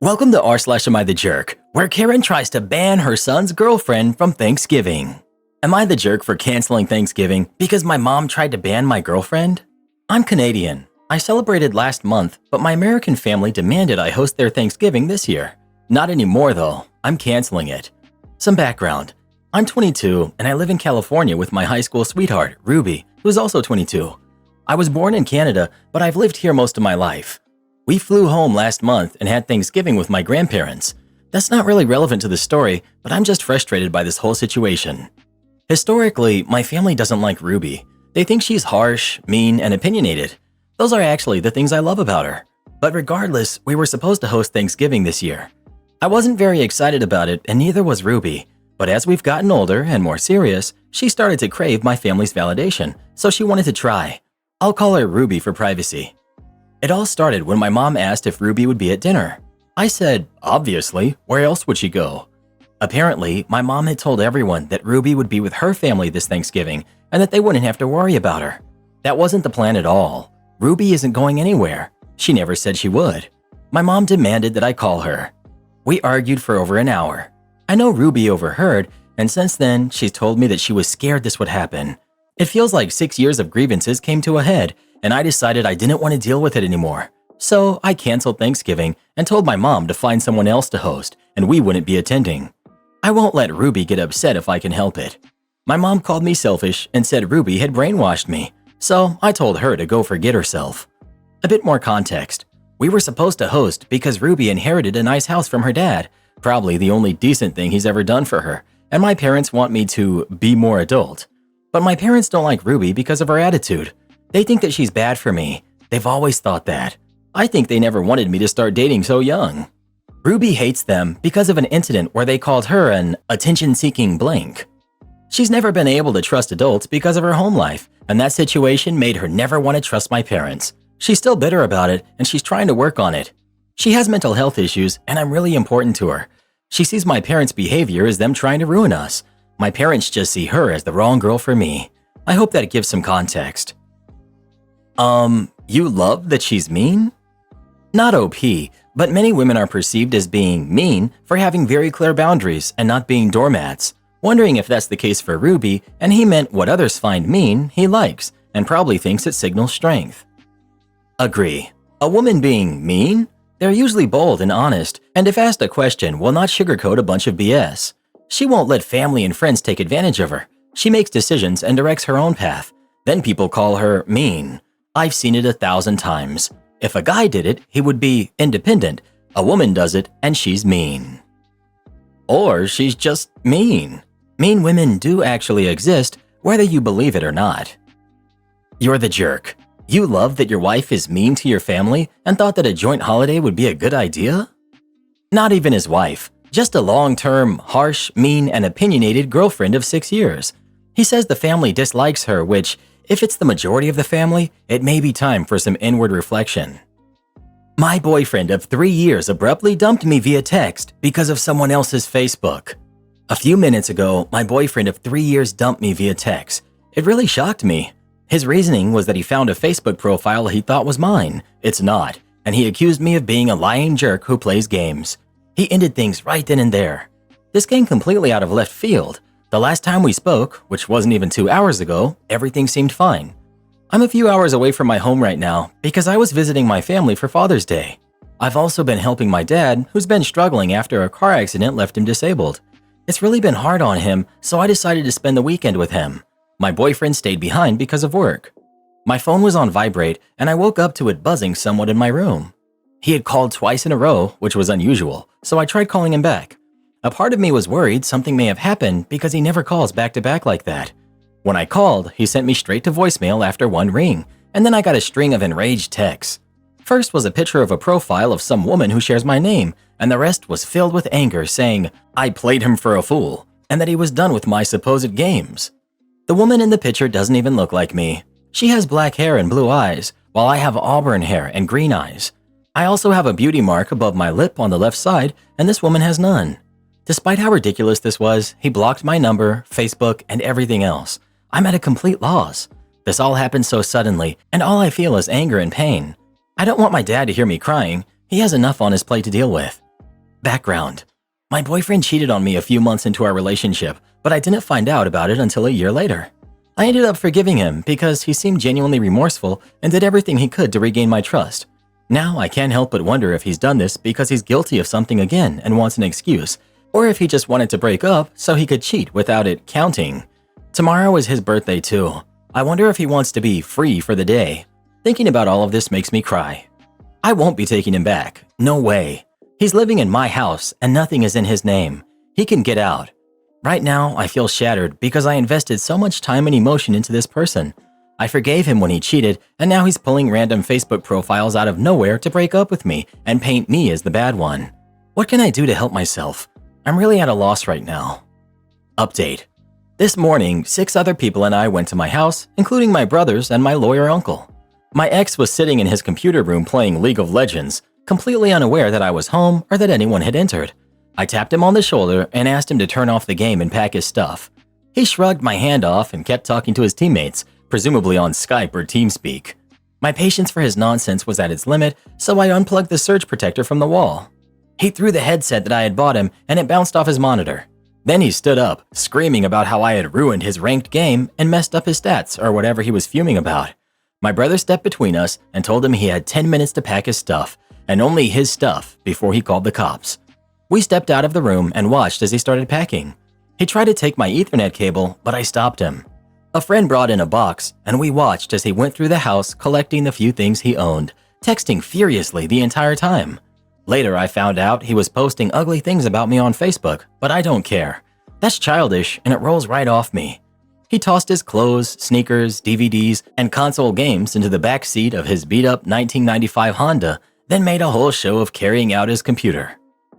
Welcome to r/Am I the Jerk, where Karen tries to ban her son's girlfriend from Thanksgiving. Am I the jerk for canceling Thanksgiving because my mom tried to ban my girlfriend? I'm Canadian. I celebrated last month, but my American family demanded I host their Thanksgiving this year. Not anymore though, I'm canceling it. Some background. I'm 22 and I live in California with my high school sweetheart, Ruby, who's also 22. I was born in Canada, but I've lived here most of my life. We flew home last month and had Thanksgiving with my grandparents. That's not really relevant to the story, but I'm just frustrated by this whole situation. Historically, my family doesn't like Ruby. They think she's harsh, mean, and opinionated. Those are actually the things I love about her. But regardless, we were supposed to host Thanksgiving this year. I wasn't very excited about it, and neither was Ruby. But as we've gotten older and more serious, she started to crave my family's validation, so she wanted to try. I'll call her Ruby for privacy. It all started when my mom asked if Ruby would be at dinner. I said, obviously, where else would she go? Apparently, my mom had told everyone that Ruby would be with her family this Thanksgiving and that they wouldn't have to worry about her. That wasn't the plan at all. Ruby isn't going anywhere. She never said she would. My mom demanded that I call her. We argued for over an hour. I know Ruby overheard, and since then, she's told me that she was scared this would happen. It feels like 6 years of grievances came to a head, and I decided I didn't want to deal with it anymore. So I canceled Thanksgiving and told my mom to find someone else to host, and we wouldn't be attending. I won't let Ruby get upset if I can help it. My mom called me selfish and said Ruby had brainwashed me, so I told her to go forget herself. A bit more context. We were supposed to host because Ruby inherited a nice house from her dad, probably the only decent thing he's ever done for her, and my parents want me to be more adult. But my parents don't like Ruby because of her attitude. They think that she's bad for me. They've always thought that. I think they never wanted me to start dating so young. Ruby hates them because of an incident where they called her an attention-seeking blank. She's never been able to trust adults because of her home life, and that situation made her never want to trust my parents. She's still bitter about it, and she's trying to work on it. She has mental health issues, and I'm really important to her. She sees my parents' behavior as them trying to ruin us. My parents just see her as the wrong girl for me. I hope that gives some context. You love that she's mean? Not OP, but many women are perceived as being mean for having very clear boundaries and not being doormats. Wondering if that's the case for Ruby, and he meant what others find mean, he likes, and probably thinks it signals strength. Agree. A woman being mean? They're usually bold and honest, and if asked a question, will not sugarcoat a bunch of BS. She won't let family and friends take advantage of her. She makes decisions and directs her own path. Then people call her mean. I've seen it 1,000 times. If a guy did it, he would be independent. A woman does it, and she's mean. Or she's just mean. Mean women do actually exist, whether you believe it or not. You're the jerk. You love that your wife is mean to your family and thought that a joint holiday would be a good idea? Not even his wife, just a long-term, harsh, mean, and opinionated girlfriend of 6 years. He says the family dislikes her, which, if it's the majority of the family, it may be time for some inward reflection. My boyfriend of 3 years abruptly dumped me via text because of someone else's Facebook. A few minutes ago, my boyfriend of 3 years dumped me via text. It really shocked me. His reasoning was that he found a Facebook profile he thought was mine. It's not, and he accused me of being a lying jerk who plays games. He ended things right then and there. This came completely out of left field. The last time we spoke, which wasn't even 2 hours ago, everything seemed fine. I'm a few hours away from my home right now because I was visiting my family for Father's Day. I've also been helping my dad, who's been struggling after a car accident left him disabled. It's really been hard on him, so I decided to spend the weekend with him. My boyfriend stayed behind because of work. My phone was on vibrate, and I woke up to it buzzing somewhat in my room. He had called twice in a row, which was unusual, so I tried calling him back. A part of me was worried something may have happened because he never calls back-to-back like that. When I called, he sent me straight to voicemail after one ring, and then I got a string of enraged texts. First was a picture of a profile of some woman who shares my name, and the rest was filled with anger saying I played him for a fool, and that he was done with my supposed games. The woman in the picture doesn't even look like me. She has black hair and blue eyes, while I have auburn hair and green eyes. I also have a beauty mark above my lip on the left side, and this woman has none. Despite how ridiculous this was, he blocked my number, Facebook, and everything else. I'm at a complete loss. This all happened so suddenly, and all I feel is anger and pain. I don't want my dad to hear me crying. He has enough on his plate to deal with. Background. My boyfriend cheated on me a few months into our relationship, but I didn't find out about it until a year later. I ended up forgiving him because he seemed genuinely remorseful and did everything he could to regain my trust. Now I can't help but wonder if he's done this because he's guilty of something again and wants an excuse, or if he just wanted to break up so he could cheat without it counting. Tomorrow is his birthday too. I wonder if he wants to be free for the day. Thinking about all of this makes me cry. I won't be taking him back. No way. He's living in my house and nothing is in his name. He can get out. Right now, I feel shattered because I invested so much time and emotion into this person. I forgave him when he cheated, and now he's pulling random Facebook profiles out of nowhere to break up with me and paint me as the bad one. What can I do to help myself? I'm really at a loss right now. Update. This morning, 6 other people and I went to my house, including my brothers and my lawyer uncle. My ex was sitting in his computer room playing League of Legends, completely unaware that I was home or that anyone had entered. I tapped him on the shoulder and asked him to turn off the game and pack his stuff. He shrugged my hand off and kept talking to his teammates, presumably on Skype or TeamSpeak. My patience for his nonsense was at its limit, so I unplugged the surge protector from the wall. He threw the headset that I had bought him and it bounced off his monitor. Then he stood up, screaming about how I had ruined his ranked game and messed up his stats or whatever he was fuming about. My brother stepped between us and told him he had 10 minutes to pack his stuff, and only his stuff, before he called the cops. We stepped out of the room and watched as he started packing. He tried to take my Ethernet cable, but I stopped him. A friend brought in a box, and we watched as he went through the house collecting the few things he owned, texting furiously the entire time. Later, I found out he was posting ugly things about me on Facebook, but I don't care. That's childish, and it rolls right off me. He tossed his clothes, sneakers, DVDs, and console games into the back seat of his beat-up 1995 Honda, then made a whole show of carrying out his computer.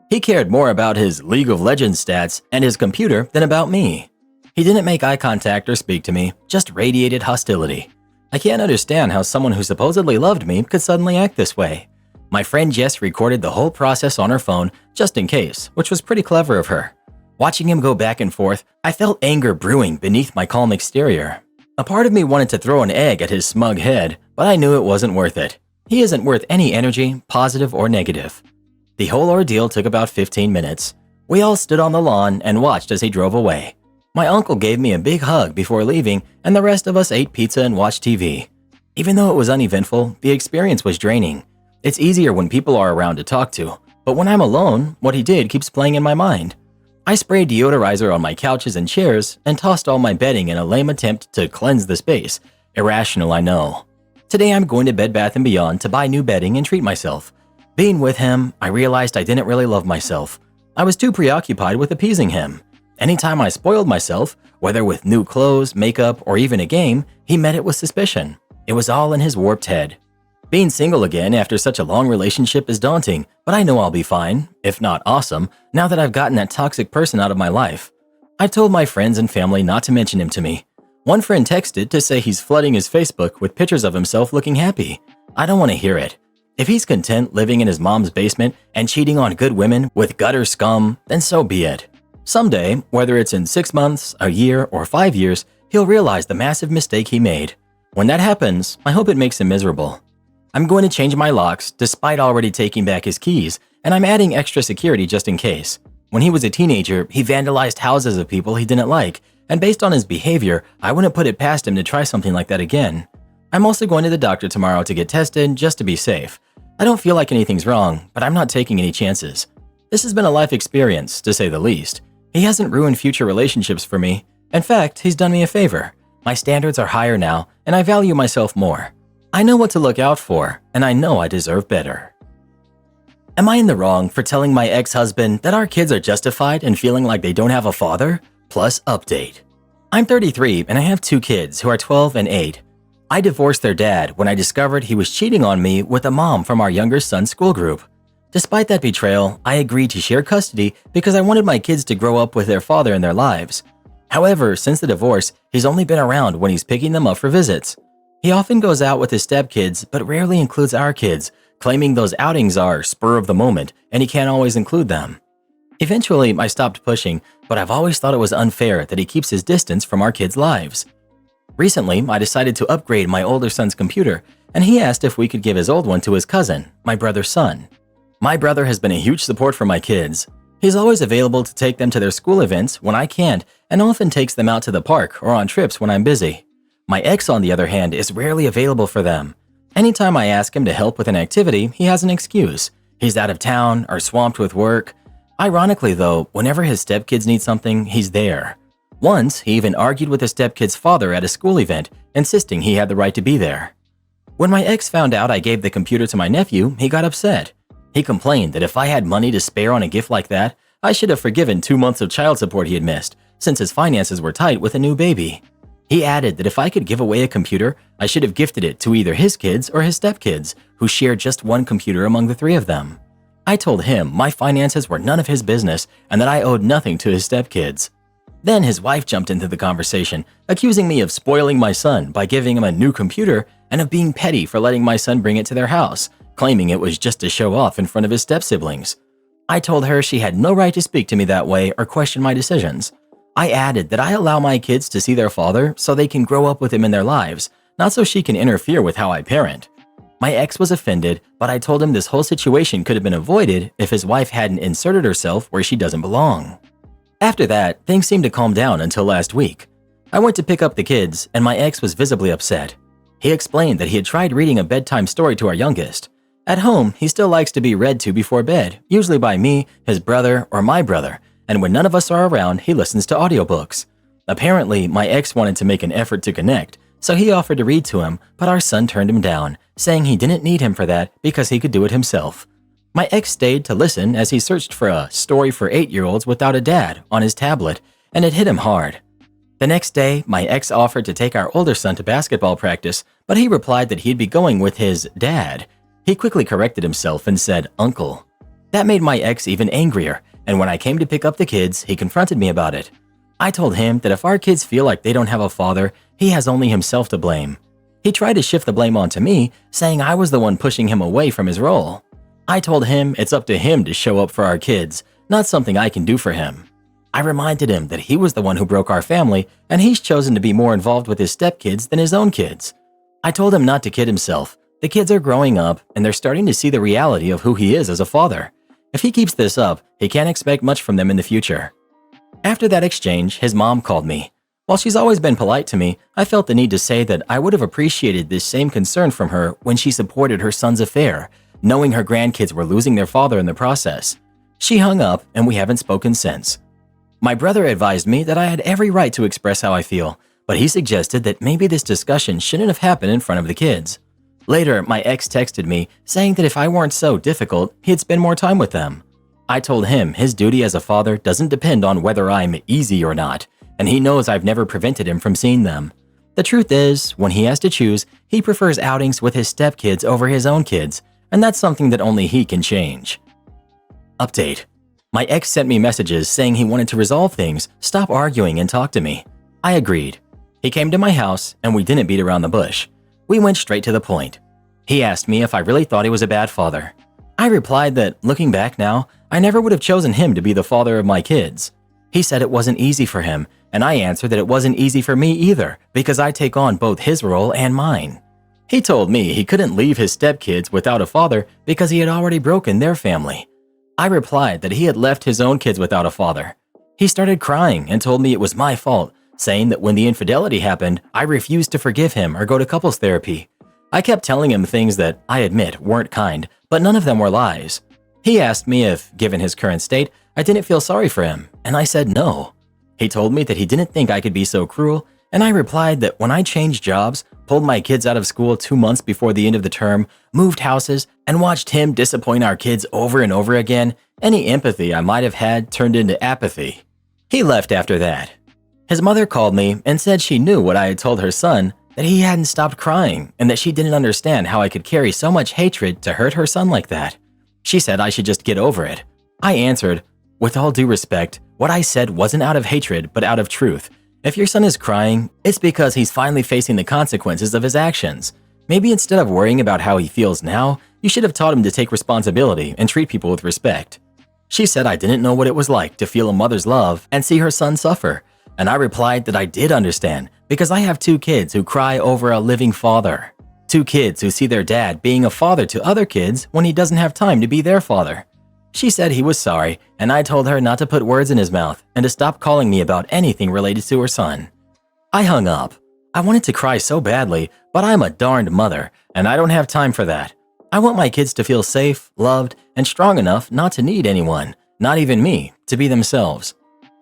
He cared more about his League of Legends stats and his computer than about me. He didn't make eye contact or speak to me, just radiated hostility. I can't understand how someone who supposedly loved me could suddenly act this way. My friend Jess recorded the whole process on her phone, just in case, which was pretty clever of her. Watching him go back and forth, I felt anger brewing beneath my calm exterior. A part of me wanted to throw an egg at his smug head, but I knew it wasn't worth it. He isn't worth any energy, positive or negative. The whole ordeal took about 15 minutes. We all stood on the lawn and watched as he drove away. My uncle gave me a big hug before leaving, and the rest of us ate pizza and watched TV. Even though it was uneventful, the experience was draining. It's easier when people are around to talk to, but when I'm alone, what he did keeps playing in my mind. I sprayed deodorizer on my couches and chairs and tossed all my bedding in a lame attempt to cleanse the space. Irrational, I know. Today I'm going to Bed Bath & Beyond to buy new bedding and treat myself. Being with him, I realized I didn't really love myself. I was too preoccupied with appeasing him. Anytime I spoiled myself, whether with new clothes, makeup, or even a game, he met it with suspicion. It was all in his warped head. Being single again after such a long relationship is daunting, but I know I'll be fine, if not awesome, now that I've gotten that toxic person out of my life. I told my friends and family not to mention him to me. One friend texted to say he's flooding his Facebook with pictures of himself looking happy. I don't want to hear it. If he's content living in his mom's basement and cheating on good women with gutter scum, then so be it. Someday, whether it's in 6 months, a year, or 5 years, he'll realize the massive mistake he made. When that happens, I hope it makes him miserable. I'm going to change my locks despite already taking back his keys, and I'm adding extra security just in case. When he was a teenager, he vandalized houses of people he didn't like, and based on his behavior, I wouldn't put it past him to try something like that again. I'm also going to the doctor tomorrow to get tested just to be safe. I don't feel like anything's wrong, but I'm not taking any chances. This has been a life experience, to say the least. He hasn't ruined future relationships for me. In fact, he's done me a favor. My standards are higher now, and I value myself more. I know what to look out for, and I know I deserve better. Am I in the wrong for telling my ex-husband that our kids are justified in feeling like they don't have a father? Plus update. I'm 33 and I have 2 kids who are 12 and 8. I divorced their dad when I discovered he was cheating on me with a mom from our younger son's school group. Despite that betrayal, I agreed to share custody because I wanted my kids to grow up with their father in their lives. However, since the divorce, he's only been around when he's picking them up for visits. He often goes out with his stepkids, but rarely includes our kids, claiming those outings are spur of the moment and he can't always include them. Eventually, I stopped pushing, but I've always thought it was unfair that he keeps his distance from our kids' lives. Recently, I decided to upgrade my older son's computer, and he asked if we could give his old one to his cousin, my brother's son. My brother has been a huge support for my kids. He's always available to take them to their school events when I can't and often takes them out to the park or on trips when I'm busy. My ex, on the other hand, is rarely available for them. Anytime I ask him to help with an activity, he has an excuse. He's out of town or swamped with work. Ironically though, whenever his stepkids need something, he's there. Once, he even argued with his stepkid's father at a school event, insisting he had the right to be there. When my ex found out I gave the computer to my nephew, he got upset. He complained that if I had money to spare on a gift like that, I should have forgiven 2 months of child support he had missed, since his finances were tight with a new baby. He added that if I could give away a computer, I should have gifted it to either his kids or his stepkids, who shared just one computer among the three of them. I told him my finances were none of his business and that I owed nothing to his stepkids. Then his wife jumped into the conversation, accusing me of spoiling my son by giving him a new computer and of being petty for letting my son bring it to their house, claiming it was just to show off in front of his step-siblings. I told her she had no right to speak to me that way or question my decisions. I added that I allow my kids to see their father so they can grow up with him in their lives, not so she can interfere with how I parent. My ex was offended, but I told him this whole situation could have been avoided if his wife hadn't inserted herself where she doesn't belong. After that, things seemed to calm down until last week. I went to pick up the kids, and my ex was visibly upset. He explained that he had tried reading a bedtime story to our youngest. At home, he still likes to be read to before bed, usually by me, his brother, or my brother, and when none of us are around, he listens to audiobooks. Apparently, my ex wanted to make an effort to connect, so he offered to read to him, but our son turned him down, saying he didn't need him for that because he could do it himself. My ex stayed to listen as he searched for a story for 8-year-olds without a dad on his tablet, and it hit him hard. The next day, my ex offered to take our older son to basketball practice, but he replied that he'd be going with his dad. He quickly corrected himself and said, "Uncle." That made my ex even angrier, and when I came to pick up the kids, he confronted me about it. I told him that if our kids feel like they don't have a father, he has only himself to blame. He tried to shift the blame onto me, saying I was the one pushing him away from his role. I told him it's up to him to show up for our kids, not something I can do for him. I reminded him that he was the one who broke our family, and he's chosen to be more involved with his stepkids than his own kids. I told him not to kid himself. The kids are growing up, and they're starting to see the reality of who he is as a father. If he keeps this up, he can't expect much from them in the future. After that exchange, his mom called me. While she's always been polite to me, I felt the need to say that I would have appreciated this same concern from her when she supported her son's affair, knowing her grandkids were losing their father in the process. She hung up, and we haven't spoken since. My brother advised me that I had every right to express how I feel, but he suggested that maybe this discussion shouldn't have happened in front of the kids. Later, my ex texted me, saying that if I weren't so difficult, he'd spend more time with them. I told him his duty as a father doesn't depend on whether I'm easy or not, and he knows I've never prevented him from seeing them. The truth is, when he has to choose, he prefers outings with his stepkids over his own kids, and that's something that only he can change. Update. My ex sent me messages saying he wanted to resolve things, stop arguing, and talk to me. I agreed. He came to my house, and we didn't beat around the bush. We went straight to the point. He asked me if I really thought he was a bad father. I replied that, looking back now, I never would have chosen him to be the father of my kids. He said it wasn't easy for him, and I answered that it wasn't easy for me either, because I take on both his role and mine. He told me he couldn't leave his stepkids without a father because he had already broken their family. I replied that he had left his own kids without a father. He started crying and told me it was my fault, saying that when the infidelity happened, I refused to forgive him or go to couples therapy. I kept telling him things that, I admit, weren't kind, but none of them were lies. He asked me if, given his current state, I didn't feel sorry for him, and I said no. He told me that he didn't think I could be so cruel, and I replied that when I changed jobs, pulled my kids out of school 2 months before the end of the term, moved houses, and watched him disappoint our kids over and over again, any empathy I might have had turned into apathy. He left after that. His mother called me and said she knew what I had told her son, that he hadn't stopped crying, and that she didn't understand how I could carry so much hatred to hurt her son like that. She said I should just get over it. I answered, with all due respect, what I said wasn't out of hatred but out of truth. If your son is crying, it's because he's finally facing the consequences of his actions. Maybe instead of worrying about how he feels now, you should have taught him to take responsibility and treat people with respect. She said I didn't know what it was like to feel a mother's love and see her son suffer, and I replied that I did understand because I have 2 kids who cry over a living father. Two kids who see their dad being a father to other kids when he doesn't have time to be their father. She said he was sorry, and I told her not to put words in his mouth and to stop calling me about anything related to her son. I hung up. I wanted to cry so badly, but I'm a darned mother, and I don't have time for that. I want my kids to feel safe, loved, and strong enough not to need anyone, not even me, to be themselves.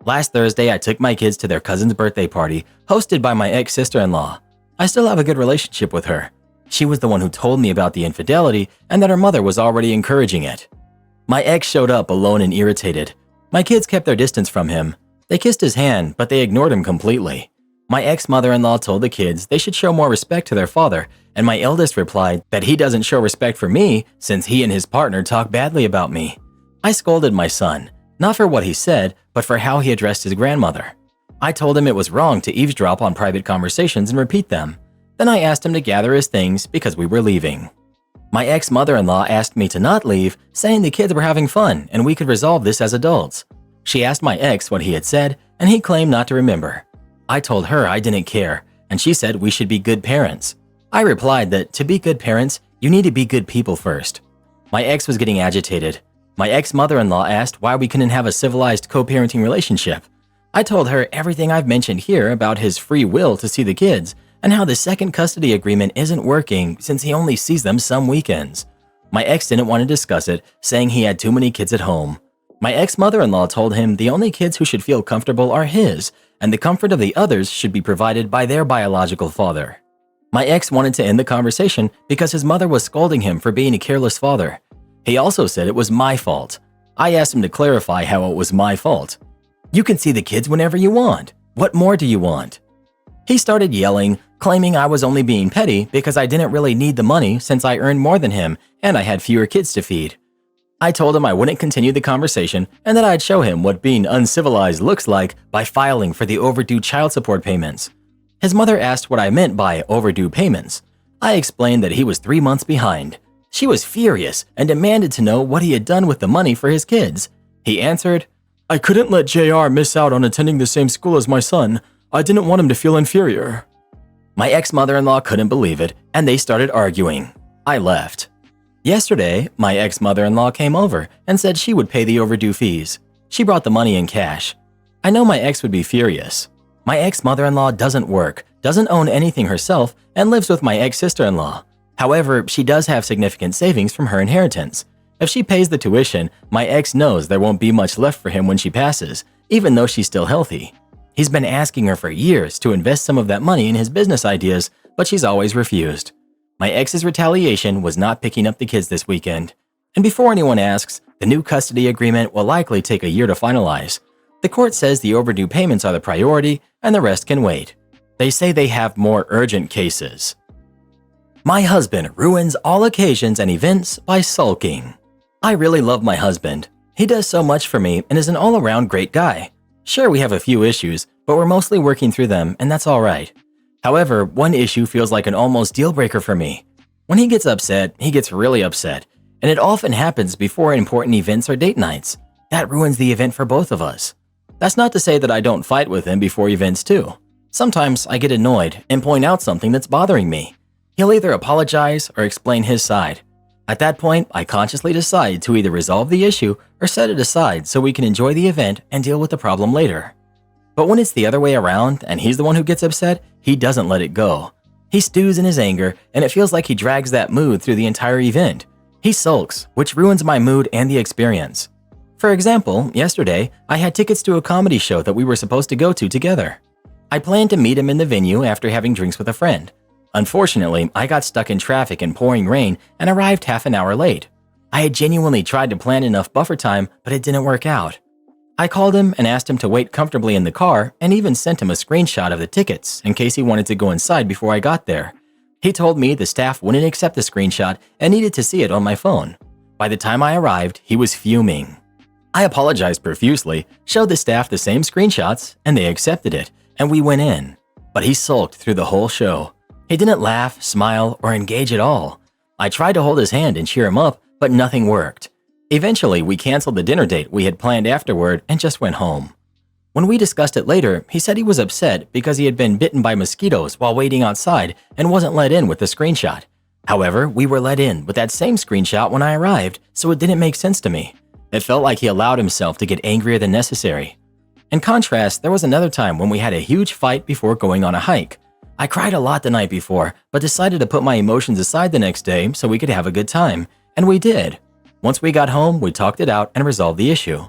Last Thursday, I took my kids to their cousin's birthday party, hosted by my ex-sister-in-law. I still have a good relationship with her. She was the one who told me about the infidelity and that her mother was already encouraging it. My ex showed up alone and irritated. My kids kept their distance from him. They kissed his hand, but they ignored him completely. My ex-mother-in-law told the kids they should show more respect to their father, and my eldest replied that he doesn't show respect for me since he and his partner talk badly about me. I scolded my son, not for what he said, but for how he addressed his grandmother. I told him it was wrong to eavesdrop on private conversations and repeat them. Then I asked him to gather his things because we were leaving. My ex-mother-in-law asked me to not leave, saying the kids were having fun and we could resolve this as adults. She asked my ex what he had said, and he claimed not to remember. I told her I didn't care, and she said we should be good parents. I replied that to be good parents, you need to be good people first. My ex was getting agitated. My ex-mother-in-law asked why we couldn't have a civilized co-parenting relationship. I told her everything I've mentioned here about his free will to see the kids, and how the second custody agreement isn't working since he only sees them some weekends. My ex didn't want to discuss it, saying he had too many kids at home. My ex-mother-in-law told him the only kids who should feel comfortable are his, and the comfort of the others should be provided by their biological father. My ex wanted to end the conversation because his mother was scolding him for being a careless father. He also said it was my fault. I asked him to clarify how it was my fault. You can see the kids whenever you want. What more do you want? He started yelling, claiming I was only being petty because I didn't really need the money since I earned more than him and I had fewer kids to feed. I told him I wouldn't continue the conversation and that I'd show him what being uncivilized looks like by filing for the overdue child support payments. His mother asked what I meant by overdue payments. I explained that he was 3 months behind. She was furious and demanded to know what he had done with the money for his kids. He answered, "I couldn't let JR miss out on attending the same school as my son. I didn't want him to feel inferior." My ex-mother-in-law couldn't believe it, and they started arguing. I left. Yesterday, my ex-mother-in-law came over and said she would pay the overdue fees. She brought the money in cash. I know my ex would be furious. My ex-mother-in-law doesn't work, doesn't own anything herself, and lives with my ex-sister-in-law. However, she does have significant savings from her inheritance. If she pays the tuition, my ex knows there won't be much left for him when she passes, even though she's still healthy. He's been asking her for years to invest some of that money in his business ideas, but she's always refused. My ex's retaliation was not picking up the kids this weekend. And before anyone asks, the new custody agreement will likely take a year to finalize. The court says the overdue payments are the priority and the rest can wait. They say they have more urgent cases. My husband ruins all occasions and events by sulking. I really love my husband. He does so much for me and is an all-around great guy. Sure, we have a few issues, but we're mostly working through them, and that's all right. However, one issue feels like an almost deal breaker for me. When he gets upset, he gets really upset, and it often happens before important events or date nights. That ruins the event for both of us. That's not to say that I don't fight with him before events too. Sometimes I get annoyed and point out something that's bothering me. He'll either apologize or explain his side. At that point, I consciously decide to either resolve the issue or set it aside so we can enjoy the event and deal with the problem later. But when it's the other way around and he's the one who gets upset, he doesn't let it go. He stews in his anger and it feels like he drags that mood through the entire event. He sulks, which ruins my mood and the experience. For example, yesterday, I had tickets to a comedy show that we were supposed to go to together. I planned to meet him in the venue after having drinks with a friend. Unfortunately, I got stuck in traffic and pouring rain and arrived half an hour late. I had genuinely tried to plan enough buffer time, but it didn't work out. I called him and asked him to wait comfortably in the car and even sent him a screenshot of the tickets in case he wanted to go inside before I got there. He told me the staff wouldn't accept the screenshot and needed to see it on my phone. By the time I arrived, he was fuming. I apologized profusely, showed the staff the same screenshots, and they accepted it, and we went in. But he sulked through the whole show. He didn't laugh, smile, or engage at all. I tried to hold his hand and cheer him up, but nothing worked. Eventually, we canceled the dinner date we had planned afterward and just went home. When we discussed it later, he said he was upset because he had been bitten by mosquitoes while waiting outside and wasn't let in with the screenshot. However, we were let in with that same screenshot when I arrived, so it didn't make sense to me. It felt like he allowed himself to get angrier than necessary. In contrast, there was another time when we had a huge fight before going on a hike. I cried a lot the night before, but decided to put my emotions aside the next day so we could have a good time, and we did. Once we got home, we talked it out and resolved the issue.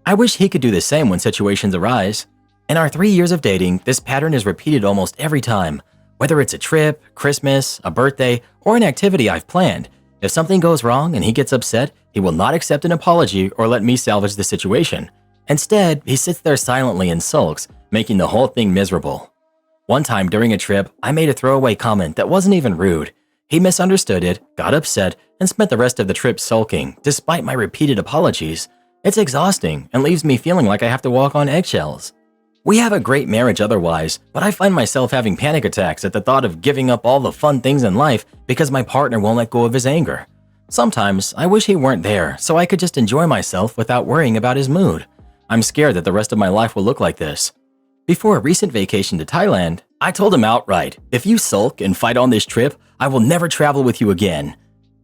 I wish he could do the same when situations arise. In our 3 years of dating, this pattern is repeated almost every time. Whether it's a trip, Christmas, a birthday, or an activity I've planned, if something goes wrong and he gets upset, he will not accept an apology or let me salvage the situation. Instead, he sits there silently and sulks, making the whole thing miserable. One time during a trip, I made a throwaway comment that wasn't even rude. He misunderstood it, got upset, and spent the rest of the trip sulking, despite my repeated apologies. It's exhausting and leaves me feeling like I have to walk on eggshells. We have a great marriage otherwise, but I find myself having panic attacks at the thought of giving up all the fun things in life because my partner won't let go of his anger. Sometimes, I wish he weren't there so I could just enjoy myself without worrying about his mood. I'm scared that the rest of my life will look like this. Before a recent vacation to Thailand, I told him outright, if you sulk and fight on this trip, I will never travel with you again.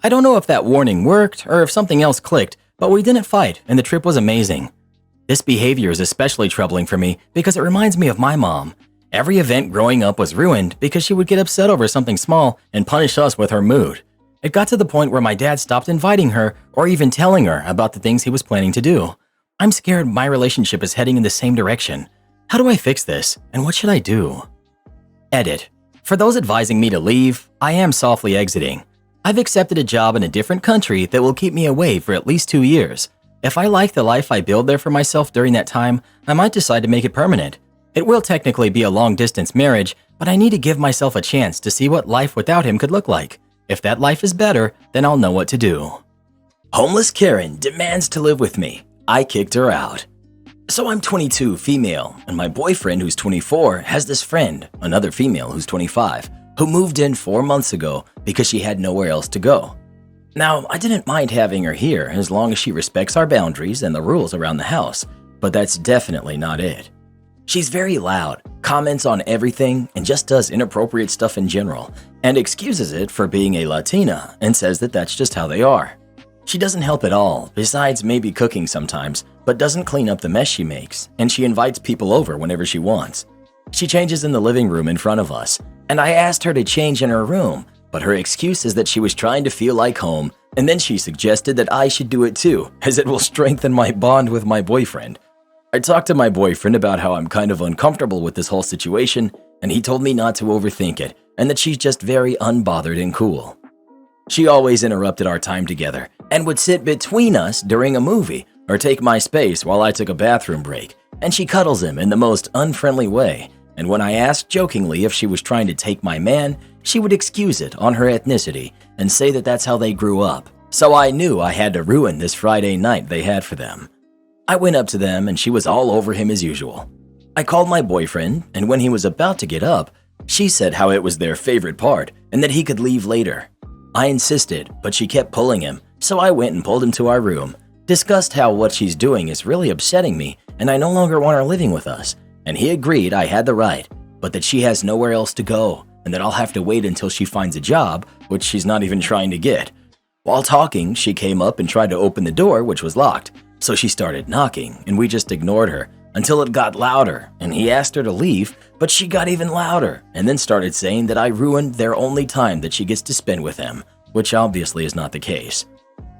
I don't know if that warning worked or if something else clicked, but we didn't fight and the trip was amazing. This behavior is especially troubling for me because it reminds me of my mom. Every event growing up was ruined because she would get upset over something small and punish us with her mood. It got to the point where my dad stopped inviting her or even telling her about the things he was planning to do. I'm scared my relationship is heading in the same direction. How do I fix this, and what should I do? Edit. For those advising me to leave, I am softly exiting. I've accepted a job in a different country that will keep me away for at least 2 years. If I like the life I build there for myself during that time, I might decide to make it permanent. It will technically be a long-distance marriage, but I need to give myself a chance to see what life without him could look like. If that life is better, then I'll know what to do. Homeless Karen demands to live with me. I kicked her out. So I'm 22, female, and my boyfriend who's 24 has this friend, another female who's 25, who moved in 4 months ago because she had nowhere else to go. Now, I didn't mind having her here as long as she respects our boundaries and the rules around the house, but that's definitely not it. She's very loud, comments on everything, and just does inappropriate stuff in general, and excuses it for being a Latina and says that that's just how they are. She doesn't help at all, besides maybe cooking sometimes, but doesn't clean up the mess she makes, and she invites people over whenever she wants. She changes in the living room in front of us, and I asked her to change in her room, but her excuse is that she was trying to feel like home, and then she suggested that I should do it too, as it will strengthen my bond with my boyfriend. I talked to my boyfriend about how I'm kind of uncomfortable with this whole situation, and he told me not to overthink it, and that she's just very unbothered and cool. She always interrupted our time together, and would sit between us during a movie, or take my space while I took a bathroom break, and she cuddles him in the most unfriendly way, and when I asked jokingly if she was trying to take my man, she would excuse it on her ethnicity and say that that's how they grew up, so I knew I had to ruin this Friday night they had for them. I went up to them and she was all over him as usual. I called my boyfriend, and when he was about to get up, she said how it was their favorite part and that he could leave later. I insisted, but she kept pulling him, so I went and pulled him to our room, discussed how what she's doing is really upsetting me and I no longer want her living with us, and he agreed I had the right, but that she has nowhere else to go and that I'll have to wait until she finds a job, which she's not even trying to get. While talking, she came up and tried to open the door, which was locked, so she started knocking and we just ignored her until it got louder and he asked her to leave, but she got even louder and then started saying that I ruined their only time that she gets to spend with him, which obviously is not the case.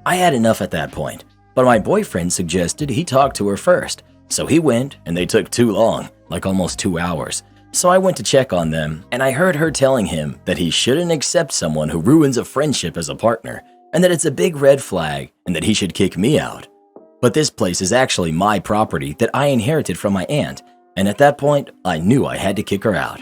I had enough at that point, but my boyfriend suggested he talk to her first, so he went and they took too long, like almost 2 hours. So I went to check on them and I heard her telling him that he shouldn't accept someone who ruins a friendship as a partner and that it's a big red flag and that he should kick me out. But this place is actually my property that I inherited from my aunt, and at that point, I knew I had to kick her out.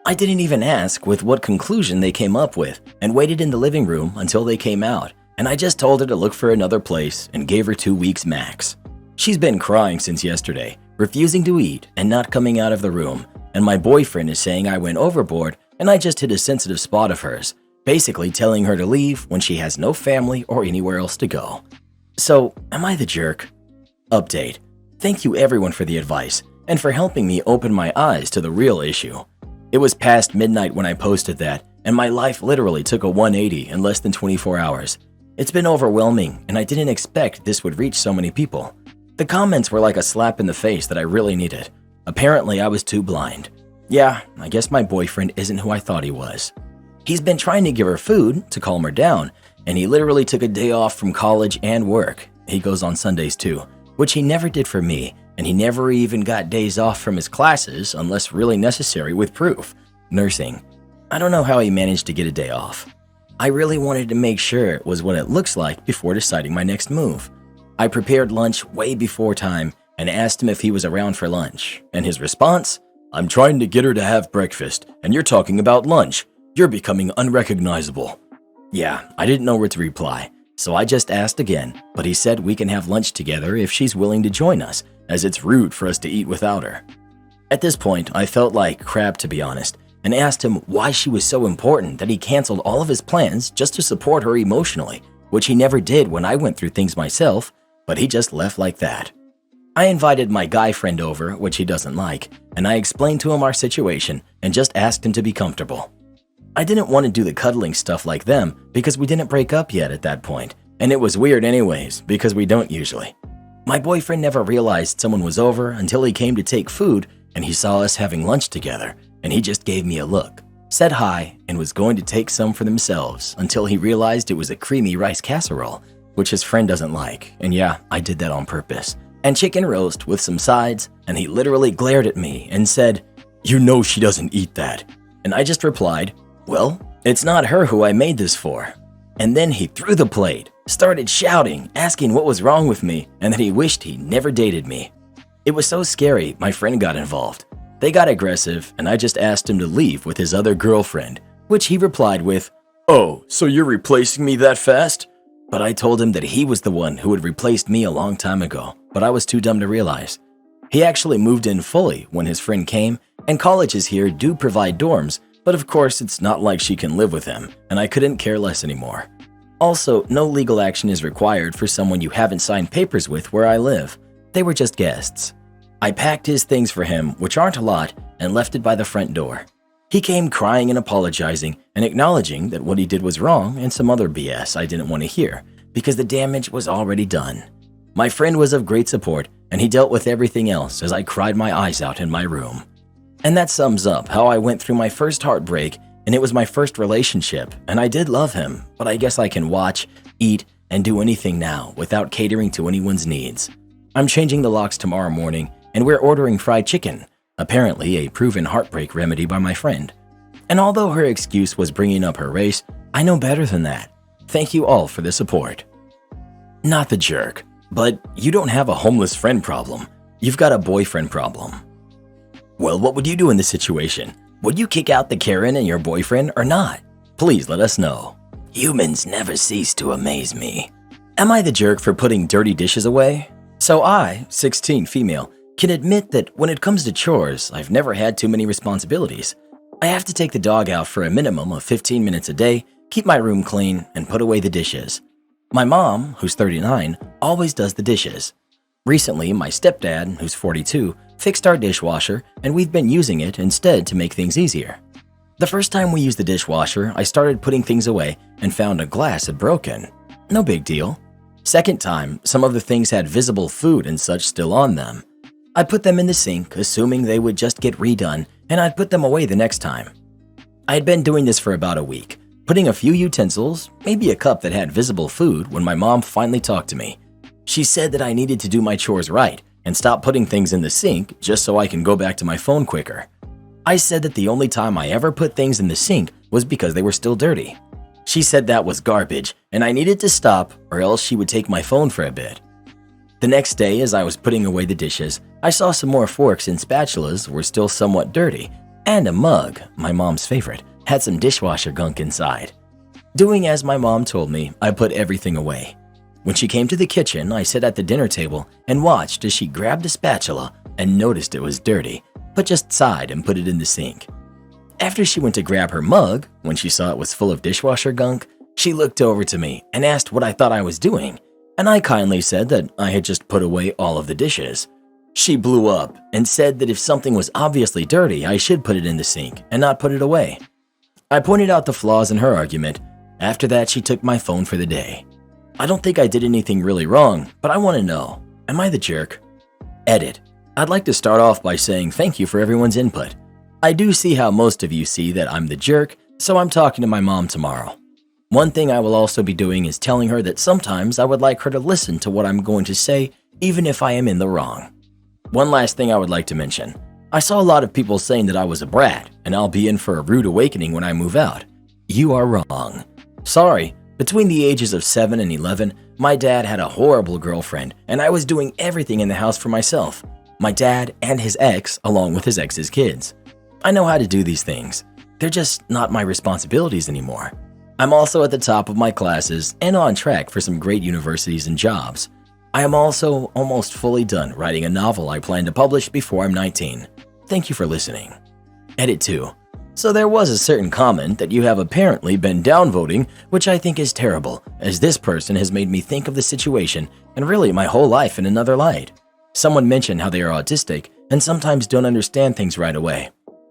I didn't even ask with what conclusion they came up with and waited in the living room until they came out, and I just told her to look for another place and gave her 2 weeks max. She's been crying since yesterday, refusing to eat and not coming out of the room, and my boyfriend is saying I went overboard and I just hit a sensitive spot of hers, basically telling her to leave when she has no family or anywhere else to go. So, am I the jerk? Update. Thank you everyone for the advice and for helping me open my eyes to the real issue. It was past midnight when I posted that, and my life literally took a 180 in less than 24 hours. It's been overwhelming, and I didn't expect this would reach so many people. The comments were like a slap in the face that I really needed. Apparently, I was too blind. Yeah, I guess my boyfriend isn't who I thought he was. He's been trying to give her food to calm her down, and he literally took a day off from college and work. He goes on Sundays too, which he never did for me, and he never even got days off from his classes unless really necessary with proof. Nursing. I don't know how he managed to get a day off. I really wanted to make sure it was what it looks like before deciding my next move. I prepared lunch way before time and asked him if he was around for lunch, and his response? "I'm trying to get her to have breakfast, and you're talking about lunch. You're becoming unrecognizable." Yeah, I didn't know where to reply, so I just asked again, but he said we can have lunch together if she's willing to join us, as it's rude for us to eat without her. At this point, I felt like crap, to be honest, and asked him why she was so important that he canceled all of his plans just to support her emotionally, which he never did when I went through things myself, but he just left like that. I invited my guy friend over, which he doesn't like, and I explained to him our situation and just asked him to be comfortable. I didn't want to do the cuddling stuff like them because we didn't break up yet at that point, and it was weird anyways because we don't usually. My boyfriend never realized someone was over until he came to take food and he saw us having lunch together, and he just gave me a look, said hi, and was going to take some for themselves until he realized it was a creamy rice casserole, which his friend doesn't like, and yeah, I did that on purpose, and chicken roast with some sides, and he literally glared at me and said, "You know she doesn't eat that." And I just replied, "Well, it's not her who I made this for." And then he threw the plate, started shouting, asking what was wrong with me, and that he wished he never dated me. It was so scary, my friend got involved. They got aggressive, and I just asked him to leave with his other girlfriend, which he replied with, "Oh, so you're replacing me that fast?" But I told him that he was the one who had replaced me a long time ago, but I was too dumb to realize. He actually moved in fully when his friend came, and colleges here do provide dorms, but of course it's not like she can live with him, and I couldn't care less anymore. Also, no legal action is required for someone you haven't signed papers with where I live. They were just guests. I packed his things for him, which aren't a lot, and left it by the front door. He came crying and apologizing and acknowledging that what he did was wrong and some other BS I didn't want to hear because the damage was already done. My friend was of great support, and he dealt with everything else as I cried my eyes out in my room. And that sums up how I went through my first heartbreak, and it was my first relationship, and I did love him, but I guess I can watch, eat, and do anything now without catering to anyone's needs. I'm changing the locks tomorrow morning, and we're ordering fried chicken, apparently a proven heartbreak remedy by my friend. And although her excuse was bringing up her race, I know better than that. Thank you all for the support. Not the jerk, but you don't have a homeless friend problem. You've got a boyfriend problem. Well, what would you do in this situation? Would you kick out the Karen and your boyfriend or not? Please let us know. Humans never cease to amaze me. Am I the jerk for putting dirty dishes away? So I, 16 female, can admit that when it comes to chores, I've never had too many responsibilities. I have to take the dog out for a minimum of 15 minutes a day, keep my room clean, and put away the dishes. My mom, who's 39, always does the dishes. Recently, my stepdad, who's 42, fixed our dishwasher, and we've been using it instead to make things easier. The first time we used the dishwasher, I started putting things away and found a glass had broken. No big deal. Second time, some of the things had visible food and such still on them. I put them in the sink, assuming they would just get redone, and I'd put them away the next time. I had been doing this for about a week, putting a few utensils, maybe a cup that had visible food, when my mom finally talked to me. She said that I needed to do my chores right and stop putting things in the sink just so I can go back to my phone quicker. I said that the only time I ever put things in the sink was because they were still dirty. She said that was garbage and I needed to stop or else she would take my phone for a bit. The next day, as I was putting away the dishes, I saw some more forks and spatulas were still somewhat dirty, and a mug, my mom's favorite, had some dishwasher gunk inside. Doing as my mom told me, I put everything away. When she came to the kitchen, I sat at the dinner table and watched as she grabbed a spatula and noticed it was dirty, but just sighed and put it in the sink. After she went to grab her mug, when she saw it was full of dishwasher gunk, she looked over to me and asked what I thought I was doing, and I kindly said that I had just put away all of the dishes. She blew up and said that if something was obviously dirty, I should put it in the sink and not put it away. I pointed out the flaws in her argument. After that, she took my phone for the day. I don't think I did anything really wrong, but I want to know, am I the jerk? Edit. I'd like to start off by saying thank you for everyone's input. I do see how most of you see that I'm the jerk, so I'm talking to my mom tomorrow. One thing I will also be doing is telling her that sometimes I would like her to listen to what I'm going to say, even if I am in the wrong. One last thing I would like to mention. I saw a lot of people saying that I was a brat, and I'll be in for a rude awakening when I move out. You are wrong. Sorry, between the ages of 7 and 11, my dad had a horrible girlfriend, and I was doing everything in the house for myself. My dad and his ex, along with his ex's kids. I know how to do these things. They're just not my responsibilities anymore. I'm also at the top of my classes and on track for some great universities and jobs. I am also almost fully done writing a novel I plan to publish before I'm 19. Thank you for listening. Edit 2. So there was a certain comment that you have apparently been downvoting, which I think is terrible, as this person has made me think of the situation and really my whole life in another light. Someone mentioned how they are autistic and sometimes don't understand things right away.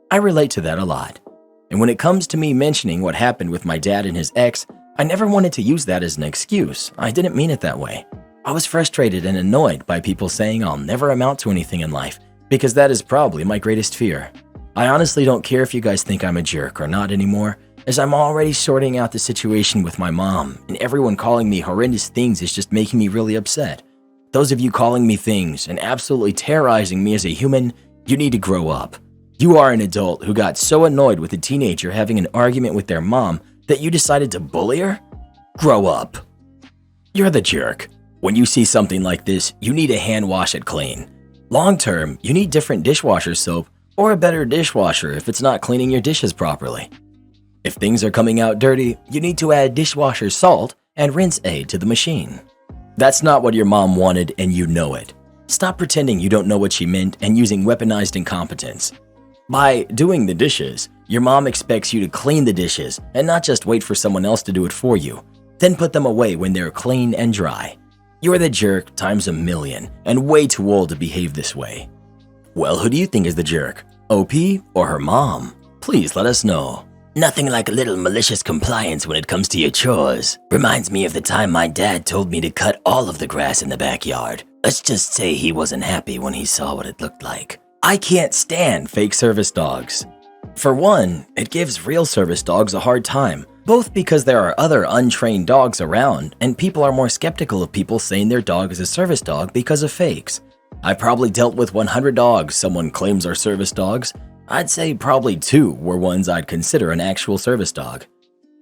I relate to that a lot. And when it comes to me mentioning what happened with my dad and his ex, I never wanted to use that as an excuse. I didn't mean it that way. I was frustrated and annoyed by people saying I'll never amount to anything in life, because that is probably my greatest fear. I honestly don't care if you guys think I'm a jerk or not anymore, as I'm already sorting out the situation with my mom, and everyone calling me horrendous things is just making me really upset. Those of you calling me things and absolutely terrorizing me as a human, you need to grow up. You are an adult who got so annoyed with a teenager having an argument with their mom that you decided to bully her? Grow up. You're the jerk. When you see something like this, you need to hand wash it clean. Long term, you need different dishwasher soap or a better dishwasher if it's not cleaning your dishes properly. If things are coming out dirty, you need to add dishwasher salt and rinse aid to the machine. That's not what your mom wanted and you know it. Stop pretending you don't know what she meant and using weaponized incompetence. By doing the dishes, your mom expects you to clean the dishes and not just wait for someone else to do it for you, then put them away when they're clean and dry. You're the jerk times a million and way too old to behave this way. Well, who do you think is the jerk? OP or her mom? Please let us know. Nothing like a little malicious compliance when it comes to your chores. Reminds me of the time my dad told me to cut all of the grass in the backyard. Let's just say he wasn't happy when he saw what it looked like. I can't stand fake service dogs. For one, it gives real service dogs a hard time, both because there are other untrained dogs around and people are more skeptical of people saying their dog is a service dog because of fakes. I probably dealt with 100 dogs someone claims are service dogs. I'd say probably 2 were ones I'd consider an actual service dog.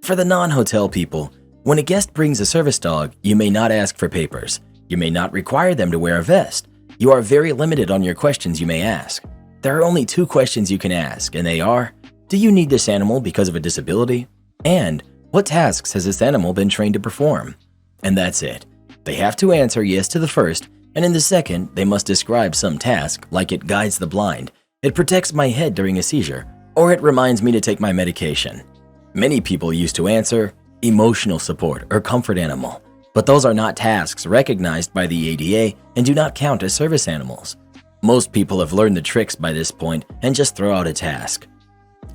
For the non-hotel people, when a guest brings a service dog, you may not ask for papers. You may not require them to wear a vest. You are very limited on your questions you may ask. There are only 2 questions you can ask, and they are, do you need this animal because of a disability? And what tasks has this animal been trained to perform? And that's it. They have to answer yes to the first, and in the second, they must describe some task like it guides the blind, it protects my head during a seizure, or it reminds me to take my medication. Many people used to answer emotional support or comfort animal, but those are not tasks recognized by the ADA and do not count as service animals. Most people have learned the tricks by this point and just throw out a task.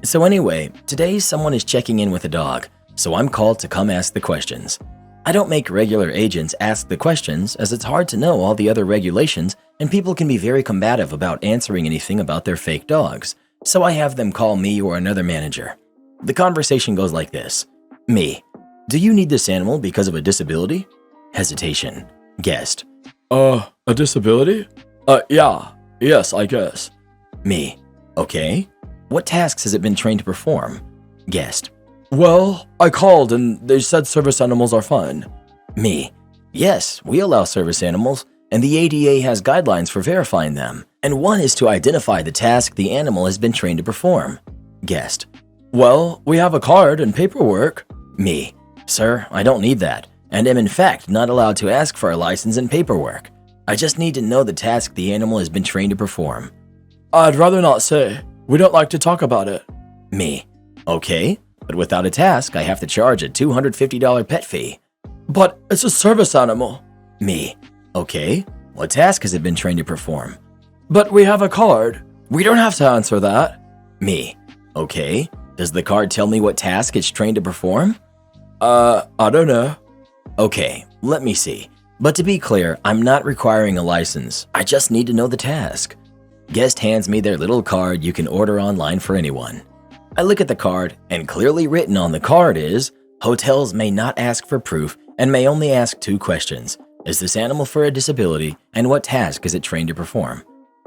So anyway, today someone is checking in with a dog, so I'm called to come ask the questions. I don't make regular agents ask the questions as it's hard to know all the other regulations and people can be very combative about answering anything about their fake dogs, so I have them call me or another manager. The conversation goes like this. Me. Do you need this animal because of a disability? Hesitation. Guest. A disability? Yes, I guess. Me. Okay. What tasks has it been trained to perform? Guest. Well, I called and they said service animals are fine. Me. Yes, we allow service animals, and the ADA has guidelines for verifying them, and one is to identify the task the animal has been trained to perform. Guest. Well, we have a card and paperwork. Me. Sir, I don't need that, and am in fact not allowed to ask for a license and paperwork. I just need to know the task the animal has been trained to perform. I'd rather not say. We don't like to talk about it. Me. Okay, but without a task, I have to charge a $250 pet fee. But it's a service animal. Me. Okay, what task has it been trained to perform? But we have a card. We don't have to answer that. Me. Okay, Does the card tell me what task it's trained to perform? I don't know. Okay, let me see. But to be clear, I'm not requiring a license. I just need to know the task. Guest hands me their little card you can order online for anyone. I look at the card, and clearly written on the card is, hotels may not ask for proof and may only ask 2 questions. Is this animal for a disability, and what task is it trained to perform?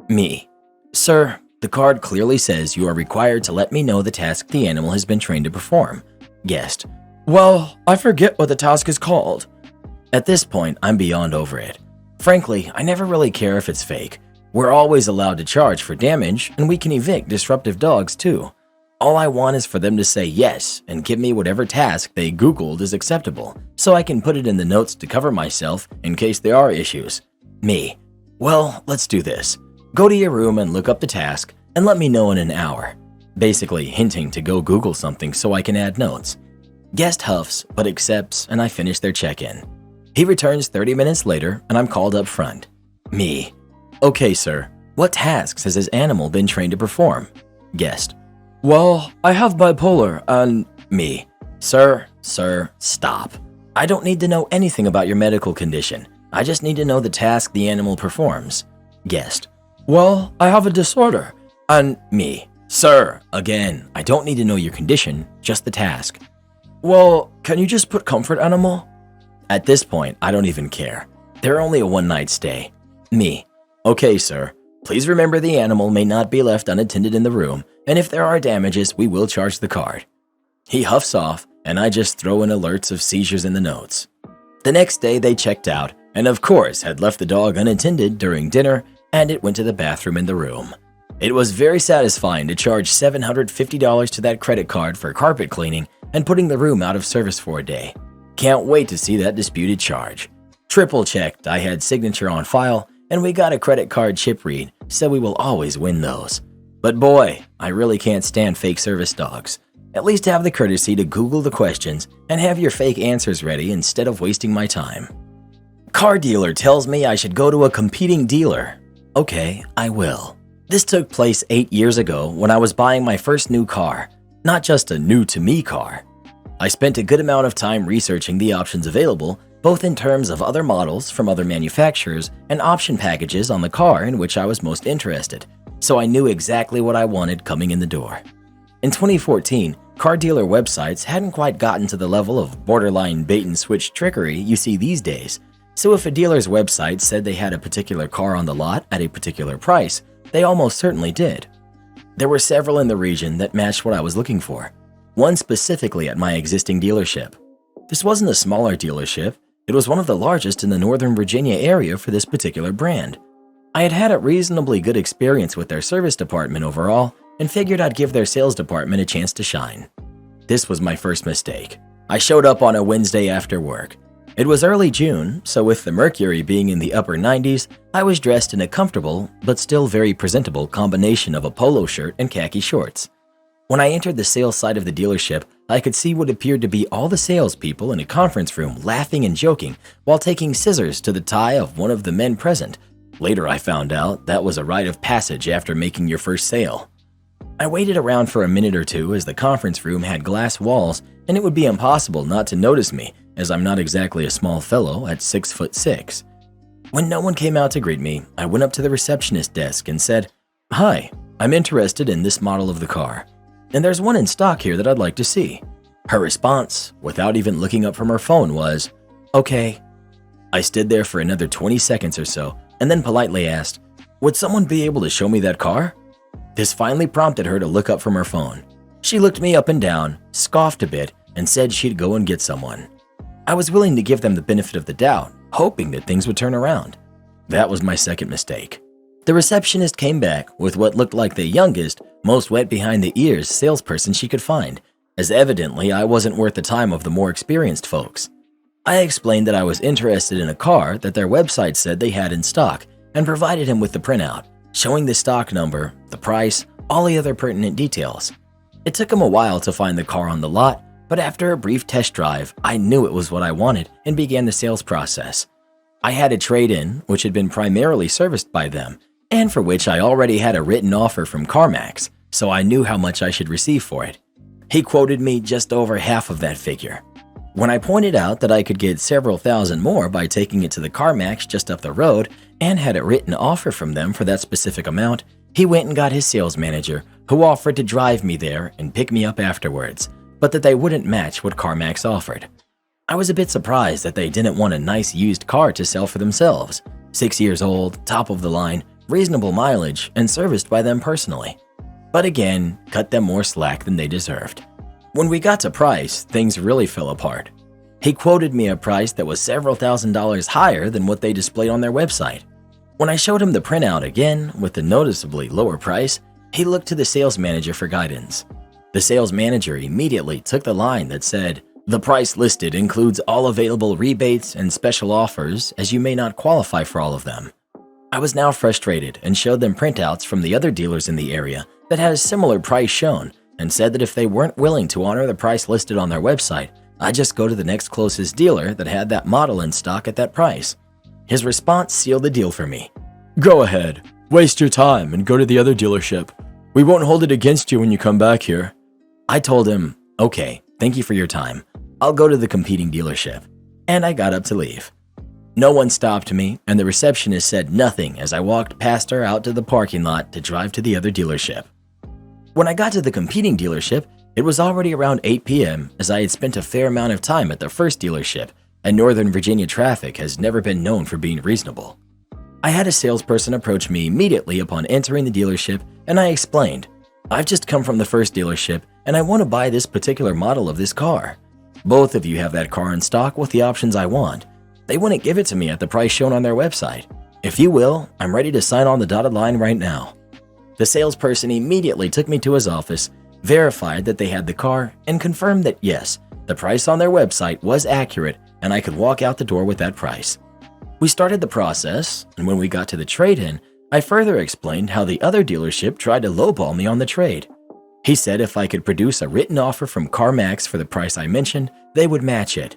Me. Sir, the card clearly says you are required to let me know the task the animal has been trained to perform. Guest. Well, I forget what the task is called. At this point, I'm beyond over it. Frankly, I never really care if it's fake. We're always allowed to charge for damage, and we can evict disruptive dogs too. All I want is for them to say yes and give me whatever task they Googled is acceptable, so I can put it in the notes to cover myself in case there are issues. Me. Well, let's do this. Go to your room and look up the task, and let me know in an hour. Basically hinting to go Google something so I can add notes. Guest huffs, but accepts, and I finish their check-in. He returns 30 minutes later, and I'm called up front. Me. Okay, sir. What tasks has his animal been trained to perform? Guest. Well, I have bipolar and… Me. Sir, stop. I don't need to know anything about your medical condition. I just need to know the task the animal performs. Guest. Well, I have a disorder and… Me. Sir, again, I don't need to know your condition, just the task. Well, can you just put comfort animal? At this point, I don't even care. They're only a one-night stay. Me. Okay, sir. Please remember the animal may not be left unattended in the room, and if there are damages, we will charge the card. He huffs off, and I just throw in alerts of seizures in the notes. The next day, they checked out, and of course had left the dog unattended during dinner, and it went to the bathroom in the room. It was very satisfying to charge $750 to that credit card for carpet cleaning and putting the room out of service for a day. Can't wait to see that disputed charge. Triple checked I had signature on file, and we got a credit card chip read, so we will always win those. But boy, I really can't stand fake service dogs. At least have the courtesy to Google the questions and have your fake answers ready instead of wasting my time. Car dealer tells me I should go to a competing dealer. Okay, I will. This took place 8 years ago when I was buying my first new car, not just a new-to-me car. I spent a good amount of time researching the options available, both in terms of other models from other manufacturers and option packages on the car in which I was most interested, so I knew exactly what I wanted coming in the door. In 2014, car dealer websites hadn't quite gotten to the level of borderline bait-and-switch trickery you see these days, so if a dealer's website said they had a particular car on the lot at a particular price, they almost certainly did. There were several in the region that matched what I was looking for, one specifically at my existing dealership. This wasn't a smaller dealership, it was one of the largest in the Northern Virginia area for this particular brand. I had had a reasonably good experience with their service department overall and figured I'd give their sales department a chance to shine. This was my first mistake. I showed up on a Wednesday after work. It was early June, so with the mercury being in the upper 90s, I was dressed in a comfortable but still very presentable combination of a polo shirt and khaki shorts. When I entered the sales side of the dealership, I could see what appeared to be all the salespeople in a conference room laughing and joking while taking scissors to the tie of one of the men present. Later I found out that was a rite of passage after making your first sale. I waited around for a minute or two as the conference room had glass walls and it would be impossible not to notice me as I'm not exactly a small fellow at 6'6". When no one came out to greet me, I went up to the receptionist desk and said, "Hi, I'm interested in this model of the car, and there's one in stock here that I'd like to see." Her response, without even looking up from her phone, was, "Okay." I stood there for another 20 seconds or so and then politely asked, "Would someone be able to show me that car?" This finally prompted her to look up from her phone. She looked me up and down, scoffed a bit, and said she'd go and get someone. I was willing to give them the benefit of the doubt, hoping that things would turn around. That was my second mistake. The receptionist came back with what looked like the youngest, most wet behind the ears salesperson she could find, as evidently I wasn't worth the time of the more experienced folks. I explained that I was interested in a car that their website said they had in stock and provided him with the printout, showing the stock number, the price, all the other pertinent details. It took him a while to find the car on the lot, but after a brief test drive, I knew it was what I wanted and began the sales process. I had a trade-in, which had been primarily serviced by them, and for which I already had a written offer from CarMax, so I knew how much I should receive for it. He quoted me just over half of that figure. When I pointed out that I could get several thousand more by taking it to the CarMax just up the road and had a written offer from them for that specific amount, he went and got his sales manager, who offered to drive me there and pick me up afterwards, but that they wouldn't match what CarMax offered. I was a bit surprised that they didn't want a nice used car to sell for themselves. 6 years old, top of the line, reasonable mileage, and serviced by them personally. But again, cut them more slack than they deserved. When we got to price, things really fell apart. He quoted me a price that was several $1,000s higher than what they displayed on their website. When I showed him the printout again with the noticeably lower price, he looked to the sales manager for guidance. The sales manager immediately took the line that said, "The price listed includes all available rebates and special offers, as you may not qualify for all of them." I was now frustrated and showed them printouts from the other dealers in the area that had a similar price shown, and said that if they weren't willing to honor the price listed on their website, I'd just go to the next closest dealer that had that model in stock at that price. His response sealed the deal for me. Go ahead, waste your time and go to the other dealership. We won't hold it against you when you come back here. I told him, "Okay, thank you for your time. I'll go to the competing dealership." And I got up to leave. No one stopped me, and the receptionist said nothing as I walked past her out to the parking lot to drive to the other dealership. When I got to the competing dealership, it was already around 8 p.m. as I had spent a fair amount of time at the first dealership, and Northern Virginia traffic has never been known for being reasonable. I had a salesperson approach me immediately upon entering the dealership, and I explained, "I've just come from the first dealership, and I want to buy this particular model of this car. Both of you have that car in stock with the options I want. They wouldn't give it to me at the price shown on their website. If you will, I'm ready to sign on the dotted line right now." The salesperson immediately took me to his office, verified that they had the car, and confirmed that yes, the price on their website was accurate and I could walk out the door with that price. We started the process, and when we got to the trade-in, I further explained how the other dealership tried to lowball me on the trade. He said if I could produce a written offer from CarMax for the price I mentioned, they would match it.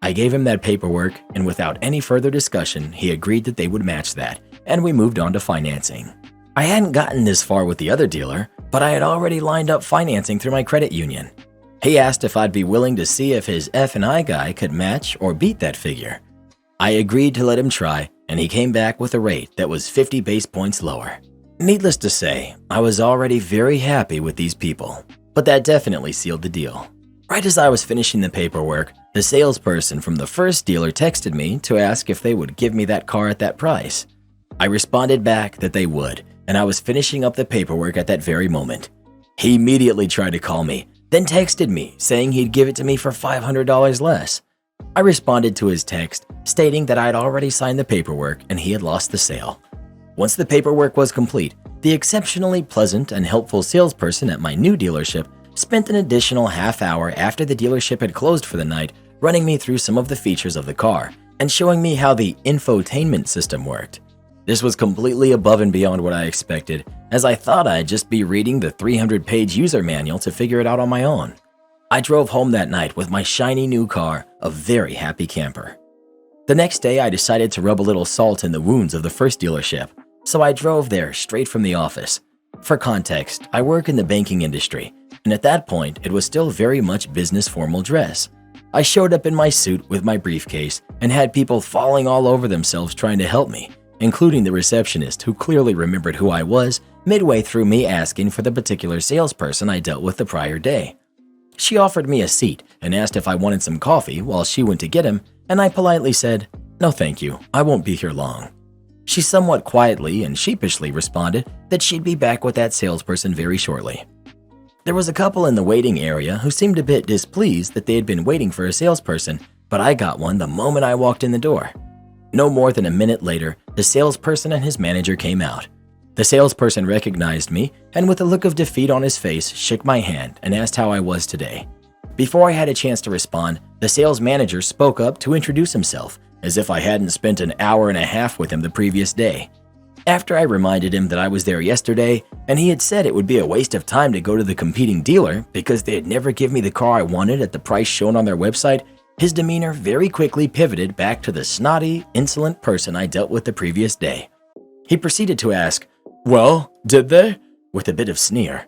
I gave him that paperwork, and without any further discussion, he agreed that they would match that, and we moved on to financing. I hadn't gotten this far with the other dealer, but I had already lined up financing through my credit union. He asked if I'd be willing to see if his F&I guy could match or beat that figure. I agreed to let him try, and he came back with a rate that was 50 base points lower. Needless to say, I was already very happy with these people, but that definitely sealed the deal. Right as I was finishing the paperwork, the salesperson from the first dealer texted me to ask if they would give me that car at that price. I responded back that they would, and I was finishing up the paperwork at that very moment. He immediately tried to call me, then texted me saying he'd give it to me for $500 less. I responded to his text, stating that I had already signed the paperwork and he had lost the sale. Once the paperwork was complete, the exceptionally pleasant and helpful salesperson at my new dealership spent an additional half hour after the dealership had closed for the night running me through some of the features of the car and showing me how the infotainment system worked. This was completely above and beyond what I expected, as I thought I'd just be reading the 300-page user manual to figure it out on my own. I drove home that night with my shiny new car, a very happy camper. The next day, I decided to rub a little salt in the wounds of the first dealership, so I drove there straight from the office. For context, I work in the banking industry, and at that point, it was still very much business formal dress. I showed up in my suit with my briefcase and had people falling all over themselves trying to help me, including the receptionist who clearly remembered who I was midway through me asking for the particular salesperson I dealt with the prior day. She offered me a seat and asked if I wanted some coffee while she went to get him, and I politely said, "No thank you, I won't be here long." She somewhat quietly and sheepishly responded that she'd be back with that salesperson very shortly. There was a couple in the waiting area who seemed a bit displeased that they had been waiting for a salesperson, but I got one the moment I walked in the door. No more than a minute later, the salesperson and his manager came out. The salesperson recognized me and with a look of defeat on his face shook my hand and asked how I was today. Before I had a chance to respond, the sales manager spoke up to introduce himself, as if I hadn't spent an hour and a half with him the previous day. After I reminded him that I was there yesterday and he had said it would be a waste of time to go to the competing dealer because they had never given me the car I wanted at the price shown on their website, his demeanor very quickly pivoted back to the snotty, insolent person I dealt with the previous day. He proceeded to ask, "Well, did they?" with a bit of sneer.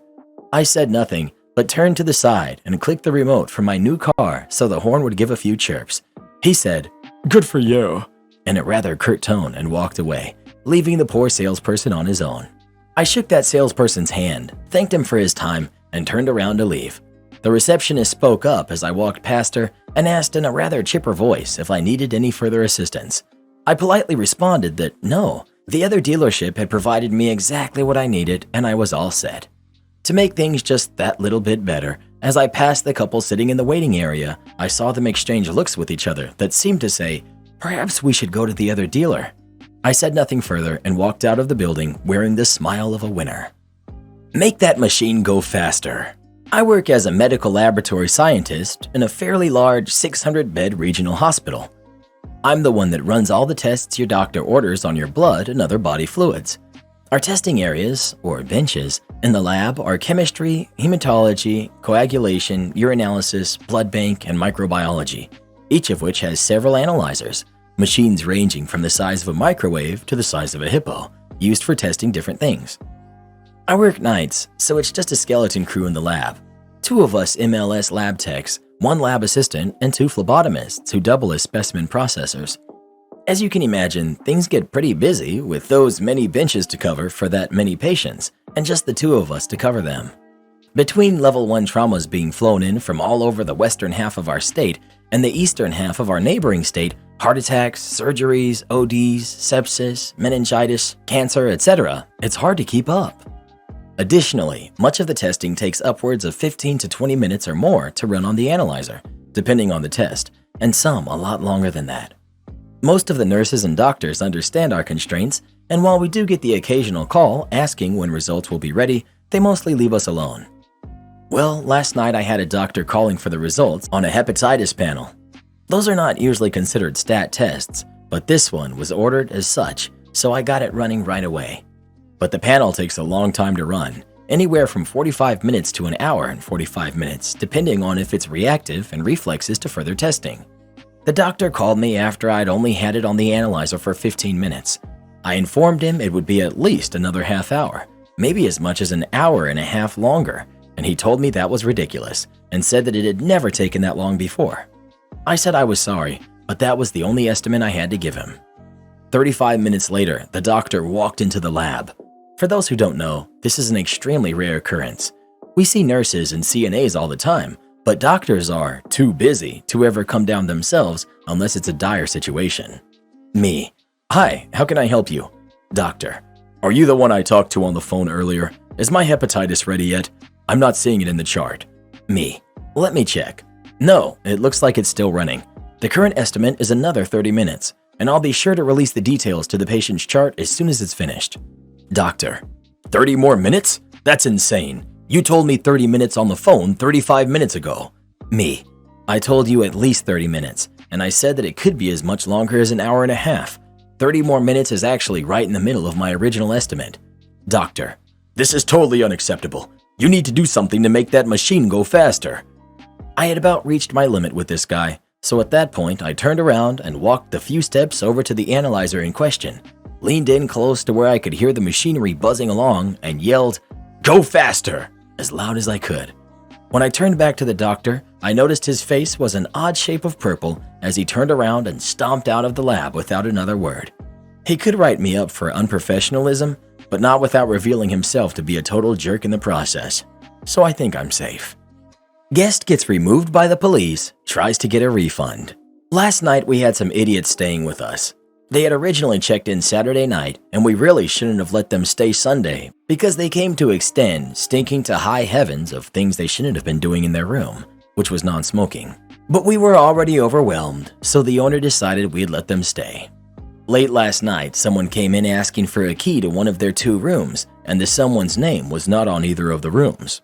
I said nothing, but turned to the side and clicked the remote for my new car so the horn would give a few chirps. He said, Good for you. in a rather curt tone and walked away, leaving the poor salesperson on his own. I shook that salesperson's hand, thanked him for his time, and turned around to leave. The receptionist spoke up as I walked past her and asked in a rather chipper voice if I needed any further assistance. I politely responded that no, the other dealership had provided me exactly what I needed and I was all set. To make things just that little bit better, as I passed the couple sitting in the waiting area, I saw them exchange looks with each other that seemed to say, perhaps we should go to the other dealer. I said nothing further and walked out of the building wearing the smile of a winner. Make that machine go faster. I work as a medical laboratory scientist in a fairly large 600-bed regional hospital. I'm the one that runs all the tests your doctor orders on your blood and other body fluids. Our testing areas, or benches, in the lab are chemistry, hematology, coagulation, urinalysis, blood bank, and microbiology, each of which has several analyzers, machines ranging from the size of a microwave to the size of a hippo, used for testing different things. I work nights, so it's just a skeleton crew in the lab. 2 of us MLS lab techs, 1 lab assistant, and 2 phlebotomists who double as specimen processors. As you can imagine, things get pretty busy with those many benches to cover for that many patients, and just the 2 of us to cover them. Between level 1 traumas being flown in from all over the western half of our state and the eastern half of our neighboring state, heart attacks, surgeries, ODs, sepsis, meningitis, cancer, etc., it's hard to keep up. Additionally, much of the testing takes upwards of 15 to 20 minutes or more to run on the analyzer, depending on the test, and some a lot longer than that. Most of the nurses and doctors understand our constraints, and while we do get the occasional call asking when results will be ready, they mostly leave us alone. Well, last night I had a doctor calling for the results on a hepatitis panel. Those are not usually considered stat tests, but this one was ordered as such, so I got it running right away. But the panel takes a long time to run, anywhere from 45 minutes to an hour and 45 minutes, depending on if it's reactive and reflexes to further testing. The doctor called me after I'd only had it on the analyzer for 15 minutes. I informed him it would be at least another half hour, maybe as much as an hour and a half longer, and he told me that was ridiculous and said that it had never taken that long before. I said I was sorry, but that was the only estimate I had to give him. 35 minutes later, the doctor walked into the lab. For those who don't know, this is an extremely rare occurrence. We see nurses and CNAs all the time, but doctors are too busy to ever come down themselves unless it's a dire situation. Me. Hi, how can I help you? Doctor. Are you the one I talked to on the phone earlier? Is my hepatitis ready yet? I'm not seeing it in the chart. Me. Let me check. No, it looks like it's still running. The current estimate is another 30 minutes, and I'll be sure to release the details to the patient's chart as soon as it's finished. Doctor. 30 more minutes? That's insane. You told me 30 minutes on the phone 35 minutes ago. Me. I told you at least 30 minutes, and I said that it could be as much longer as an hour and a half. 30 more minutes is actually right in the middle of my original estimate. Doctor. This is totally unacceptable. You need to do something to make that machine go faster. I had about reached my limit with this guy, so at that point I turned around and walked the few steps over to the analyzer in question, leaned in close to where I could hear the machinery buzzing along, and yelled, "Go faster!" as loud as I could. When I turned back to the doctor, I noticed his face was an odd shape of purple as he turned around and stomped out of the lab without another word. He could write me up for unprofessionalism, but not without revealing himself to be a total jerk in the process. So I think I'm safe. Guest gets removed by the police, tries to get a refund. Last night we had some idiots staying with us. They had originally checked in Saturday night, and we really shouldn't have let them stay Sunday because they came to extend stinking to high heavens of things they shouldn't have been doing in their room, which was non-smoking. But we were already overwhelmed, so the owner decided we'd let them stay. Late last night, someone came in asking for a key to one of their 2 rooms, and the someone's name was not on either of the rooms.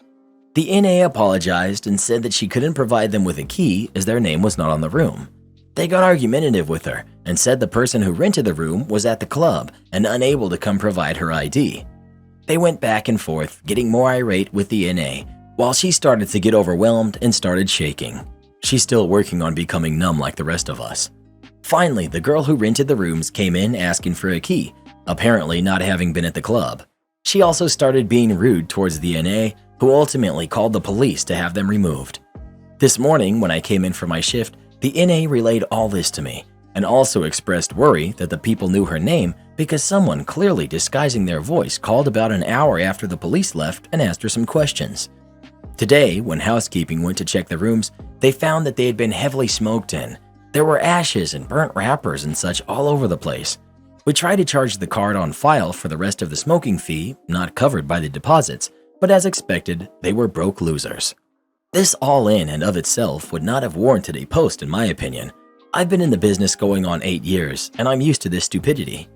The NA apologized and said that she couldn't provide them with a key as their name was not on the room. They got argumentative with her and said the person who rented the room was at the club and unable to come provide her ID. They went back and forth, getting more irate with the NA, while she started to get overwhelmed and started shaking. She's still working on becoming numb like the rest of us. Finally, the girl who rented the rooms came in asking for a key, apparently not having been at the club. She also started being rude towards the NA, who ultimately called the police to have them removed. This morning, when I came in for my shift, the NA relayed all this to me and also expressed worry that the people knew her name because someone clearly disguising their voice called about an hour after the police left and asked her some questions. Today, when housekeeping went to check the rooms, they found that they had been heavily smoked in. There were ashes and burnt wrappers and such all over the place. We tried to charge the card on file for the rest of the smoking fee, not covered by the deposits, but as expected, they were broke losers. This all in and of itself would not have warranted a post in my opinion. I've been in the business going on 8 years, and I'm used to this stupidity.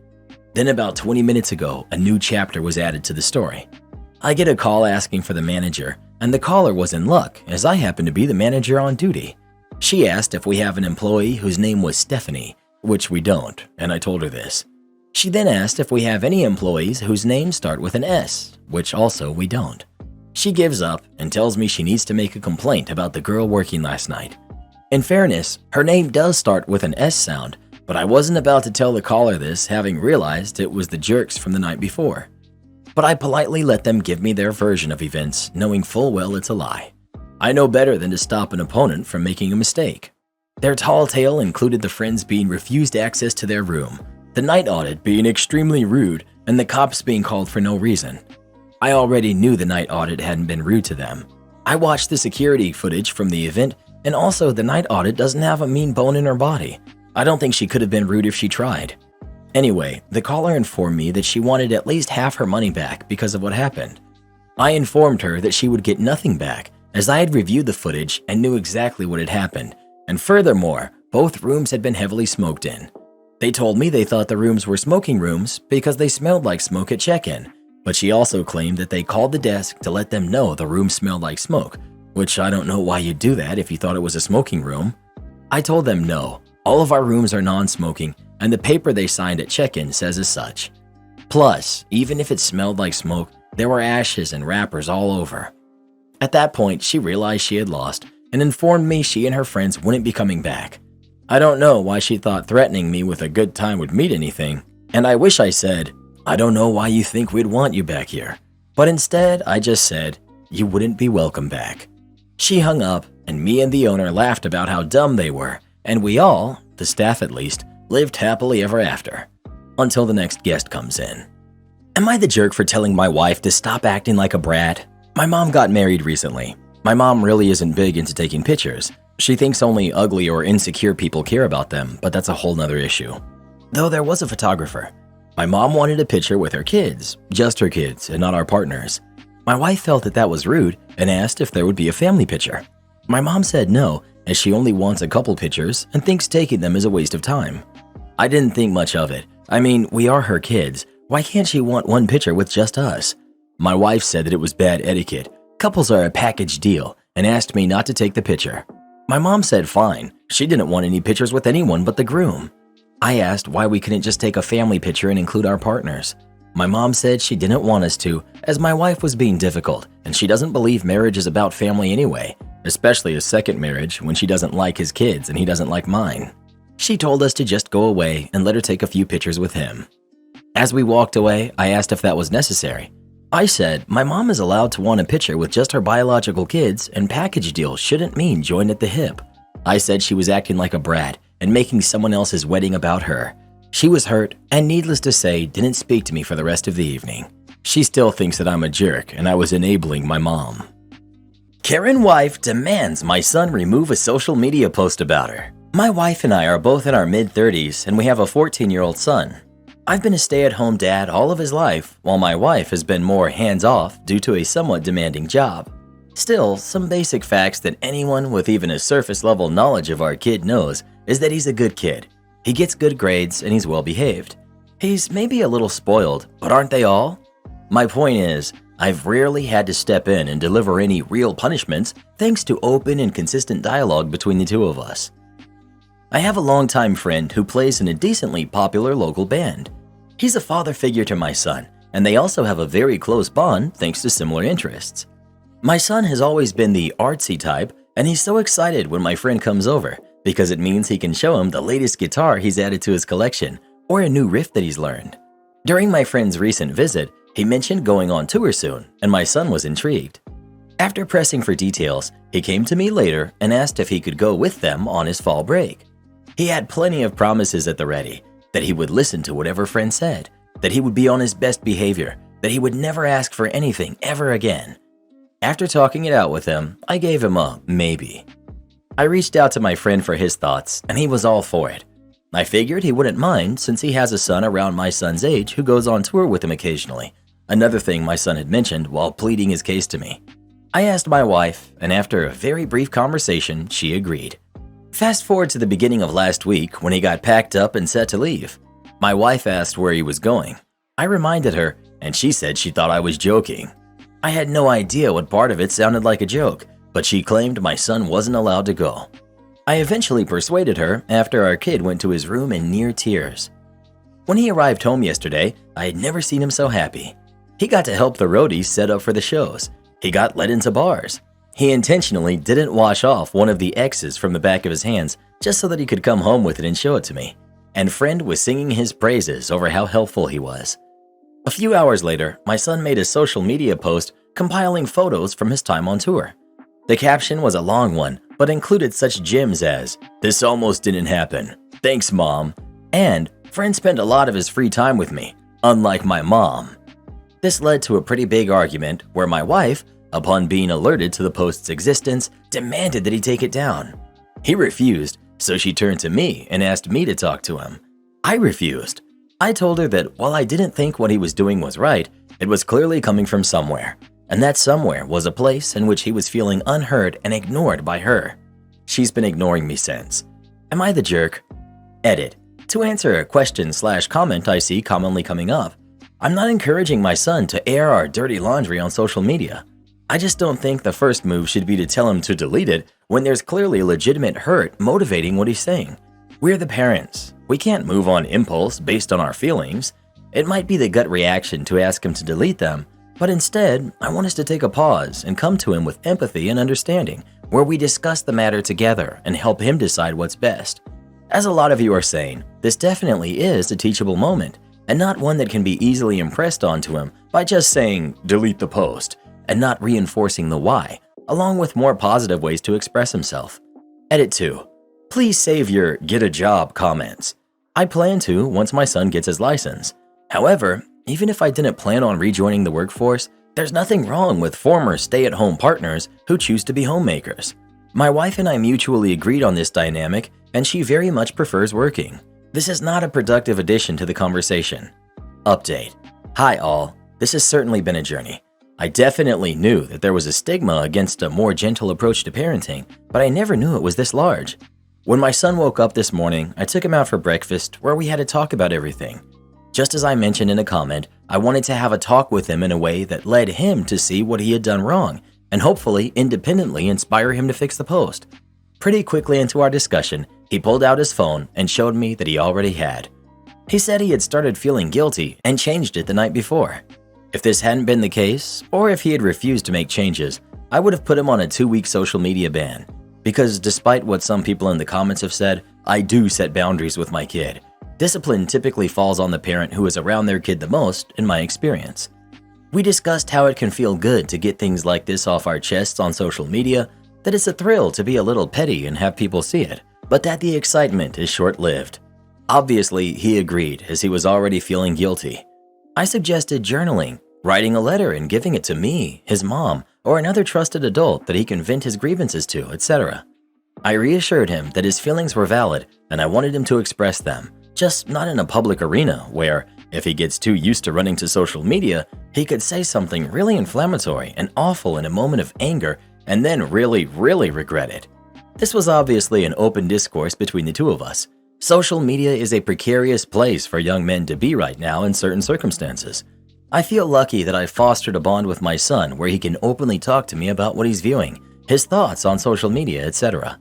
Then about 20 minutes ago, a new chapter was added to the story. I get a call asking for the manager, and the caller was in luck as I happen to be the manager on duty. She asked if we have an employee whose name was Stephanie, which we don't, and I told her this. She then asked if we have any employees whose names start with an S, which also we don't. She gives up and tells me she needs to make a complaint about the girl working last night. In fairness, her name does start with an S sound, but I wasn't about to tell the caller this having realized it was the jerks from the night before. But I politely let them give me their version of events, knowing full well it's a lie. I know better than to stop an opponent from making a mistake. Their tall tale included the friends being refused access to their room, the night audit being extremely rude, and the cops being called for no reason. I already knew the night audit hadn't been rude to them. I watched the security footage from the event, and also the night audit doesn't have a mean bone in her body. I don't think she could have been rude if she tried. Anyway, the caller informed me that she wanted at least half her money back because of what happened. I informed her that she would get nothing back as I had reviewed the footage and knew exactly what had happened, and furthermore, both rooms had been heavily smoked in. They told me they thought the rooms were smoking rooms because they smelled like smoke at check-in, but she also claimed that they called the desk to let them know the room smelled like smoke, which I don't know why you'd do that if you thought it was a smoking room. I told them no, all of our rooms are non-smoking, and the paper they signed at check-in says as such. Plus, even if it smelled like smoke, there were ashes and wrappers all over. At that point, she realized she had lost and informed me she and her friends wouldn't be coming back. I don't know why she thought threatening me with a good time would mean anything, and I wish I said, I don't know why you think we'd want you back here. But instead, I just said, you wouldn't be welcome back. She hung up, and me and the owner laughed about how dumb they were, and we all, the staff at least, lived happily ever after. Until the next guest comes in. Am I the jerk for telling my wife to stop acting like a brat? My mom got married recently. My mom really isn't big into taking pictures. She thinks only ugly or insecure people care about them, but that's a whole nother issue. Though there was a photographer. My mom wanted a picture with her kids, just her kids and not our partners. My wife felt that was rude and asked if there would be a family picture. My mom said no, as she only wants a couple pictures and thinks taking them is a waste of time. I didn't think much of it. I mean, we are her kids. Why can't she want one picture with just us? My wife said that it was bad etiquette. Couples are a package deal and asked me not to take the picture. My mom said fine. She didn't want any pictures with anyone but the groom. I asked why we couldn't just take a family picture and include our partners. My mom said she didn't want us to, as my wife was being difficult and she doesn't believe marriage is about family anyway, especially a second marriage when she doesn't like his kids and he doesn't like mine. She told us to just go away and let her take a few pictures with him. As we walked away, I asked if that was necessary. I said my mom is allowed to want a picture with just her biological kids and package deal shouldn't mean joined at the hip. I said she was acting like a brat and making someone else's wedding about her. She was hurt and needless to say didn't speak to me for the rest of the evening. She still thinks that I'm a jerk and I was enabling my mom. Karen wife demands my son remove a social media post about her. My wife and I are both in our mid-30s and we have a 14-year-old son. I've been a stay-at-home dad all of his life, while my wife has been more hands-off due to a somewhat demanding job. Still, some basic facts that anyone with even a surface-level knowledge of our kid knows is that he's a good kid. He gets good grades and he's well-behaved. He's maybe a little spoiled, but aren't they all? My point is, I've rarely had to step in and deliver any real punishments thanks to open and consistent dialogue between the two of us. I have a longtime friend who plays in a decently popular local band. He's a father figure to my son, and they also have a very close bond thanks to similar interests. My son has always been the artsy type, and he's so excited when my friend comes over because it means he can show him the latest guitar he's added to his collection or a new riff that he's learned. During my friend's recent visit, he mentioned going on tour soon, and my son was intrigued. After pressing for details, he came to me later and asked if he could go with them on his fall break. He had plenty of promises at the ready, that he would listen to whatever friend said, that he would be on his best behavior, that he would never ask for anything ever again. After talking it out with him, I gave him a maybe. I reached out to my friend for his thoughts, and he was all for it. I figured he wouldn't mind since he has a son around my son's age who goes on tour with him occasionally, another thing my son had mentioned while pleading his case to me. I asked my wife, and after a very brief conversation, she agreed. Fast forward to the beginning of last week when he got packed up and set to leave. My wife asked where he was going. I reminded her, and she said she thought I was joking. I had no idea what part of it sounded like a joke, but she claimed my son wasn't allowed to go. I eventually persuaded her after our kid went to his room in near tears. When he arrived home yesterday, I had never seen him so happy. He got to help the roadies set up for the shows. He got let into bars. He intentionally didn't wash off one of the X's from the back of his hands just so that he could come home with it and show it to me. And friend was singing his praises over how helpful he was. A few hours later, my son made a social media post compiling photos from his time on tour. The caption was a long one, but included such gems as, "This almost didn't happen. Thanks, Mom." And, "Friend spent a lot of his free time with me, unlike my mom." This led to a pretty big argument where my wife, upon being alerted to the post's existence, demanded that he take it down. He refused, so she turned to me and asked me to talk to him. I refused. I told her that while I didn't think what he was doing was right, it was clearly coming from somewhere, and that somewhere was a place in which he was feeling unheard and ignored by her. She's been ignoring me since. Am I the jerk? Edit. To answer a question/comment I see commonly coming up, I'm not encouraging my son to air our dirty laundry on social media. I just don't think the first move should be to tell him to delete it when there's clearly legitimate hurt motivating what he's saying. We're the parents. We can't move on impulse based on our feelings. It might be the gut reaction to ask him to delete them, but instead, I want us to take a pause and come to him with empathy and understanding, where we discuss the matter together and help him decide what's best. As a lot of you are saying, this definitely is a teachable moment, and not one that can be easily impressed onto him by just saying, delete the post, and not reinforcing the why, along with more positive ways to express himself. Edit 2. Please save your get a job comments. I plan to once my son gets his license. However, even if I didn't plan on rejoining the workforce, there's nothing wrong with former stay-at-home partners who choose to be homemakers. My wife and I mutually agreed on this dynamic, and she very much prefers working. This is not a productive addition to the conversation. Update. Hi all, this has certainly been a journey. I definitely knew that there was a stigma against a more gentle approach to parenting, but I never knew it was this large. When my son woke up this morning, I took him out for breakfast where we had to talk about everything. Just as I mentioned in a comment, I wanted to have a talk with him in a way that led him to see what he had done wrong and hopefully independently inspire him to fix the post. Pretty quickly into our discussion, he pulled out his phone and showed me that he already had. He said he had started feeling guilty and changed it the night before. If this hadn't been the case, or if he had refused to make changes, I would have put him on a 2-week social media ban. Because despite what some people in the comments have said, I do set boundaries with my kid. Discipline typically falls on the parent who is around their kid the most, in my experience. We discussed how it can feel good to get things like this off our chests on social media, that it's a thrill to be a little petty and have people see it, but that the excitement is short-lived. Obviously, he agreed as he was already feeling guilty. I suggested journaling, writing a letter and giving it to me, his mom, or another trusted adult that he can vent his grievances to, etc. I reassured him that his feelings were valid and I wanted him to express them, just not in a public arena where, if he gets too used to running to social media, he could say something really inflammatory and awful in a moment of anger and then really regret it. This was obviously an open discourse between the two of us. Social media is a precarious place for young men to be right now in certain circumstances. I feel lucky that I fostered a bond with my son where he can openly talk to me about what he's viewing, his thoughts on social media, etc.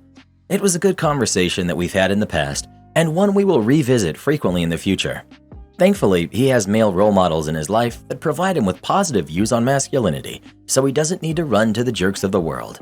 It was a good conversation that we've had in the past, and one we will revisit frequently in the future. Thankfully, he has male role models in his life that provide him with positive views on masculinity, so he doesn't need to run to the jerks of the world.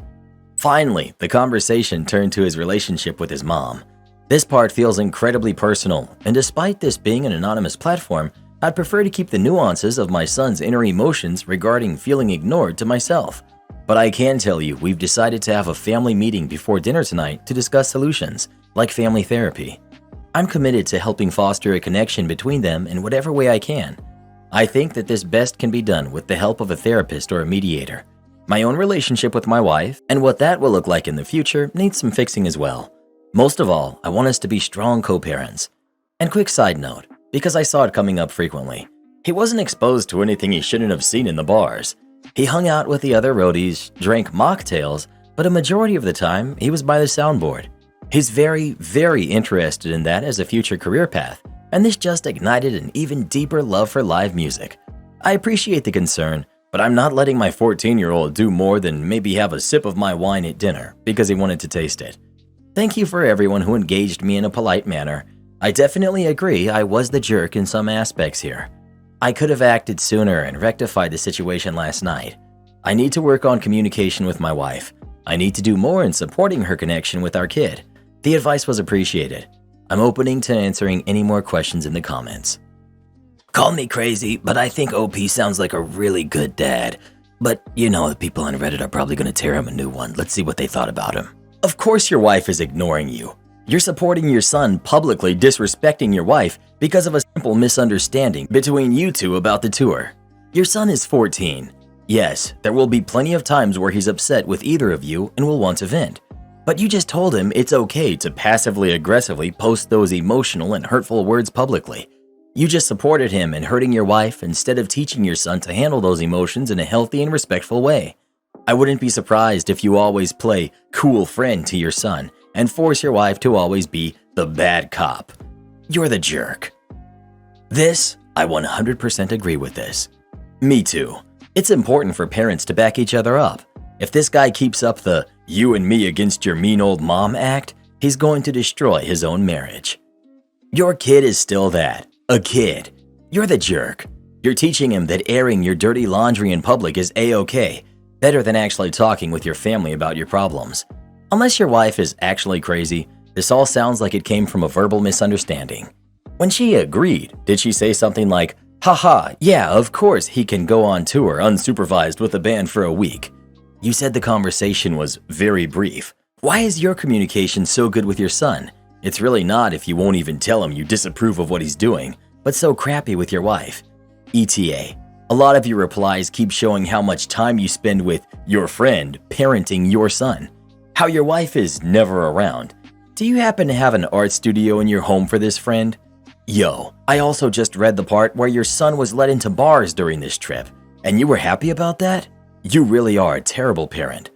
Finally, the conversation turned to his relationship with his mom. This part feels incredibly personal, and despite this being an anonymous platform, I'd prefer to keep the nuances of my son's inner emotions regarding feeling ignored to myself. But I can tell you we've decided to have a family meeting before dinner tonight to discuss solutions, like family therapy. I'm committed to helping foster a connection between them in whatever way I can. I think that this best can be done with the help of a therapist or a mediator. My own relationship with my wife and what that will look like in the future needs some fixing as well. Most of all, I want us to be strong co-parents. And quick side note, because I saw it coming up frequently, he wasn't exposed to anything he shouldn't have seen in the bars. He hung out with the other roadies, drank mocktails, but a majority of the time, he was by the soundboard. He's very, very interested in that as a future career path, and this just ignited an even deeper love for live music. I appreciate the concern, but I'm not letting my 14-year-old do more than maybe have a sip of my wine at dinner because he wanted to taste it. Thank you for everyone who engaged me in a polite manner. I definitely agree I was the jerk in some aspects here. I could have acted sooner and rectified the situation last night. I need to work on communication with my wife. I need to do more in supporting her connection with our kid. The advice was appreciated. I'm opening to answering any more questions in the comments. Call me crazy, but I think OP sounds like a really good dad. But you know, the people on Reddit are probably going to tear him a new one. Let's see what they thought about him. Of course your wife is ignoring you. You're supporting your son publicly disrespecting your wife because of a simple misunderstanding between you two about the tour. Your son is 14. Yes, there will be plenty of times where he's upset with either of you and will want to vent. But you just told him it's okay to passively aggressively post those emotional and hurtful words publicly. You just supported him in hurting your wife instead of teaching your son to handle those emotions in a healthy and respectful way. I wouldn't be surprised if you always play cool friend to your son and force your wife to always be the bad cop. You're the jerk. I 100% agree with this. Me too. It's important for parents to back each other up. If this guy keeps up the you and me against your mean old mom act, he's going to destroy his own marriage. Your kid is still that, a kid. You're the jerk. You're teaching him that airing your dirty laundry in public is A-okay, better than actually talking with your family about your problems. Unless your wife is actually crazy, this all sounds like it came from a verbal misunderstanding. When she agreed, did she say something like, haha, yeah, of course he can go on tour unsupervised with a band for a week? You said the conversation was very brief. Why is your communication so good with your son? It's really not if you won't even tell him you disapprove of what he's doing, but so crappy with your wife. ETA. A lot of your replies keep showing how much time you spend with your friend parenting your son. How your wife is never around. Do you happen to have an art studio in your home for this friend? Yo, I also just read the part where your son was let into bars during this trip, and you were happy about that? You really are a terrible parent.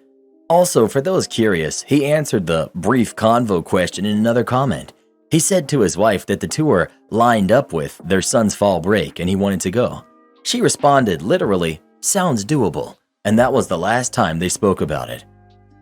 Also, for those curious, he answered the brief convo question in another comment. He said to his wife that the tour lined up with their son's fall break and he wanted to go. She responded literally, sounds doable, and that was the last time they spoke about it.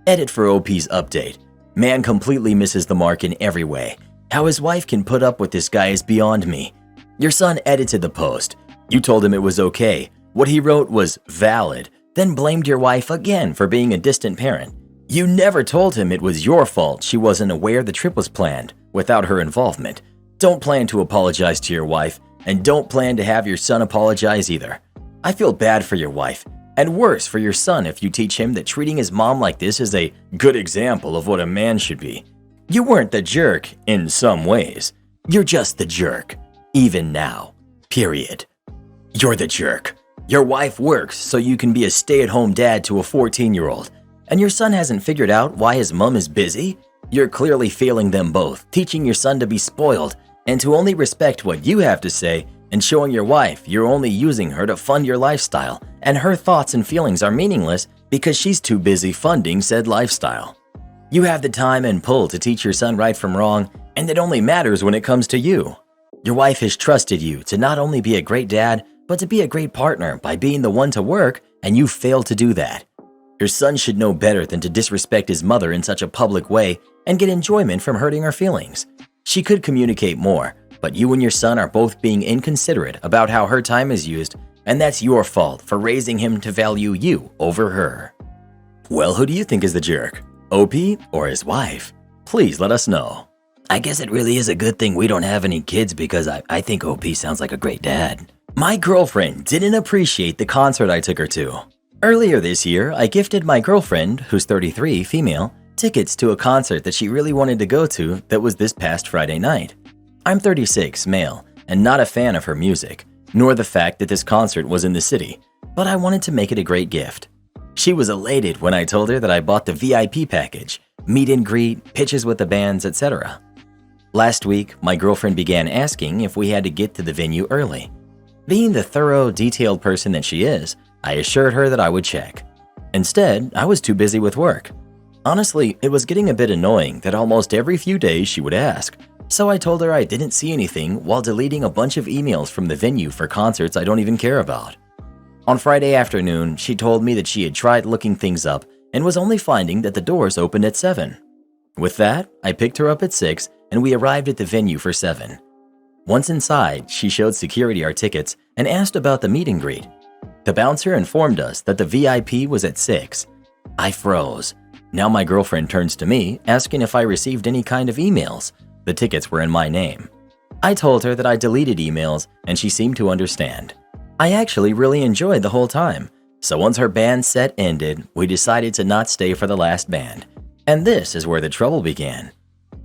Edit for OP's update. Man completely misses the mark in every way. How his wife can put up with this guy is beyond me. Your son edited the post. You told him it was okay. What he wrote was valid, then blamed your wife again for being a distant parent. You never told him it was your fault she wasn't aware the trip was planned without her involvement. Don't plan to apologize to your wife, and don't plan to have your son apologize either. I feel bad for your wife. And worse for your son if you teach him that treating his mom like this is a good example of what a man should be. You weren't the jerk in some ways. You're just the jerk. Even now. Period. You're the jerk. Your wife works so you can be a stay-at-home dad to a 14-year-old. And your son hasn't figured out why his mom is busy? You're clearly failing them both, teaching your son to be spoiled and to only respect what you have to say, and showing your wife you're only using her to fund your lifestyle and her thoughts and feelings are meaningless because she's too busy funding said lifestyle. You have the time and pull to teach your son right from wrong, and it only matters when it comes to you. Your wife has trusted you to not only be a great dad, but to be a great partner by being the one to work, and you failed to do that. Your son should know better than to disrespect his mother in such a public way and get enjoyment from hurting her feelings. She could communicate more, but you and your son are both being inconsiderate about how her time is used, and that's your fault for raising him to value you over her. Well, who do you think is the jerk? OP or his wife? Please let us know. I guess it really is a good thing we don't have any kids because I think OP sounds like a great dad. My girlfriend didn't appreciate the concert I took her to. Earlier this year, I gifted my girlfriend, who's 33, female, tickets to a concert that she really wanted to go to that was this past Friday night. I'm 36, male, and not a fan of her music, nor the fact that this concert was in the city, but I wanted to make it a great gift. She was elated when I told her that I bought the VIP package, meet and greet, pitches with the bands, etc. Last week, my girlfriend began asking if we had to get to the venue early. Being the thorough, detailed person that she is, I assured her that I would check. Instead, I was too busy with work. Honestly, it was getting a bit annoying that almost every few days she would ask, so I told her I didn't see anything while deleting a bunch of emails from the venue for concerts I don't even care about. On Friday afternoon, she told me that she had tried looking things up and was only finding that the doors opened at 7. With that, I picked her up at 6 and we arrived at the venue for 7. Once inside, she showed security our tickets and asked about the meet and greet. The bouncer informed us that the VIP was at 6. I froze. Now my girlfriend turns to me, asking if I received any kind of emails. The tickets were in my name. I told her that I deleted emails, and she seemed to understand. I actually really enjoyed the whole time, so once her band set ended, we decided to not stay for the last band. And this is where the trouble began.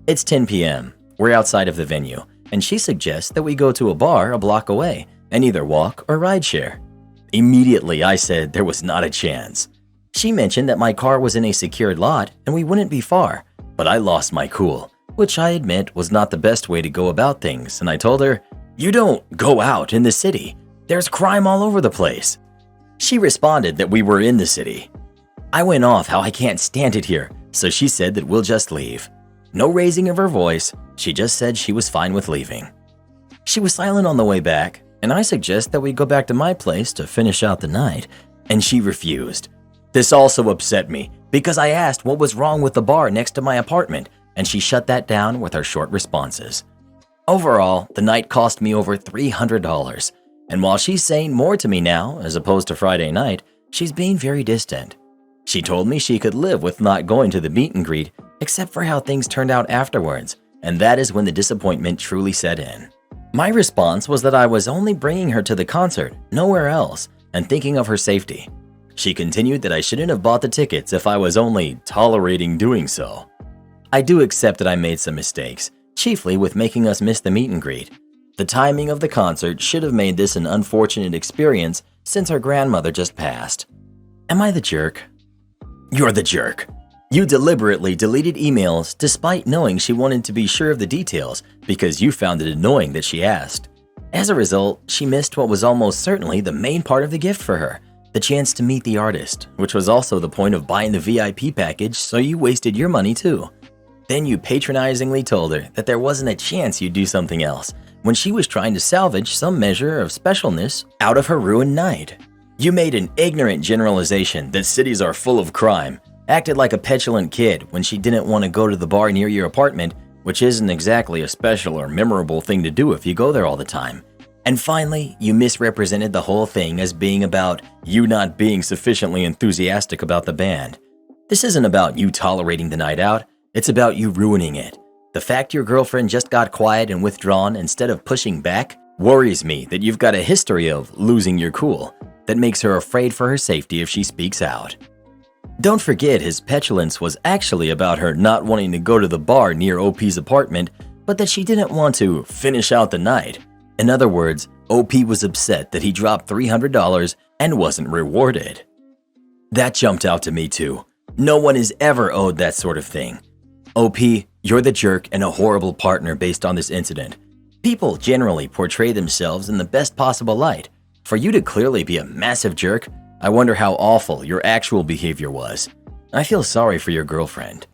It's 10 p.m. We're outside of the venue, and she suggests that we go to a bar a block away and either walk or ride share. Immediately, I said there was not a chance. She mentioned that my car was in a secured lot and we wouldn't be far, but I lost my cool, which I admit was not the best way to go about things, and I told her, "You don't go out in the city. There's crime all over the place." She responded that we were in the city. I went off how I can't stand it here, so she said that we'll just leave. No raising of her voice, she just said she was fine with leaving. She was silent on the way back, and I suggest that we go back to my place to finish out the night, and she refused. This also upset me because I asked what was wrong with the bar next to my apartment, and she shut that down with her short responses. Overall, the night cost me over $300, and while she's saying more to me now as opposed to Friday night, she's being very distant. She told me she could live with not going to the meet and greet except for how things turned out afterwards, and that is when the disappointment truly set in. My response was that I was only bringing her to the concert, nowhere else, and thinking of her safety. She continued that I shouldn't have bought the tickets if I was only tolerating doing so. I do accept that I made some mistakes, chiefly with making us miss the meet and greet. The timing of the concert should have made this an unfortunate experience since her grandmother just passed. Am I the jerk? You're the jerk. You deliberately deleted emails despite knowing she wanted to be sure of the details because you found it annoying that she asked. As a result, she missed what was almost certainly the main part of the gift for her, the chance to meet the artist, which was also the point of buying the VIP package, so you wasted your money too. Then you patronizingly told her that there wasn't a chance you'd do something else when she was trying to salvage some measure of specialness out of her ruined night. You made an ignorant generalization that cities are full of crime, acted like a petulant kid when she didn't want to go to the bar near your apartment, which isn't exactly a special or memorable thing to do if you go there all the time. And finally, you misrepresented the whole thing as being about you not being sufficiently enthusiastic about the band. This isn't about you tolerating the night out, it's about you ruining it. The fact your girlfriend just got quiet and withdrawn instead of pushing back worries me that you've got a history of losing your cool that makes her afraid for her safety if she speaks out. Don't forget his petulance was actually about her not wanting to go to the bar near OP's apartment, but that she didn't want to finish out the night. In other words, OP was upset that he dropped $300 and wasn't rewarded. That jumped out to me too. No one is ever owed that sort of thing. OP, you're the jerk and a horrible partner based on this incident. People generally portray themselves in the best possible light. For you to clearly be a massive jerk, I wonder how awful your actual behavior was. I feel sorry for your girlfriend.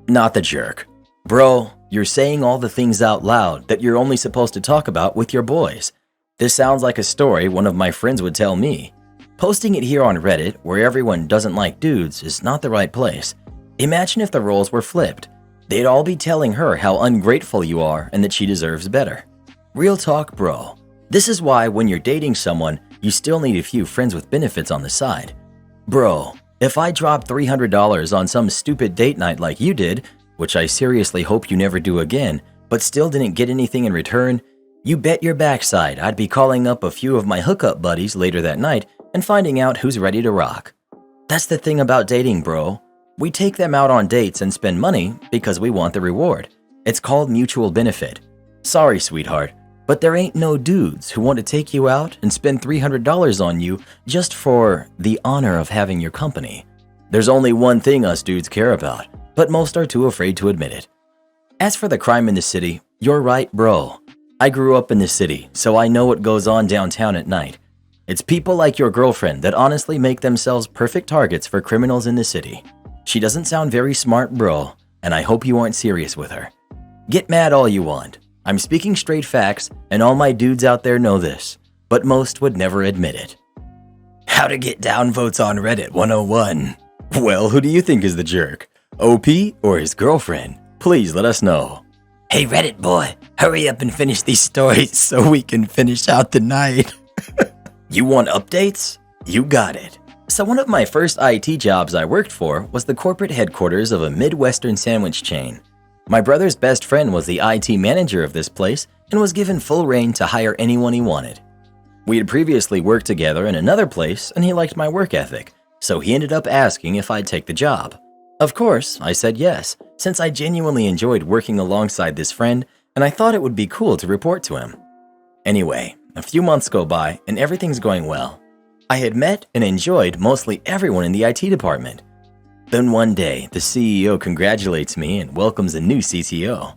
Not the jerk. Bro, you're saying all the things out loud that you're only supposed to talk about with your boys. This sounds like a story one of my friends would tell me. Posting it here on Reddit, where everyone doesn't like dudes, is not the right place. Imagine if the roles were flipped. They'd all be telling her how ungrateful you are and that she deserves better. Real talk, bro. This is why when you're dating someone, you still need a few friends with benefits on the side. Bro, if I dropped $300 on some stupid date night like you did, which I seriously hope you never do again, but still didn't get anything in return, you bet your backside I'd be calling up a few of my hookup buddies later that night and finding out who's ready to rock. That's the thing about dating, bro. We take them out on dates and spend money because we want the reward. It's called mutual benefit. Sorry, sweetheart, but there ain't no dudes who want to take you out and spend $300 on you just for the honor of having your company. There's only one thing us dudes care about, but most are too afraid to admit it. As for the crime in the city, you're right, bro. I grew up in the city, so I know what goes on downtown at night. It's people like your girlfriend that honestly make themselves perfect targets for criminals in the city. She doesn't sound very smart, bro, and I hope you aren't serious with her. Get mad all you want. I'm speaking straight facts, and all my dudes out there know this, but most would never admit it. How to get down votes on Reddit 101. Well, who do you think is the jerk? OP or his girlfriend? Please let us know. Hey Reddit boy, hurry up and finish these stories so we can finish out the night. You want updates? You got it. So one of my first IT jobs I worked for was the corporate headquarters of a Midwestern sandwich chain. My brother's best friend was the IT manager of this place and was given full reign to hire anyone he wanted. We had previously worked together in another place and he liked my work ethic, so he ended up asking if I'd take the job. Of course, I said yes, since I genuinely enjoyed working alongside this friend and I thought it would be cool to report to him. Anyway, a few months go by and everything's going well. I had met and enjoyed mostly everyone in the IT department. Then one day, the CEO congratulates me and welcomes a new CTO.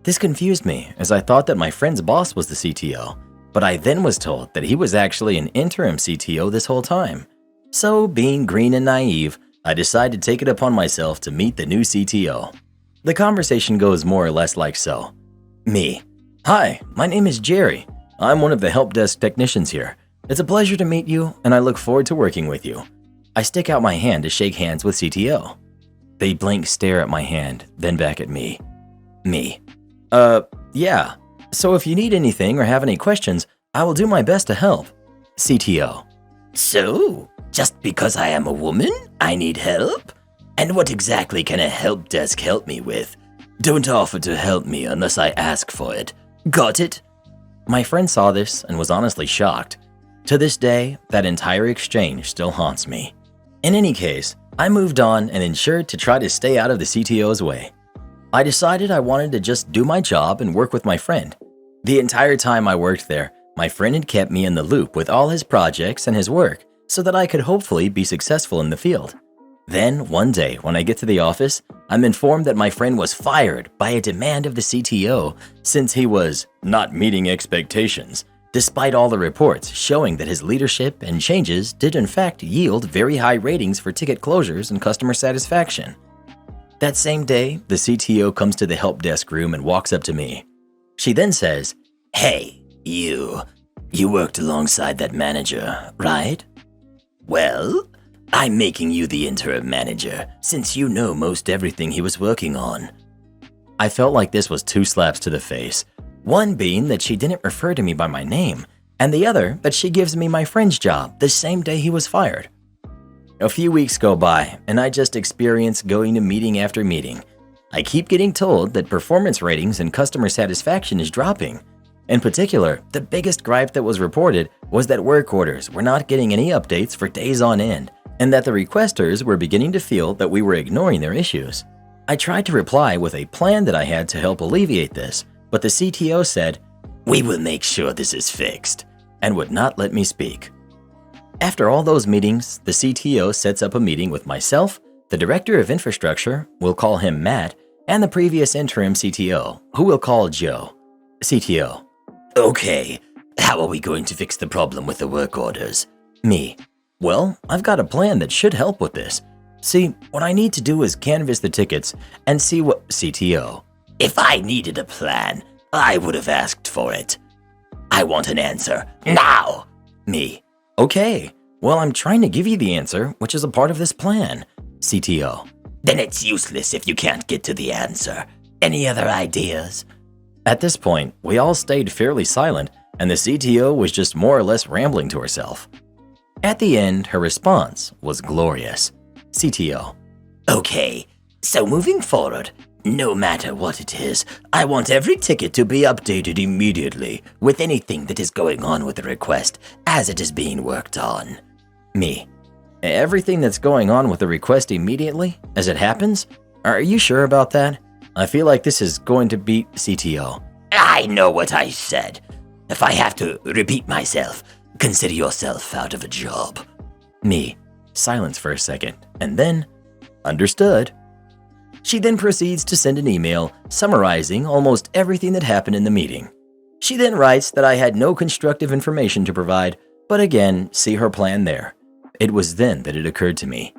This confused me as I thought that my friend's boss was the CTO, but I then was told that he was actually an interim CTO this whole time. So, being green and naive, I decided to take it upon myself to meet the new CTO. The conversation goes more or less like so. Me. Hi, my name is Jerry. I'm one of the help desk technicians here. It's a pleasure to meet you, and I look forward to working with you. I stick out my hand to shake hands with CTO. They blank stare at my hand, then back at me. Me. Yeah. So if you need anything or have any questions, I will do my best to help. CTO. So, just because I am a woman, I need help? And what exactly can a help desk help me with? Don't offer to help me unless I ask for it. Got it? My friend saw this and was honestly shocked. To this day, that entire exchange still haunts me. In any case, I moved on and ensured to try to stay out of the CTO's way. I decided I wanted to just do my job and work with my friend. The entire time I worked there, my friend had kept me in the loop with all his projects and his work so that I could hopefully be successful in the field. Then, one day when I get to the office, I'm informed that my friend was fired by a demand of the CTO since he was not meeting expectations, despite all the reports showing that his leadership and changes did in fact yield very high ratings for ticket closures and customer satisfaction. That same day, the CTO comes to the help desk room and walks up to me. She then says, "Hey, you worked alongside that manager, right? Well, I'm making you the interim manager since you know most everything he was working on." I felt like this was two slaps to the face. One being that she didn't refer to me by my name, and the other that she gives me my friend's job the same day he was fired. A few weeks go by, and I just experience going to meeting after meeting. I keep getting told that performance ratings and customer satisfaction is dropping. In particular, the biggest gripe that was reported was that work orders were not getting any updates for days on end, and that the requesters were beginning to feel that we were ignoring their issues. I tried to reply with a plan that I had to help alleviate this, but the CTO said, "We will make sure this is fixed," and would not let me speak. After all those meetings, the CTO sets up a meeting with myself, the Director of Infrastructure, we'll call him Matt, and the previous interim CTO, who we'll call Joe. CTO. Okay, how are we going to fix the problem with the work orders? Me. Well, I've got a plan that should help with this. See, what I need to do is canvass the tickets and see what… CTO. If I needed a plan, I would have asked for it. I want an answer, now! Me. Okay, well I'm trying to give you the answer, which is a part of this plan. CTO. Then it's useless if you can't get to the answer. Any other ideas? At this point, we all stayed fairly silent, and the CTO was just more or less rambling to herself. At the end, her response was glorious. CTO. Okay, so moving forward, no matter what it is, I want every ticket to be updated immediately with anything that is going on with the request as it is being worked on. Me. Everything that's going on with the request immediately, as it happens? Are you sure about that? I feel like this is going to be CTO. I know what I said. If I have to repeat myself, consider yourself out of a job. Me. Silence for a second, and then, understood. She then proceeds to send an email summarizing almost everything that happened in the meeting. She then writes that I had no constructive information to provide, but again, see her plan there. It was then that it occurred to me.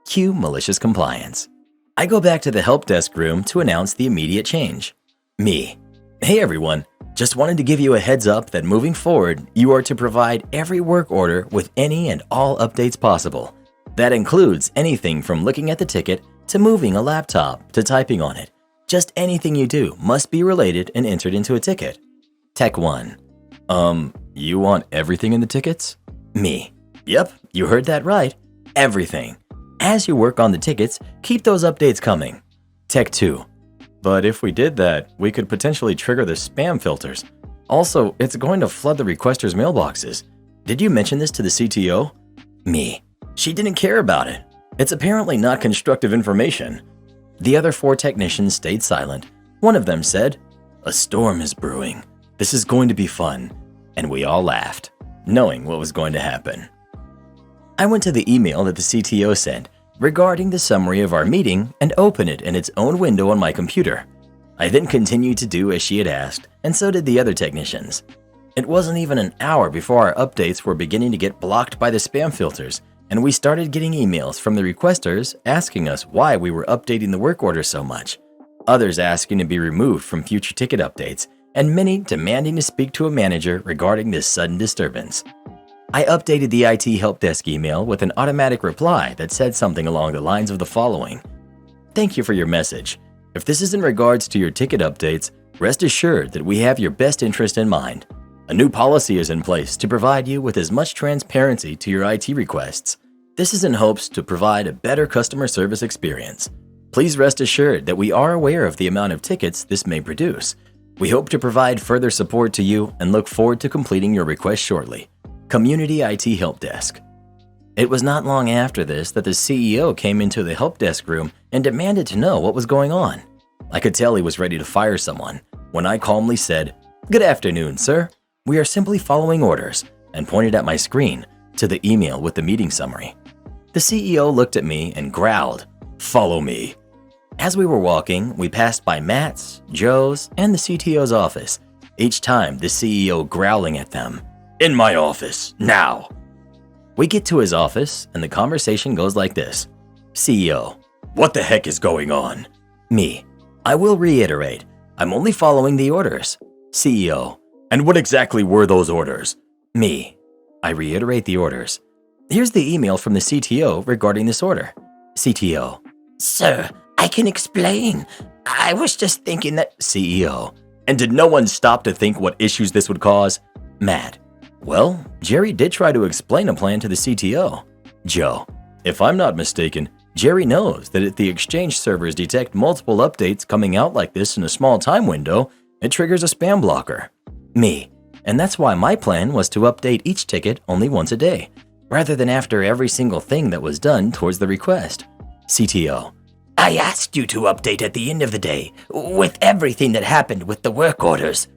Cue malicious compliance. I go back to the help desk room to announce the immediate change. Me. Hey everyone, just wanted to give you a heads up that moving forward, you are to provide every work order with any and all updates possible. That includes anything from looking at the ticket to moving a laptop to typing on it. Just anything you do must be related and entered into a ticket. Tech 1. You want everything in the tickets? Me. Yep, you heard that right. Everything. As you work on the tickets, keep those updates coming. Tech 2. But if we did that, we could potentially trigger the spam filters. Also, it's going to flood the requesters' mailboxes. Did you mention this to the CTO? Me. She didn't care about it. It's apparently not constructive information. The other 4 technicians stayed silent. One of them said, "A storm is brewing. This is going to be fun." And we all laughed, knowing what was going to happen. I went to the email that the CTO sent regarding the summary of our meeting and opened it in its own window on my computer. I then continued to do as she had asked, and so did the other technicians. It wasn't even an hour before our updates were beginning to get blocked by the spam filters, and we started getting emails from the requesters asking us why we were updating the work order so much, others asking to be removed from future ticket updates, and many demanding to speak to a manager regarding this sudden disturbance. I updated the IT help desk email with an automatic reply that said something along the lines of the following. Thank you for your message. If this is in regards to your ticket updates, rest assured that we have your best interest in mind. A new policy is in place to provide you with as much transparency to your IT requests. This is in hopes to provide a better customer service experience. Please rest assured that we are aware of the amount of tickets this may produce. We hope to provide further support to you and look forward to completing your request shortly. Community IT Help Desk. It was not long after this that the CEO came into the help desk room and demanded to know what was going on. I could tell he was ready to fire someone when I calmly said, "Good afternoon, sir. We are simply following orders," and pointed at my screen to the email with the meeting summary. The CEO looked at me and growled, "Follow me." As we were walking, we passed by Matt's, Joe's, and the CTO's office, each time the CEO growling at them, "In my office, now." We get to his office, and the conversation goes like this. CEO, "What the heck is going on?" Me, "I will reiterate, I'm only following the orders." CEO, "And what exactly were those orders?" Me, "I reiterate the orders. Here's the email from the CTO regarding this order." CTO, Sir, I can explain. I was just thinking that... CEO, "And did no one stop to think what issues this would cause?" Matt, "Well, Jerry did try to explain a plan to the CTO." Joe, "If I'm not mistaken, Jerry knows that if the Exchange servers detect multiple updates coming out like this in a small time window, it triggers a spam blocker." Me, "And that's why my plan was to update each ticket only once a day, rather than after every single thing that was done towards the request." CTO, I asked you to update at the end of the day, with everything that happened with the work orders.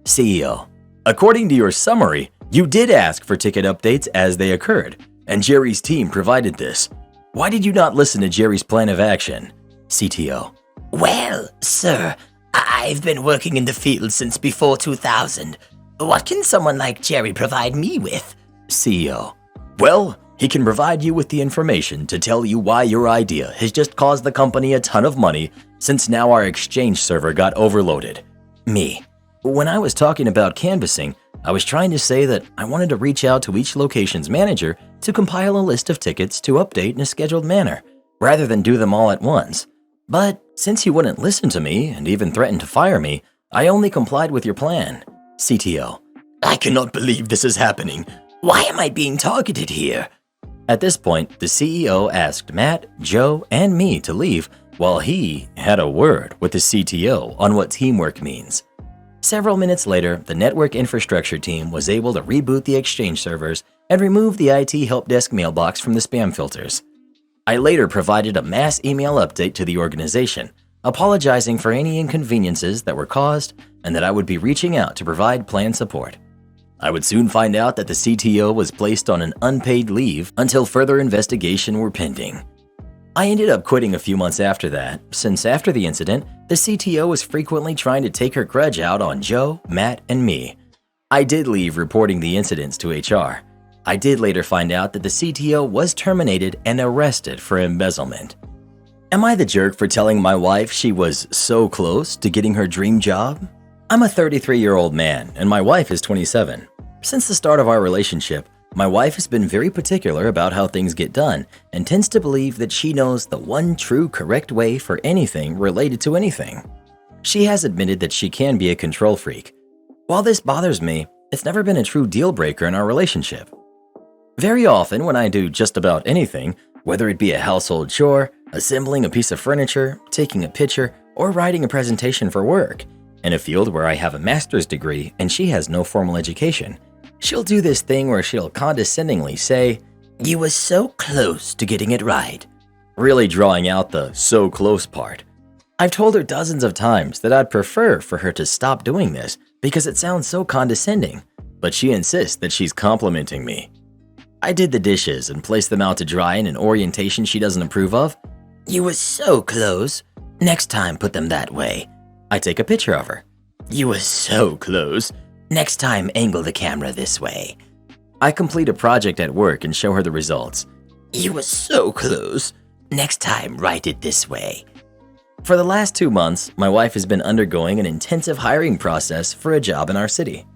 CEO, "According to your summary, you did ask for ticket updates as they occurred, and Jerry's team provided this. Why did you not listen to Jerry's plan of action?" CTO, Well, sir, I've been working in the field since before 2000. What can someone like Jerry provide me with? CEO, "Well, he can provide you with the information to tell you why your idea has just caused the company a ton of money since now our Exchange server got overloaded." Me, "When I was talking about canvassing, I was trying to say that I wanted to reach out to each location's manager to compile a list of tickets to update in a scheduled manner, rather than do them all at once. But since you wouldn't listen to me and even threatened to fire me, I only complied with your plan." CTO, I cannot believe this is happening. Why am I being targeted here? At this point, the CEO asked Matt, Joe, and me to leave while he had a word with the CTO on what teamwork means. Several minutes later, the network infrastructure team was able to reboot the Exchange servers and removed the IT help desk mailbox from the spam filters. I later provided a mass email update to the organization, apologizing for any inconveniences that were caused and that I would be reaching out to provide planned support. I would soon find out that the CTO was placed on an unpaid leave until further investigation were pending. I ended up quitting a few months after that, since after the incident, the CTO was frequently trying to take her grudge out on Joe, Matt, and me. I did leave reporting the incidents to HR. I did later find out that the CTO was terminated and arrested for embezzlement. Am I the jerk for telling my wife she was so close to getting her dream job? I'm a 33-year-old man and my wife is 27. Since the start of our relationship, my wife has been very particular about how things get done and tends to believe that she knows the one true correct way for anything related to anything. She has admitted that she can be a control freak. While this bothers me, it's never been a true deal breaker in our relationship. Very often when I do just about anything, whether it be a household chore, assembling a piece of furniture, taking a picture, or writing a presentation for work, in a field where I have a master's degree and she has no formal education, she'll do this thing where she'll condescendingly say, "You were so close to getting it right," really drawing out the "so close" part. I've told her dozens of times that I'd prefer for her to stop doing this because it sounds so condescending, but she insists that she's complimenting me. I did the dishes and placed them out to dry in an orientation she doesn't approve of. "You were so close. Next time put them that way." I take a picture of her. "You were so close. Next time angle the camera this way." I complete a project at work and show her the results. "You were so close. Next time write it this way." For the last 2 months, my wife has been undergoing an intensive hiring process for a job in our city.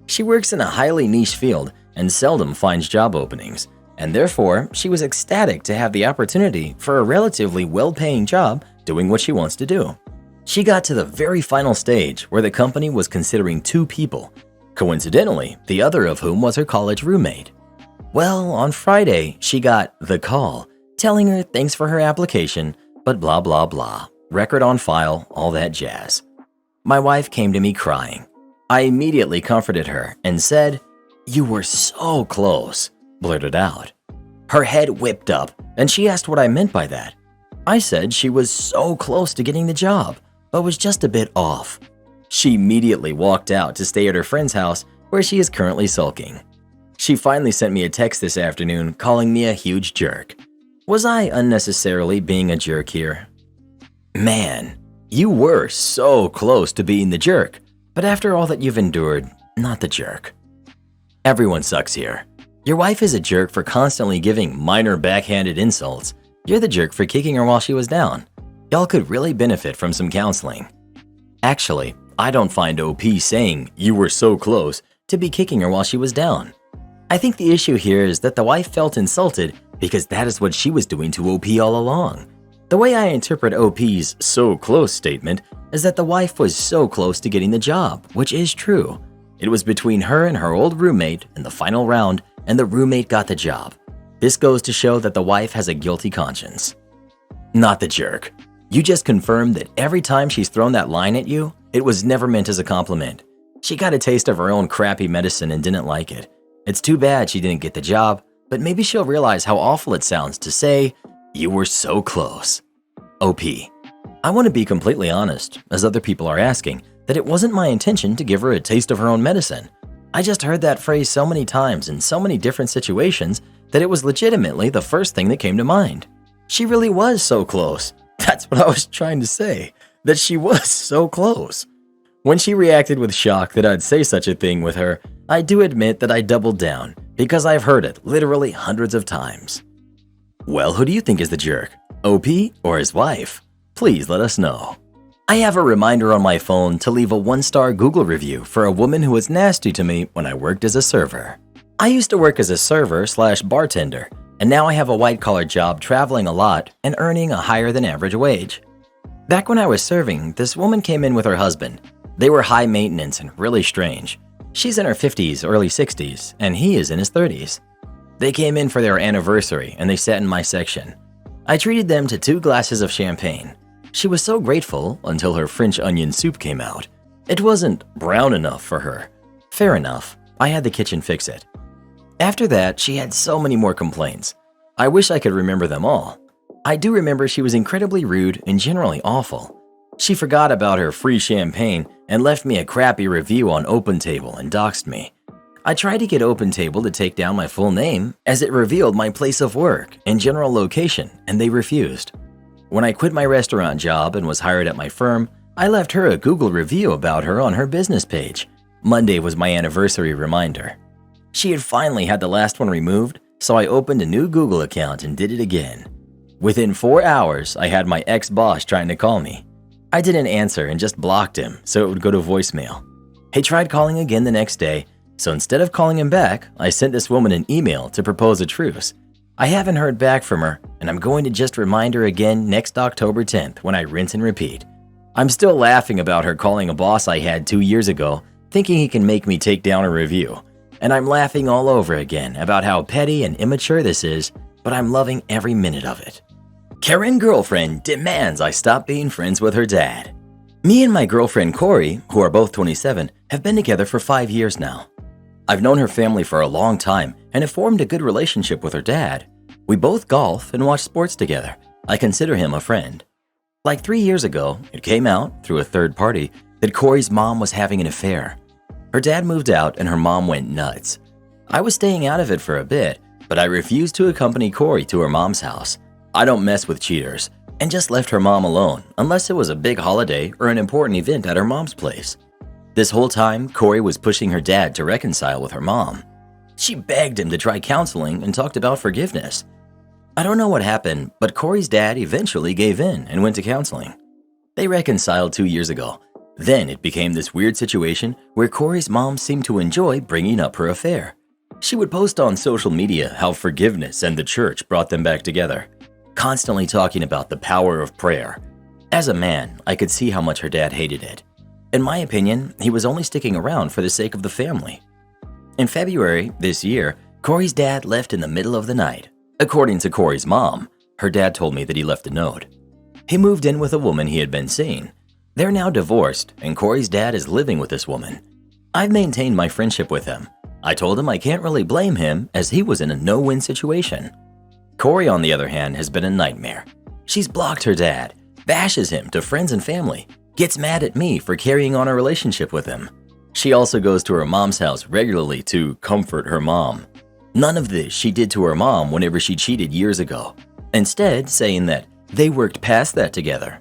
She works in a highly niche field and seldom finds job openings, and therefore she was ecstatic to have the opportunity for a relatively well-paying job doing what she wants to do. She got to the very final stage where the company was considering 2 people, coincidentally, the other of whom was her college roommate. Well, on Friday, she got the call telling her thanks for her application, but blah blah blah, record on file, all that jazz. My wife came to me crying. I immediately comforted her and said, "You were so close," blurted out. Her head whipped up and she asked what I meant by that. I said she was so close to getting the job, but was just a bit off. She immediately walked out to stay at her friend's house where she is currently sulking. She finally sent me a text this afternoon calling me a huge jerk. Was I unnecessarily being a jerk here? Man, you were so close to being the jerk, but after all that you've endured, not the jerk. Everyone sucks here. Your wife is a jerk for constantly giving minor backhanded insults. You're the jerk for kicking her while she was down. Y'all could really benefit from some counseling. Actually, I don't find OP saying "you were so close" to be kicking her while she was down. I think the issue here is that the wife felt insulted because that is what she was doing to OP all along. The way I interpret OP's "so close" statement is that the wife was so close to getting the job, which is true. It was between her and her old roommate in the final round, and the roommate got the job. This goes to show that the wife has a guilty conscience. Not the jerk. You just confirmed that every time she's thrown that line at you, it was never meant as a compliment. She got a taste of her own crappy medicine and didn't like it. It's too bad she didn't get the job, but maybe she'll realize how awful it sounds to say, "You were so close." OP. I want to be completely honest, as other people are asking, that it wasn't my intention to give her a taste of her own medicine. I just heard that phrase so many times in so many different situations that it was legitimately the first thing that came to mind. She really was so close. That's what I was trying to say, that she was so close. When she reacted with shock that I'd say such a thing with her, I do admit that I doubled down because I've heard it literally hundreds of times. Well, who do you think is the jerk? OP or his wife? Please let us know. I have a reminder on my phone to leave a 1-star Google review for a woman who was nasty to me when I worked as a server. I used to work as a server/bartender, and now I have a white-collar job traveling a lot and earning a higher than average wage. Back when I was serving, this woman came in with her husband. They were high maintenance and really strange. She's in her 50s, early 60s, and he is in his 30s. They came in for their anniversary and they sat in my section. I treated them to 2 glasses of champagne. She was so grateful until her French onion soup came out. It wasn't brown enough for her. Fair enough, I had the kitchen fix it. After that, she had so many more complaints. I wish I could remember them all. I do remember she was incredibly rude and generally awful. She forgot about her free champagne and left me a crappy review on OpenTable and doxed me. I tried to get OpenTable to take down my full name as it revealed my place of work and general location, and they refused. When I quit my restaurant job and was hired at my firm, I left her a Google review about her on her business page. Monday was my anniversary reminder. She had finally had the last one removed, so I opened a new Google account and did it again. Within 4 hours, I had my ex-boss trying to call me. I didn't answer and just blocked him so it would go to voicemail. He tried calling again the next day, so instead of calling him back, I sent this woman an email to propose a truce. I haven't heard back from her, and I'm going to just remind her again next October 10th when I rinse and repeat. I'm still laughing about her calling a boss I had 2 years ago, thinking he can make me take down a review. And I'm laughing all over again about how petty and immature this is, but I'm loving every minute of it. Karen girlfriend demands I stop being friends with her dad. Me and my girlfriend Corey, who are both 27, have been together for 5 years now. I've known her family for a long time and have formed a good relationship with her dad. We both golf and watch sports together. I consider him a friend. Like 3 years ago, it came out, through a third party, that Corey's mom was having an affair. Her dad moved out and her mom went nuts. I was staying out of it for a bit, but I refused to accompany Corey to her mom's house. I don't mess with cheaters, and just left her mom alone unless it was a big holiday or an important event at her mom's place. This whole time, Corey was pushing her dad to reconcile with her mom. She begged him to try counseling and talked about forgiveness. I don't know what happened, but Corey's dad eventually gave in and went to counseling. They reconciled 2 years ago. Then it became this weird situation where Corey's mom seemed to enjoy bringing up her affair. She would post on social media how forgiveness and the church brought them back together, constantly talking about the power of prayer. As a man, I could see how much her dad hated it. In my opinion, he was only sticking around for the sake of the family. In February this year, Corey's dad left in the middle of the night. According to Corey's mom, her dad told me that he left a note. He moved in with a woman he had been seeing. They're now divorced, and Corey's dad is living with this woman. I've maintained my friendship with him. I told him I can't really blame him as he was in a no-win situation. Corey, on the other hand, has been a nightmare. She's blocked her dad, bashes him to friends and family, gets mad at me for carrying on a relationship with him. She also goes to her mom's house regularly to comfort her mom. None of this she did to her mom whenever she cheated years ago, instead saying that they worked past that together.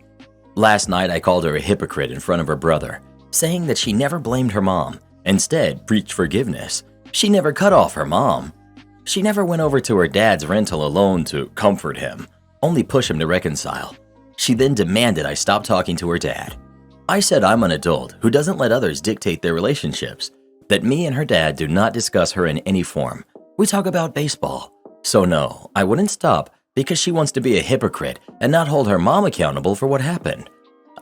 Last night I called her a hypocrite in front of her brother, saying that she never blamed her mom, instead preached forgiveness. She never cut off her mom. She never went over to her dad's rental alone to comfort him, only push him to reconcile. She then demanded I stop talking to her dad. I said I'm an adult who doesn't let others dictate their relationships, that me and her dad do not discuss her in any form. We talk about baseball. So no, I wouldn't stop because she wants to be a hypocrite and not hold her mom accountable for what happened.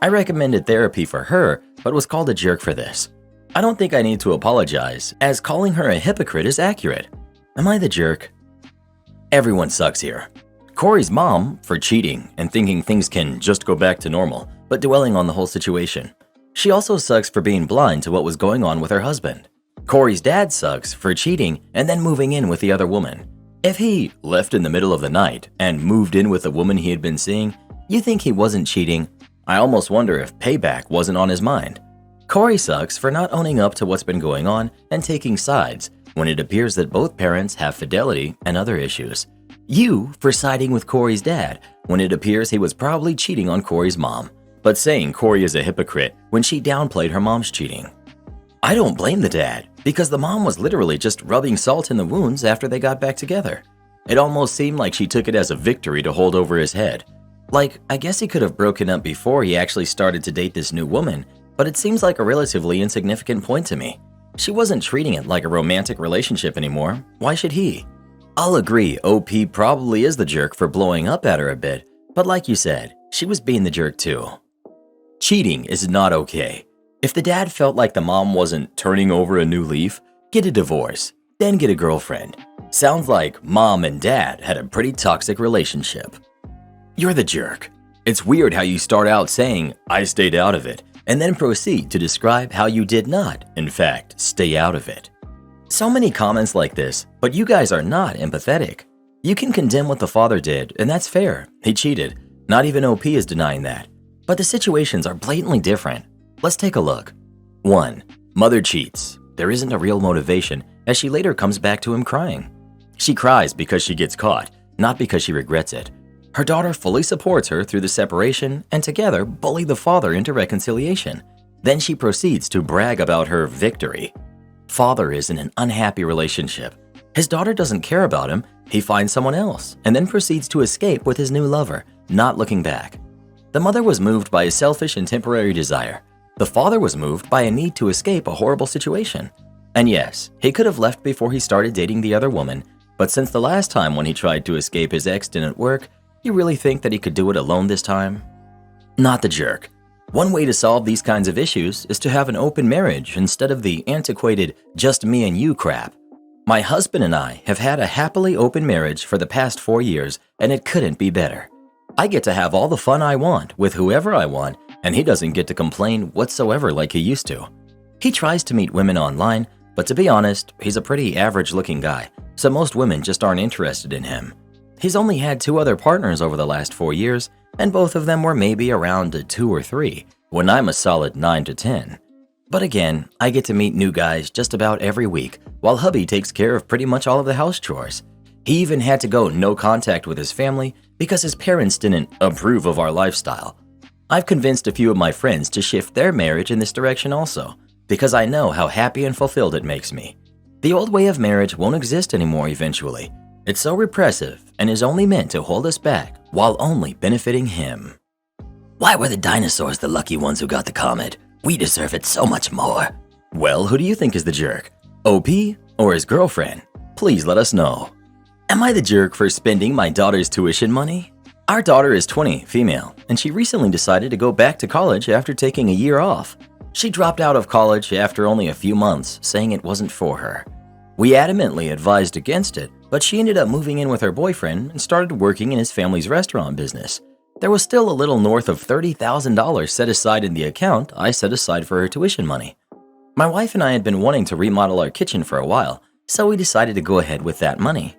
I recommended therapy for her, but was called a jerk for this. I don't think I need to apologize, as calling her a hypocrite is accurate. Am I the jerk? Everyone sucks here. Corey's mom for cheating and thinking things can just go back to normal, but dwelling on the whole situation. She also sucks for being blind to what was going on with her husband. Corey's dad sucks for cheating and then moving in with the other woman. If he left in the middle of the night and moved in with the woman he had been seeing, you think he wasn't cheating? I almost wonder if payback wasn't on his mind. Corey sucks for not owning up to what's been going on and taking sides when it appears that both parents have fidelity and other issues. You for siding with Corey's dad when it appears he was probably cheating on Corey's mom, but saying Corey is a hypocrite when she downplayed her mom's cheating. I don't blame the dad because the mom was literally just rubbing salt in the wounds after they got back together. It almost seemed like she took it as a victory to hold over his head. Like, I guess he could have broken up before he actually started to date this new woman, but it seems like a relatively insignificant point to me. She wasn't treating it like a romantic relationship anymore. Why should he? I'll agree OP probably is the jerk for blowing up at her a bit, but like you said, she was being the jerk too. Cheating is not okay. If the dad felt like the mom wasn't turning over a new leaf, get a divorce, then get a girlfriend. Sounds like mom and dad had a pretty toxic relationship. You're the jerk. It's weird how you start out saying, I stayed out of it, and then proceed to describe how you did not, in fact, stay out of it. So many comments like this, but you guys are not empathetic. You can condemn what the father did, and that's fair. He cheated. Not even OP is denying that. But the situations are blatantly different. Let's take a look. 1. Mother cheats. There isn't a real motivation, as she later comes back to him crying. She cries because she gets caught, not because she regrets it. Her daughter fully supports her through the separation and together bully the father into reconciliation. Then she proceeds to brag about her victory. Father is in an unhappy relationship. His daughter doesn't care about him, he finds someone else, and then proceeds to escape with his new lover, not looking back. The mother was moved by a selfish and temporary desire. The father was moved by a need to escape a horrible situation. And yes, he could have left before he started dating the other woman, but since the last time when he tried to escape his ex didn't work, you really think that he could do it alone this time? Not the jerk. One way to solve these kinds of issues is to have an open marriage instead of the antiquated just me and you crap. My husband and I have had a happily open marriage for the past 4 years, and it couldn't be better. I get to have all the fun I want with whoever I want, and he doesn't get to complain whatsoever like he used to. He tries to meet women online, but to be honest, he's a pretty average-looking guy, so most women just aren't interested in him. He's only had 2 other partners over the last 4 years, and both of them were maybe around a 2 or 3, when I'm a solid 9 to 10. But again, I get to meet new guys just about every week, while hubby takes care of pretty much all of the house chores. He even had to go no contact with his family because his parents didn't approve of our lifestyle. I've convinced a few of my friends to shift their marriage in this direction also, because I know how happy and fulfilled it makes me. The old way of marriage won't exist anymore eventually. It's so repressive and is only meant to hold us back while only benefiting him. Why were the dinosaurs the lucky ones who got the comet? We deserve it so much more. Well, who do you think is the jerk? OP or his girlfriend? Please let us know. Am I the jerk for spending my daughter's tuition money? Our daughter is 20, female, and she recently decided to go back to college after taking a year off. She dropped out of college after only a few months, saying it wasn't for her. We adamantly advised against it, but she ended up moving in with her boyfriend and started working in his family's restaurant business. There was still a little north of $30,000 set aside in the account I set aside for her tuition money. My wife and I had been wanting to remodel our kitchen for a while, so we decided to go ahead with that money.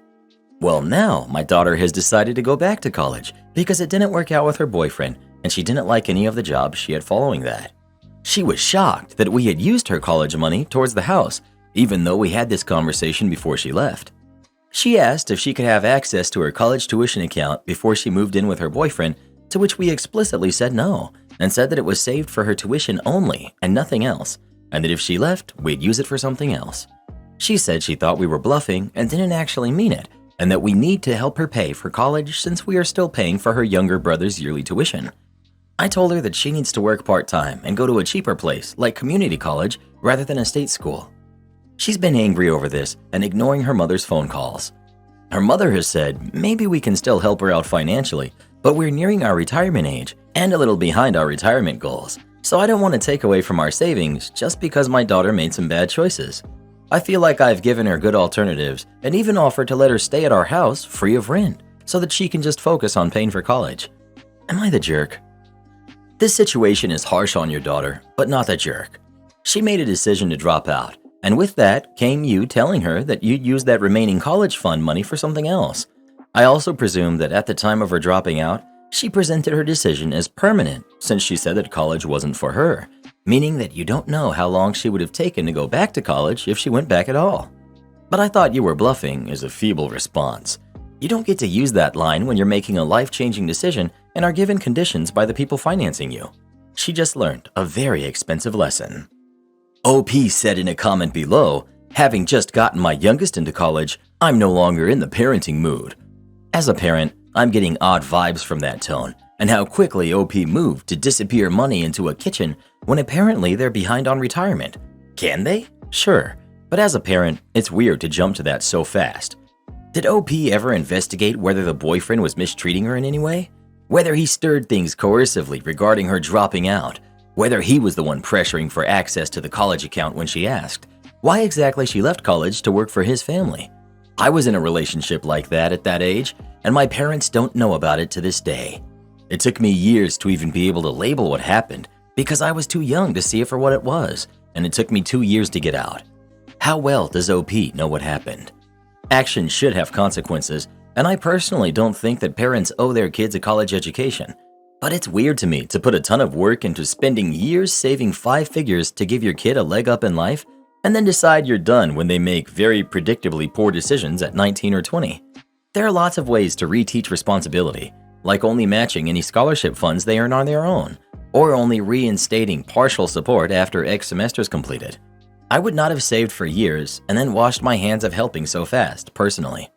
Well, now my daughter has decided to go back to college because it didn't work out with her boyfriend and she didn't like any of the jobs she had following that. She was shocked that we had used her college money towards the house, even though we had this conversation before she left. She asked if she could have access to her college tuition account before she moved in with her boyfriend, to which we explicitly said no, and said that it was saved for her tuition only and nothing else, and that if she left, we'd use it for something else. She said she thought we were bluffing and didn't actually mean it, and that we need to help her pay for college since we are still paying for her younger brother's yearly tuition. I told her that she needs to work part-time and go to a cheaper place like community college rather than a state school. She's been angry over this and ignoring her mother's phone calls. Her mother has said maybe we can still help her out financially, but we're nearing our retirement age and a little behind our retirement goals, so I don't want to take away from our savings just because my daughter made some bad choices. I feel like I've given her good alternatives and even offered to let her stay at our house free of rent so that she can just focus on paying for college. Am I the jerk? This situation is harsh on your daughter, but not the jerk. She made a decision to drop out, and with that came you telling her that you'd use that remaining college fund money for something else. I also presume that at the time of her dropping out, she presented her decision as permanent since she said that college wasn't for her, meaning that you don't know how long she would have taken to go back to college if she went back at all. But I thought you were bluffing is a feeble response. You don't get to use that line when you're making a life-changing decision and are given conditions by the people financing you. She just learned a very expensive lesson. OP said in a comment below, having just gotten my youngest into college, I'm no longer in the parenting mood. As a parent, I'm getting odd vibes from that tone and how quickly OP moved to disappear money into a kitchen when apparently they're behind on retirement. Can they? Sure, but as a parent, it's weird to jump to that so fast. Did OP ever investigate whether the boyfriend was mistreating her in any way? Whether he stirred things coercively regarding her dropping out? Whether he was the one pressuring for access to the college account when she asked? Why exactly she left college to work for his family? I was in a relationship like that at that age, and my parents don't know about it to this day. It took me years to even be able to label what happened because I was too young to see it for what it was, and it took me 2 years to get out. How well does OP know what happened? Actions should have consequences, and I personally don't think that parents owe their kids a college education. But it's weird to me to put a ton of work into spending years saving 5 figures to give your kid a leg up in life, and then decide you're done when they make very predictably poor decisions at 19 or 20. There are lots of ways to reteach responsibility, like only matching any scholarship funds they earn on their own, or only reinstating partial support after X semesters completed. I would not have saved for years and then washed my hands of helping so fast, personally.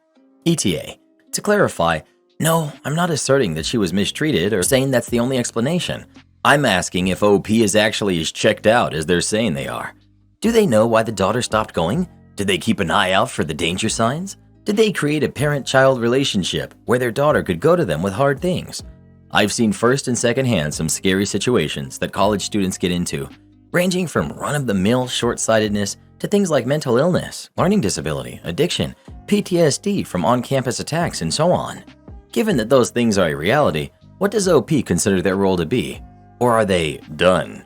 ETA. To clarify, no, I'm not asserting that she was mistreated or saying that's the only explanation. I'm asking if OP is actually as checked out as they're saying they are. Do they know why the daughter stopped going? Did they keep an eye out for the danger signs? Did they create a parent-child relationship where their daughter could go to them with hard things? I've seen first and second hand some scary situations that college students get into, ranging from run-of-the-mill short-sightedness to things like mental illness, learning disability, addiction, PTSD from on-campus attacks, and so on. Given that those things are a reality, what does OP consider their role to be? Or are they done?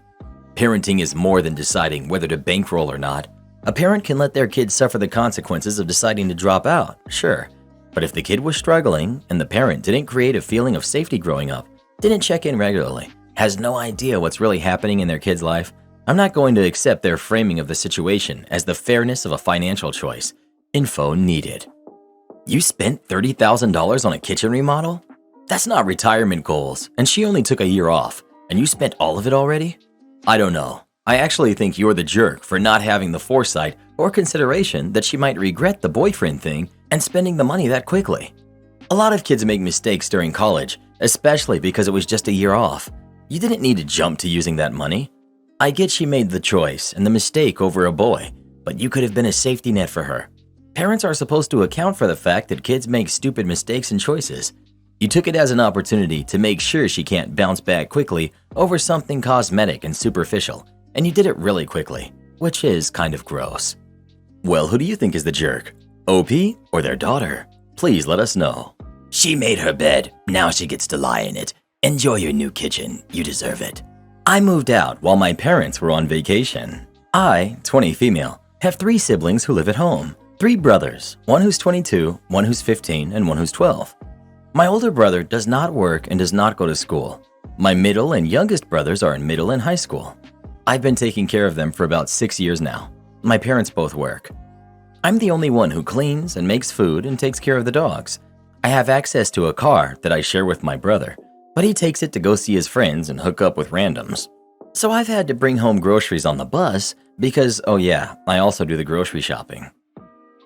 Parenting is more than deciding whether to bankroll or not. A parent can let their kid suffer the consequences of deciding to drop out, sure. But if the kid was struggling and the parent didn't create a feeling of safety growing up, didn't check in regularly, has no idea what's really happening in their kid's life, I'm not going to accept their framing of the situation as the fairness of a financial choice. Info needed. You spent $30,000 on a kitchen remodel? That's not retirement goals, and she only took a year off, and you spent all of it already? I don't know. I actually think you're the jerk for not having the foresight or consideration that she might regret the boyfriend thing and spending the money that quickly. A lot of kids make mistakes during college, especially because it was just a year off. You didn't need to jump to using that money. I get she made the choice and the mistake over a boy, but you could have been a safety net for her. Parents are supposed to account for the fact that kids make stupid mistakes and choices. You took it as an opportunity to make sure she can't bounce back quickly over something cosmetic and superficial, and you did it really quickly, which is kind of gross. Well, who do you think is the jerk? OP or their daughter? Please let us know. She made her bed, now she gets to lie in it. Enjoy your new kitchen, you deserve it. I moved out while my parents were on vacation. I, 20 female, have 3 siblings who live at home. 3 brothers, one who's 22, one who's 15, and one who's 12. My older brother does not work and does not go to school. My middle and youngest brothers are in middle and high school. I've been taking care of them for about 6 years now. My parents both work. I'm the only one who cleans and makes food and takes care of the dogs. I have access to a car that I share with my brother, but he takes it to go see his friends and hook up with randoms. So I've had to bring home groceries on the bus because, oh yeah, I also do the grocery shopping.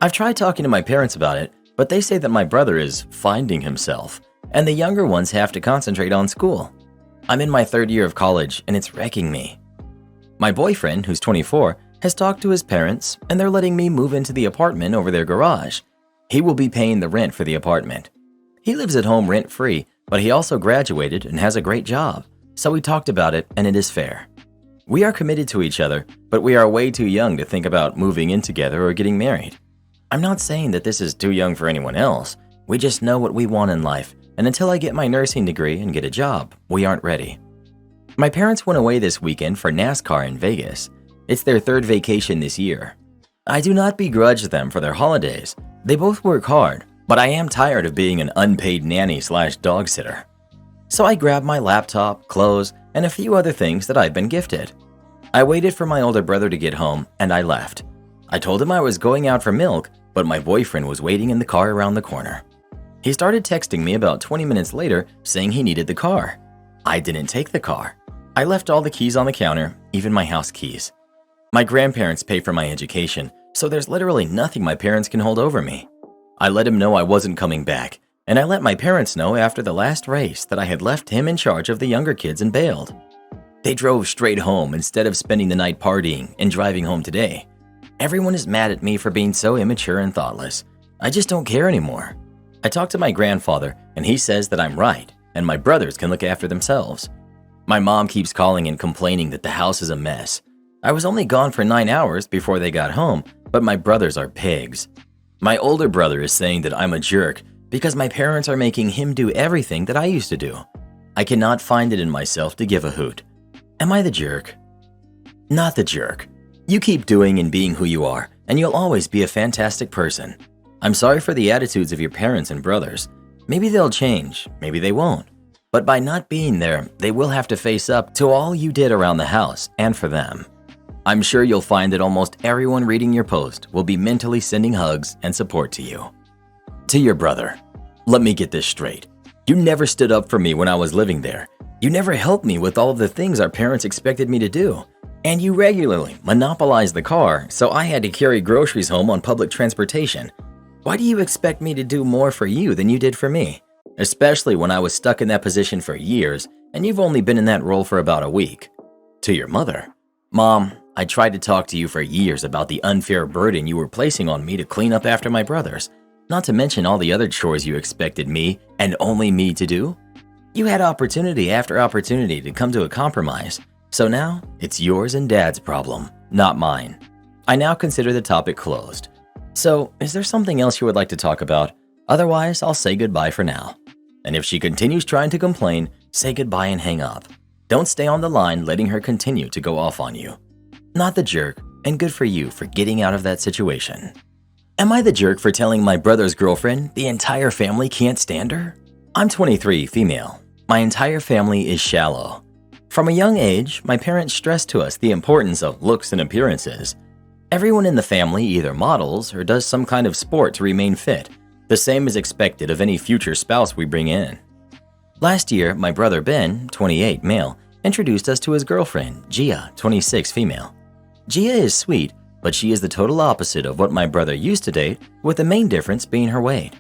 I've tried talking to my parents about it, but they say that my brother is finding himself, and the younger ones have to concentrate on school. I'm in my 3rd year of college, and it's wrecking me. My boyfriend, who's 24, has talked to his parents, and they're letting me move into the apartment over their garage. He will be paying the rent for the apartment. He lives at home rent-free, but he also graduated and has a great job, so we talked about it, and it is fair. We are committed to each other, but we are way too young to think about moving in together or getting married. I'm not saying that this is too young for anyone else. We just know what we want in life, and until I get my nursing degree and get a job, we aren't ready. My parents went away this weekend for NASCAR in Vegas. It's their 3rd vacation this year. I do not begrudge them for their holidays. They both work hard, but I am tired of being an unpaid nanny/dog sitter. So I grabbed my laptop, clothes, and a few other things that I've been gifted. I waited for my older brother to get home, and I left. I told him I was going out for milk, but my boyfriend was waiting in the car around the corner. He started texting me about 20 minutes later saying he needed the car. I didn't take the car. I left all the keys on the counter, even my house keys. My grandparents pay for my education, so there's literally nothing my parents can hold over me. I let him know I wasn't coming back, and I let my parents know after the last race that I had left him in charge of the younger kids and bailed. They drove straight home instead of spending the night partying and driving home today. Everyone is mad at me for being so immature and thoughtless. I just don't care anymore. I talked to my grandfather, and he says that I'm right, and my brothers can look after themselves. My mom keeps calling and complaining that the house is a mess. I was only gone for 9 hours before they got home, but my brothers are pigs. My older brother is saying that I'm a jerk because my parents are making him do everything that I used to do. I cannot find it in myself to give a hoot. Am I the jerk? Not the jerk. You keep doing and being who you are, and you'll always be a fantastic person. I'm sorry for the attitudes of your parents and brothers. Maybe they'll change, maybe they won't. But by not being there, they will have to face up to all you did around the house and for them. I'm sure you'll find that almost everyone reading your post will be mentally sending hugs and support to you. To your brother, let me get this straight. You never stood up for me when I was living there. You never helped me with all of the things our parents expected me to do. And you regularly monopolized the car, so I had to carry groceries home on public transportation. Why do you expect me to do more for you than you did for me? Especially when I was stuck in that position for years, and you've only been in that role for about a week. To your mother, Mom, I tried to talk to you for years about the unfair burden you were placing on me to clean up after my brothers, not to mention all the other chores you expected me, and only me, to do. You had opportunity after opportunity to come to a compromise, so now it's yours and Dad's problem, not mine. I now consider the topic closed. So, is there something else you would like to talk about? Otherwise, I'll say goodbye for now. And if she continues trying to complain, say goodbye and hang up. Don't stay on the line letting her continue to go off on you. Not the jerk, and good for you for getting out of that situation. Am I the jerk for telling my brother's girlfriend the entire family can't stand her? I'm 23, female. My entire family is shallow. From a young age, my parents stressed to us the importance of looks and appearances. Everyone in the family either models or does some kind of sport to remain fit. The same is expected of any future spouse we bring in. Last year, my brother Ben, 28, male, introduced us to his girlfriend, Gia, 26, female. Gia is sweet, but she is the total opposite of what my brother used to date, with the main difference being her weight.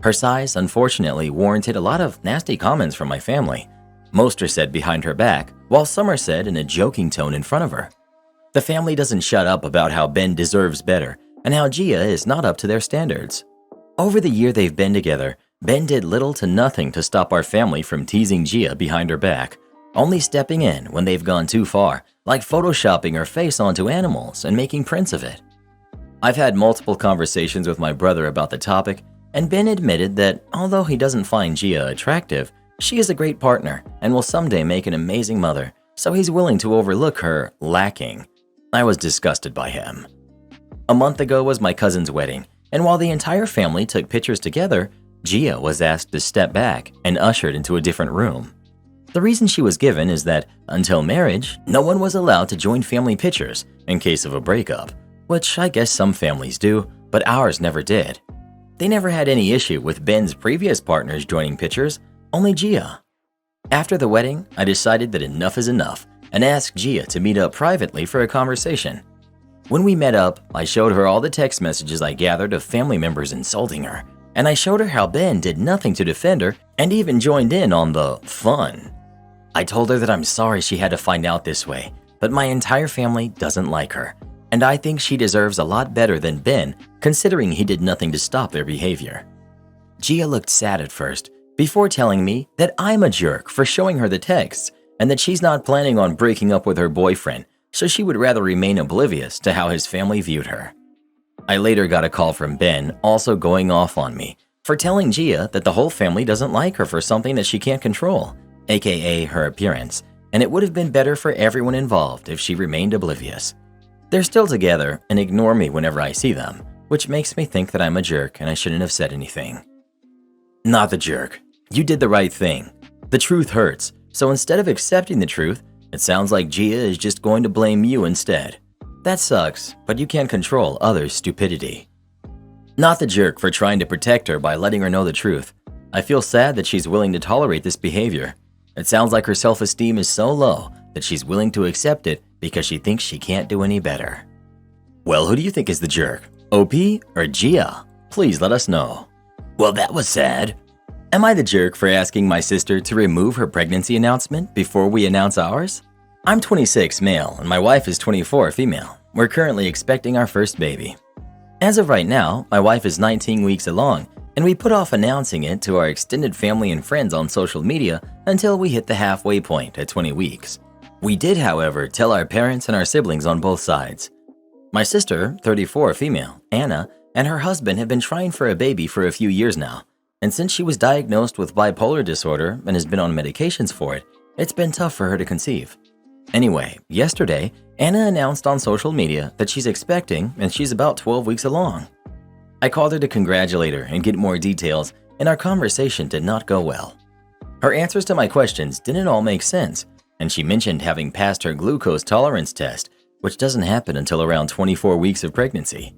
Her size, unfortunately, warranted a lot of nasty comments from my family. Most are said behind her back, while some are said in a joking tone in front of her. The family doesn't shut up about how Ben deserves better and how Gia is not up to their standards. Over the year they've been together, Ben did little to nothing to stop our family from teasing Gia behind her back, only stepping in when they've gone too far, like photoshopping her face onto animals and making prints of it. I've had multiple conversations with my brother about the topic, and Ben admitted that although he doesn't find Gia attractive, she is a great partner and will someday make an amazing mother, so he's willing to overlook her lacking. I was disgusted by him. A month ago was my cousin's wedding, and while the entire family took pictures together, Gia was asked to step back and ushered into a different room. The reason she was given is that, until marriage, no one was allowed to join family pictures in case of a breakup, which I guess some families do, but ours never did. They never had any issue with Ben's previous partners joining pictures, only Gia. After the wedding, I decided that enough is enough and asked Gia to meet up privately for a conversation. When we met up, I showed her all the text messages I gathered of family members insulting her, and I showed her how Ben did nothing to defend her and even joined in on the fun. I told her that I'm sorry she had to find out this way, but my entire family doesn't like her, and I think she deserves a lot better than Ben, considering he did nothing to stop their behavior. Gia looked sad at first, before telling me that I'm a jerk for showing her the texts and that she's not planning on breaking up with her boyfriend, so she would rather remain oblivious to how his family viewed her. I later got a call from Ben also going off on me for telling Gia that the whole family doesn't like her for something that she can't control, aka her appearance, and it would have been better for everyone involved if she remained oblivious. They're still together and ignore me whenever I see them, which makes me think that I'm a jerk and I shouldn't have said anything. Not the jerk. You did the right thing. The truth hurts, so instead of accepting the truth, it sounds like Gia is just going to blame you instead. That sucks, but you can't control others' stupidity. Not the jerk for trying to protect her by letting her know the truth. I feel sad that she's willing to tolerate this behavior. It sounds like her self-esteem is so low that she's willing to accept it because she thinks she can't do any better. Well, who do you think is the jerk? OP or Gia? Please let us know. Well, that was sad. Am I the jerk for asking my sister to remove her pregnancy announcement before we announce ours? I'm 26, male, and my wife is 24, female. We're currently expecting our first baby. As of right now, my wife is 19 weeks along, and we put off announcing it to our extended family and friends on social media until we hit the halfway point at 20 weeks. We did, however, tell our parents and our siblings on both sides. My sister, 34, female, Anna, and her husband have been trying for a baby for a few years now. And since she was diagnosed with bipolar disorder and has been on medications for it, it's been tough for her to conceive. Anyway, yesterday, Anna announced on social media that she's expecting and she's about 12 weeks along. I called her to congratulate her and get more details, and our conversation did not go well. Her answers to my questions didn't all make sense, and she mentioned having passed her glucose tolerance test, which doesn't happen until around 24 weeks of pregnancy.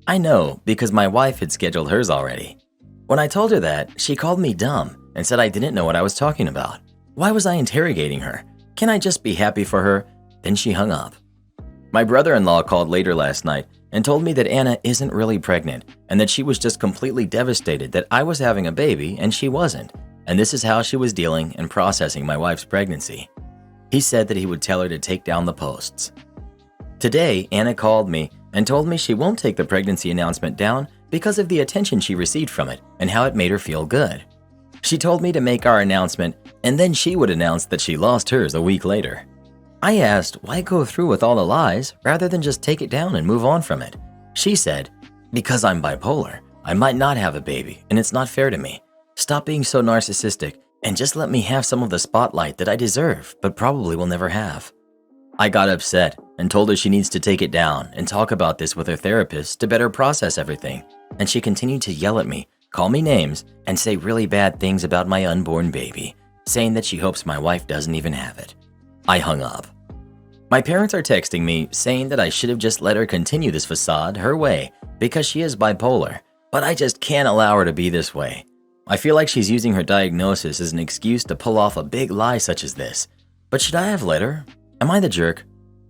I know because my wife had scheduled hers already. When I told her that, she called me dumb and said I didn't know what I was talking about. Why was I interrogating her? Can I just be happy for her? Then she hung up. My brother-in-law called later last night and told me that Anna isn't really pregnant and that she was just completely devastated that I was having a baby and she wasn't, and this is how she was dealing and processing my wife's pregnancy. He said that he would tell her to take down the posts. Today, Anna called me and told me she won't take the pregnancy announcement down because of the attention she received from it and how it made her feel good. She told me to make our announcement and then she would announce that she lost hers a week later. I asked why go through with all the lies rather than just take it down and move on from it. She said, "Because I'm bipolar, I might not have a baby and it's not fair to me. Stop being so narcissistic and just let me have some of the spotlight that I deserve but probably will never have." I got upset and told her she needs to take it down and talk about this with her therapist to better process everything, and she continued to yell at me, call me names, and say really bad things about my unborn baby, saying that she hopes my wife doesn't even have it. I hung up. My parents are texting me saying that I should have just let her continue this facade her way because she is bipolar, but I just can't allow her to be this way. I feel like she's using her diagnosis as an excuse to pull off a big lie such as this. But should I have let her? Am I the jerk?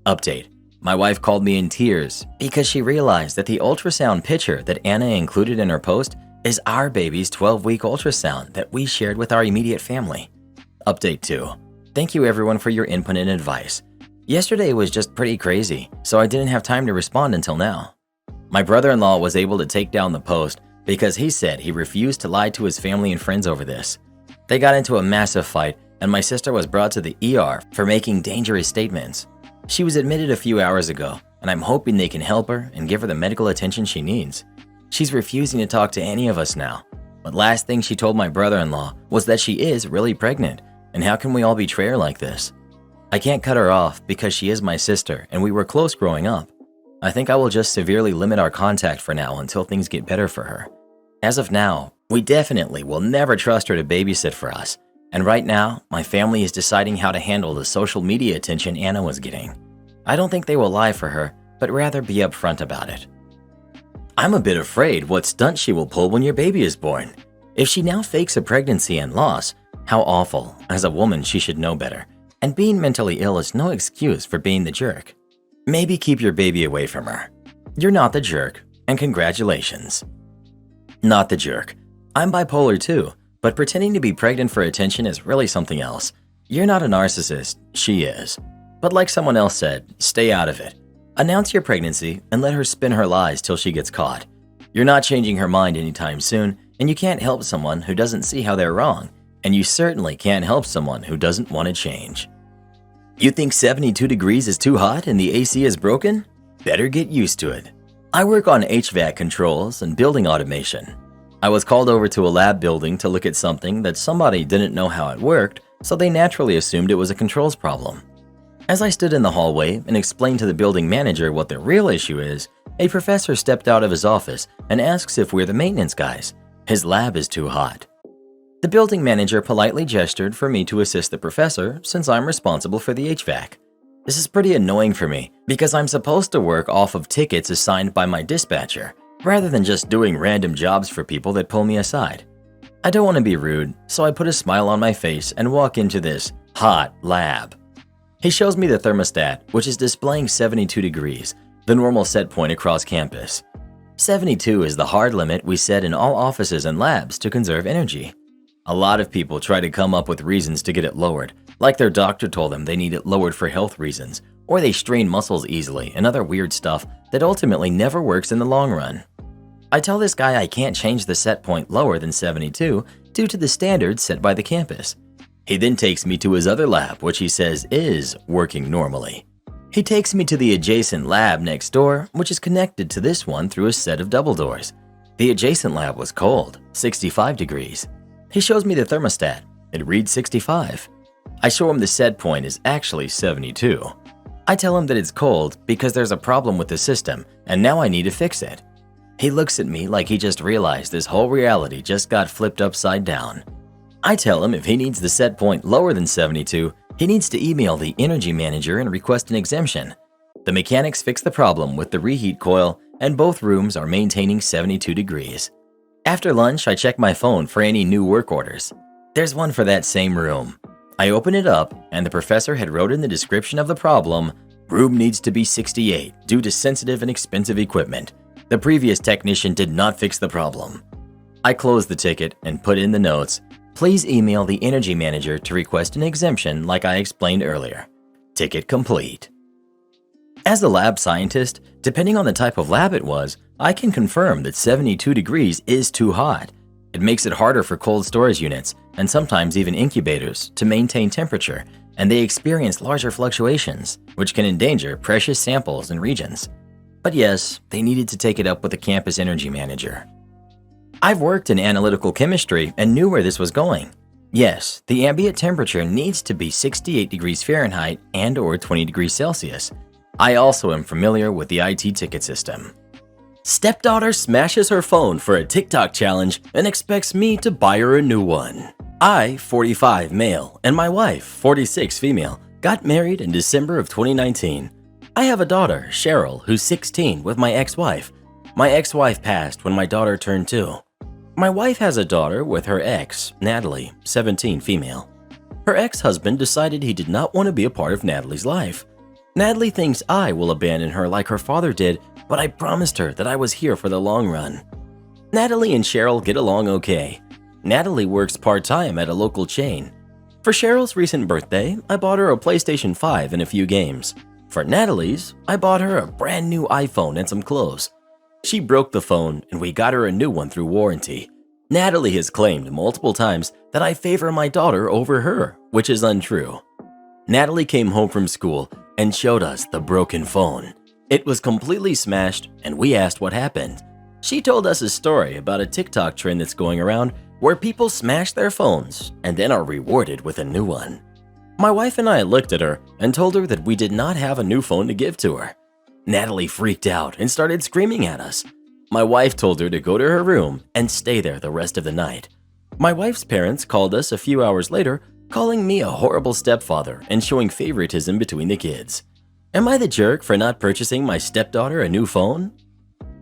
Update. My wife called me in tears because she realized that the ultrasound picture that Anna included in her post is our baby's 12-week ultrasound that we shared with our immediate family. Update 2. Thank you everyone for your input and advice. Yesterday was just pretty crazy, so I didn't have time to respond until now. My brother-in-law was able to take down the post because he said he refused to lie to his family and friends over this. They got into a massive fight and my sister was brought to the ER for making dangerous statements. She was admitted a few hours ago and I'm hoping they can help her and give her the medical attention she needs. She's refusing to talk to any of us now, but last thing she told my brother-in-law was that she is really pregnant, and how can we all betray her like this? I can't cut her off because she is my sister and we were close growing up. I think I will just severely limit our contact for now until things get better for her. As of now, we definitely will never trust her to babysit for us, and right now, my family is deciding how to handle the social media attention Anna was getting. I don't think they will lie for her, but rather be upfront about it. I'm a bit afraid what stunt she will pull when your baby is born. If she now fakes a pregnancy and loss, how awful. As a woman, she should know better. And being mentally ill is no excuse for being the jerk. Maybe keep your baby away from her. You're not the jerk, and congratulations. Not the jerk. I'm bipolar too, but pretending to be pregnant for attention is really something else. You're not a narcissist, she is. But like someone else said, stay out of it. Announce your pregnancy and let her spin her lies till she gets caught. You're not changing her mind anytime soon, and you can't help someone who doesn't see how they're wrong, and you certainly can't help someone who doesn't want to change. You think 72 degrees is too hot and the AC is broken? Better get used to it. I work on HVAC controls and building automation. I was called over to a lab building to look at something that somebody didn't know how it worked, so they naturally assumed it was a controls problem. As I stood in the hallway and explained to the building manager what the real issue is, a professor stepped out of his office and asks if we're the maintenance guys. His lab is too hot. The building manager politely gestured for me to assist the professor since I'm responsible for the HVAC. This is pretty annoying for me because I'm supposed to work off of tickets assigned by my dispatcher, rather than just doing random jobs for people that pull me aside. I don't want to be rude, so I put a smile on my face and walk into this hot lab. He shows me the thermostat, which is displaying 72 degrees, the normal set point across campus. 72 is the hard limit we set in all offices and labs to conserve energy. A lot of people try to come up with reasons to get it lowered, like their doctor told them they need it lowered for health reasons, or they strain muscles easily and other weird stuff that ultimately never works in the long run. I tell this guy I can't change the set point lower than 72 due to the standards set by the campus. He then takes me to his other lab, which he says is working normally. He takes me to the adjacent lab next door, which is connected to this one through a set of double doors. The adjacent lab was cold, 65 degrees. He shows me the thermostat. It reads 65. I show him the set point is actually 72. I tell him that it's cold because there's a problem with the system and now I need to fix it. He looks at me like he just realized this whole reality just got flipped upside down. I tell him if he needs the set point lower than 72, he needs to email the energy manager and request an exemption. The mechanics fix the problem with the reheat coil and both rooms are maintaining 72 degrees. After lunch, I check my phone for any new work orders. There's one for that same room. I open it up and the professor had wrote in the description of the problem, "Room needs to be 68 due to sensitive and expensive equipment. The previous technician did not fix the problem." I close the ticket and put in the notes, "Please email the energy manager to request an exemption like I explained earlier." Ticket complete. As a lab scientist, depending on the type of lab it was, I can confirm that 72 degrees is too hot. It makes it harder for cold storage units, and sometimes even incubators, to maintain temperature, and they experience larger fluctuations, which can endanger precious samples and regions. But yes, they needed to take it up with the campus energy manager. I've worked in analytical chemistry and knew where this was going. Yes, the ambient temperature needs to be 68 degrees Fahrenheit and/or 20 degrees Celsius. I also am familiar with the IT ticket system. Stepdaughter smashes her phone for a TikTok challenge and expects me to buy her a new one. I, 45 male, and my wife, 46 female, got married in December of 2019. I have a daughter, Cheryl, who's 16 with my ex-wife. My ex-wife passed when my daughter turned 2. My wife has a daughter with her ex, Natalie, 17 female. Her ex-husband decided he did not want to be a part of Natalie's life. Natalie thinks I will abandon her like her father did, but I promised her that I was here for the long run. Natalie and Cheryl get along okay. Natalie works part-time at a local chain. For Cheryl's recent birthday, I bought her a PlayStation 5 and a few games. For Natalie's, I bought her a brand new iPhone and some clothes. She broke the phone and we got her a new one through warranty. Natalie has claimed multiple times that I favor my daughter over her, which is untrue. Natalie came home from school and showed us the broken phone. It was completely smashed and we asked what happened. She told us a story about a TikTok trend that's going around where people smash their phones and then are rewarded with a new one. My wife and I looked at her and told her that we did not have a new phone to give to her. Natalie freaked out and started screaming at us. My wife told her to go to her room and stay there the rest of the night. My wife's parents called us a few hours later, calling me a horrible stepfather and showing favoritism between the kids. Am I the jerk for not purchasing my stepdaughter a new phone?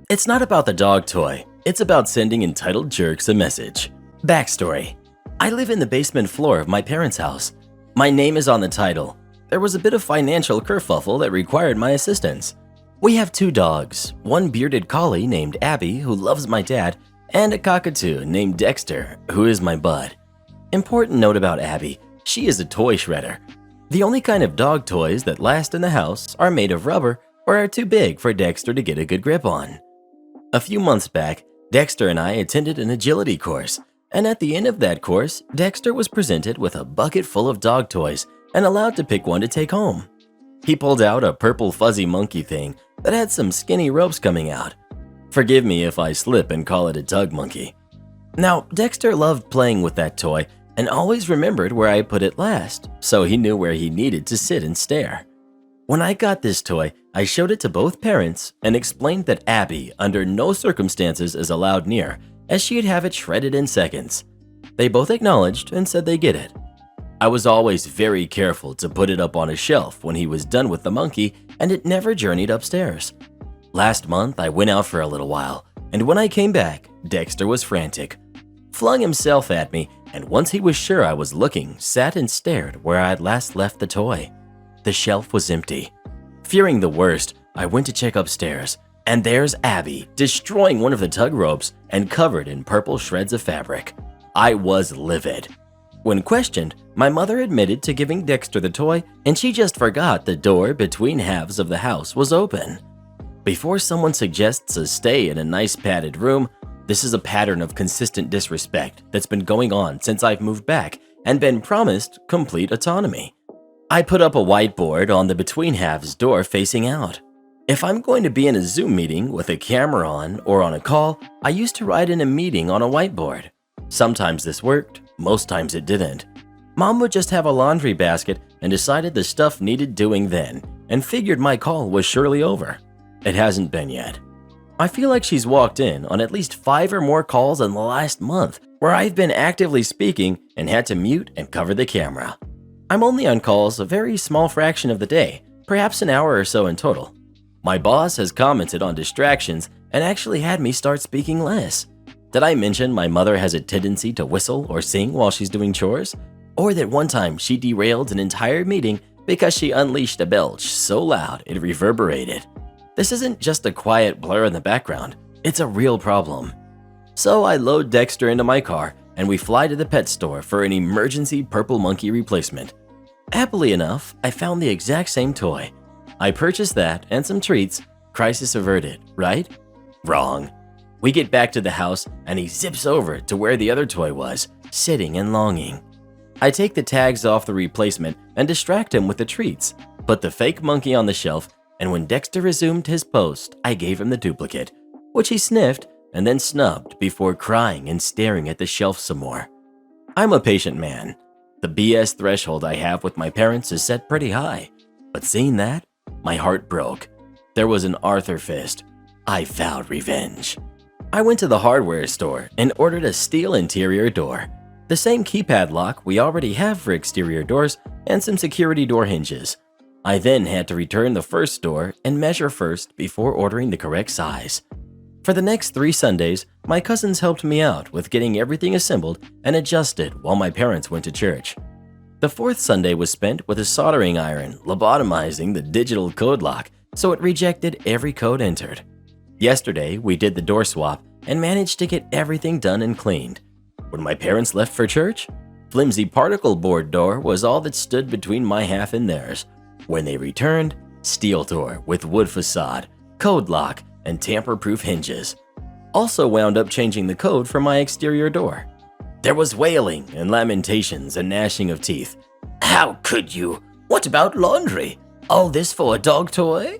It's not about the dog toy, it's about sending entitled jerks a message. Backstory: I live in the basement floor of my parents' house. My name is on the title. There was a bit of financial kerfuffle that required my assistance. We have 2 dogs, one bearded collie named Abby, who loves my dad, and a cockatoo named Dexter, who is my bud. Important note about Abby, she is a toy shredder. The only kind of dog toys that last in the house are made of rubber or are too big for Dexter to get a good grip on. A few months back, Dexter and I attended an agility course, and at the end of that course, Dexter was presented with a bucket full of dog toys and allowed to pick one to take home. He pulled out a purple fuzzy monkey thing that had some skinny ropes coming out. Forgive me if I slip and call it a tug monkey. Now, Dexter loved playing with that toy and always remembered where I put it last, so he knew where he needed to sit and stare. When I got this toy, I showed it to both parents and explained that Abby, under no circumstances, is allowed near, as she'd have it shredded in seconds. They both acknowledged and said they get it. I was always very careful to put it up on a shelf when he was done with the monkey, and it never journeyed upstairs. Last month, I went out for a little while, and when I came back, Dexter was frantic. Flung himself at me, and once he was sure I was looking, sat and stared where I had last left the toy. The shelf was empty. Fearing the worst, I went to check upstairs, and there's Abby destroying one of the tug ropes and covered in purple shreds of fabric. I was livid. When questioned, my mother admitted to giving Dexter the toy, and she just forgot the door between halves of the house was open. Before someone suggests a stay in a nice padded room, this is a pattern of consistent disrespect that's been going on since I've moved back and been promised complete autonomy. I put up a whiteboard on the between halves door facing out. If I'm going to be in a Zoom meeting with a camera on or on a call, I used to write in a meeting on a whiteboard. Sometimes this worked, most times it didn't. Mom would just have a laundry basket and decided the stuff needed doing then, and figured my call was surely over. It hasn't been yet. I feel like she's walked in on at least 5 or more calls in the last month where I've been actively speaking and had to mute and cover the camera. I'm only on calls a very small fraction of the day, perhaps an hour or so in total. My boss has commented on distractions and actually had me start speaking less. Did I mention my mother has a tendency to whistle or sing while she's doing chores? Or that one time she derailed an entire meeting because she unleashed a belch so loud it reverberated? This isn't just a quiet blur in the background, it's a real problem. So I load Dexter into my car and we fly to the pet store for an emergency purple monkey replacement. Happily enough, I found the exact same toy. I purchased that and some treats. Crisis averted, right? Wrong. We get back to the house and he zips over to where the other toy was, sitting and longing. I take the tags off the replacement and distract him with the treats, put the fake monkey on the shelf, and when Dexter resumed his post, I gave him the duplicate, which he sniffed and then snubbed before crying and staring at the shelf some more. I'm a patient man. The BS threshold I have with my parents is set pretty high, but seeing that, my heart broke. There was an Arthur fist. I vowed revenge. I went to the hardware store and ordered a steel interior door, the same keypad lock we already have for exterior doors, and some security door hinges. I then had to return the first door and measure first before ordering the correct size. For the next 3 Sundays, my cousins helped me out with getting everything assembled and adjusted while my parents went to church. The 4th Sunday was spent with a soldering iron lobotomizing the digital code lock so it rejected every code entered. Yesterday, we did the door swap and managed to get everything done and cleaned. When my parents left for church, flimsy particle board door was all that stood between my half and theirs. When they returned, steel door with wood facade, code lock, and tamper-proof hinges. Also wound up changing the code for my exterior door. There was wailing and lamentations and gnashing of teeth. How could you? What about laundry? All this for a dog toy?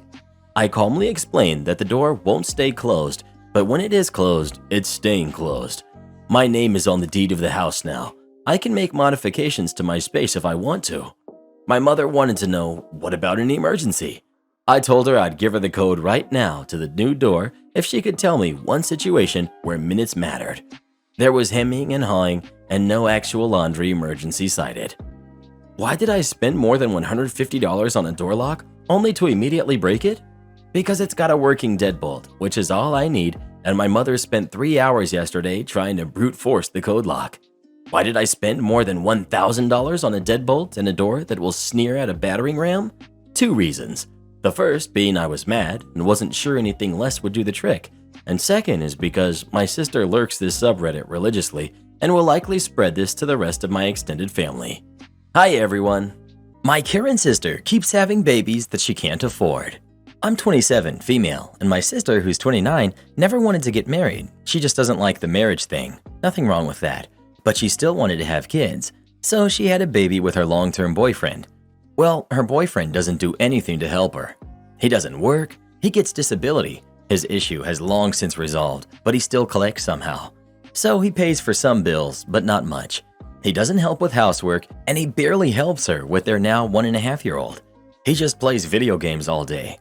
I calmly explained that the door won't stay closed, but when it is closed, it's staying closed. My name is on the deed of the house now. I can make modifications to my space if I want to. My mother wanted to know, what about an emergency? I told her I'd give her the code right now to the new door if she could tell me one situation where minutes mattered. There was hemming and hawing and no actual laundry emergency cited. Why did I spend more than $150 on a door lock only to immediately break it? Because it's got a working deadbolt, which is all I need, and my mother spent 3 hours yesterday trying to brute force the code lock. Why did I spend more than $1,000 on a deadbolt and a door that will sneer at a battering ram? 2 reasons. The first being I was mad and wasn't sure anything less would do the trick. And second is because my sister lurks this subreddit religiously and will likely spread this to the rest of my extended family. Hi everyone. My current sister keeps having babies that she can't afford. I'm 27, female, and my sister, who's 29, never wanted to get married. She just doesn't like the marriage thing. Nothing wrong with that. But she still wanted to have kids, so she had a baby with her long-term boyfriend. Well, her boyfriend doesn't do anything to help her. He doesn't work, he gets disability. His issue has long since resolved, but he still collects somehow. So he pays for some bills, but not much. He doesn't help with housework, and he barely helps her with their now 1.5-year-old. He just plays video games all day.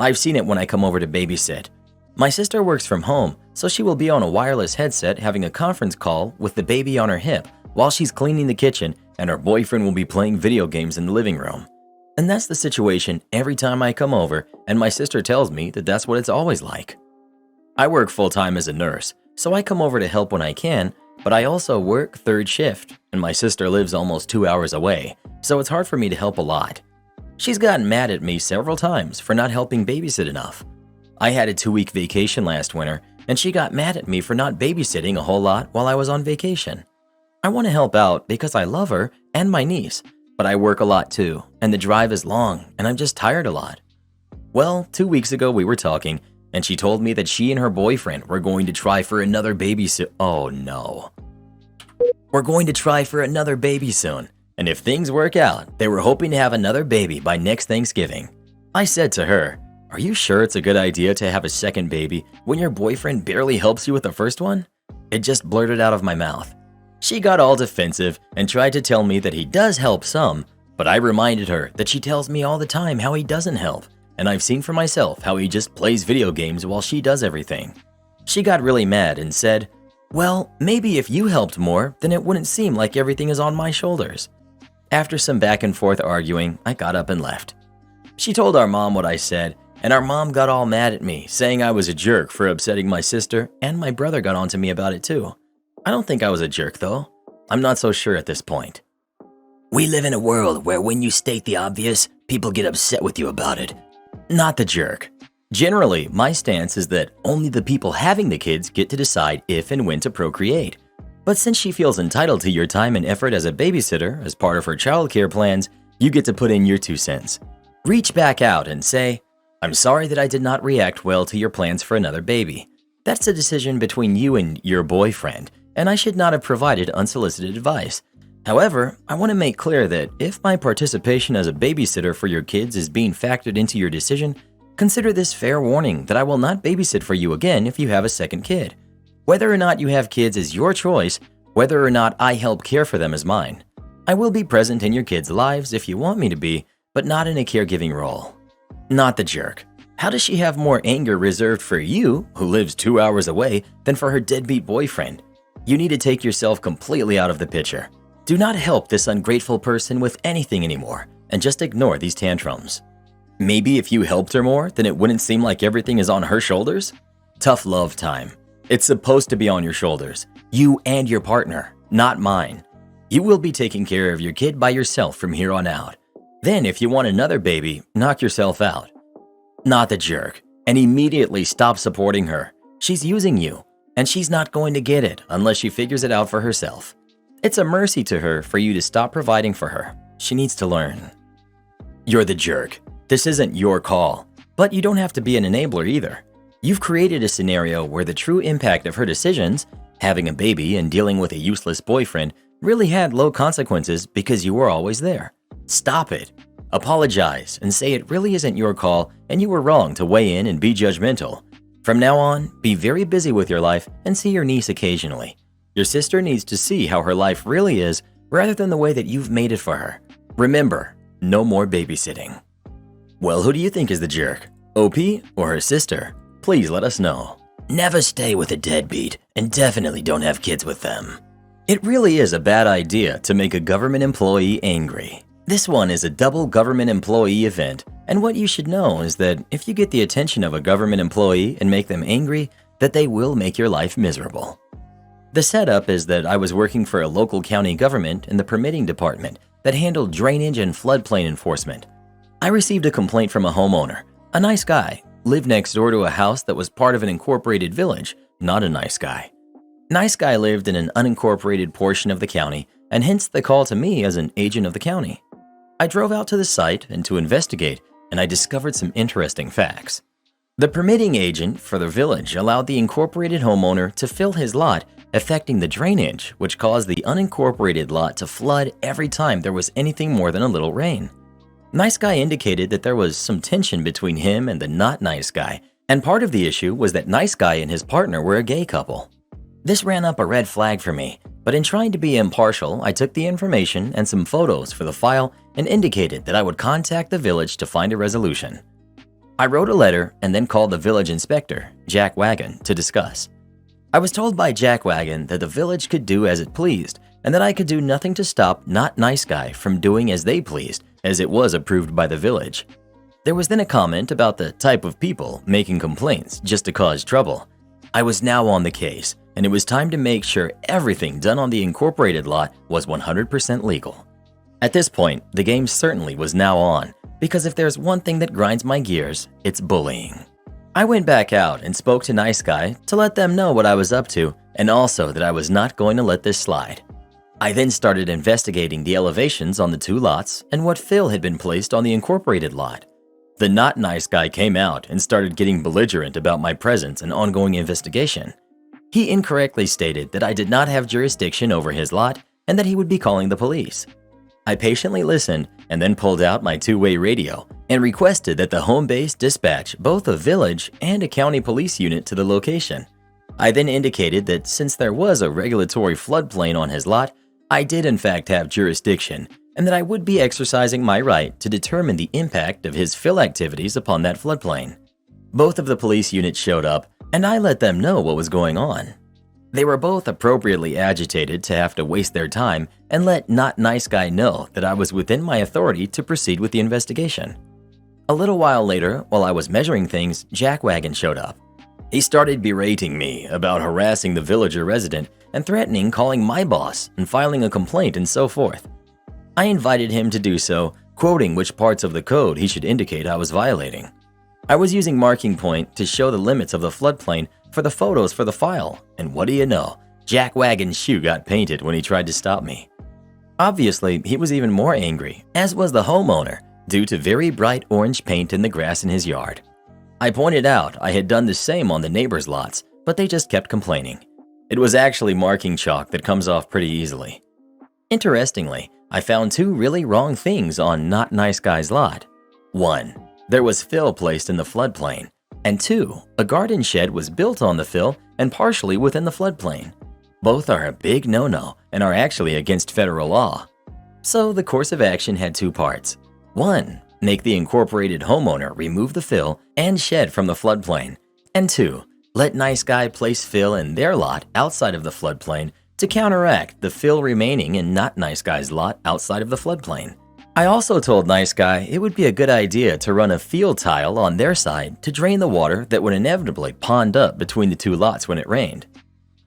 I've seen it when I come over to babysit. My sister works from home, so she will be on a wireless headset having a conference call with the baby on her hip while she's cleaning the kitchen, and her boyfriend will be playing video games in the living room. And that's the situation every time I come over, and my sister tells me that that's what it's always like. I work full-time as a nurse, so I come over to help when I can, but I also work 3rd shift, and my sister lives almost 2 hours away, so it's hard for me to help a lot. She's gotten mad at me several times for not helping babysit enough. I had a 2-week vacation last winter, and she got mad at me for not babysitting a whole lot while I was on vacation. I want to help out because I love her and my niece, but I work a lot too, and the drive is long, and I'm just tired a lot. Well, 2 weeks ago we were talking, and she told me that she and her boyfriend were going to try for another baby soon. Oh no. We're going to try for another baby soon, and if things work out, they were hoping to have another baby by next Thanksgiving. I said to her, "Are you sure it's a good idea to have a second baby when your boyfriend barely helps you with the first one?" It just blurted out of my mouth. She got all defensive and tried to tell me that he does help some, but I reminded her that she tells me all the time how he doesn't help, and I've seen for myself how he just plays video games while she does everything. She got really mad and said, "Well, maybe if you helped more, then it wouldn't seem like everything is on my shoulders." After some back and forth arguing, I got up and left. She told our mom what I said, and our mom got all mad at me, saying I was a jerk for upsetting my sister, and my brother got onto me about it too. I don't think I was a jerk though. I'm not so sure at this point. We live in a world where when you state the obvious, people get upset with you about it. Not the jerk. Generally, my stance is that only the people having the kids get to decide if and when to procreate. But since she feels entitled to your time and effort as a babysitter as part of her childcare plans, you get to put in your 2 cents. Reach back out and say, "I'm sorry that I did not react well to your plans for another baby. That's a decision between you and your boyfriend, and I should not have provided unsolicited advice. However, I want to make clear that if my participation as a babysitter for your kids is being factored into your decision, consider this fair warning that I will not babysit for you again if you have a second kid. Whether or not you have kids is your choice, whether or not I help care for them is mine. I will be present in your kids' lives if you want me to be, but not in a caregiving role." Not the jerk. How does she have more anger reserved for you, who lives 2 hours away, than for her deadbeat boyfriend? You need to take yourself completely out of the picture. Do not help this ungrateful person with anything anymore, and just ignore these tantrums. Maybe if you helped her more, then it wouldn't seem like everything is on her shoulders? Tough love time. It's supposed to be on your shoulders. You and your partner, not mine. You will be taking care of your kid by yourself from here on out. Then if you want another baby, knock yourself out. Not the jerk. And immediately stop supporting her. She's using you, and she's not going to get it unless she figures it out for herself. It's a mercy to her for you to stop providing for her. She needs to learn. You're the jerk. This isn't your call, but you don't have to be an enabler either. You've created a scenario where the true impact of her decisions, having a baby and dealing with a useless boyfriend, really had low consequences because you were always there. Stop it. Apologize and say it really isn't your call and you were wrong to weigh in and be judgmental. From now on, be very busy with your life and see your niece occasionally. Your sister needs to see how her life really is rather than the way that you've made it for her. Remember, no more babysitting. Well, who do you think is the jerk? OP or her sister? Please let us know. Never stay with a deadbeat, and definitely don't have kids with them. It really is a bad idea to make a government employee angry. This one is a double government employee event, and what you should know is that if you get the attention of a government employee and make them angry, that they will make your life miserable. The setup is that I was working for a local county government in the permitting department that handled drainage and floodplain enforcement. I received a complaint from a homeowner, a nice guy, lived next door to a house that was part of an incorporated village, not a nice guy. Nice guy lived in an unincorporated portion of the county, and hence the call to me as an agent of the county. I drove out to the site and to investigate, and I discovered some interesting facts. The permitting agent for the village allowed the incorporated homeowner to fill his lot, affecting the drainage, which caused the unincorporated lot to flood every time there was anything more than a little rain. Nice guy indicated that there was some tension between him and the not nice guy, and part of the issue was that nice guy and his partner were a gay couple. This ran up a red flag for me, but in trying to be impartial, I took the information and some photos for the file and indicated that I would contact the village to find a resolution. I wrote a letter and then called the village inspector, Jack Wagon, to discuss. I was told by Jack Wagon that the village could do as it pleased and that I could do nothing to stop not nice guy from doing as they pleased, as it was approved by the village. There was then a comment about the type of people making complaints just to cause trouble. I was now on the case, and it was time to make sure everything done on the incorporated lot was 100% legal. At this point, the game certainly was now on, because if there's one thing that grinds my gears, it's bullying. I went back out and spoke to Nice Guy to let them know what I was up to, and also that I was not going to let this slide. I then started investigating the elevations on the two lots and what fill had been placed on the incorporated lot. The not nice guy came out and started getting belligerent about my presence and ongoing investigation. He incorrectly stated that I did not have jurisdiction over his lot and that he would be calling the police. I patiently listened and then pulled out my two-way radio and requested that the home base dispatch both a village and a county police unit to the location. I then indicated that since there was a regulatory floodplain on his lot, I did in fact have jurisdiction, and that I would be exercising my right to determine the impact of his fill activities upon that floodplain. Both of the police units showed up, and I let them know what was going on. They were both appropriately agitated to have to waste their time and let Not Nice Guy know that I was within my authority to proceed with the investigation. A little while later, while I was measuring things, Jackwagon showed up. He started berating me about harassing the villager resident and threatening calling my boss and filing a complaint and so forth. I invited him to do so, quoting which parts of the code he should indicate I was violating. I was using marking point to show the limits of the floodplain for the photos for the file, and what do you know, Jackwagon's shoe got painted when he tried to stop me. Obviously, he was even more angry, as was the homeowner, due to very bright orange paint in the grass in his yard. I pointed out I had done the same on the neighbors' lots, but they just kept complaining. It was actually marking chalk that comes off pretty easily. Interestingly, I found two really wrong things on Not Nice Guy's lot. 1. There was fill placed in the floodplain. And 2. A garden shed was built on the fill and partially within the floodplain. Both are a big no-no and are actually against federal law. So the course of action had 2 parts. 1. Make the incorporated homeowner remove the fill and shed from the floodplain. And 2. Let Nice Guy place fill in their lot outside of the floodplain to counteract the fill remaining in Not Nice Guy's lot outside of the floodplain. I also told Nice Guy it would be a good idea to run a field tile on their side to drain the water that would inevitably pond up between the 2 lots when it rained.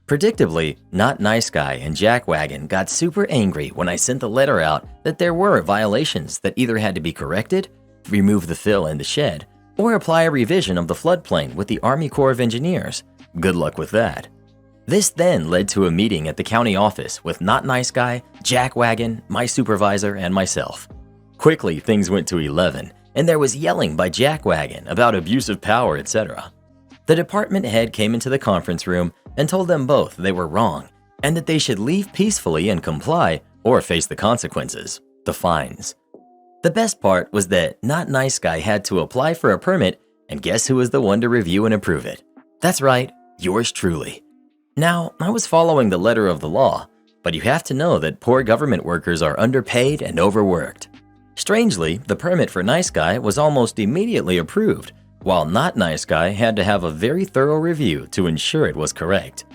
Predictably, Not Nice Guy and Jackwagon got super angry when I sent the letter out that there were violations that either had to be corrected, remove the fill in the shed, or apply a revision of the floodplain with the Army Corps of Engineers. Good luck with that. This then led to a meeting at the county office with Not Nice Guy, Jackwagon, my supervisor, and myself. Quickly, things went to 11, and there was yelling by Jackwagon about abuse of power, etc. The department head came into the conference room and told them both they were wrong and that they should leave peacefully and comply or face the consequences, the fines. The best part was that Not Nice Guy had to apply for a permit, and guess who was the one to review and approve it? That's right, yours truly. Now, I was following the letter of the law, but you have to know that poor government workers are underpaid and overworked. Strangely, the permit for Nice Guy was almost immediately approved, while Not Nice Guy had to have a very thorough review to ensure it was correct.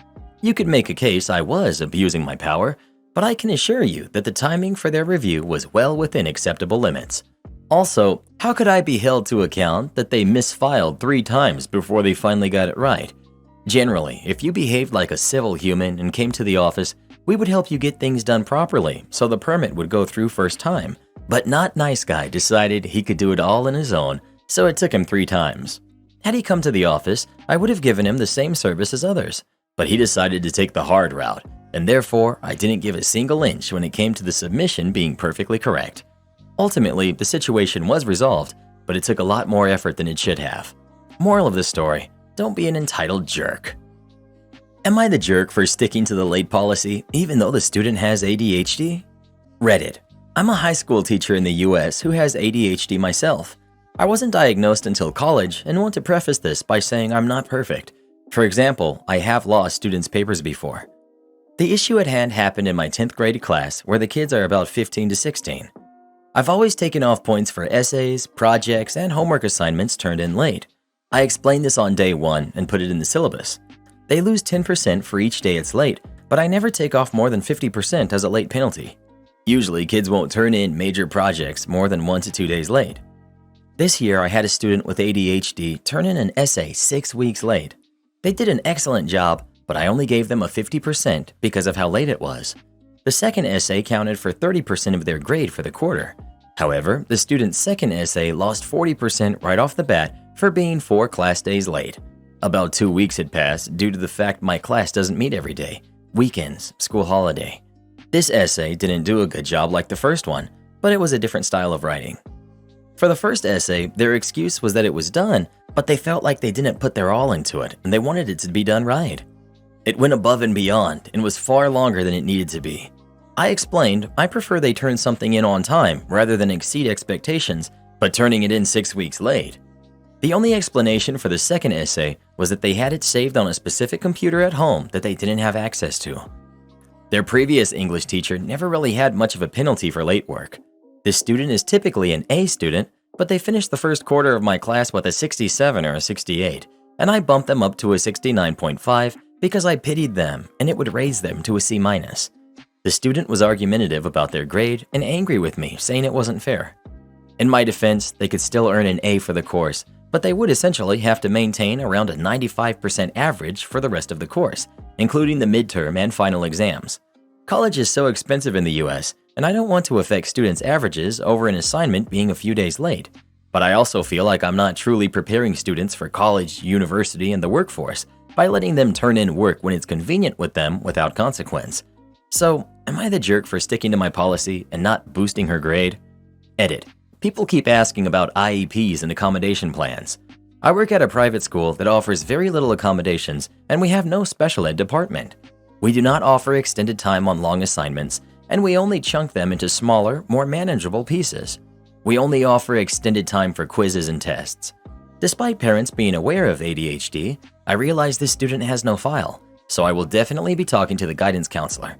You could make a case I was abusing my power, but I can assure you that the timing for their review was well within acceptable limits. Also, how could I be held to account that they misfiled 3 times before they finally got it right? Generally, if you behaved like a civil human and came to the office, we would help you get things done properly so the permit would go through first time. But Not Nice Guy decided he could do it all on his own, so it took him 3 times. Had he come to the office, I would have given him the same service as others, but he decided to take the hard route, and therefore I didn't give a single inch when it came to the submission being perfectly correct. Ultimately, the situation was resolved, but it took a lot more effort than it should have. Moral of the story: don't be an entitled jerk. Am I the jerk for sticking to the late policy even though the student has ADHD? Reddit. I'm a high school teacher in the US who has ADHD myself. I wasn't diagnosed until college and want to preface this by saying I'm not perfect. For example, I have lost students' papers before. The issue at hand happened in my 10th grade class where the kids are about 15 to 16. I've always taken off points for essays, projects, and homework assignments turned in late. I explained this on day 1 and put it in the syllabus. They lose 10% for each day it's late, but I never take off more than 50% as a late penalty. Usually, kids won't turn in major projects more than 1 to 2 days late. This year, I had a student with ADHD turn in an essay 6 weeks late. They did an excellent job, but I only gave them a 50% because of how late it was. The second essay counted for 30% of their grade for the quarter. However, the student's second essay lost 40% right off the bat for being 4 class days late. About 2 weeks had passed due to the fact my class doesn't meet every day, weekends, school holiday. This essay didn't do a good job like the first one, but it was a different style of writing. For the first essay, their excuse was that it was done, but they felt like they didn't put their all into it and they wanted it to be done right. It went above and beyond and was far longer than it needed to be. I explained I prefer they turn something in on time rather than exceed expectations, but turning it in 6 weeks late. The only explanation for the second essay was that they had it saved on a specific computer at home that they didn't have access to. Their previous English teacher never really had much of a penalty for late work. This student is typically an A student, but they finished the first quarter of my class with a 67 or a 68, and I bumped them up to a 69.5 because I pitied them and it would raise them to a C-. The student was argumentative about their grade and angry with me, saying it wasn't fair. In my defense, they could still earn an A for the course, but they would essentially have to maintain around a 95% average for the rest of the course, including the midterm and final exams. College is so expensive in the US, and I don't want to affect students' averages over an assignment being a few days late. But I also feel like I'm not truly preparing students for college, university, and the workforce by letting them turn in work when it's convenient with them without consequence. So, am I the jerk for sticking to my policy and not boosting her grade? Edit. People keep asking about IEPs and accommodation plans. I work at a private school that offers very little accommodations, and we have no special ed department. We do not offer extended time on long assignments, and we only chunk them into smaller, more manageable pieces. We only offer extended time for quizzes and tests. Despite parents being aware of ADHD, I realize this student has no file, so I will definitely be talking to the guidance counselor.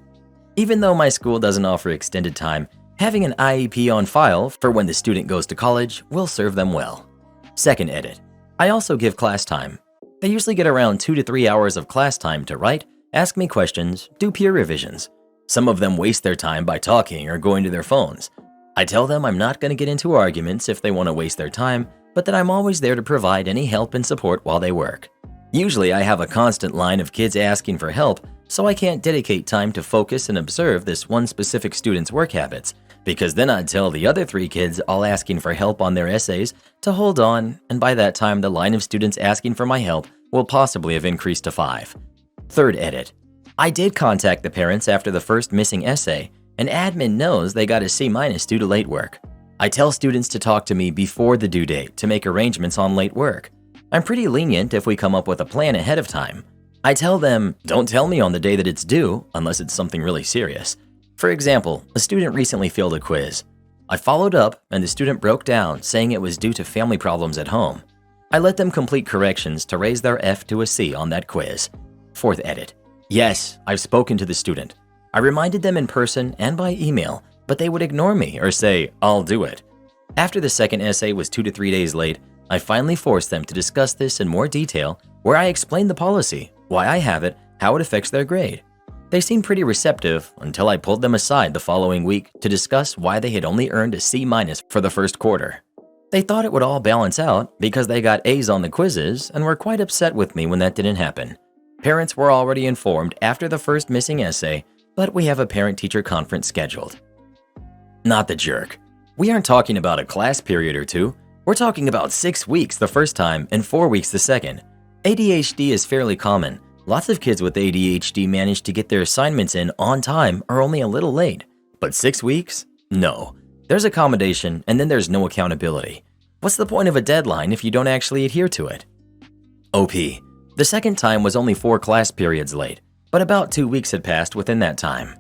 Even though my school doesn't offer extended time, having an IEP on file for when the student goes to college will serve them well. Second edit. I also give class time. They usually get around 2 to 3 hours of class time to write, ask me questions, do peer revisions. Some of them waste their time by talking or going to their phones. I tell them I'm not going to get into arguments if they want to waste their time, but that I'm always there to provide any help and support while they work. Usually I have a constant line of kids asking for help, so I can't dedicate time to focus and observe this one specific student's work habits, because then I'd tell the other 3 kids all asking for help on their essays to hold on, and by that time the line of students asking for my help will possibly have increased to 5. Third edit. I did contact the parents after the first missing essay, and admin knows they got a C- due to late work. I tell students to talk to me before the due date to make arrangements on late work. I'm pretty lenient if we come up with a plan ahead of time. I tell them, don't tell me on the day that it's due unless it's something really serious. For example, a student recently failed a quiz. I followed up and the student broke down saying it was due to family problems at home. I let them complete corrections to raise their F to a C on that quiz. Fourth edit. Yes, I've spoken to the student. I reminded them in person and by email, but they would ignore me or say, I'll do it. After the second essay was 2 to 3 days late, I finally forced them to discuss this in more detail, where I explained the policy, why I have it, how it affects their grade. They seemed pretty receptive until I pulled them aside the following week to discuss why they had only earned a C- for the first quarter. They thought it would all balance out because they got A's on the quizzes and were quite upset with me when that didn't happen. Parents were already informed after the first missing essay, but we have a parent-teacher conference scheduled. Not the jerk. We aren't talking about a class period or 2. We're talking about 6 weeks the first time and 4 weeks the second. ADHD is fairly common. Lots of kids with ADHD manage to get their assignments in on time or only a little late. But 6 weeks? No. There's accommodation and then there's no accountability. What's the point of a deadline if you don't actually adhere to it? OP. The second time was only 4 class periods late, but about 2 weeks had passed within that time.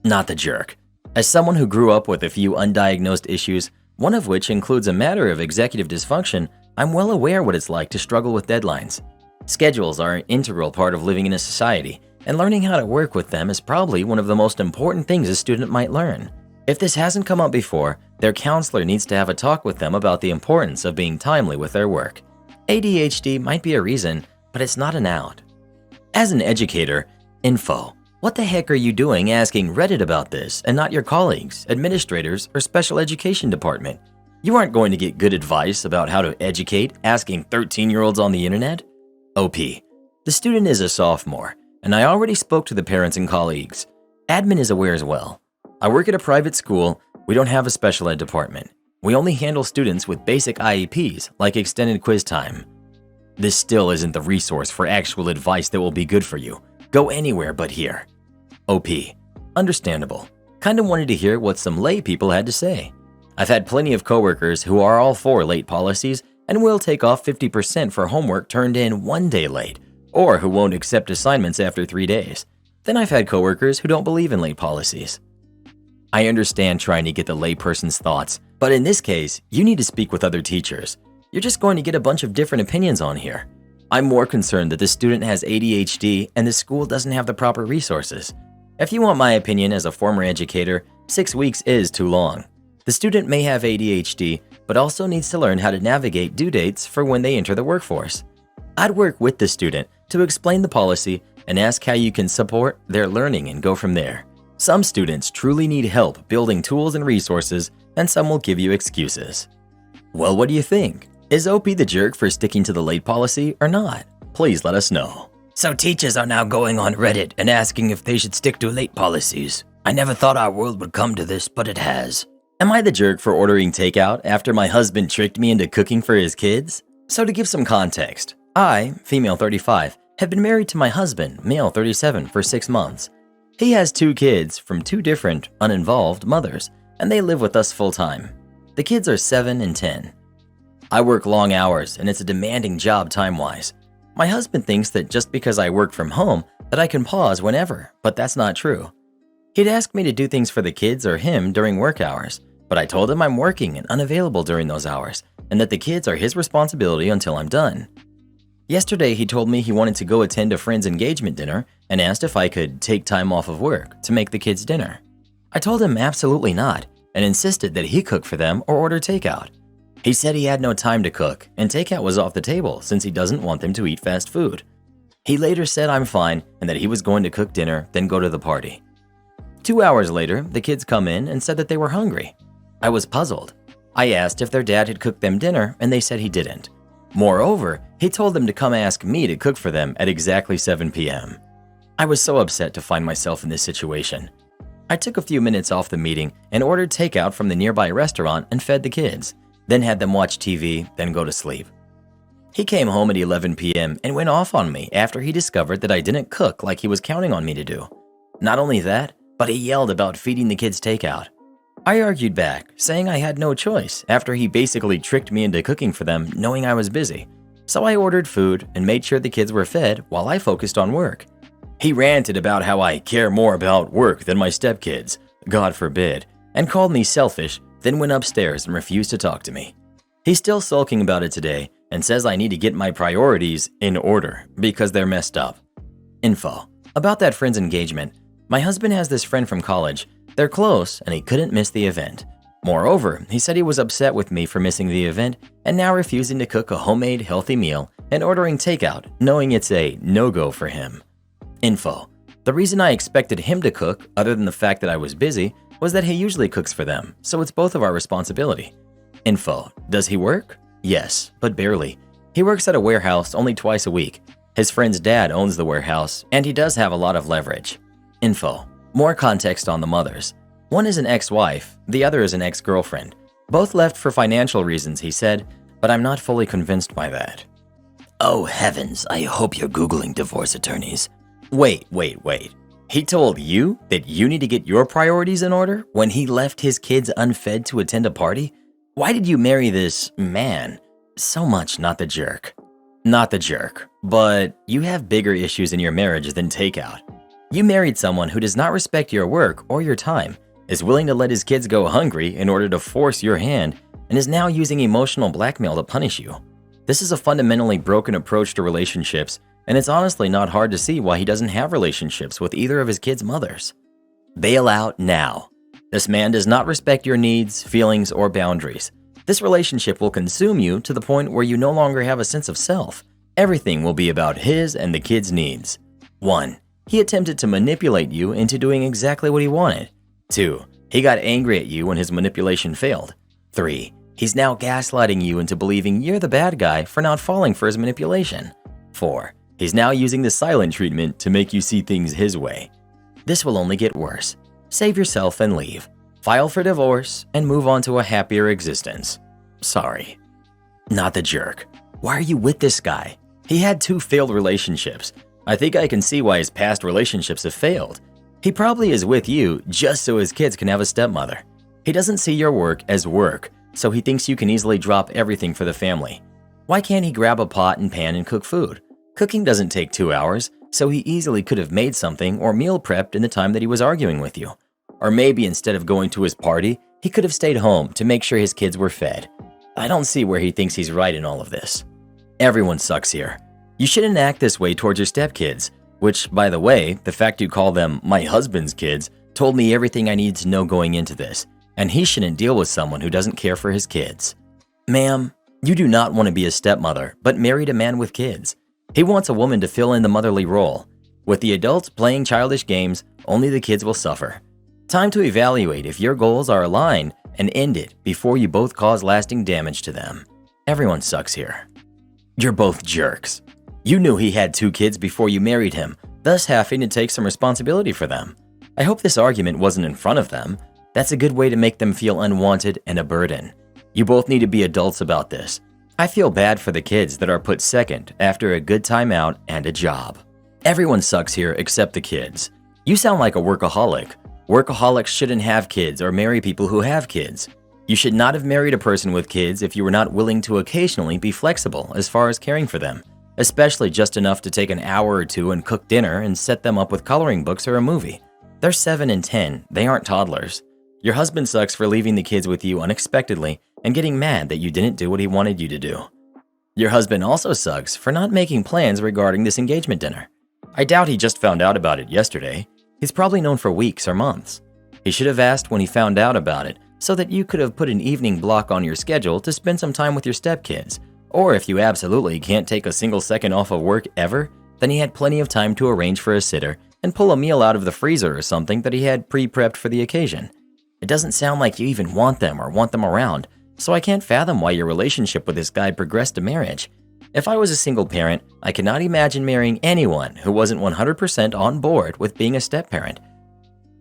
Not the jerk. As someone who grew up with a few undiagnosed issues, one of which includes a matter of executive dysfunction, I'm well aware what it's like to struggle with deadlines. Schedules are an integral part of living in a society, and learning how to work with them is probably one of the most important things a student might learn. If this hasn't come up before, their counselor needs to have a talk with them about the importance of being timely with their work. ADHD might be a reason, but it's not an out. As an educator, info. What the heck are you doing asking Reddit about this and not your colleagues, administrators, or special education department? You aren't going to get good advice about how to educate asking 13-year-olds on the internet? OP. The student is a sophomore, and I already spoke to the parents and colleagues. Admin is aware as well. I work at a private school. We don't have a special ed department. We only handle students with basic IEPs, like extended quiz time. This still isn't the resource for actual advice that will be good for you. Go anywhere but here. OP. Understandable. Kinda wanted to hear what some lay people had to say. I've had plenty of coworkers who are all for late policies and will take off 50% for homework turned in 1 day late, or who won't accept assignments after 3 days. Then I've had coworkers who don't believe in late policies. I understand trying to get the layperson's thoughts, but in this case, you need to speak with other teachers. You're just going to get a bunch of different opinions on here. I'm more concerned that the student has ADHD and the school doesn't have the proper resources. If you want my opinion as a former educator, 6 weeks is too long. The student may have ADHD, but also needs to learn how to navigate due dates for when they enter the workforce. I'd work with the student to explain the policy and ask how you can support their learning and go from there. Some students truly need help building tools and resources, and some will give you excuses. Well, what do you think? Is OP the jerk for sticking to the late policy or not? Please let us know. So teachers are now going on Reddit and asking if they should stick to late policies. I never thought our world would come to this, but it has. Am I the jerk for ordering takeout after my husband tricked me into cooking for his kids? So to give some context, I, female 35, have been married to my husband, male 37, for 6 months. He has 2 kids from 2 different, uninvolved mothers, and they live with us full-time. The kids are 7 and 10. I work long hours, and it's a demanding job time-wise. My husband thinks that just because I work from home, that I can pause whenever, but that's not true. He'd ask me to do things for the kids or him during work hours, but I told him I'm working and unavailable during those hours, and that the kids are his responsibility until I'm done. Yesterday, he told me he wanted to go attend a friend's engagement dinner and asked if I could take time off of work to make the kids dinner. I told him absolutely not and insisted that he cook for them or order takeout. He said he had no time to cook and takeout was off the table since he doesn't want them to eat fast food. He later said I'm fine and that he was going to cook dinner, then go to the party. 2 hours later, the kids come in and said that they were hungry. I was puzzled. I asked if their dad had cooked them dinner and they said he didn't. Moreover, he told them to come ask me to cook for them at exactly 7 p.m. I was so upset to find myself in this situation. I took a few minutes off the meeting and ordered takeout from the nearby restaurant and fed the kids, then had them watch TV, then go to sleep. He came home at 11 p.m. and went off on me after he discovered that I didn't cook like he was counting on me to do. Not only that, but he yelled about feeding the kids takeout. I argued back, saying I had no choice after he basically tricked me into cooking for them knowing I was busy. So I ordered food and made sure the kids were fed while I focused on work. He ranted about how I care more about work than my stepkids, God forbid, and called me selfish, then went upstairs and refused to talk to me. He's still sulking about it today and says I need to get my priorities in order because they're messed up. Info. About that friend's engagement. My husband has this friend from college. They're close and he couldn't miss the event. Moreover, he said he was upset with me for missing the event and now refusing to cook a homemade healthy meal and ordering takeout, knowing it's a no-go for him. Info. The reason I expected him to cook, other than the fact that I was busy, was that he usually cooks for them, so it's both of our responsibility. Info. Does he work? Yes, but barely. He works at a warehouse only twice a week. His friend's dad owns the warehouse, and he does have a lot of leverage. Info. More context on the mothers. One is an ex-wife, the other is an ex-girlfriend. Both left for financial reasons, he said, but I'm not fully convinced by that. Oh heavens, I hope you're Googling divorce attorneys. Wait. He told you that you need to get your priorities in order when he left his kids unfed to attend a party? Why did you marry this man? So much not the jerk. Not the jerk, but you have bigger issues in your marriage than takeout. You married someone who does not respect your work or your time, is willing to let his kids go hungry in order to force your hand, and is now using emotional blackmail to punish you. This is a fundamentally broken approach to relationships, and it's honestly not hard to see why he doesn't have relationships with either of his kids' mothers. Bail out now. This man does not respect your needs, feelings, or boundaries. This relationship will consume you to the point where you no longer have a sense of self. Everything will be about his and the kids' needs. 1. He attempted to manipulate you into doing exactly what he wanted. 2. He got angry at you when his manipulation failed. 3. He's now gaslighting you into believing you're the bad guy for not falling for his manipulation. 4. He's now using the silent treatment to make you see things his way. This will only get worse. Save yourself and leave. File for divorce and move on to a happier existence. Sorry. Not the jerk. Why are you with this guy? He had 2 failed relationships. I think I can see why his past relationships have failed. He probably is with you just so his kids can have a stepmother. He doesn't see your work as work, so he thinks you can easily drop everything for the family. Why can't he grab a pot and pan and cook food? Cooking doesn't take 2 hours, so he easily could have made something or meal prepped in the time that he was arguing with you. Or maybe instead of going to his party, he could have stayed home to make sure his kids were fed. I don't see where he thinks he's right in all of this. Everyone sucks here. You shouldn't act this way towards your stepkids, which, by the way, the fact you call them my husband's kids told me everything I need to know going into this, and he shouldn't deal with someone who doesn't care for his kids. Ma'am, you do not want to be a stepmother, but married a man with kids. He wants a woman to fill in the motherly role. With the adults playing childish games, only the kids will suffer. Time to evaluate if your goals are aligned and end it before you both cause lasting damage to them. Everyone sucks here. You're both jerks. You knew he had 2 kids before you married him, thus having to take some responsibility for them. I hope this argument wasn't in front of them. That's a good way to make them feel unwanted and a burden. You both need to be adults about this. I feel bad for the kids that are put second after a good time out and a job. Everyone sucks here except the kids. You sound like a workaholic. Workaholics shouldn't have kids or marry people who have kids. You should not have married a person with kids if you were not willing to occasionally be flexible as far as caring for them, especially just enough to take an hour or 2 and cook dinner and set them up with coloring books or a movie. They're 7 and 10, they aren't toddlers. Your husband sucks for leaving the kids with you unexpectedly and getting mad that you didn't do what he wanted you to do. Your husband also sucks for not making plans regarding this engagement dinner. I doubt he just found out about it yesterday. He's probably known for weeks or months. He should have asked when he found out about it so that you could have put an evening block on your schedule to spend some time with your stepkids. Or if you absolutely can't take a single second off of work ever, then he had plenty of time to arrange for a sitter and pull a meal out of the freezer or something that he had pre-prepped for the occasion. It doesn't sound like you even want them or want them around, so I can't fathom why your relationship with this guy progressed to marriage. If I was a single parent, I could not imagine marrying anyone who wasn't 100% on board with being a step-parent.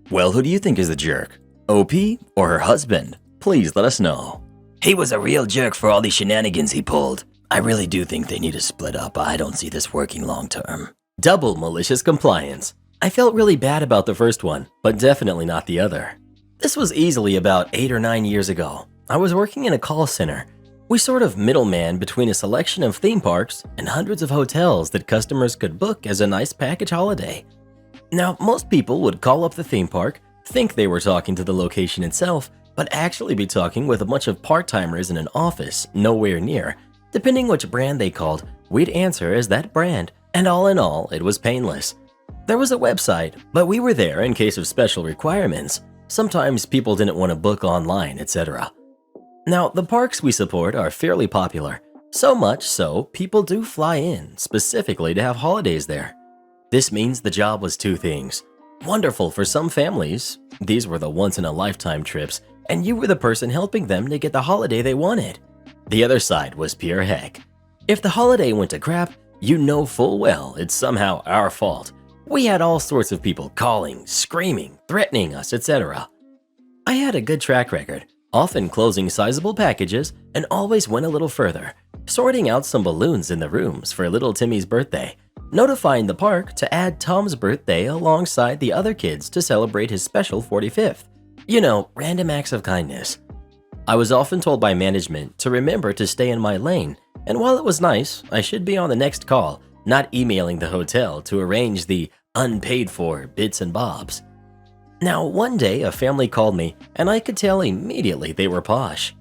Well, who do you think is the jerk? OP or her husband? Please let us know. He was a real jerk for all the shenanigans he pulled. I really do think they need to split up. I don't see this working long term. Double malicious compliance. I felt really bad about the first one, but definitely not the other. This was easily about 8 or 9 years ago. I was working in a call center. We sort of middleman between a selection of theme parks and hundreds of hotels that customers could book as a nice package holiday. Now, most people would call up the theme park, think they were talking to the location itself, but actually be talking with a bunch of part-timers in an office nowhere near. Depending which brand they called, we'd answer as that brand, and all in all, it was painless. There was a website, but we were there in case of special requirements. Sometimes people didn't want to book online, etc. Now, the parks we support are fairly popular, so much so people do fly in specifically to have holidays there. This means the job was 2 things. Wonderful for some families, these were the once-in-a-lifetime trips, and you were the person helping them to get the holiday they wanted. The other side was pure heck. If the holiday went to crap, you know full well it's somehow our fault. We had all sorts of people calling, screaming, threatening us, etc. I had a good track record, often closing sizable packages, and always went a little further, sorting out some balloons in the rooms for little Timmy's birthday, notifying the park to add Tom's birthday alongside the other kids to celebrate his special 45th. You know, random acts of kindness. I was often told by management to remember to stay in my lane, and while it was nice, I should be on the next call, not emailing the hotel to arrange the unpaid-for bits and bobs. Now, one day a family called me, and I could tell immediately they were posh.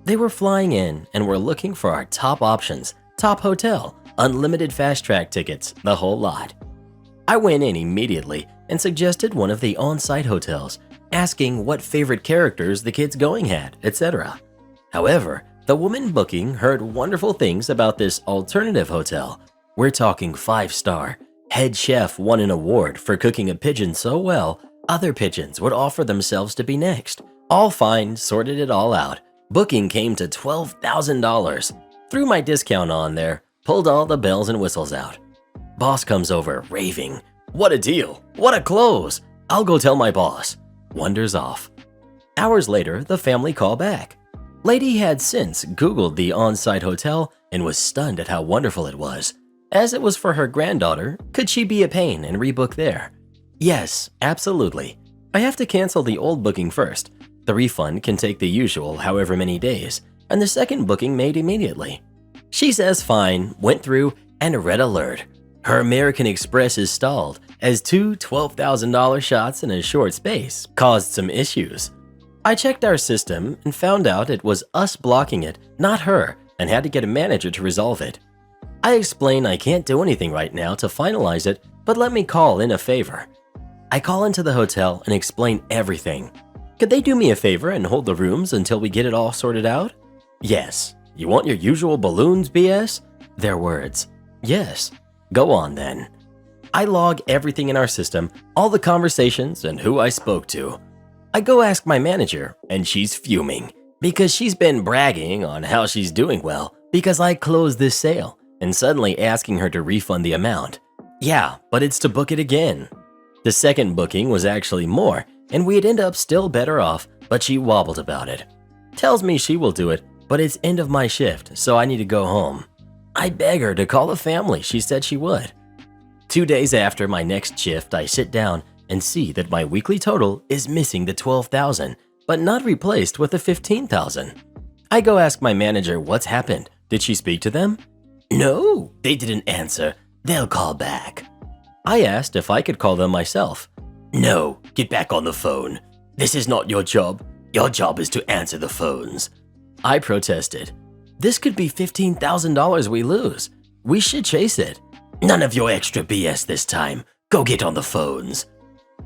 They were flying in and were looking for our top options, top hotel, unlimited fast-track tickets, the whole lot. I went in immediately and suggested one of the on-site hotels, asking what favorite characters the kids going had, etc. However, the woman booking heard wonderful things about this alternative hotel. We're talking 5-star. Head chef won an award for cooking a pigeon so well, other pigeons would offer themselves to be next. All fine, sorted it all out. Booking came to $12,000. Threw my discount on there, pulled all the bells and whistles out. Boss comes over, raving. What a deal! What a close! I'll go tell my boss. Wonders off. Hours later, the family call back. Lady had since Googled the on-site hotel and was stunned at how wonderful it was. As it was for her granddaughter, could she be a pain and rebook there? Yes, absolutely. I have to cancel the old booking first. The refund can take the usual however many days, and the second booking made immediately. She says fine, went through, and red alert. Her American Express is stalled as 2 $12,000 shots in a short space caused some issues. I checked our system and found out it was us blocking it, not her, and had to get a manager to resolve it. I explain I can't do anything right now to finalize it, but let me call in a favor. I call into the hotel and explain everything. Could they do me a favor and hold the rooms until we get it all sorted out? Yes. You want your usual balloons, BS? Their words. Yes. Go on then. I log everything in our system, all the conversations and who I spoke to. I go ask my manager, and she's fuming because she's been bragging on how she's doing well because I closed this sale and suddenly asking her to refund the amount. Yeah, but it's to book it again. The second booking was actually more, and we'd end up still better off, but she wobbled about it. Tells me she will do it, but it's end of my shift, so I need to go home. I beg her to call the family she said she would. 2 days after my next shift, I sit down and see that my weekly total is missing the $12,000, but not replaced with the $15,000. I go ask my manager what's happened. Did she speak to them? No, they didn't answer. They'll call back. I asked if I could call them myself. No, get back on the phone. This is not your job. Your job is to answer the phones. I protested. This could be $15,000 we lose. We should chase it. None of your extra BS this time. Go get on the phones.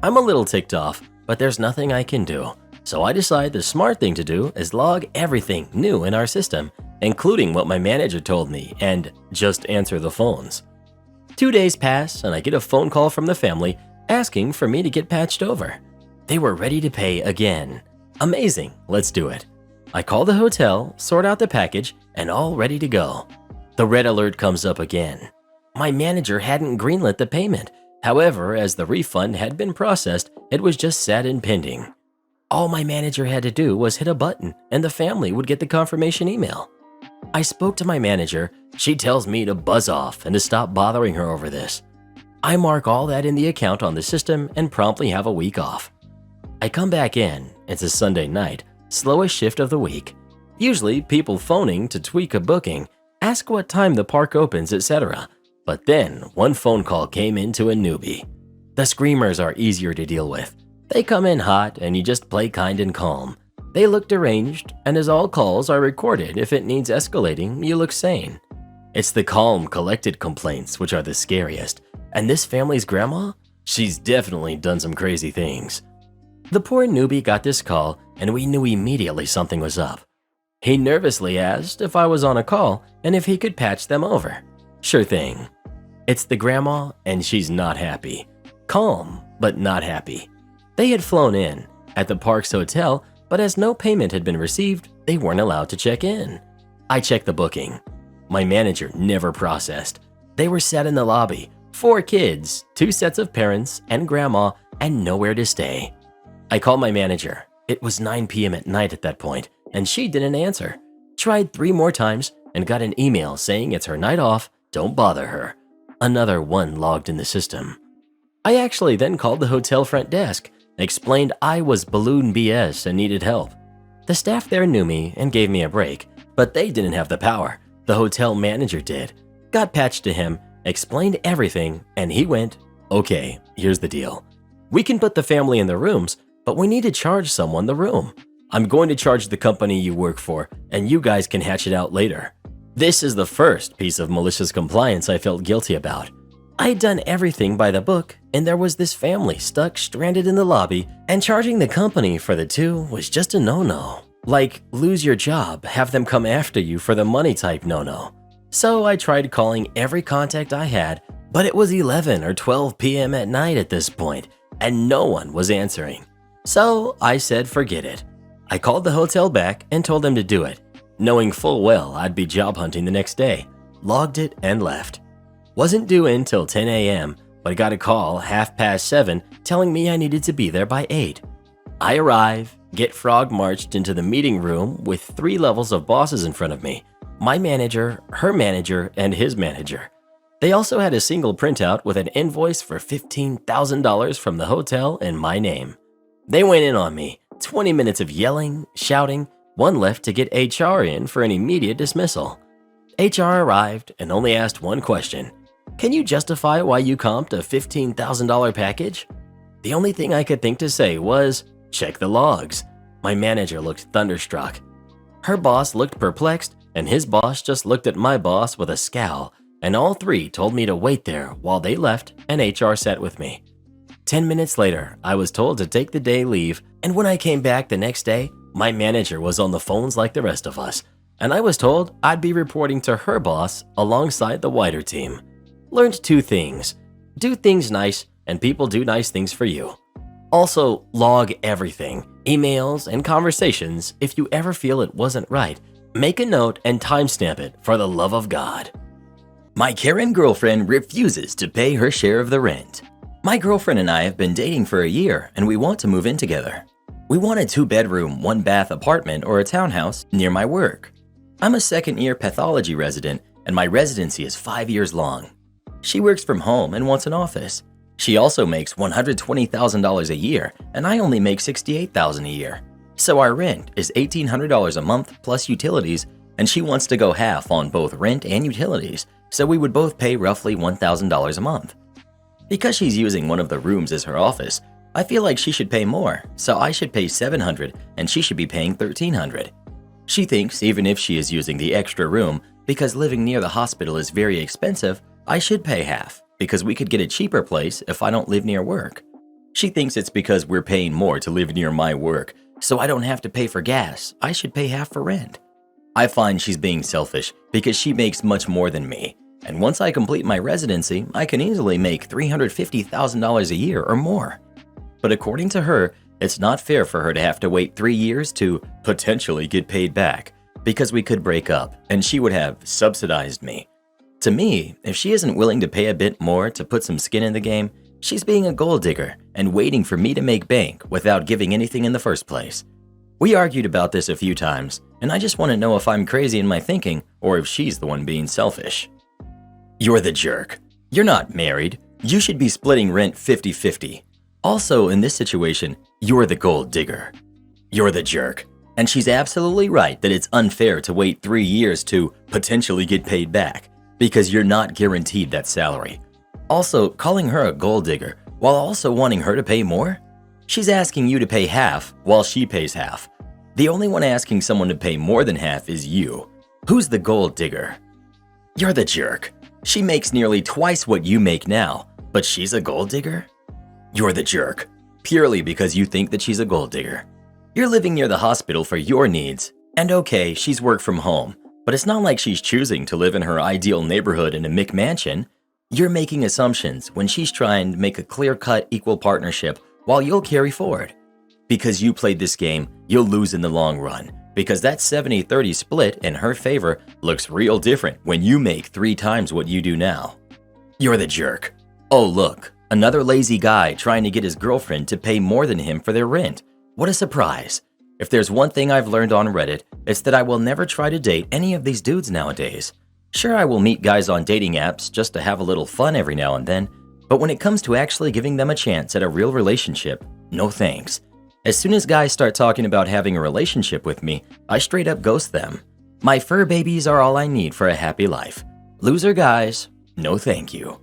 I'm a little ticked off, but there's nothing I can do. So I decide the smart thing to do is log everything new in our system, including what my manager told me, and just answer the phones. 2 days pass and I get a phone call from the family asking for me to get patched over. They were ready to pay again. Amazing, let's do it. I call the hotel, sort out the package, and all ready to go. The red alert comes up again. My manager hadn't greenlit the payment. However, as the refund had been processed, it was just sat in pending. All my manager had to do was hit a button and the family would get the confirmation email. I spoke to my manager. She tells me to buzz off and to stop bothering her over this. I mark all that in the account on the system and promptly have a week off. I come back in. It's a Sunday night, slowest shift of the week. Usually people phoning to tweak a booking, ask what time the park opens, etc. But then one phone call came in to a newbie. The screamers are easier to deal with. They come in hot and you just play kind and calm. They look deranged, and as all calls are recorded, if it needs escalating, you look sane. It's the calm, collected complaints which are the scariest. And this family's grandma? She's definitely done some crazy things. The poor newbie got this call, and we knew immediately something was up. He nervously asked if I was on a call and if he could patch them over. Sure thing. It's the grandma, and she's not happy. Calm, but not happy. They had flown in at the park's hotel, but as no payment had been received, they weren't allowed to check in. I checked the booking. My manager never processed. They were sat in the lobby, 4 kids, 2 sets of parents, and grandma, and nowhere to stay. I called my manager. It was 9 p.m. at night at that point, and she didn't answer. Tried 3 more times and got an email saying it's her night off, don't bother her. Another one logged in the system. I actually then called the hotel front desk, explained I was balloon BS and needed help. The staff there knew me and gave me a break, but they didn't have the power. The hotel manager did. Got patched to him, explained everything, and he went, okay, here's the deal. We can put the family in the rooms, but we need to charge someone the room. I'm going to charge the company you work for, and you guys can hatch it out later. This is the first piece of malicious compliance I felt guilty about. I had done everything by the book, and there was this family stuck stranded in the lobby, and charging the company for the 2 was just a no-no. Like, lose your job, have them come after you for the money type no-no. So I tried calling every contact I had, but it was 11 or 12 p.m. at night at this point, and no one was answering. So I said forget it. I called the hotel back and told them to do it, knowing full well I'd be job hunting the next day. Logged it and left. Wasn't due in till 10 a.m., but I got a call 7:30 telling me I needed to be there by 8. I arrive, get frog marched into the meeting room with 3 levels of bosses in front of me. My manager, her manager, and his manager. They also had a single printout with an invoice for $15,000 from the hotel in my name. They went in on me, 20 minutes of yelling, shouting, one left to get HR in for an immediate dismissal. HR arrived and only asked one question. Can you justify why you comped a $15,000 package? The only thing I could think to say was, check the logs. My manager looked thunderstruck. Her boss looked perplexed, and his boss just looked at my boss with a scowl, and all three told me to wait there while they left and HR sat with me. 10 minutes later, I was told to take the day leave, and when I came back the next day, my manager was on the phones like the rest of us, and I was told I'd be reporting to her boss alongside the wider team. Learned 2 things. Do things nice, and people do nice things for you. Also, log everything, emails and conversations. If you ever feel it wasn't right, make a note and timestamp it for the love of God. My Karen girlfriend refuses to pay her share of the rent. My girlfriend and I have been dating for a year and we want to move in together. We want a 2-bedroom, 1-bath apartment or a townhouse near my work. I'm a second-year pathology resident and my residency is 5 years long. She works from home and wants an office. She also makes $120,000 a year and I only make $68,000 a year. So our rent is $1,800 a month plus utilities, and she wants to go half on both rent and utilities, so we would both pay roughly $1,000 a month. Because she's using one of the rooms as her office, I feel like she should pay more, so I should pay $700 and she should be paying $1,300. She thinks even if she is using the extra room, because living near the hospital is very expensive, I should pay half, because we could get a cheaper place if I don't live near work. She thinks it's because we're paying more to live near my work, so I don't have to pay for gas. I should pay half for rent. I find she's being selfish because she makes much more than me, and once I complete my residency, I can easily make $350,000 a year or more. But according to her, it's not fair for her to have to wait 3 years to potentially get paid back, because we could break up and she would have subsidized me. To me, if she isn't willing to pay a bit more to put some skin in the game, she's being a gold digger and waiting for me to make bank without giving anything in the first place. We argued about this a few times, and I just want to know if I'm crazy in my thinking or if she's the one being selfish. You're the jerk. You're not married. You should be splitting rent 50-50. Also, in this situation, you're the gold digger. You're the jerk. And she's absolutely right that it's unfair to wait 3 years to potentially get paid back, because you're not guaranteed that salary. Also, calling her a gold digger while also wanting her to pay more? She's asking you to pay half while she pays half. The only one asking someone to pay more than half is you. Who's the gold digger? You're the jerk. She makes nearly twice what you make now, but she's a gold digger? You're the jerk, purely because you think that she's a gold digger. You're living near the hospital for your needs, and okay, she's worked from home, but it's not like she's choosing to live in her ideal neighborhood in a McMansion. You're making assumptions when she's trying to make a clear-cut equal partnership while you'll carry forward. Because you played this game, you'll lose in the long run, because that 70-30 split in her favor looks real different when you make 3 times what you do now. You're the jerk. Oh look, another lazy guy trying to get his girlfriend to pay more than him for their rent. What a surprise. If there's one thing I've learned on Reddit, it's that I will never try to date any of these dudes nowadays. Sure, I will meet guys on dating apps just to have a little fun every now and then, but when it comes to actually giving them a chance at a real relationship, no thanks. As soon as guys start talking about having a relationship with me, I straight up ghost them. My fur babies are all I need for a happy life. Loser guys, no thank you.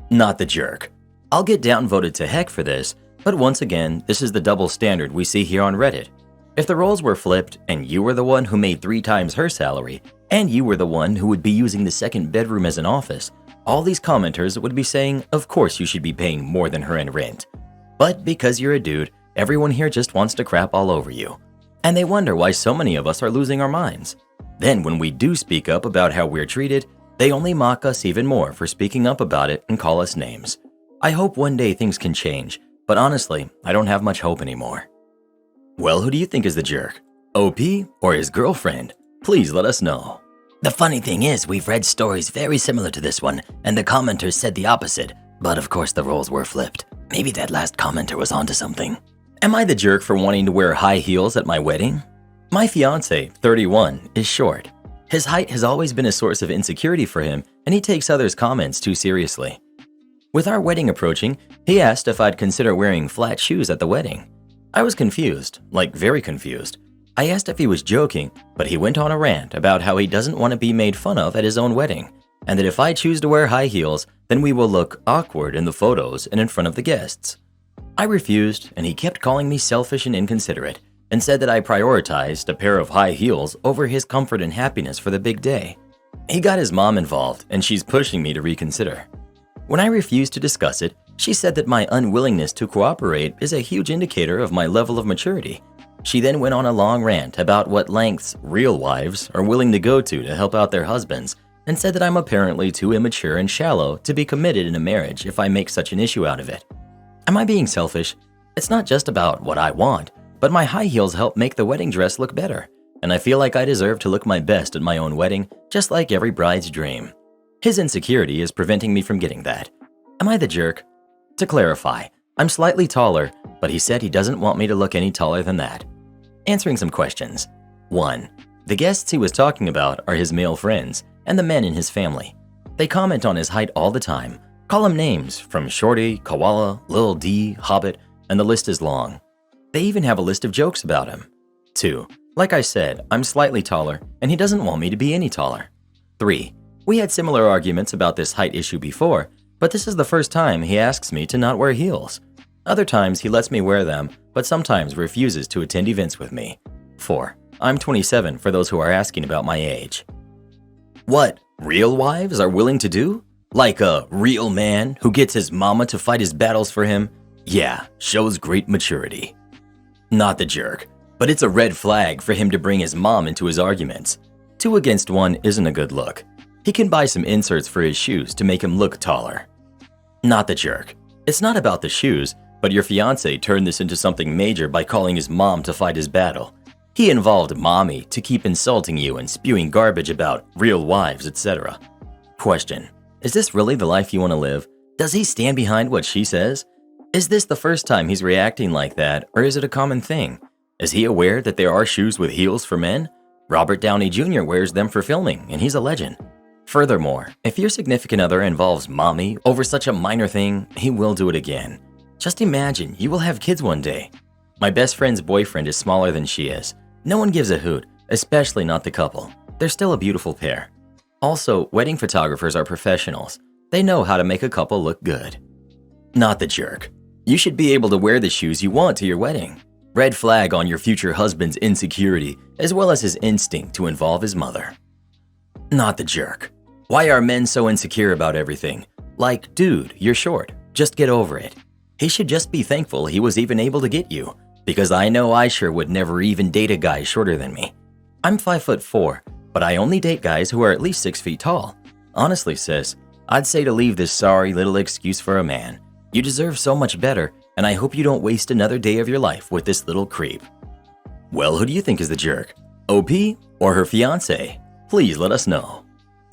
Not the jerk. I'll get downvoted to heck for this, but once again, this is the double standard we see here on Reddit. If the roles were flipped and you were the one who made 3 times her salary, and you were the one who would be using the second bedroom as an office, all these commenters would be saying, of course you should be paying more than her in rent. But because you're a dude, everyone here just wants to crap all over you. And they wonder why so many of us are losing our minds. Then when we do speak up about how we're treated, they only mock us even more for speaking up about it and call us names. I hope one day things can change, but honestly, I don't have much hope anymore. Well, who do you think is the jerk? OP or his girlfriend? Please let us know. The funny thing is, we've read stories very similar to this one, and the commenters said the opposite, but of course the roles were flipped. Maybe that last commenter was onto something. Am I the jerk for wanting to wear high heels at my wedding? My fiance, 31, is short. His height has always been a source of insecurity for him, and he takes others' comments too seriously. With our wedding approaching, he asked if I'd consider wearing flat shoes at the wedding. I was confused, like very confused. I asked if he was joking, but he went on a rant about how he doesn't want to be made fun of at his own wedding, and that if I choose to wear high heels, then we will look awkward in the photos and in front of the guests. I refused, and he kept calling me selfish and inconsiderate, and said that I prioritized a pair of high heels over his comfort and happiness for the big day. He got his mom involved, and she's pushing me to reconsider. When I refused to discuss it, she said that my unwillingness to cooperate is a huge indicator of my level of maturity. She then went on a long rant about what lengths real wives are willing to go to help out their husbands, and said that I'm apparently too immature and shallow to be committed in a marriage if I make such an issue out of it. Am I being selfish? It's not just about what I want, but my high heels help make the wedding dress look better, and I feel like I deserve to look my best at my own wedding, just like every bride's dream. His insecurity is preventing me from getting that. Am I the jerk? To clarify, I'm slightly taller, but he said he doesn't want me to look any taller than that. Answering some questions. 1. The guests he was talking about are his male friends and the men in his family. They comment on his height all the time, call him names from Shorty, Koala, Lil D, Hobbit, and the list is long. They even have a list of jokes about him. 2. Like I said, I'm slightly taller, and he doesn't want me to be any taller. 3. We had similar arguments about this height issue before, but this is the first time he asks me to not wear heels. Other times he lets me wear them, but sometimes refuses to attend events with me. 4. I'm 27 for those who are asking about my age. What real wives are willing to do? Like a real man who gets his mama to fight his battles for him? Yeah, shows great maturity. Not the jerk, but it's a red flag for him to bring his mom into his arguments. 2 against 1 isn't a good look. He can buy some inserts for his shoes to make him look taller. Not the jerk. It's not about the shoes, but your fiancé turned this into something major by calling his mom to fight his battle. He involved mommy to keep insulting you and spewing garbage about real wives, etc. Question. Is this really the life you want to live? Does he stand behind what she says? Is this the first time he's reacting like that, or is it a common thing? Is he aware that there are shoes with heels for men? Robert Downey Jr. wears them for filming, and he's a legend. Furthermore, if your significant other involves mommy over such a minor thing, he will do it again. Just imagine you will have kids one day. My best friend's boyfriend is smaller than she is. No one gives a hoot, especially not the couple. They're still a beautiful pair. Also, wedding photographers are professionals. They know how to make a couple look good. Not the jerk. You should be able to wear the shoes you want to your wedding. Red flag on your future husband's insecurity, as well as his instinct to involve his mother. Not the jerk. Why are men so insecure about everything? Like, dude, you're short. Just get over it. He should just be thankful he was even able to get you, because I know I sure would never even date a guy shorter than me. I'm 5'4", but I only date guys who are at least 6 feet tall. Honestly, sis, I'd say to leave this sorry little excuse for a man. You deserve so much better, and I hope you don't waste another day of your life with this little creep. Well, who do you think is the jerk? OP or her fiancé? Please let us know.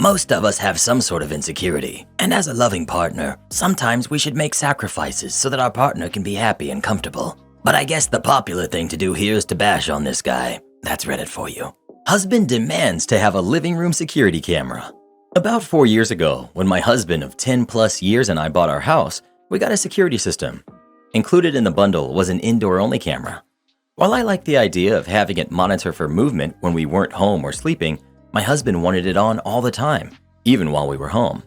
Most of us have some sort of insecurity, and as a loving partner, sometimes we should make sacrifices so that our partner can be happy and comfortable. But I guess the popular thing to do here is to bash on this guy. That's Reddit for you. Husband demands to have a living room security camera. About 4 years ago, when my husband of 10 plus years and I bought our house, we got a security system. Included in the bundle was an indoor-only camera. While I liked the idea of having it monitor for movement when we weren't home or sleeping, my husband wanted it on all the time, even while we were home.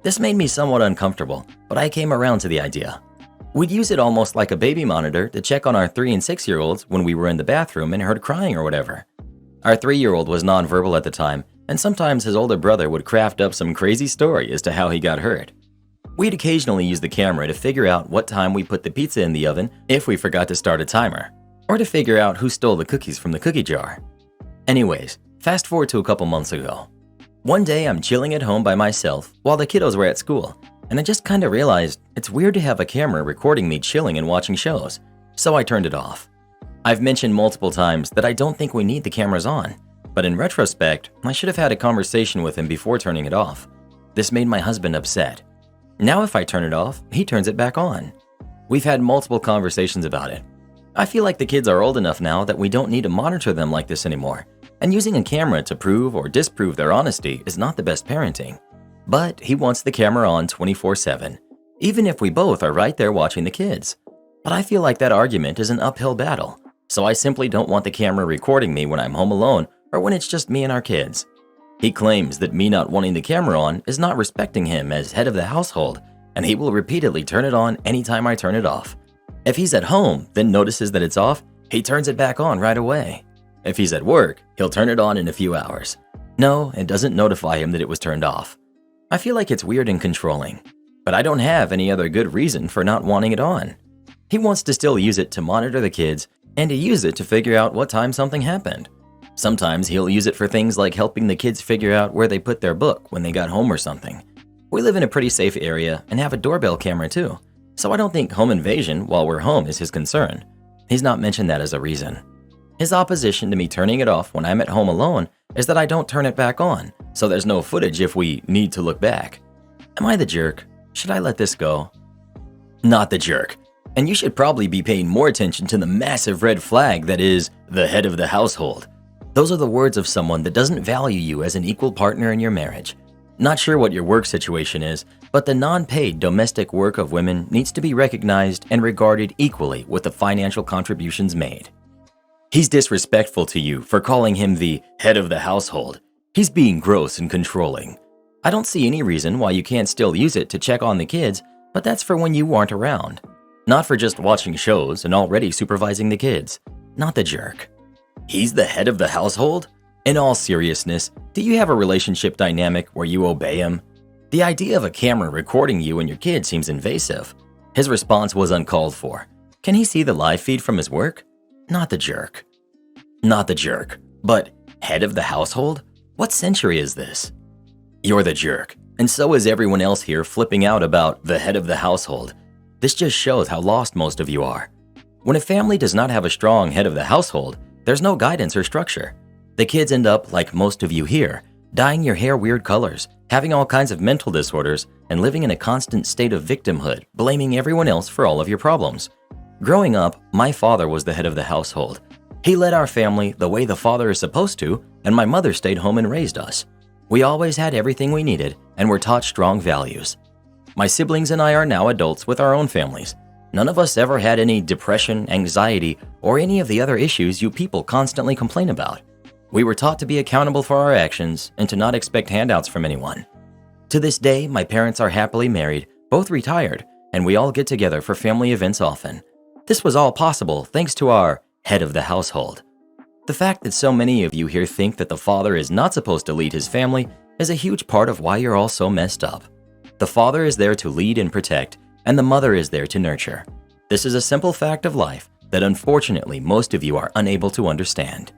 This made me somewhat uncomfortable, but I came around to the idea. We'd use it almost like a baby monitor to check on our 3 and 6-year-olds when we were in the bathroom and heard crying or whatever. Our 3-year-old was nonverbal at the time, and sometimes his older brother would craft up some crazy story as to how he got hurt. We'd occasionally use the camera to figure out what time we put the pizza in the oven if we forgot to start a timer, or to figure out who stole the cookies from the cookie jar. Anyways, fast forward to a couple months ago. One day I'm chilling at home by myself while the kiddos were at school, and I just kinda realized it's weird to have a camera recording me chilling and watching shows, so I turned it off. I've mentioned multiple times that I don't think we need the cameras on, but in retrospect, I should have had a conversation with him before turning it off. This made my husband upset. Now if I turn it off, he turns it back on. We've had multiple conversations about it. I feel like the kids are old enough now that we don't need to monitor them like this anymore, and using a camera to prove or disprove their honesty is not the best parenting. But he wants the camera on 24/7, even if we both are right there watching the kids. But I feel like that argument is an uphill battle, so I simply don't want the camera recording me when I'm home alone or when it's just me and our kids. He claims that me not wanting the camera on is not respecting him as head of the household, and he will repeatedly turn it on anytime I turn it off. If he's at home, then notices that it's off, He turns it back on right away. If he's at work, he'll turn it on in a few hours. No, it doesn't notify him that it was turned off. I feel like it's weird and controlling, but I don't have any other good reason for not wanting it on. He wants to still use it to monitor the kids and to use it to figure out what time something happened. Sometimes he'll use it for things like helping the kids figure out where they put their book when they got home or something. We live in a pretty safe area and have a doorbell camera too, so I don't think home invasion while we're home is his concern. He's not mentioned that as a reason. His opposition to me turning it off when I'm at home alone is that I don't turn it back on, so there's no footage if we need to look back. Am I the jerk? Should I let this go? Not the jerk. And you should probably be paying more attention to the massive red flag that is the head of the household. Those are the words of someone that doesn't value you as an equal partner in your marriage. Not sure what your work situation is, but the non-paid domestic work of women needs to be recognized and regarded equally with the financial contributions made. He's disrespectful to you for calling him the head of the household. He's being gross and controlling. I don't see any reason why you can't still use it to check on the kids, but that's for when you aren't around. Not for just watching shows and already supervising the kids. Not the jerk. He's the head of the household? In all seriousness, do you have a relationship dynamic where you obey him? The idea of a camera recording you and your kids seems invasive. His response was uncalled for. Can he see the live feed from his work? Not the jerk. Not the jerk, but head of the household? What century is this? You're the jerk, and so is everyone else here flipping out about the head of the household. This just shows how lost most of you are. When a family does not have a strong head of the household, there's no guidance or structure. The kids end up, like most of you here, dyeing your hair weird colors, having all kinds of mental disorders, and living in a constant state of victimhood, blaming everyone else for all of your problems. Growing up, my father was the head of the household. He led our family the way the father is supposed to, and my mother stayed home and raised us. We always had everything we needed and were taught strong values. My siblings and I are now adults with our own families. None of us ever had any depression, anxiety, or any of the other issues you people constantly complain about. We were taught to be accountable for our actions and to not expect handouts from anyone. To this day, my parents are happily married, both retired, and we all get together for family events often. This was all possible thanks to our head of the household. The fact that so many of you here think that the father is not supposed to lead his family is a huge part of why you're all so messed up. The father is there to lead and protect, and the mother is there to nurture. This is a simple fact of life that unfortunately most of you are unable to understand.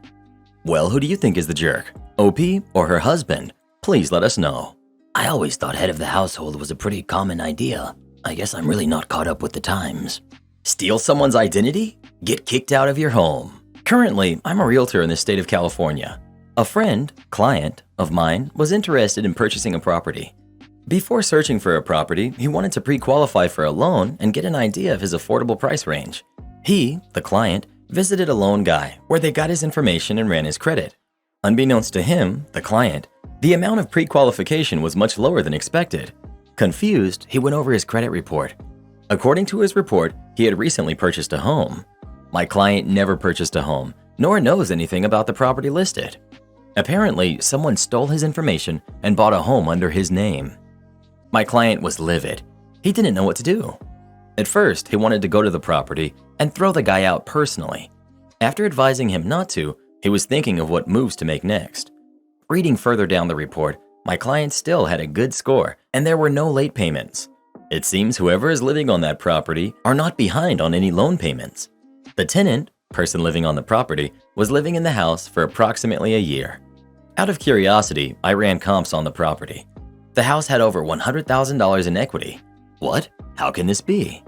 Well, who do you think is the jerk? OP or her husband? Please let us know. I always thought head of the household was a pretty common idea. I guess I'm really not caught up with the times. Steal someone's identity? Get kicked out of your home. Currently, I'm a realtor in the state of California. A client of mine, was interested in purchasing a property. Before searching for a property, he wanted to pre-qualify for a loan and get an idea of his affordable price range. He, the client, visited a loan guy where they got his information and ran his credit. Unbeknownst to him, the client, the amount of pre-qualification was much lower than expected. Confused, he went over his credit report. According to his report, he had recently purchased a home. My client never purchased a home, nor knows anything about the property listed. Apparently, someone stole his information and bought a home under his name. My client was livid. He didn't know what to do. At first, he wanted to go to the property and throw the guy out personally. After advising him not to, he was thinking of what moves to make next. Reading further down the report, my client still had a good score and there were no late payments. It seems whoever is living on that property are not behind on any loan payments. The tenant, person living on the property, was living in the house for approximately a year. Out of curiosity, I ran comps on the property. The house had over $100,000 in equity. What? How can this be?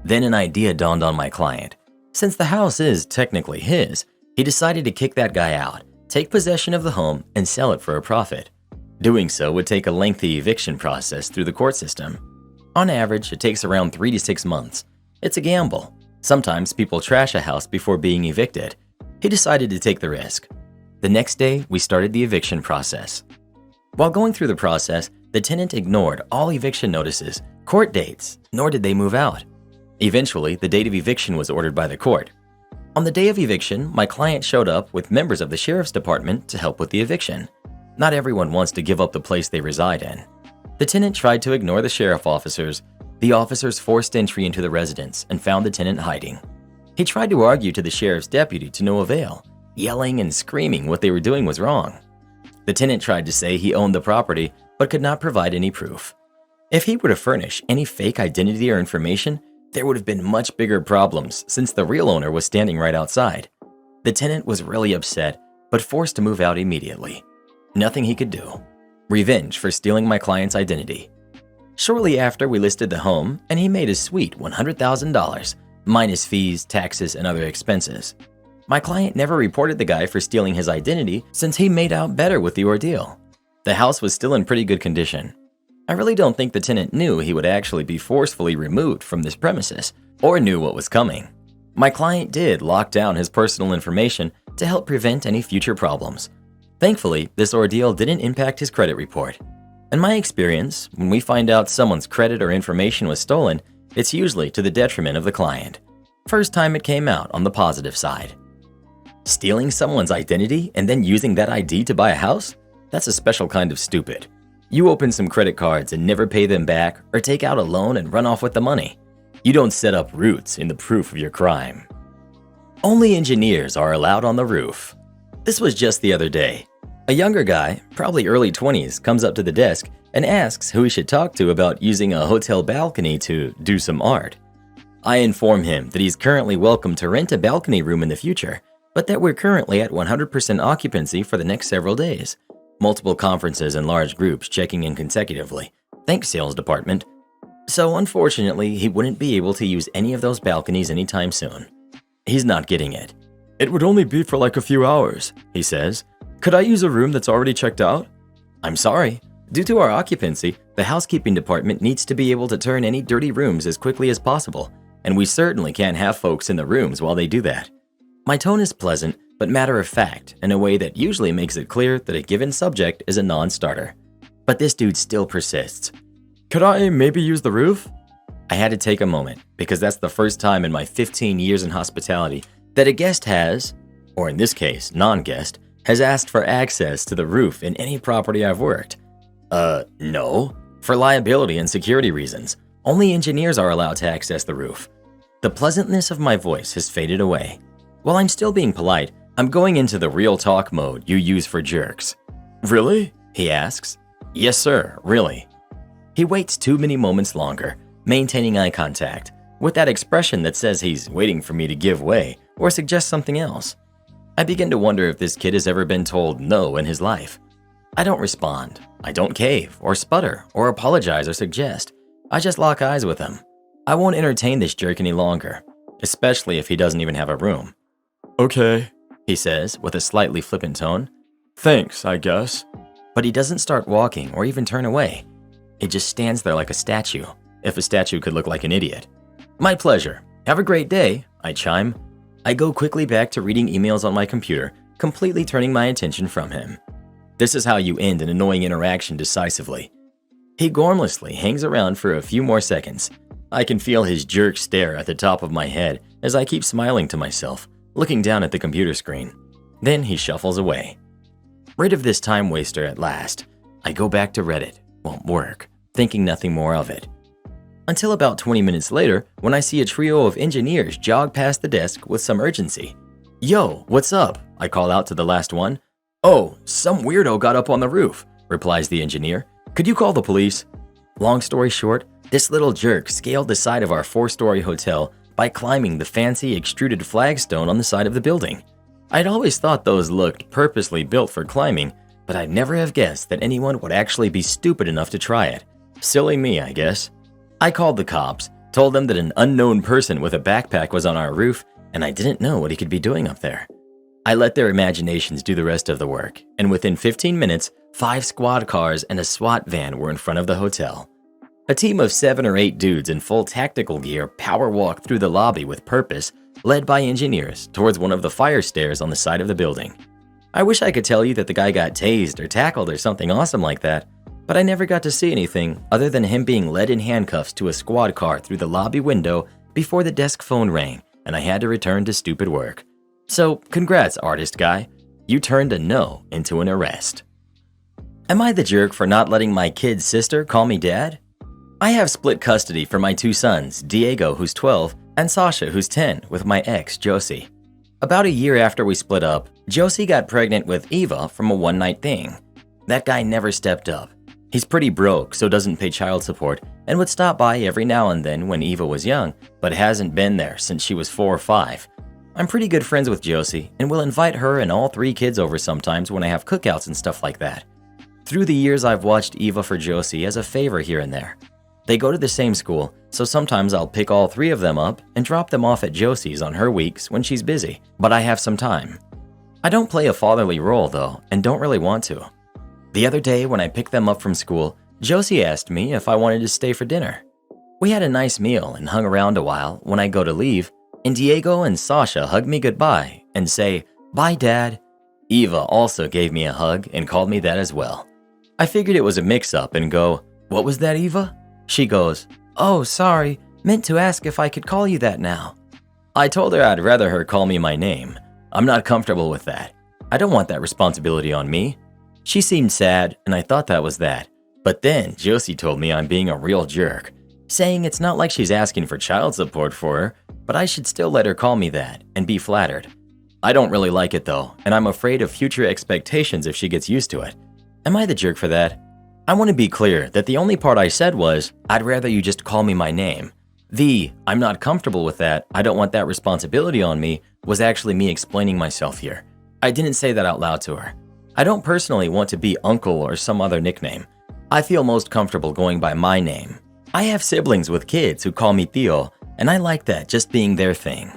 Then an idea dawned on my client. Since the house is technically his, he decided to kick that guy out, take possession of the home, and sell it for a profit. Doing so would take a lengthy eviction process through the court system. On average, it takes around 3 to 6 months. It's a gamble. Sometimes people trash a house before being evicted. He decided to take the risk. The next day, we started the eviction process. While going through the process, the tenant ignored all eviction notices, court dates, nor did they move out. Eventually, the date of eviction was ordered by the court. On the day of eviction, my client showed up with members of the sheriff's department to help with the eviction. Not everyone wants to give up the place they reside in. The tenant tried to ignore the sheriff officers. The officers forced entry into the residence and found the tenant hiding. He tried to argue to the sheriff's deputy to no avail, yelling and screaming what they were doing was wrong. The tenant tried to say he owned the property, but could not provide any proof. If he were to furnish any fake identity or information, there would have been much bigger problems since the real owner was standing right outside. The tenant was really upset, but forced to move out immediately. Nothing he could do. Revenge for stealing my client's identity. Shortly after, we listed the home, and he made a sweet $100,000, minus fees, taxes, and other expenses. My client never reported the guy for stealing his identity since he made out better with the ordeal. The house was still in pretty good condition. I really don't think the tenant knew he would actually be forcefully removed from this premises or knew what was coming. My client did lock down his personal information to help prevent any future problems. Thankfully, this ordeal didn't impact his credit report. In my experience, when we find out someone's credit or information was stolen, it's usually to the detriment of the client. First time it came out on the positive side. Stealing someone's identity and then using that ID to buy a house? That's a special kind of stupid. You open some credit cards and never pay them back or take out a loan and run off with the money. You don't set up roots in the proof of your crime. Only engineers are allowed on the roof. This was just the other day. A younger guy, probably early 20s, comes up to the desk and asks who he should talk to about using a hotel balcony to do some art. I inform him that he's currently welcome to rent a balcony room in the future, but that we're currently at 100% occupancy for the next several days. Multiple conferences and large groups checking in consecutively. Thanks, sales department. So unfortunately, he wouldn't be able to use any of those balconies anytime soon. He's not getting it. It would only be for like a few hours, he says. Could I use a room that's already checked out? I'm sorry. Due to our occupancy, the housekeeping department needs to be able to turn any dirty rooms as quickly as possible, and we certainly can't have folks in the rooms while they do that. My tone is pleasant, but matter of fact, in a way that usually makes it clear that a given subject is a non-starter. But this dude still persists. Could I maybe use the roof? I had to take a moment, because that's the first time in my 15 years in hospitality that a guest has, or in this case, non-guest, has asked for access to the roof in any property I've worked. No. For liability and security reasons, only engineers are allowed to access the roof. The pleasantness of my voice has faded away. While I'm still being polite, I'm going into the real talk mode you use for jerks. Really? He asks. Yes, sir, really. He waits too many moments longer, maintaining eye contact, with that expression that says he's waiting for me to give way or suggest something else. I begin to wonder if this kid has ever been told no in his life. I don't respond. I don't cave or sputter or apologize or suggest. I just lock eyes with him. I won't entertain this jerk any longer, especially if he doesn't even have a room. Okay, He says with a slightly flippant tone. Thanks, I guess. But he doesn't start walking or even turn away. He just stands there like a statue, if a statue could look like an idiot. My pleasure. Have a great day, I chime. I go quickly back to reading emails on my computer, completely turning my attention from him. This is how you end an annoying interaction decisively. He gormlessly hangs around for a few more seconds. I can feel his jerk stare at the top of my head as I keep smiling to myself, looking down at the computer screen. Then he shuffles away. Rid of this time waster at last, I go back to Reddit. Won't work, thinking nothing more of it. Until about 20 minutes later, when I see a trio of engineers jog past the desk with some urgency. Yo, what's up? I call out to the last one. Oh, some weirdo got up on the roof, replies the engineer. Could you call the police? Long story short, this little jerk scaled the side of our 4-story hotel by climbing the fancy extruded flagstone on the side of the building. I'd always thought those looked purposely built for climbing, but I'd never have guessed that anyone would actually be stupid enough to try it. Silly me, I guess. I called the cops, told them that an unknown person with a backpack was on our roof, and I didn't know what he could be doing up there. I let their imaginations do the rest of the work, and within 15 minutes, 5 squad cars and a SWAT van were in front of the hotel. A team of 7 or 8 dudes in full tactical gear power walked through the lobby with purpose, led by engineers, towards one of the fire stairs on the side of the building. I wish I could tell you that the guy got tased or tackled or something awesome like that, but I never got to see anything other than him being led in handcuffs to a squad car through the lobby window before the desk phone rang and I had to return to stupid work. So, congrats, artist guy. You turned a no into an arrest. Am I the jerk for not letting my kid's sister call me dad? I have split custody for my 2 sons, Diego, who's 12, and Sasha, who's 10, with my ex, Josie. About a year after we split up, Josie got pregnant with Eva from a one-night thing. That guy never stepped up. He's pretty broke, so doesn't pay child support, and would stop by every now and then when Eva was young, but hasn't been there since she was 4 or 5. I'm pretty good friends with Josie, and will invite her and all 3 kids over sometimes when I have cookouts and stuff like that. Through the years, I've watched Eva for Josie as a favor here and there. They go to the same school, so sometimes I'll pick all 3 of them up and drop them off at Josie's on her weeks when she's busy, but I have some time. I don't play a fatherly role though, and don't really want to. The other day when I picked them up from school, Josie asked me if I wanted to stay for dinner. We had a nice meal and hung around a while when I go to leave, and Diego and Sasha hug me goodbye and say, "Bye, Dad." Eva also gave me a hug and called me that as well. I figured it was a mix-up and go, "What was that, Eva?" She goes, "Oh, sorry, meant to ask if I could call you that now." I told her I'd rather her call me my name. I'm not comfortable with that. I don't want that responsibility on me. She seemed sad, and I thought that was that. But then Josie told me I'm being a real jerk, saying it's not like she's asking for child support for her, but I should still let her call me that and be flattered. I don't really like it though, and I'm afraid of future expectations if she gets used to it. Am I the jerk for that? I want to be clear that the only part I said was, I'd rather you just call me my name. I'm not comfortable with that, I don't want that responsibility on me, was actually me explaining myself here. I didn't say that out loud to her. I don't personally want to be uncle or some other nickname. I feel most comfortable going by my name. I have siblings with kids who call me Theo, and I like that just being their thing.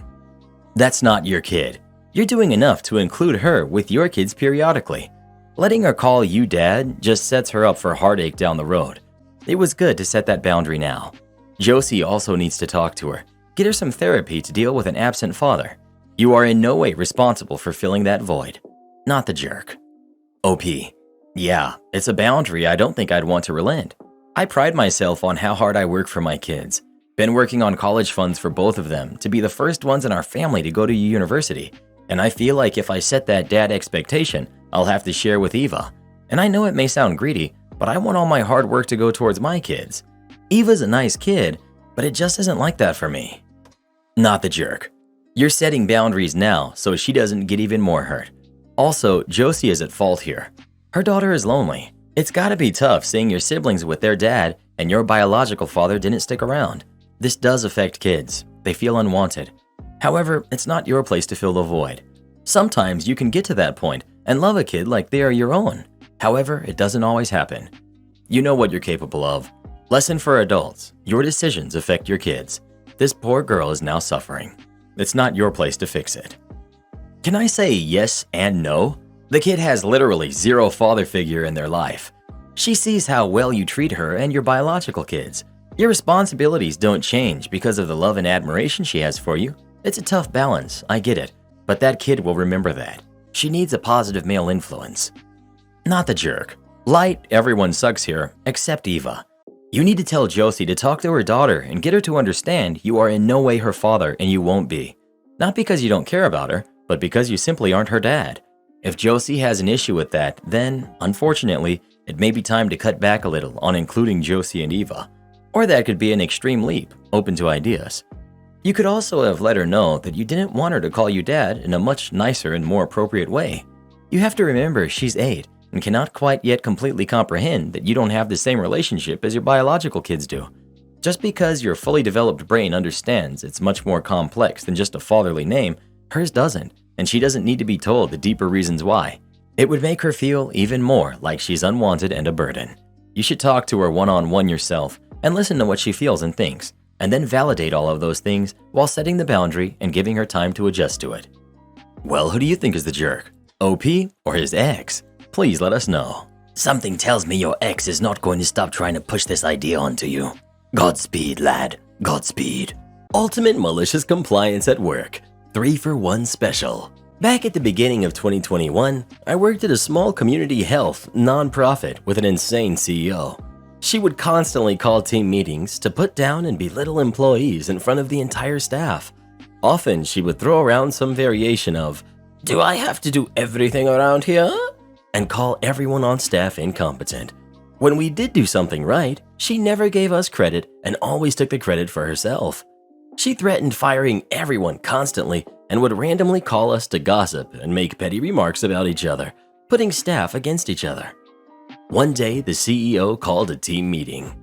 That's not your kid. You're doing enough to include her with your kids periodically. Letting her call you dad just sets her up for heartache down the road. It was good to set that boundary now. Josie also needs to talk to her. Get her some therapy to deal with an absent father. You are in no way responsible for filling that void. Not the jerk. OP. Yeah, it's a boundary I don't think I'd want to relent. I pride myself on how hard I work for my kids. Been working on college funds for both of them to be the first ones in our family to go to university. And I feel like if I set that dad expectation, I'll have to share with Eva. And I know it may sound greedy, but I want all my hard work to go towards my kids. Eva's a nice kid, but it just isn't like that for me. Not the jerk. You're setting boundaries now so she doesn't get even more hurt. Also, Josie is at fault here. Her daughter is lonely. It's gotta be tough seeing your siblings with their dad and your biological father didn't stick around. This does affect kids. They feel unwanted. However, it's not your place to fill the void. Sometimes you can get to that point and love a kid like they are your own. However, it doesn't always happen. You know what you're capable of. Lesson for adults. Your decisions affect your kids. This poor girl is now suffering. It's not your place to fix it. Can I say yes and no? The kid has literally zero father figure in their life. She sees how well you treat her and your biological kids. Your responsibilities don't change because of the love and admiration she has for you. It's a tough balance, I get it, but that kid will remember that. She needs a positive male influence. Not the jerk. Light, everyone sucks here, except Eva. You need to tell Josie to talk to her daughter and get her to understand you are in no way her father and you won't be. Not because you don't care about her, but because you simply aren't her dad. If Josie has an issue with that, then, unfortunately, it may be time to cut back a little on including Josie and Eva. Or that could be an extreme leap, open to ideas. You could also have let her know that you didn't want her to call you dad in a much nicer and more appropriate way. You have to remember she's 8 and cannot quite yet completely comprehend that you don't have the same relationship as your biological kids do. Just because your fully developed brain understands it's much more complex than just a fatherly name, hers doesn't, and she doesn't need to be told the deeper reasons why. It would make her feel even more like she's unwanted and a burden. You should talk to her one-on-one yourself and listen to what she feels and thinks, and then validate all of those things while setting the boundary and giving her time to adjust to it. Well, who do you think is the jerk? OP or his ex? Please let us know. Something tells me your ex is not going to stop trying to push this idea onto you. Godspeed, lad. Godspeed. Ultimate malicious compliance at work. 3-for-1 special. Back at the beginning of 2021, I worked at a small community health nonprofit with an insane CEO. She would constantly call team meetings to put down and belittle employees in front of the entire staff. Often she would throw around some variation of, "Do I have to do everything around here?" and call everyone on staff incompetent. When we did do something right, she never gave us credit and always took the credit for herself. She threatened firing everyone constantly and would randomly call us to gossip and make petty remarks about each other, putting staff against each other. One day, the CEO called a team meeting.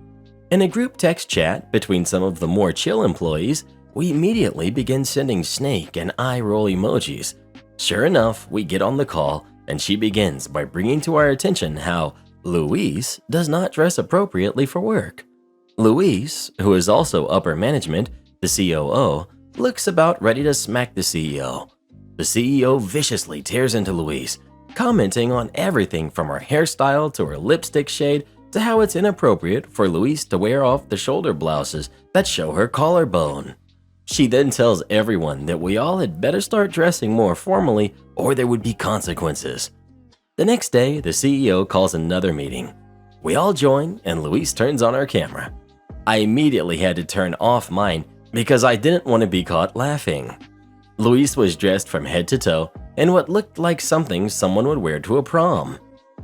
In a group text chat between some of the more chill employees, we immediately begin sending snake and eye roll emojis. Sure enough, we get on the call and she begins by bringing to our attention how Luis does not dress appropriately for work. Luis, who is also upper management, the COO, looks about ready to smack the CEO. The CEO viciously tears into Luis, commenting on everything from her hairstyle to her lipstick shade to how it's inappropriate for Luis to wear off the shoulder blouses that show her collarbone. She then tells everyone that we all had better start dressing more formally or there would be consequences. The next day, the CEO calls another meeting. We all join and Luis turns on her camera. I immediately had to turn off mine because I didn't want to be caught laughing. Luis was dressed from head to toe in what looked like something someone would wear to a prom.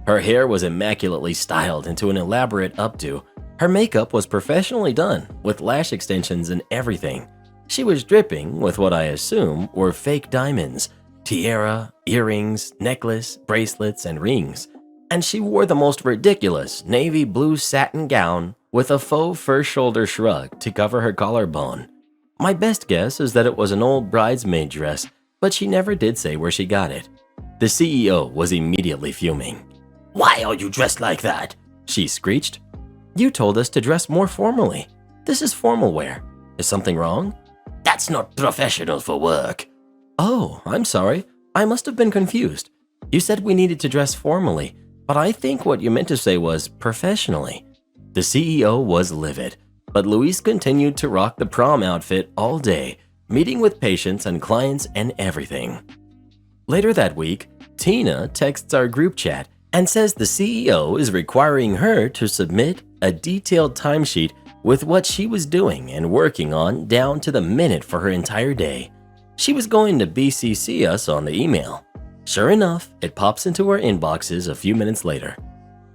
Her hair was immaculately styled into an elaborate updo. Her makeup was professionally done with lash extensions and everything. She was dripping with what I assume were fake diamonds, tiara, earrings, necklace, bracelets, and rings. And she wore the most ridiculous navy blue satin gown with a faux fur shoulder shrug to cover her collarbone. My best guess is that it was an old bridesmaid dress, but she never did say where she got it. The CEO was immediately fuming. "Why are you dressed like that?" she screeched. "You told us to dress more formally. This is formal wear. Is something wrong?" "That's not professional for work." "Oh, I'm sorry. I must have been confused. You said we needed to dress formally, but I think what you meant to say was professionally." The CEO was livid, but Luis continued to rock the prom outfit all day, meeting with patients and clients and everything. Later that week, Tina texts our group chat and says the CEO is requiring her to submit a detailed timesheet with what she was doing and working on down to the minute for her entire day. She was going to BCC us on the email. Sure enough, it pops into our inboxes a few minutes later.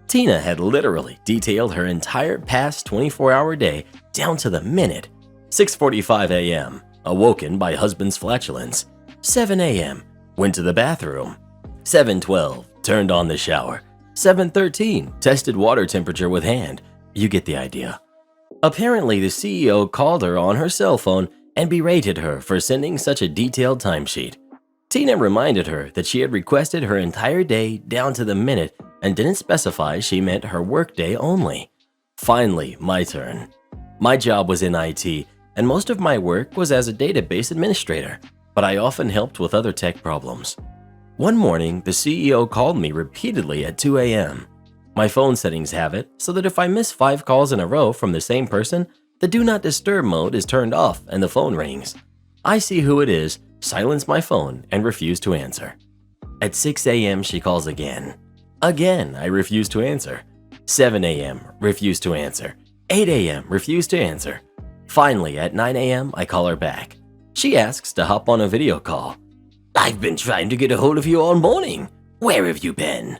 Tina had literally detailed her entire past 24-hour day down to the minute. 6:45 a.m., awoken by husband's flatulence. 7 a.m., went to the bathroom. 7:12, turned on the shower. 7:13, tested water temperature with hand. You get the idea. Apparently, the CEO called her on her cell phone and berated her for sending such a detailed timesheet. Tina reminded her that she had requested her entire day down to the minute and didn't specify she meant her workday only. Finally, my turn. My job was in IT, and most of my work was as a database administrator, but I often helped with other tech problems. One morning, the CEO called me repeatedly at 2 a.m. My phone settings have it so that if I miss 5 calls in a row from the same person, the Do Not Disturb mode is turned off and the phone rings. I see who it is, silence my phone, and refuse to answer. At 6 a.m., she calls again. Again, I refuse to answer. 7 a.m., refuse to answer. 8 a.m., refuse to answer. Finally, at 9 a.m., I call her back. She asks to hop on a video call. "I've been trying to get a hold of you all morning. Where have you been?"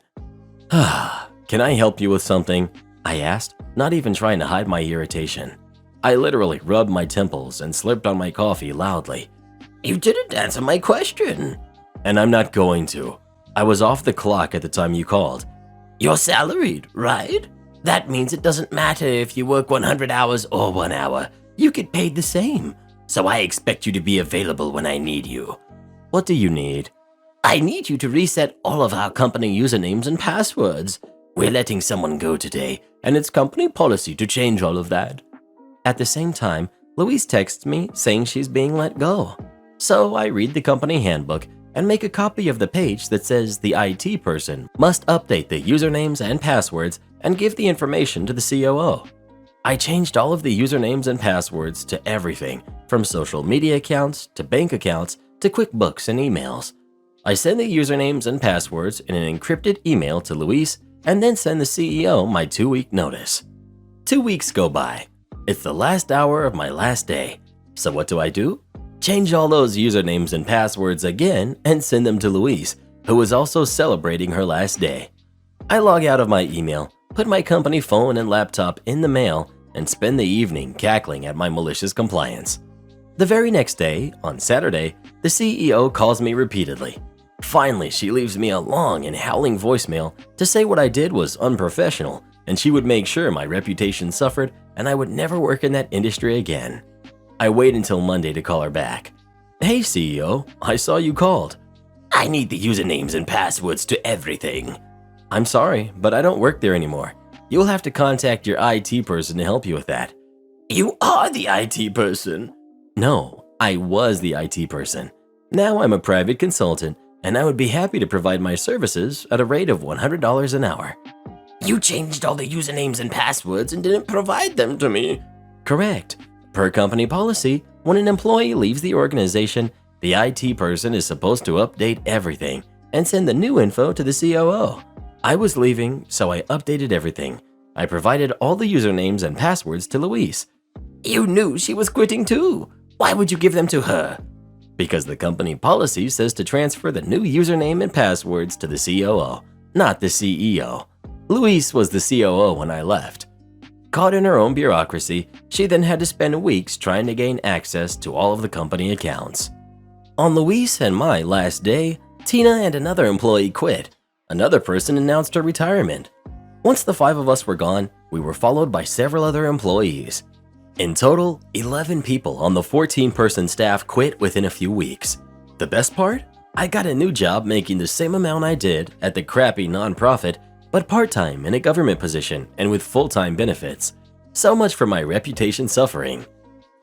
Can I help you with something? I asked, not even trying to hide my irritation. I literally rubbed my temples and slurped on my coffee loudly. "You didn't answer my question." And I'm not going to. I was off the clock at the time you called. "You're salaried, right? That means it doesn't matter if you work 100 hours or 1 hour. You get paid the same. So I expect you to be available when I need you." What do you need? "I need you to reset all of our company usernames and passwords. We're letting someone go today, and it's company policy to change all of that." At the same time, Louise texts me saying she's being let go. So I read the company handbook and make a copy of the page that says the IT person must update the usernames and passwords and give the information to the COO. I changed all of the usernames and passwords to everything, from social media accounts to bank accounts to QuickBooks and emails. I send the usernames and passwords in an encrypted email to Luis and then send the CEO my 2-week notice. 2 weeks go by. It's the last hour of my last day. So what do? Change all those usernames and passwords again and send them to Luis, who is also celebrating her last day. I log out of my email, put my company phone and laptop in the mail, and spend the evening cackling at my malicious compliance. The very next day, on Saturday, the CEO calls me repeatedly. Finally, she leaves me a long and howling voicemail to say what I did was unprofessional and she would make sure my reputation suffered and I would never work in that industry again. I wait until Monday to call her back. "Hey CEO, I saw you called." I need the usernames and passwords to everything. "I'm sorry, but I don't work there anymore. You'll have to contact your IT person to help you with that." You are the IT person. "No, I was the IT person. Now I'm a private consultant and I would be happy to provide my services at a rate of $100 an hour." You changed all the usernames and passwords and didn't provide them to me. "Correct. Per company policy, when an employee leaves the organization, the IT person is supposed to update everything and send the new info to the COO. I was leaving, so I updated everything. I provided all the usernames and passwords to Louise." You knew she was quitting too. Why would you give them to her? "Because the company policy says to transfer the new username and passwords to the COO, not the CEO. Louise was the COO when I left." Caught in her own bureaucracy, she then had to spend weeks trying to gain access to all of the company accounts. On Louise and my last day, Tina and another employee quit. Another person announced her retirement. Once the 5 of us were gone, we were followed by several other employees. In total, 11 people on the 14-person staff quit within a few weeks. The best part? I got a new job making the same amount I did at the crappy nonprofit, but part-time in a government position and with full-time benefits. So much for my reputation suffering.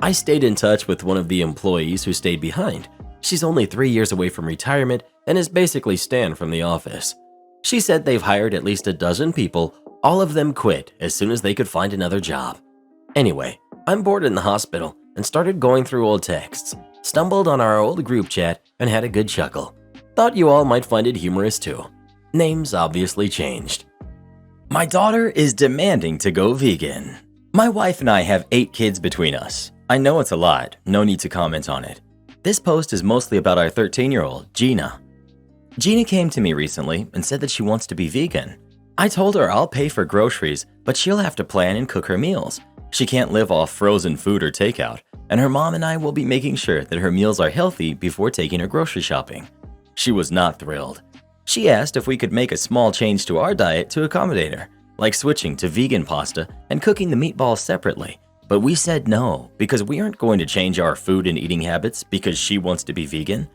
I stayed in touch with one of the employees who stayed behind. She's only 3 years away from retirement and is basically Stan from the office. She said they've hired at least a dozen people, all of them quit as soon as they could find another job. Anyway, I'm bored in the hospital and started going through old texts, stumbled on our old group chat and had a good chuckle. Thought you all might find it humorous too. Names obviously changed. My daughter is demanding to go vegan. My wife and I have 8 kids between us. I know it's a lot, no need to comment on it. This post is mostly about our 13-year-old, Gina. Gina came to me recently and said that she wants to be vegan. I told her I'll pay for groceries, but she'll have to plan and cook her meals. She can't live off frozen food or takeout, and her mom and I will be making sure that her meals are healthy before taking her grocery shopping. She was not thrilled. She asked if we could make a small change to our diet to accommodate her, like switching to vegan pasta and cooking the meatballs separately. But we said no, because we aren't going to change our food and eating habits because she wants to be vegan.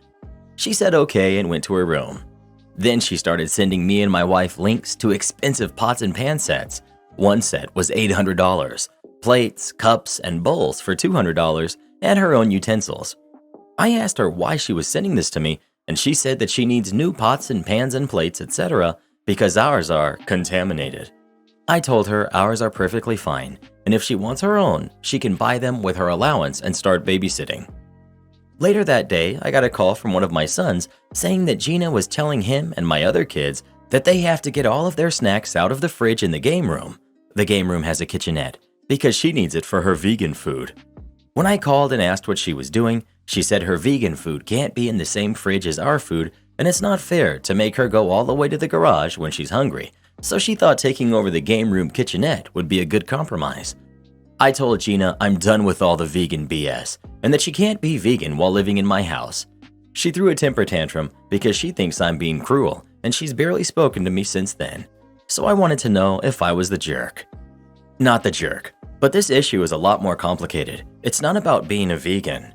She said okay and went to her room. Then she started sending me and my wife links to expensive pots and pan sets. One set was $800, plates, cups, and bowls for $200, and her own utensils. I asked her why she was sending this to me, and she said that she needs new pots and pans and plates, etc. because ours are contaminated. I told her ours are perfectly fine, and if she wants her own, she can buy them with her allowance and start babysitting. Later that day, I got a call from one of my sons saying that Gina was telling him and my other kids that they have to get all of their snacks out of the fridge in the game room. The game room has a kitchenette because she needs it for her vegan food. When I called and asked what she was doing, she said her vegan food can't be in the same fridge as our food, and it's not fair to make her go all the way to the garage when she's hungry, so she thought taking over the game room kitchenette would be a good compromise. I told Gina I'm done with all the vegan BS, and that she can't be vegan while living in my house. She threw a temper tantrum because she thinks I'm being cruel, and she's barely spoken to me since then. So I wanted to know if I was the jerk. Not the jerk, but this issue is a lot more complicated. It's not about being a vegan.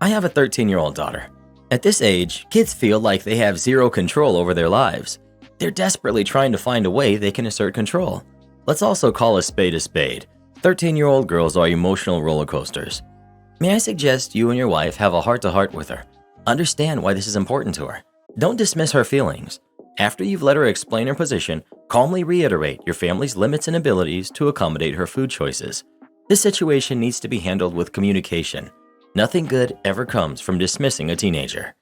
I have a 13-year-old daughter. At this age, kids feel like they have zero control over their lives. They're desperately trying to find a way they can assert control. Let's also call a spade a spade. 13-year-old girls are emotional roller coasters. May I suggest you and your wife have a heart-to-heart with her? Understand why this is important to her. Don't dismiss her feelings. After you've let her explain her position, calmly reiterate your family's limits and abilities to accommodate her food choices. This situation needs to be handled with communication. Nothing good ever comes from dismissing a teenager.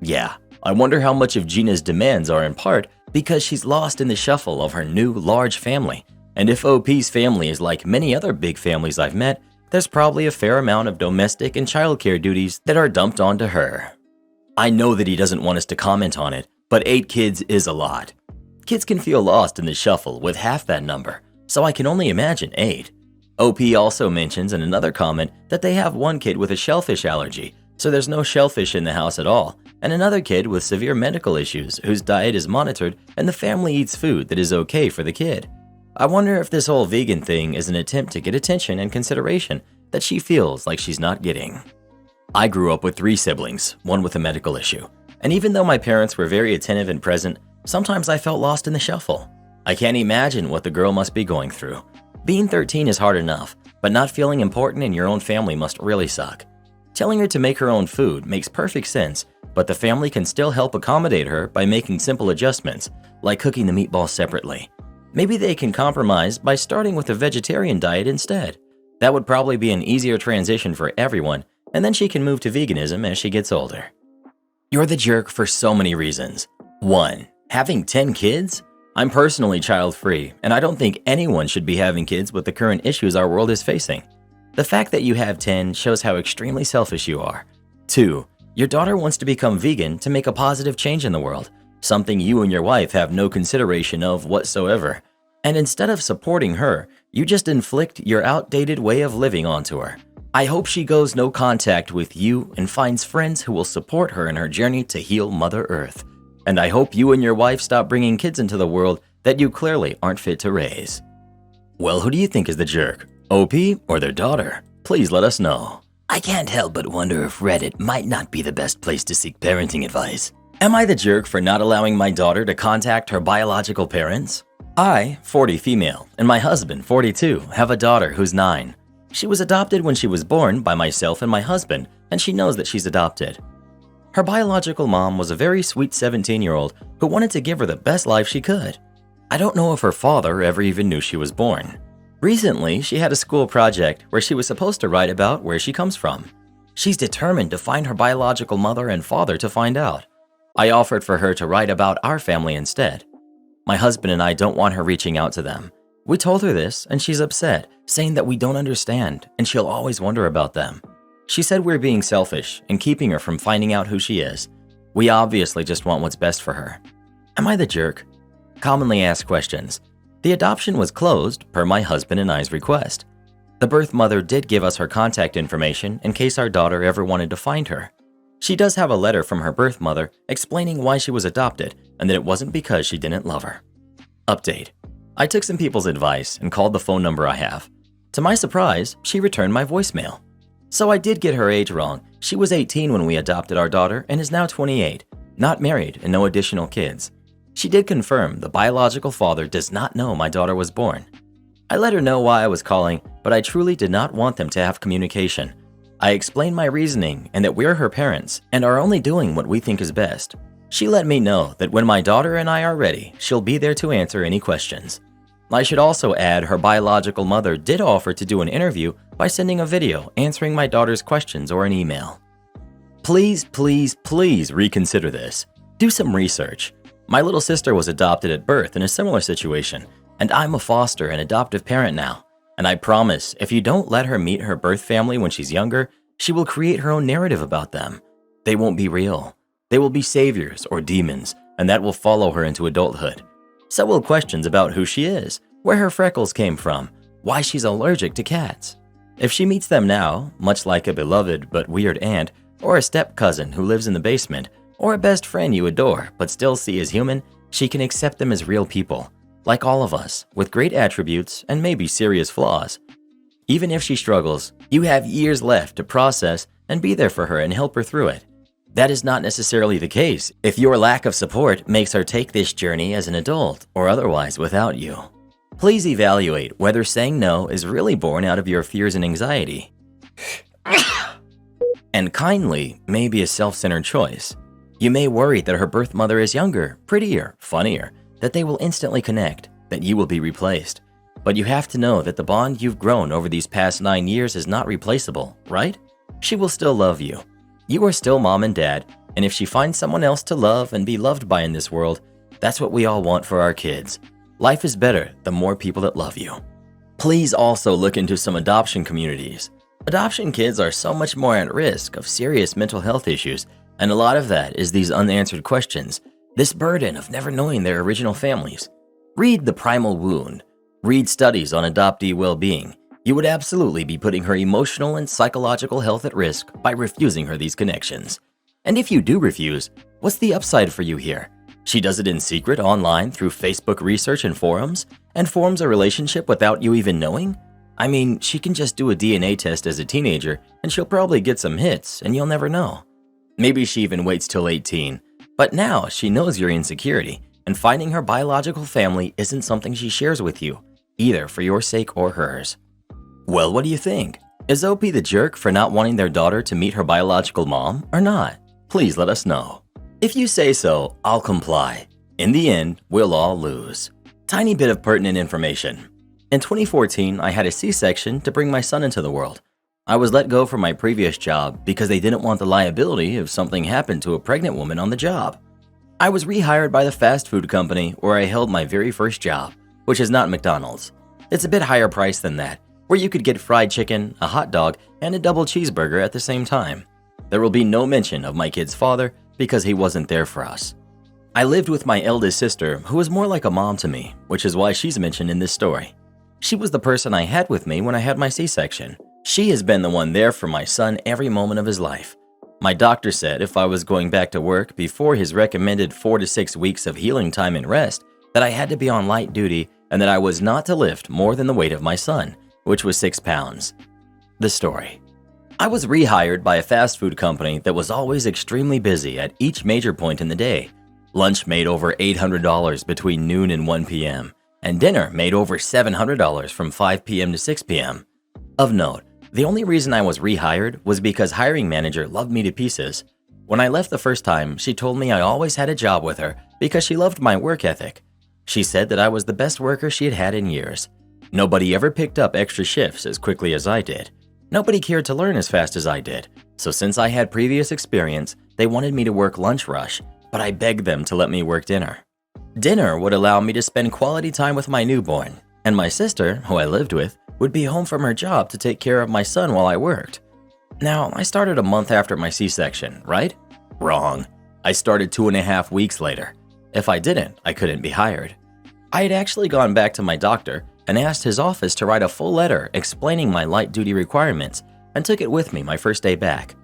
Yeah, I wonder how much of Gina's demands are in part because she's lost in the shuffle of her new large family. And if OP's family is like many other big families I've met, there's probably a fair amount of domestic and childcare duties that are dumped onto her. I know that he doesn't want us to comment on it, but 8 kids is a lot. Kids can feel lost in the shuffle with half that number, so I can only imagine 8. OP also mentions in another comment that they have one kid with a shellfish allergy, so there's no shellfish in the house at all, and another kid with severe medical issues whose diet is monitored and the family eats food that is okay for the kid. I wonder if this whole vegan thing is an attempt to get attention and consideration that she feels like she's not getting. I grew up with 3 siblings, one with a medical issue, and even though my parents were very attentive and present, sometimes I felt lost in the shuffle. I can't imagine what the girl must be going through. Being 13 is hard enough, but not feeling important in your own family must really suck. Telling her to make her own food makes perfect sense, but the family can still help accommodate her by making simple adjustments, like cooking the meatballs separately. Maybe they can compromise by starting with a vegetarian diet instead. That would probably be an easier transition for everyone, and then she can move to veganism as she gets older. You're the jerk for so many reasons. 1. Having 10 kids? I'm personally child-free, and I don't think anyone should be having kids with the current issues our world is facing. The fact that you have 10 shows how extremely selfish you are. 2. Your daughter wants to become vegan to make a positive change in the world, something you and your wife have no consideration of whatsoever. And instead of supporting her, you just inflict your outdated way of living onto her. I hope she goes no contact with you and finds friends who will support her in her journey to heal Mother Earth. And I hope you and your wife stop bringing kids into the world that you clearly aren't fit to raise. Well, who do you think is the jerk? OP or their daughter? Please let us know. I can't help but wonder if Reddit might not be the best place to seek parenting advice. Am I the jerk for not allowing my daughter to contact her biological parents? I, 40 female, and my husband, 42, have a daughter who's 9. She was adopted when she was born by myself and my husband, and she knows that she's adopted. Her biological mom was a very sweet 17-year-old who wanted to give her the best life she could. I don't know if her father ever even knew she was born. Recently, she had a school project where she was supposed to write about where she comes from. She's determined to find her biological mother and father to find out. I offered for her to write about our family instead. My husband and I don't want her reaching out to them. We told her this, and she's upset, saying that we don't understand, and she'll always wonder about them. She said we're being selfish and keeping her from finding out who she is. We obviously just want what's best for her. Am I the jerk? Commonly asked questions. The adoption was closed per my husband and I's request. The birth mother did give us her contact information in case our daughter ever wanted to find her. She does have a letter from her birth mother explaining why she was adopted and that it wasn't because she didn't love her. Update. I took some people's advice and called the phone number I have. To my surprise, she returned my voicemail. So I did get her age wrong. She was 18 when we adopted our daughter and is now 28, not married and no additional kids. She did confirm the biological father does not know my daughter was born. I let her know why I was calling, but I truly did not want them to have communication. I explained my reasoning and that we're her parents and are only doing what we think is best. She let me know that when my daughter and I are ready, she'll be there to answer any questions. I should also add her biological mother did offer to do an interview by sending a video answering my daughter's questions or an email. Please, please, please reconsider this. Do some research. My little sister was adopted at birth in a similar situation, and I'm a foster and adoptive parent now. And I promise, if you don't let her meet her birth family when she's younger, she will create her own narrative about them. They won't be real. They will be saviors or demons, and that will follow her into adulthood. So will questions about who she is, where her freckles came from, why she's allergic to cats. If she meets them now, much like a beloved but weird aunt, or a step-cousin who lives in the basement, or a best friend you adore but still see as human, she can accept them as real people, like all of us, with great attributes and maybe serious flaws. Even if she struggles, you have years left to process and be there for her and help her through it. That is not necessarily the case if your lack of support makes her take this journey as an adult or otherwise without you. Please evaluate whether saying no is really born out of your fears and anxiety. And kindly may be a self-centered choice. You may worry that her birth mother is younger, prettier, funnier, that they will instantly connect, that you will be replaced. But you have to know that the bond you've grown over these past 9 years is not replaceable, right? She will still love you. You are still mom and dad, and if she finds someone else to love and be loved by in this world, that's what we all want for our kids. Life is better the more people that love you. Please also look into some adoption communities. Adoption kids are so much more at risk of serious mental health issues, and a lot of that is these unanswered questions, this burden of never knowing their original families. Read The Primal Wound. Read studies on adoptee well-being. You would absolutely be putting her emotional and psychological health at risk by refusing her these connections. And if you do refuse, what's the upside for you here? She does it in secret online through Facebook research and forms a relationship without you even knowing? I mean, she can just do a DNA test as a teenager and she'll probably get some hits and you'll never know. Maybe she even waits till 18, but now she knows your insecurity and finding her biological family isn't something she shares with you, either for your sake or hers. Well, what do you think? Is OP the jerk for not wanting their daughter to meet her biological mom or not? Please let us know. If you say so, I'll comply. In the end, we'll all lose. Tiny bit of pertinent information. In 2014, I had a C-section to bring my son into the world. I was let go from my previous job because they didn't want the liability if something happened to a pregnant woman on the job. I was rehired by the fast food company where I held my very first job, which is not McDonald's. It's a bit higher price than that, where you could get fried chicken, a hot dog, and a double cheeseburger at the same time. There will be no mention of my kid's father because he wasn't there for us. I lived with my eldest sister, who was more like a mom to me, which is why she's mentioned in this story. She was the person I had with me when I had my C-section. She has been the one there for my son every moment of his life. My doctor said if I was going back to work before his recommended 4 to 6 weeks of healing time and rest, that I had to be on light duty and that I was not to lift more than the weight of my son, which was 6 pounds. The story. I was rehired by a fast food company that was always extremely busy at each major point in the day. Lunch made over $800 between noon and 1 p.m., and dinner made over $700 from 5 p.m. to 6 p.m. Of note, the only reason I was rehired was because hiring manager loved me to pieces. When I left the first time, she told me I always had a job with her because she loved my work ethic. She said that I was the best worker she had had in years. Nobody ever picked up extra shifts as quickly as I did. Nobody cared to learn as fast as I did. So since I had previous experience, they wanted me to work lunch rush, but I begged them to let me work dinner. Dinner would allow me to spend quality time with my newborn, and my sister, who I lived with, would be home from her job to take care of my son while I worked. Now, I started a month after my C-section, right? Wrong. I started 2.5 weeks later. If I didn't, I couldn't be hired. I had actually gone back to my doctor and asked his office to write a full letter explaining my light duty requirements and took it with me my first day back.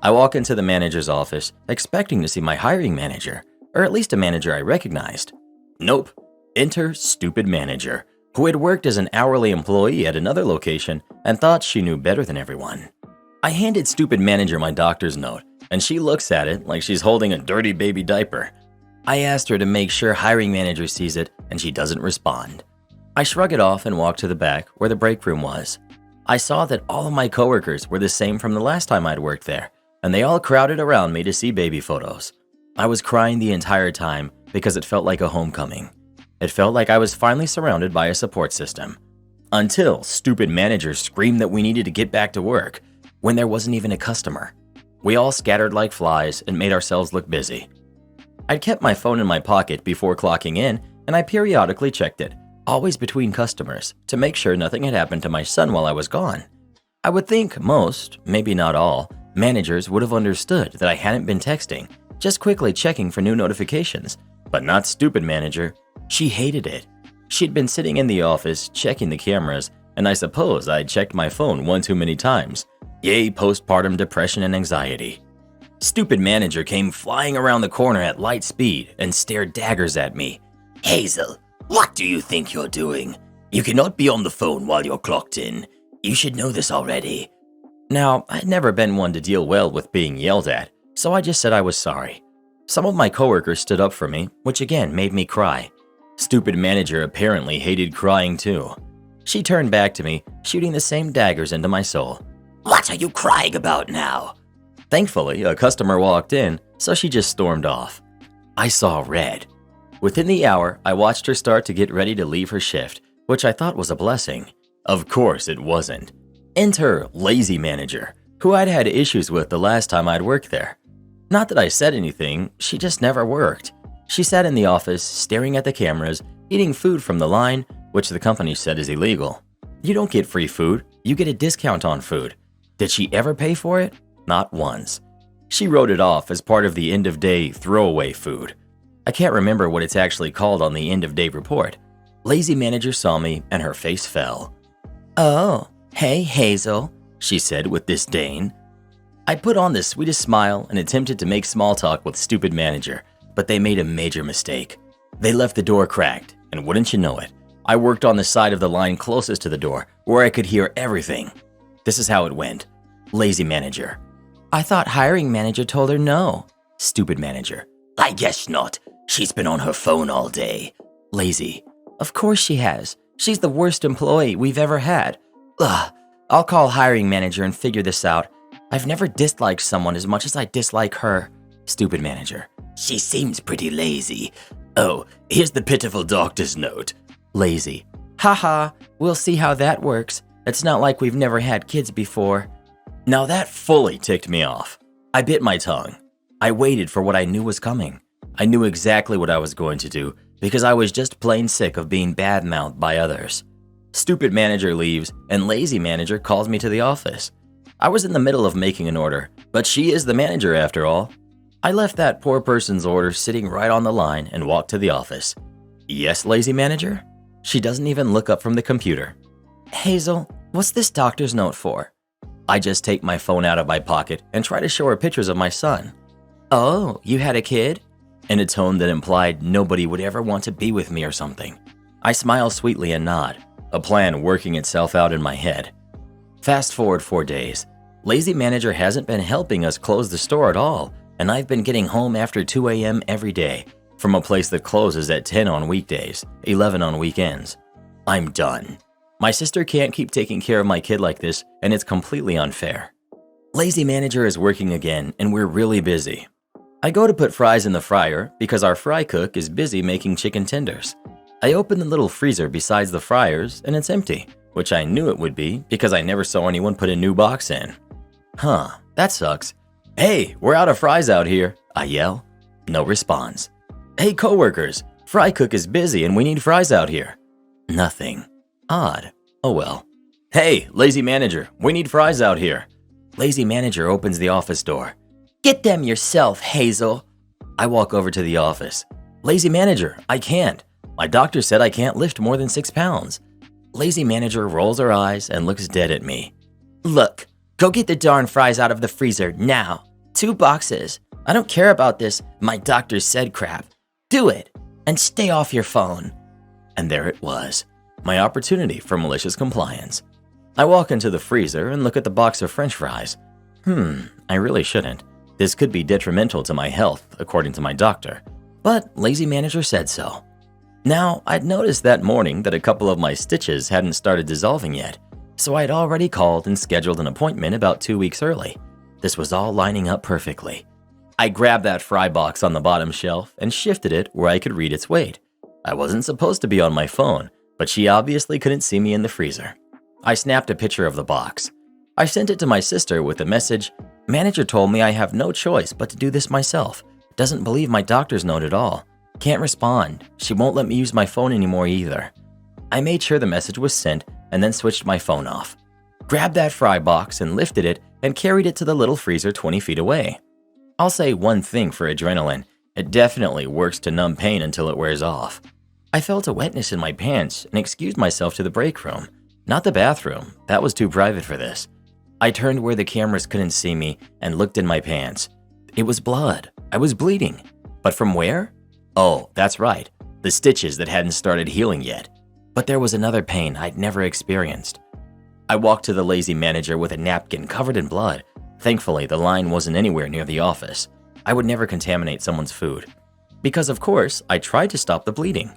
I walk into the manager's office expecting to see my hiring manager, or at least a manager I recognized. Nope. Enter stupid manager, who had worked as an hourly employee at another location and thought she knew better than everyone. I handed stupid manager my doctor's note, and she looks at it like she's holding a dirty baby diaper. I asked her to make sure hiring manager sees it, and she doesn't respond. I shrug it off and walk to the back where the break room was. I saw that all of my coworkers were the same from the last time I'd worked there, and they all crowded around me to see baby photos. I was crying the entire time because it felt like a homecoming. It felt like I was finally surrounded by a support system. Until stupid managers screamed that we needed to get back to work when there wasn't even a customer. We all scattered like flies and made ourselves look busy. I'd kept my phone in my pocket before clocking in, and I periodically checked it, always between customers, to make sure nothing had happened to my son while I was gone. I would think most, maybe not all, managers would have understood that I hadn't been texting, just quickly checking for new notifications, but not stupid manager. She hated it. She'd been sitting in the office checking the cameras, and I suppose I'd checked my phone one too many times. Yay, postpartum depression and anxiety. Stupid manager came flying around the corner at light speed and stared daggers at me. Hazel, what do you think you're doing? You cannot be on the phone while you're clocked in. You should know this already. Now, I'd never been one to deal well with being yelled at, so I just said I was sorry. Some of my coworkers stood up for me, which again made me cry. Stupid manager apparently hated crying too. She turned back to me, shooting the same daggers into my soul. What are you crying about now? Thankfully, a customer walked in, so she just stormed off. I saw red. Within the hour, I watched her start to get ready to leave her shift, which I thought was a blessing. Of course it wasn't. Enter lazy manager, who I'd had issues with the last time I'd worked there. Not that I said anything, she just never worked. She sat in the office, staring at the cameras, eating food from the line, which the company said is illegal. You don't get free food, you get a discount on food. Did she ever pay for it? Not once. She wrote it off as part of the end-of-day throwaway food. I can't remember what it's actually called on the end-of-day report. Lazy manager saw me and her face fell. Oh, "Hey, Hazel," she said with disdain. I put on the sweetest smile and attempted to make small talk with stupid manager, but they made a major mistake. They left the door cracked, and wouldn't you know it, I worked on the side of the line closest to the door where I could hear everything. This is how it went. Lazy manager: "I thought hiring manager told her no." Stupid manager: "I guess not. She's been on her phone all day." Lazy: "Of course she has. She's the worst employee we've ever had. Ugh, I'll call hiring manager and figure this out. I've never disliked someone as much as I dislike her." Stupid manager: "She seems pretty lazy. Oh, here's the pitiful doctor's note." Lazy: "Haha, we'll see how that works. It's not like we've never had kids before." Now that fully ticked me off. I bit my tongue. I waited for what I knew was coming. I knew exactly what I was going to do because I was just plain sick of being bad-mouthed by others. Stupid manager leaves and lazy manager calls me to the office. I was in the middle of making an order, but she is the manager after all. I left that poor person's order sitting right on the line and walked to the office. "Yes, lazy manager?" She doesn't even look up from the computer. "Hazel, what's this doctor's note for?" I just take my phone out of my pocket and try to show her pictures of my son. "Oh, you had a kid?" In a tone that implied nobody would ever want to be with me or something. I smile sweetly and nod, a plan working itself out in my head. Fast forward 4 days. Lazy manager hasn't been helping us close the store at all, and I've been getting home after 2 a.m. every day, from a place that closes at 10 on weekdays, 11 on weekends. I'm done. My sister can't keep taking care of my kid like this, and it's completely unfair. Lazy manager is working again, and we're really busy. I go to put fries in the fryer because our fry cook is busy making chicken tenders. I open the little freezer besides the fryers, and it's empty, which I knew it would be because I never saw anyone put a new box in. Huh, that sucks. "Hey, we're out of fries out here," I yell. No response. "Hey coworkers, fry cook is busy and we need fries out here." Nothing. Odd. Oh well. "Hey, lazy manager, we need fries out here." Lazy manager opens the office door. "Get them yourself, Hazel." I walk over to the office. "Lazy manager, I can't. My doctor said I can't lift more than 6 pounds." Lazy manager rolls her eyes and looks dead at me. "Look, go get the darn fries out of the freezer now. 2 boxes. I don't care about this 'my doctor said' crap. Do it, and stay off your phone." And there it was, my opportunity for malicious compliance. I walk into the freezer and look at the box of french fries. I really shouldn't. This could be detrimental to my health, according to my doctor. But lazy manager said so. Now, I'd noticed that morning that a couple of my stitches hadn't started dissolving yet, so I'd already called and scheduled an appointment about 2 weeks early. This was all lining up perfectly. I grabbed that fry box on the bottom shelf and shifted it where I could read its weight. I wasn't supposed to be on my phone, but she obviously couldn't see me in the freezer. I snapped a picture of the box. I sent it to my sister with the message, "Manager told me I have no choice but to do this myself. Doesn't believe my doctor's note at all. Can't respond. She won't let me use my phone anymore either." I made sure the message was sent and then switched my phone off. Grabbed that fry box and lifted it and carried it to the little freezer 20 feet away. I'll say one thing for adrenaline. It definitely works to numb pain until it wears off. I felt a wetness in my pants and excused myself to the break room. Not the bathroom. That was too private for this. I turned where the cameras couldn't see me and looked in my pants. It was blood. I was bleeding. But from where? Oh, that's right. The stitches that hadn't started healing yet. But there was another pain I'd never experienced. I walked to the lazy manager with a napkin covered in blood. Thankfully, the line wasn't anywhere near the office. I would never contaminate someone's food. Because of course, I tried to stop the bleeding.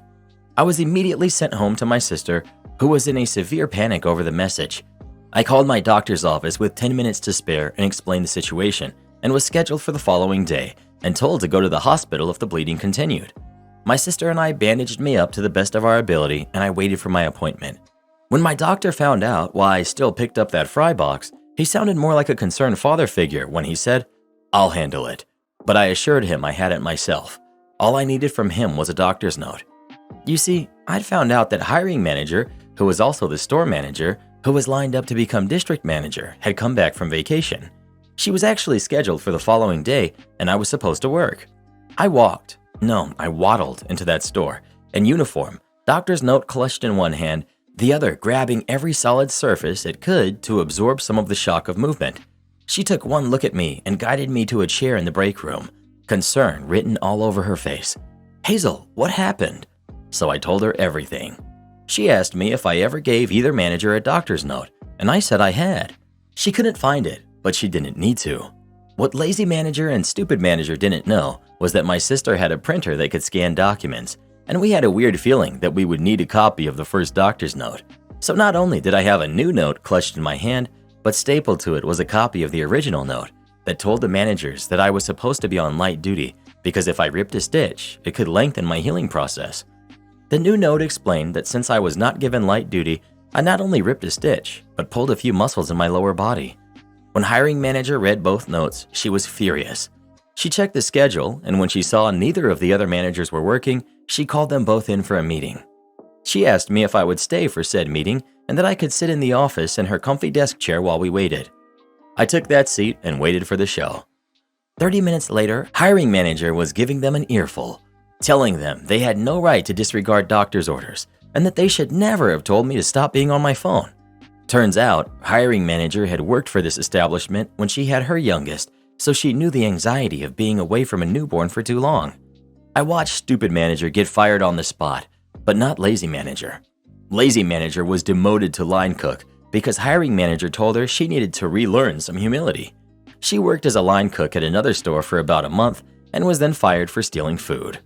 I was immediately sent home to my sister, who was in a severe panic over the message. I called my doctor's office with 10 minutes to spare and explained the situation, and was scheduled for the following day and told to go to the hospital if the bleeding continued. My sister and I bandaged me up to the best of our ability, and I waited for my appointment. When my doctor found out why I still picked up that fry box, he sounded more like a concerned father figure when he said, "I'll handle it." But I assured him I had it myself. All I needed from him was a doctor's note. You see, I'd found out that hiring manager, who was also the store manager, who was lined up to become district manager, had come back from vacation. She was actually scheduled for the following day, and I was supposed to work. I waddled into that store, in uniform, doctor's note clutched in one hand, the other grabbing every solid surface it could to absorb some of the shock of movement. She took one look at me and guided me to a chair in the break room, concern written all over her face. "Hazel, what happened?" So I told her everything. She asked me if I ever gave either manager a doctor's note, and I said I had. She couldn't find it, but she didn't need to. What lazy manager and stupid manager didn't know was that my sister had a printer that could scan documents, and we had a weird feeling that we would need a copy of the first doctor's note. So not only did I have a new note clutched in my hand, but stapled to it was a copy of the original note that told the managers that I was supposed to be on light duty because if I ripped a stitch, it could lengthen my healing process. The new note explained that since I was not given light duty, I not only ripped a stitch, but pulled a few muscles in my lower body. When hiring manager read both notes, she was furious. She checked the schedule, and when she saw neither of the other managers were working, she called them both in for a meeting. She asked me if I would stay for said meeting and that I could sit in the office in her comfy desk chair while we waited. I took that seat and waited for the show. 30 minutes later, hiring manager was giving them an earful, telling them they had no right to disregard doctor's orders and that they should never have told me to stop being on my phone. Turns out, hiring manager had worked for this establishment when she had her youngest, so she knew the anxiety of being away from a newborn for too long. I watched stupid manager get fired on the spot, but not lazy manager. Lazy manager was demoted to line cook because hiring manager told her she needed to relearn some humility. She worked as a line cook at another store for about a month and was then fired for stealing food.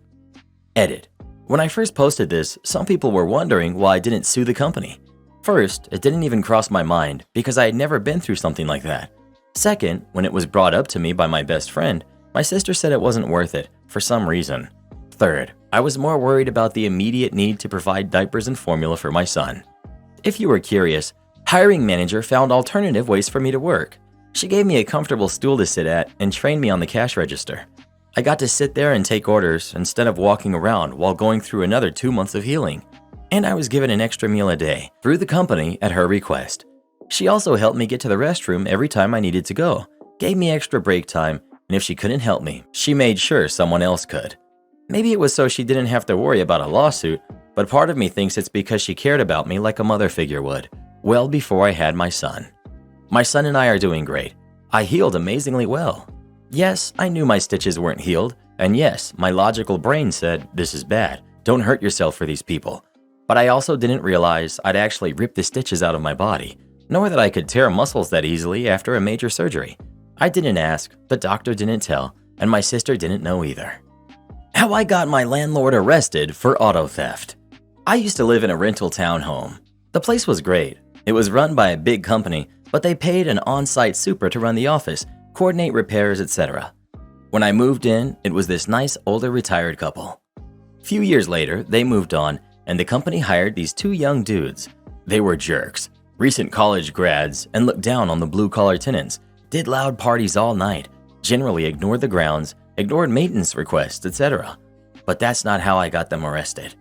Edit. When I first posted this, some people were wondering why I didn't sue the company. First, it didn't even cross my mind because I had never been through something like that. Second, when it was brought up to me by my best friend, my sister said it wasn't worth it for some reason. Third, I was more worried about the immediate need to provide diapers and formula for my son. If you were curious, hiring manager found alternative ways for me to work. She gave me a comfortable stool to sit at and trained me on the cash register. I got to sit there and take orders instead of walking around while going through another 2 months of healing. And I was given an extra meal a day through the company at her request. She also helped me get to the restroom every time I needed to go, gave me extra break time, and if she couldn't help me, she made sure someone else could. Maybe it was so she didn't have to worry about a lawsuit, but part of me thinks it's because she cared about me like a mother figure would, well before I had my son. My son and I are doing great. I healed amazingly well. Yes, I knew my stitches weren't healed, and yes, my logical brain said, this is bad, don't hurt yourself for these people. But I also didn't realize I'd actually ripped the stitches out of my body, nor that I could tear muscles that easily after a major surgery. I didn't ask, the doctor didn't tell, and my sister didn't know either. How I got my landlord arrested for auto theft. I used to live in a rental townhome. The place was great. It was run by a big company, but they paid an on-site super to run the office, coordinate repairs, etc. When I moved in, it was this nice older retired couple. Few years later, they moved on, and the company hired these 2 young dudes. They were jerks, recent college grads, and looked down on the blue-collar tenants, did loud parties all night, generally ignored the grounds, ignored maintenance requests, etc. But that's not how I got them arrested.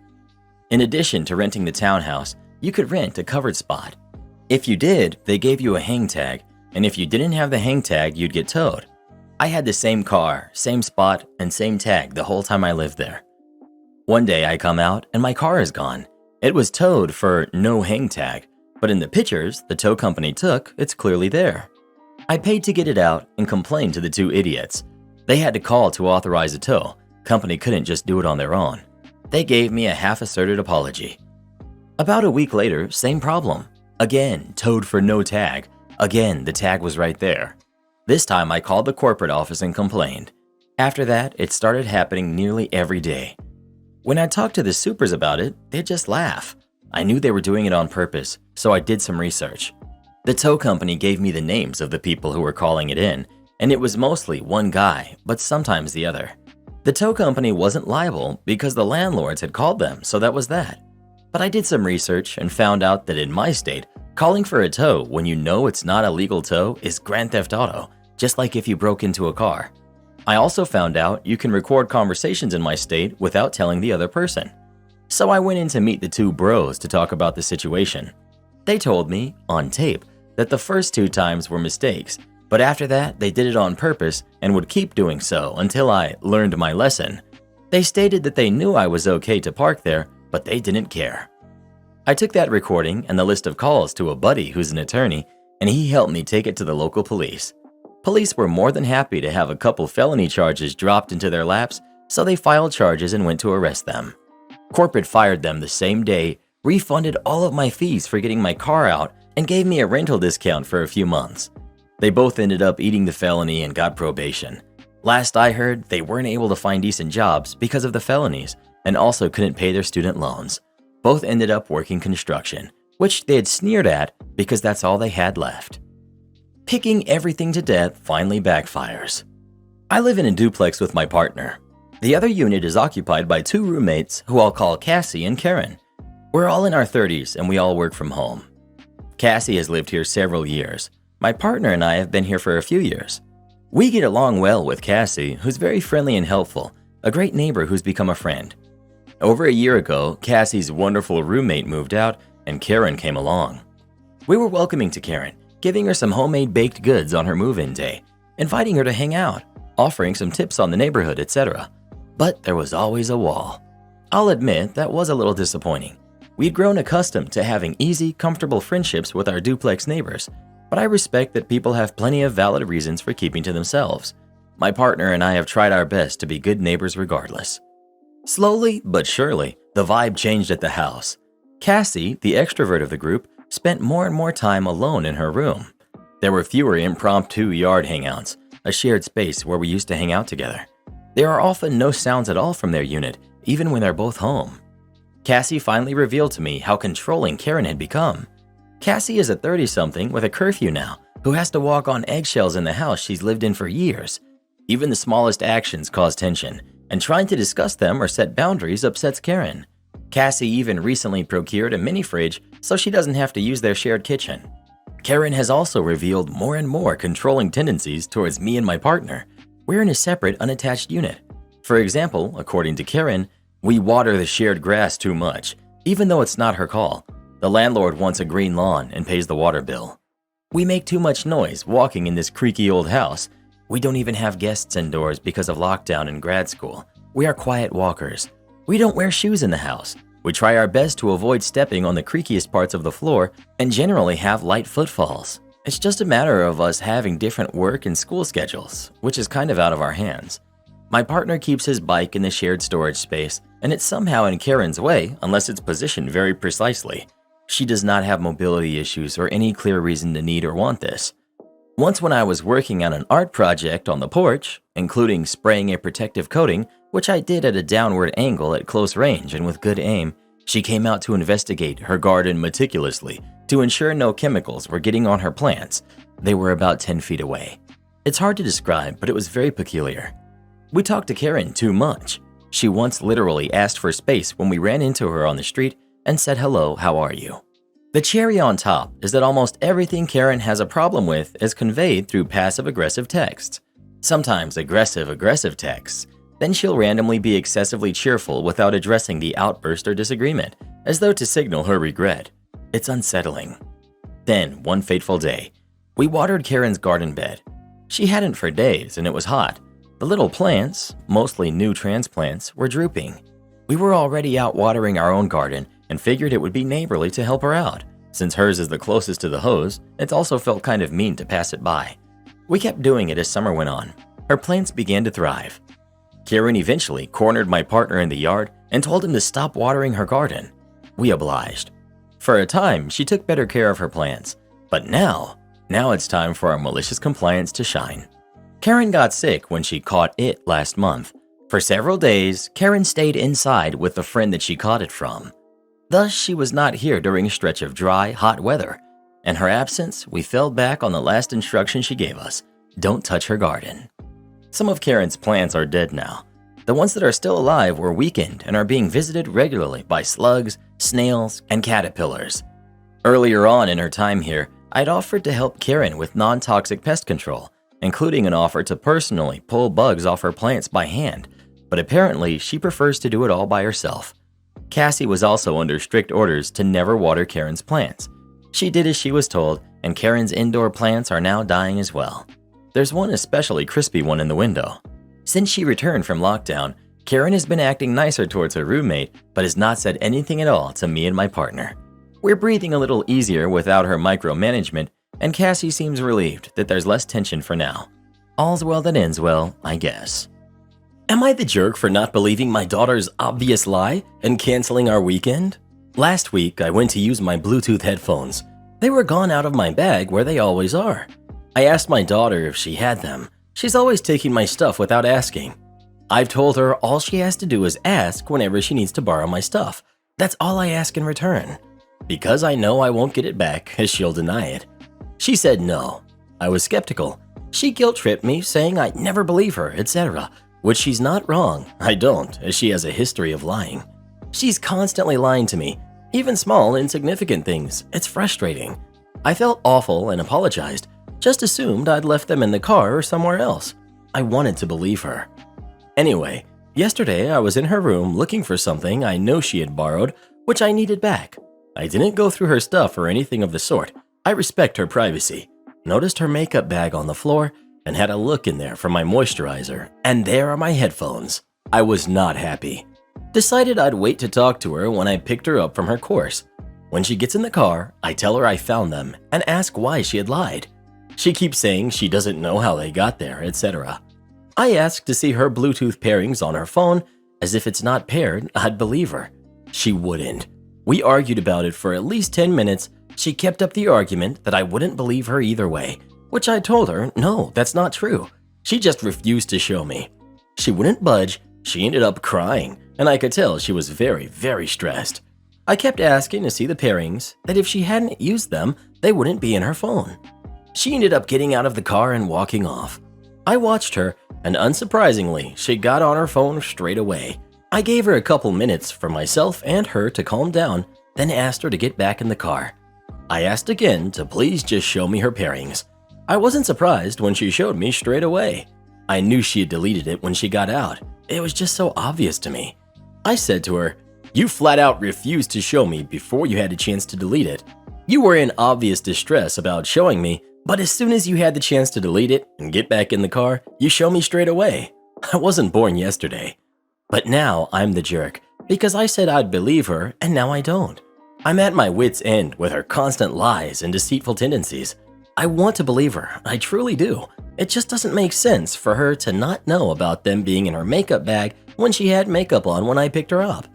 In addition to renting the townhouse, you could rent a covered spot. If you did, they gave you a hang tag, and if you didn't have the hang tag, you'd get towed. I had the same car, same spot, and same tag the whole time I lived there. One day I come out and my car is gone. It was towed for no hang tag, but in the pictures the tow company took, it's clearly there. I paid to get it out and complained to the 2 idiots. They had to call to authorize a tow. Company couldn't just do it on their own. They gave me a half-asserted apology. About a week later, same problem. Again, towed for no tag. Again, the tag was right there. This time I called the corporate office and complained. After that, it started happening nearly every day. When I talked to the supers about it, they'd just laugh. I knew they were doing it on purpose, so I did some research. The tow company gave me the names of the people who were calling it in, and it was mostly one guy, but sometimes the other. The tow company wasn't liable because the landlords had called them, so that was that. But I did some research and found out that in my state, calling for a tow when you know it's not a legal tow is Grand Theft Auto, just like if you broke into a car. I also found out you can record conversations in my state without telling the other person. So I went in to meet the 2 bros to talk about the situation. They told me, on tape, that the first 2 times were mistakes, but after that they did it on purpose and would keep doing so until I learned my lesson. They stated that they knew I was okay to park there, but they didn't care. I took that recording and the list of calls to a buddy who's an attorney, and he helped me take it to the local police. Police were more than happy to have a couple felony charges dropped into their laps, so they filed charges and went to arrest them. Corporate fired them the same day, refunded all of my fees for getting my car out, and gave me a rental discount for a few months. They both ended up eating the felony and got probation. Last I heard, they weren't able to find decent jobs because of the felonies and also couldn't pay their student loans. Both ended up working construction, which they had sneered at because that's all they had left. Picking everything to death finally backfires. I live in a duplex with my partner. The other unit is occupied by 2 roommates who I'll call Cassie and Karen. We're all in our 30s and we all work from home. Cassie has lived here several years. My partner and I have been here for a few years. We get along well with Cassie, who's very friendly and helpful, a great neighbor who's become a friend. Over a year ago, Cassie's wonderful roommate moved out and Karen came along. We were welcoming to Karen, giving her some homemade baked goods on her move-in day, inviting her to hang out, offering some tips on the neighborhood, etc. But there was always a wall. I'll admit that was a little disappointing. We'd grown accustomed to having easy, comfortable friendships with our duplex neighbors, but I respect that people have plenty of valid reasons for keeping to themselves. My partner and I have tried our best to be good neighbors regardless. Slowly but surely, the vibe changed at the house. Cassie, the extrovert of the group, spent more and more time alone in her room. There were fewer impromptu yard hangouts, a shared space where we used to hang out together. There are often no sounds at all from their unit, even when they're both home. Cassie finally revealed to me how controlling Karen had become. Cassie is a 30-something with a curfew now, who has to walk on eggshells in the house she's lived in for years. Even the smallest actions cause tension, and trying to discuss them or set boundaries upsets Karen. Cassie even recently procured a mini fridge so she doesn't have to use their shared kitchen. Karen has also revealed more and more controlling tendencies towards me and my partner. We're in a separate, unattached unit. For example, according to Karen, we water the shared grass too much, even though it's not her call. The landlord wants a green lawn and pays the water bill. We make too much noise walking in this creaky old house. We don't even have guests indoors because of lockdown in grad school. We are quiet walkers. We don't wear shoes in the house. We try our best to avoid stepping on the creakiest parts of the floor and generally have light footfalls. It's just a matter of us having different work and school schedules, which is kind of out of our hands. My partner keeps his bike in the shared storage space, and it's somehow in Karen's way unless it's positioned very precisely. She does not have mobility issues or any clear reason to need or want this. Once when I was working on an art project on the porch, including spraying a protective coating, which I did at a downward angle at close range and with good aim, she came out to investigate her garden meticulously to ensure no chemicals were getting on her plants. They were about 10 feet away. It's hard to describe, but it was very peculiar. We talked to Karen too much. She once literally asked for space when we ran into her on the street and said, "Hello, how are you?" The cherry on top is that almost everything Karen has a problem with is conveyed through passive-aggressive texts. Sometimes aggressive texts. Then she'll randomly be excessively cheerful without addressing the outburst or disagreement, as though to signal her regret. It's unsettling. Then, one fateful day, we watered Karen's garden bed. She hadn't for days and it was hot. The little plants, mostly new transplants, were drooping. We were already out watering our own garden and figured it would be neighborly to help her out. Since hers is the closest to the hose, it also felt kind of mean to pass it by. We kept doing it as summer went on. Her plants began to thrive. Karen eventually cornered my partner in the yard and told him to stop watering her garden. We obliged. For a time, she took better care of her plants. But now it's time for our malicious compliance to shine. Karen got sick when she caught it last month. For several days, Karen stayed inside with the friend that she caught it from. Thus, she was not here during a stretch of dry, hot weather. In her absence, we fell back on the last instruction she gave us: don't touch her garden. Some of Karen's plants are dead now. The ones that are still alive were weakened and are being visited regularly by slugs, snails, and caterpillars. Earlier on in her time here, I'd offered to help Karen with non-toxic pest control, including an offer to personally pull bugs off her plants by hand, but apparently she prefers to do it all by herself. Cassie was also under strict orders to never water Karen's plants. She did as she was told, and Karen's indoor plants are now dying as well. There's one especially crispy one in the window. Since she returned from lockdown, Karen has been acting nicer towards her roommate, but has not said anything at all to me and my partner. We're breathing a little easier without her micromanagement, and Cassie seems relieved that there's less tension for now. All's well that ends well, I guess. Am I the jerk for not believing my daughter's obvious lie and canceling our weekend? Last week, I went to use my Bluetooth headphones. They were gone out of my bag where they always are. I asked my daughter if she had them. She's always taking my stuff without asking. I've told her all she has to do is ask whenever she needs to borrow my stuff. That's all I ask in return. Because I know I won't get it back, as she'll deny it. She said no. I was skeptical. She guilt-tripped me, saying I'd never believe her, etc., which she's not wrong. I don't, as she has a history of lying. She's constantly lying to me, even small, insignificant things. It's frustrating. I felt awful and apologized. Just assumed I'd left them in the car or somewhere else. I wanted to believe her. Anyway, yesterday I was in her room looking for something I know she had borrowed, which I needed back. I didn't go through her stuff or anything of the sort. I respect her privacy. Noticed her makeup bag on the floor and had a look in there for my moisturizer, and there are my headphones. I was not happy. Decided I'd wait to talk to her when I picked her up from her course. When she gets in the car, I tell her I found them and ask why she had lied. She keeps saying she doesn't know how they got there, etc. I ask to see her Bluetooth pairings on her phone, as if it's not paired, I'd believe her. She wouldn't. We argued about it for at least 10 minutes. She kept up the argument that I wouldn't believe her either way, which I told her, no, that's not true. She just refused to show me. She wouldn't budge. She ended up crying, and I could tell she was very, very stressed. I kept asking to see the pairings, that if she hadn't used them, they wouldn't be in her phone. She ended up getting out of the car and walking off. I watched her, and unsurprisingly, she got on her phone straight away. I gave her a couple minutes for myself and her to calm down, then asked her to get back in the car. I asked again to please just show me her pairings. I wasn't surprised when she showed me straight away. I knew she had deleted it when she got out. It was just so obvious to me. I said to her, "You flat out refused to show me before you had a chance to delete it. You were in obvious distress about showing me, but as soon as you had the chance to delete it and get back in the car, you show me straight away. I wasn't born yesterday." But now I'm the jerk, because I said I'd believe her, and now I don't. I'm at my wit's end with her constant lies and deceitful tendencies. I want to believe her, I truly do. It just doesn't make sense for her to not know about them being in her makeup bag when she had makeup on when I picked her up.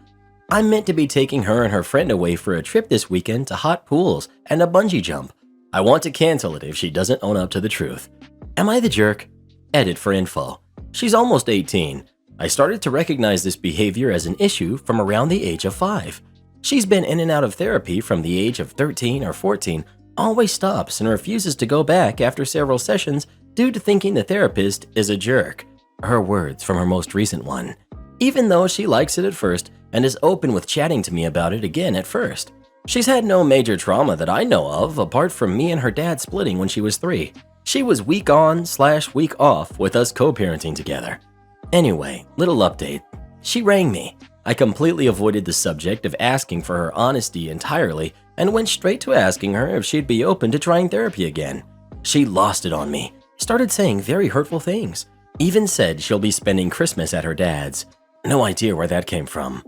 I'm meant to be taking her and her friend away for a trip this weekend to hot pools and a bungee jump. I want to cancel it if she doesn't own up to the truth. Am I the jerk? Edit for info. She's almost 18. I started to recognize this behavior as an issue from around the age of 5. She's been in and out of therapy from the age of 13 or 14, always stops and refuses to go back after several sessions due to thinking the therapist is a jerk. Her words from her most recent one. Even though she likes it at first and is open with chatting to me about it again at first. She's had no major trauma that I know of apart from me and her dad splitting when she was 3. She was week on/week off with us co-parenting together. Anyway, little update. She rang me. I completely avoided the subject of asking for her honesty entirely and went straight to asking her if she'd be open to trying therapy again. She lost it on me, started saying very hurtful things, even said she'll be spending Christmas at her dad's. No idea where that came from.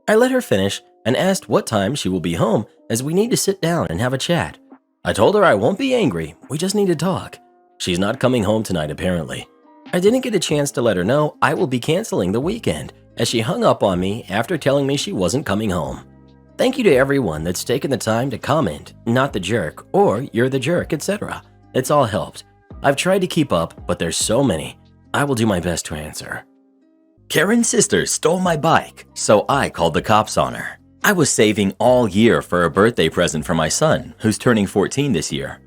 I let her finish and asked what time she will be home as we need to sit down and have a chat. I told her I won't be angry, we just need to talk. She's not coming home tonight apparently. I didn't get a chance to let her know I will be canceling the weekend as she hung up on me after telling me she wasn't coming home. Thank you to everyone that's taken the time to comment, not the jerk, or you're the jerk, etc. It's all helped. I've tried to keep up, but there's so many. I will do my best to answer. Karen's sister stole my bike, so I called the cops on her. I was saving all year for a birthday present for my son, who's turning 14 this year.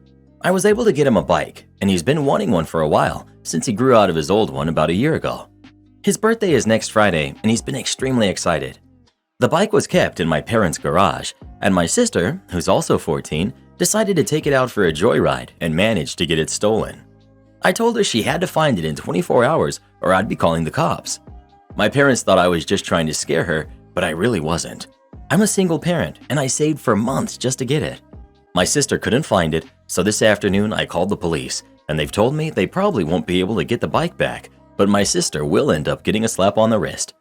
I was able to get him a bike, and he's been wanting one for a while since he grew out of his old one about a year ago. His birthday is next Friday, and he's been extremely excited. The bike was kept in my parents' garage, and my sister, who's also 14, decided to take it out for a joyride and managed to get it stolen. I told her she had to find it in 24 hours or I'd be calling the cops. My parents thought I was just trying to scare her, but I really wasn't. I'm a single parent, and I saved for months just to get it. My sister couldn't find it, so this afternoon I called the police, and they've told me they probably won't be able to get the bike back, but my sister will end up getting a slap on the wrist.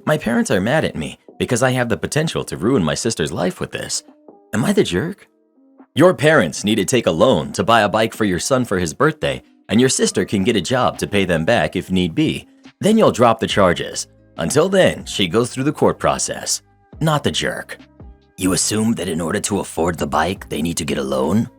My parents are mad at me because I have the potential to ruin my sister's life with this. Am I the jerk? Your parents need to take a loan to buy a bike for your son for his birthday, and your sister can get a job to pay them back if need be. Then you'll drop the charges. Until then, she goes through the court process. Not the jerk. You assume that in order to afford the bike, they need to get a loan?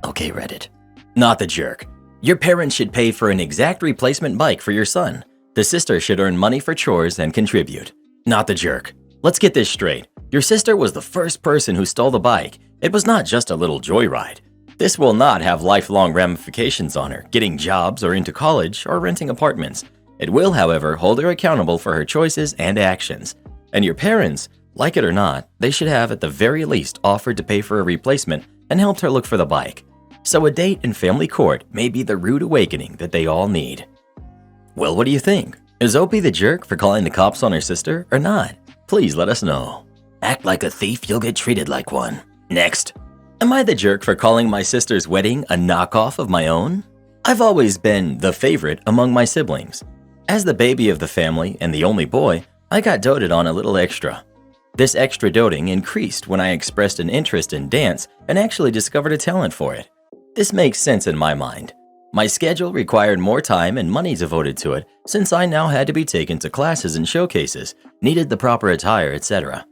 Okay, Reddit. Not the jerk. Your parents should pay for an exact replacement bike for your son. The sister should earn money for chores and contribute. Not the jerk. Let's get this straight. Your sister was the first person who stole the bike. It was not just a little joyride. This will not have lifelong ramifications on her, getting jobs or into college or renting apartments. It will, however, hold her accountable for her choices and actions. And your parents, like it or not, they should have at the very least offered to pay for a replacement and helped her look for the bike. So a date in family court may be the rude awakening that they all need. Well, what do you think? Is Opie the jerk for calling the cops on her sister or not? Please let us know. Act like a thief, you'll get treated like one. Next. Am I the jerk for calling my sister's wedding a knockoff of my own? I've always been the favorite among my siblings. As the baby of the family and the only boy, I got doted on a little extra. This extra doting increased when I expressed an interest in dance and actually discovered a talent for it. This makes sense in my mind. My schedule required more time and money devoted to it since I now had to be taken to classes and showcases, needed the proper attire, etc.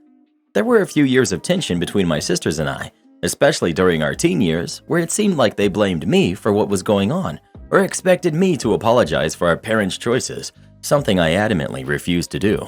There were a few years of tension between my sisters and I, especially during our teen years, where it seemed like they blamed me for what was going on or expected me to apologize for our parents' choices, something I adamantly refused to do.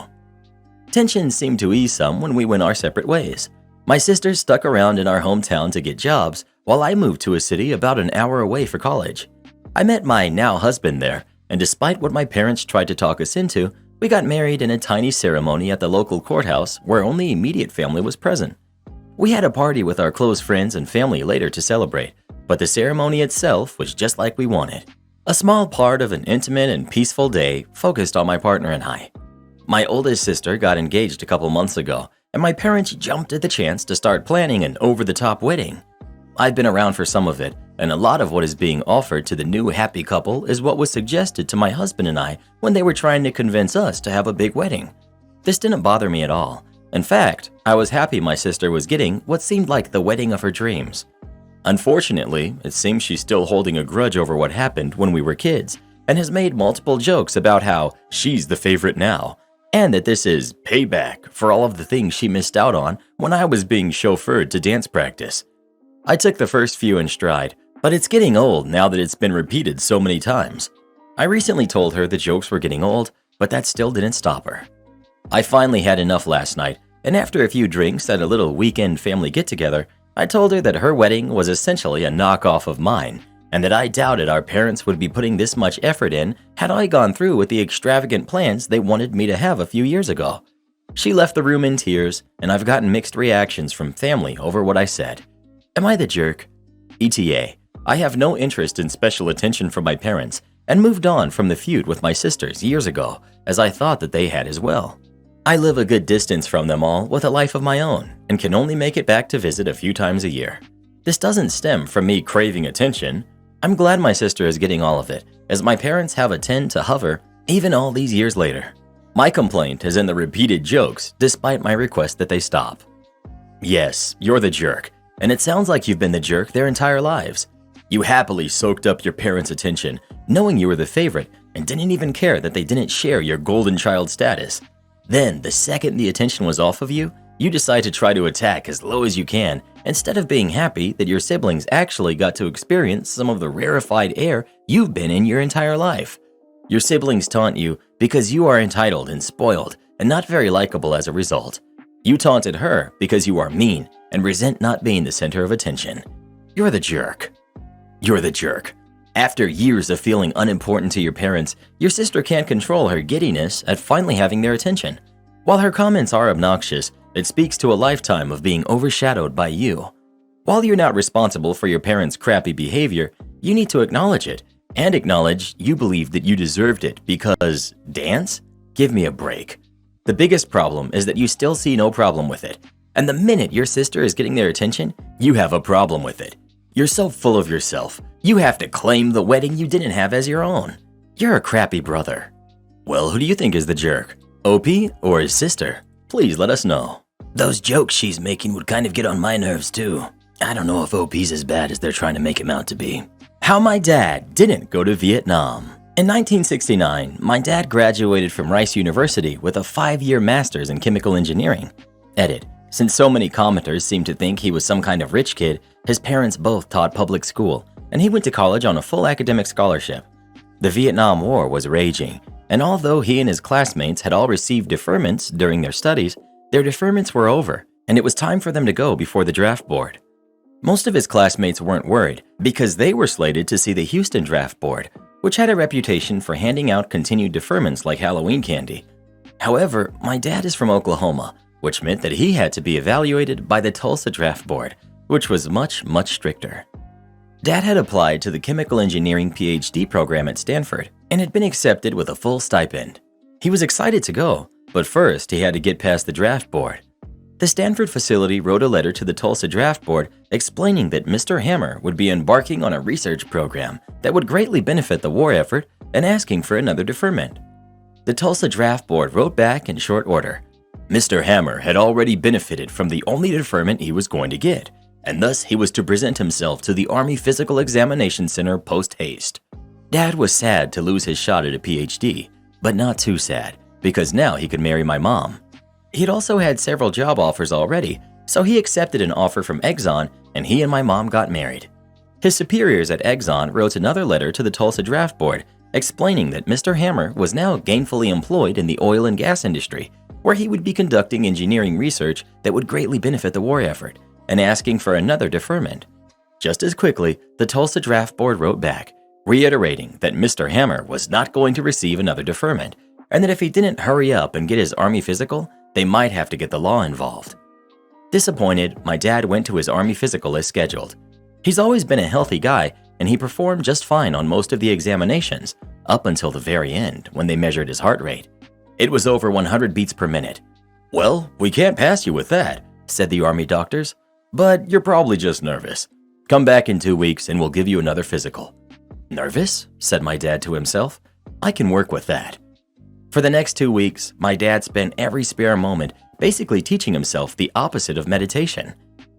Tensions seemed to ease some when we went our separate ways. My sisters stuck around in our hometown to get jobs, while I moved to a city about an hour away for college. I met my now husband there, and despite what my parents tried to talk us into, we got married in a tiny ceremony at the local courthouse where only immediate family was present. We had a party with our close friends and family later to celebrate, but the ceremony itself was just like we wanted. A small part of an intimate and peaceful day focused on my partner and I. My oldest sister got engaged a couple months ago, and my parents jumped at the chance to start planning an over-the-top wedding. I've been around for some of it, and a lot of what is being offered to the new happy couple is what was suggested to my husband and I when they were trying to convince us to have a big wedding. This didn't bother me at all. In fact, I was happy my sister was getting what seemed like the wedding of her dreams. Unfortunately, it seems she's still holding a grudge over what happened when we were kids and has made multiple jokes about how she's the favorite now, and that this is payback for all of the things she missed out on when I was being chauffeured to dance practice. I took the first few in stride, but it's getting old now that it's been repeated so many times. I recently told her the jokes were getting old, but that still didn't stop her. I finally had enough last night, and after a few drinks at a little weekend family get-together, I told her that her wedding was essentially a knockoff of mine, and that I doubted our parents would be putting this much effort in had I gone through with the extravagant plans they wanted me to have a few years ago. She left the room in tears, and I've gotten mixed reactions from family over what I said. Am I the jerk? ETA, I have no interest in special attention from my parents and moved on from the feud with my sisters years ago, as I thought that they had as well. I live a good distance from them all with a life of my own and can only make it back to visit a few times a year. This doesn't stem from me craving attention. I'm glad my sister is getting all of it, as my parents have a tend to hover even all these years later. My complaint is in the repeated jokes despite my request that they stop. Yes, you're the jerk, and it sounds like you've been the jerk their entire lives. You happily soaked up your parents' attention, knowing you were the favorite, and didn't even care that they didn't share your golden child status. Then, the second the attention was off of you, you decide to try to attack as low as you can, instead of being happy that your siblings actually got to experience some of the rarefied air you've been in your entire life. Your siblings taunt you because you are entitled and spoiled, and not very likable as a result. You taunted her because you are mean and resent not being the center of attention. You're the jerk. You're the jerk. After years of feeling unimportant to your parents, your sister can't control her giddiness at finally having their attention. While her comments are obnoxious, it speaks to a lifetime of being overshadowed by you. While you're not responsible for your parents' crappy behavior, you need to acknowledge it, and acknowledge you believe that you deserved it because dance? Give me a break. The biggest problem is that you still see no problem with it, and the minute your sister is getting their attention, you have a problem with it. You're so full of yourself, you have to claim the wedding you didn't have as your own. You're a crappy brother. Well, who do you think is the jerk? OP or his sister? Please let us know. Those jokes she's making would kind of get on my nerves too. I don't know if OP's as bad as they're trying to make him out to be. How my dad didn't go to Vietnam. In 1969, my dad graduated from Rice University with a 5-year master's in chemical engineering. Edit. Since so many commenters seem to think he was some kind of rich kid, his parents both taught public school, and he went to college on a full academic scholarship. The Vietnam War was raging, and although he and his classmates had all received deferments during their studies, their deferments were over, and it was time for them to go before the draft board. Most of his classmates weren't worried because they were slated to see the Houston draft board, which had a reputation for handing out continued deferments like Halloween candy. However, my dad is from Oklahoma, which meant that he had to be evaluated by the Tulsa draft board, which was much, much stricter. Dad had applied to the chemical engineering PhD program at Stanford and had been accepted with a full stipend. He was excited to go, but first he had to get past the draft board. The Stanford facility wrote a letter to the Tulsa draft board explaining that Mr. Hammer would be embarking on a research program that would greatly benefit the war effort and asking for another deferment. The Tulsa draft board wrote back in short order. Mr. Hammer had already benefited from the only deferment he was going to get, and thus he was to present himself to the Army Physical Examination Center post-haste. Dad was sad to lose his shot at a PhD, but not too sad, because now he could marry my mom. He'd also had several job offers already, so he accepted an offer from Exxon, and he and my mom got married. His superiors at Exxon wrote another letter to the Tulsa draft board explaining that Mr. Hammer was now gainfully employed in the oil and gas industry, where he would be conducting engineering research that would greatly benefit the war effort, and asking for another deferment. Just as quickly, the Tulsa draft board wrote back, reiterating that Mr. Hammer was not going to receive another deferment, and that if he didn't hurry up and get his Army physical, they might have to get the law involved. Disappointed, my dad went to his Army physical as scheduled. He's always been a healthy guy, and he performed just fine on most of the examinations, up until the very end when they measured his heart rate. It was over 100 beats per minute. "Well, we can't pass you with that," said the Army doctors, "but you're probably just nervous. Come back in 2 weeks and we'll give you another physical." "Nervous?" said my dad to himself. "I can work with that." For the next 2 weeks, my dad spent every spare moment basically teaching himself the opposite of meditation.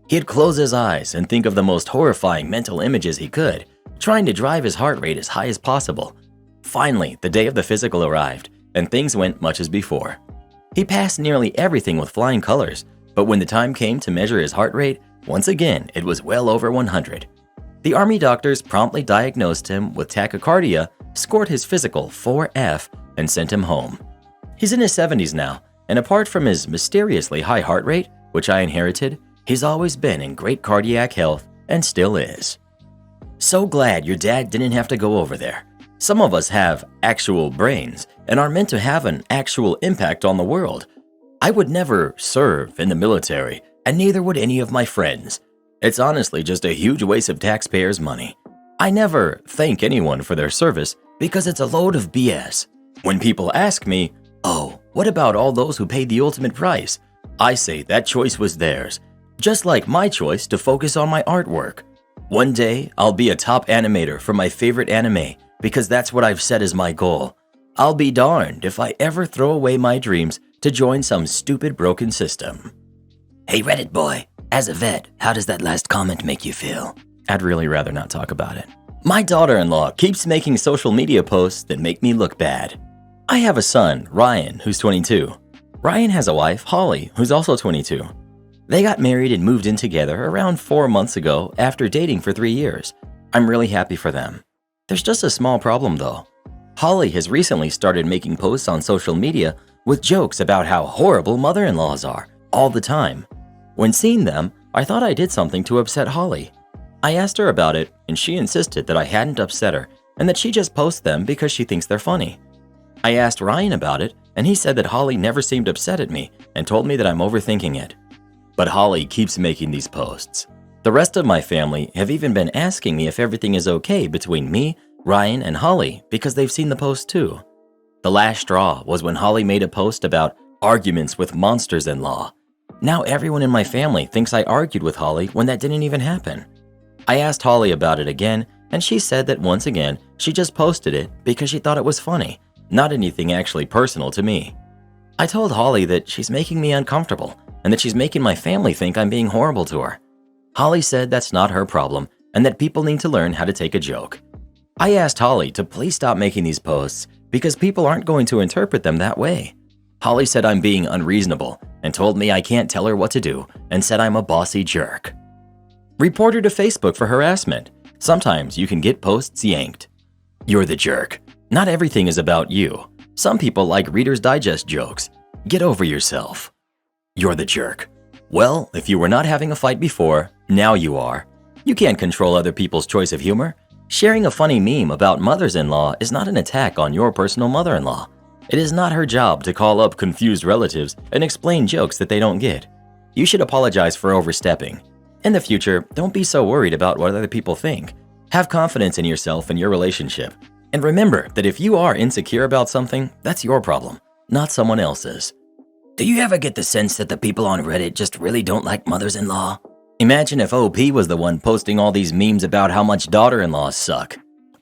He'd close his eyes and think of the most horrifying mental images he could, trying to drive his heart rate as high as possible. Finally, the day of the physical arrived, and things went much as before. He passed nearly everything with flying colors, but when the time came to measure his heart rate, once again it was well over 100. The Army doctors promptly diagnosed him with tachycardia, scored his physical 4F, and sent him home. He's in his 70s now, and apart from his mysteriously high heart rate, which I inherited, he's always been in great cardiac health and still is. So glad your dad didn't have to go over there. Some of us have actual brains and are meant to have an actual impact on the world. I would never serve in the military, and neither would any of my friends. It's honestly just a huge waste of taxpayers' money. I never thank anyone for their service because it's a load of BS. When people ask me, "Oh, what about all those who paid the ultimate price?" I say that choice was theirs, just like my choice to focus on my artwork. One day, I'll be a top animator for my favorite anime because that's what I've set as my goal. I'll be darned if I ever throw away my dreams to join some stupid broken system. Hey Reddit boy, as a vet, how does that last comment make you feel? I'd really rather not talk about it. My daughter-in-law keeps making social media posts that make me look bad. I have a son, Ryan, who's 22. Ryan has a wife, Holly, who's also 22. They got married and moved in together around 4 months ago after dating for 3 years. I'm really happy for them. There's just a small problem though. Holly has recently started making posts on social media with jokes about how horrible mother-in-laws are all the time. When seeing them, I thought I did something to upset Holly. I asked her about it, and she insisted that I hadn't upset her and that she just posts them because she thinks they're funny. I asked Ryan about it, and he said that Holly never seemed upset at me and told me that I'm overthinking it. But Holly keeps making these posts. The rest of my family have even been asking me if everything is okay between me, Ryan, and Holly because they've seen the post too. The last straw was when Holly made a post about arguments with monsters-in-law. Now everyone in my family thinks I argued with Holly when that didn't even happen. I asked Holly about it again, and she said that once again, she just posted it because she thought it was funny, not anything actually personal to me. I told Holly that she's making me uncomfortable, and that she's making my family think I'm being horrible to her. Holly said that's not her problem and that people need to learn how to take a joke. I asked Holly to please stop making these posts because people aren't going to interpret them that way. Holly said I'm being unreasonable and told me I can't tell her what to do and said I'm a bossy jerk. Report her to Facebook for harassment. Sometimes you can get posts yanked. You're the jerk. Not everything is about you. Some people like Reader's Digest jokes. Get over yourself. You're the jerk. Well, if you were not having a fight before, now you are. You can't control other people's choice of humor. Sharing a funny meme about mothers-in-law is not an attack on your personal mother-in-law. It is not her job to call up confused relatives and explain jokes that they don't get. You should apologize for overstepping. In the future, don't be so worried about what other people think. Have confidence in yourself and your relationship. And remember that if you are insecure about something, that's your problem, not someone else's. Do you ever get the sense that the people on Reddit just really don't like mothers-in-law? Imagine if OP was the one posting all these memes about how much daughter-in-laws suck.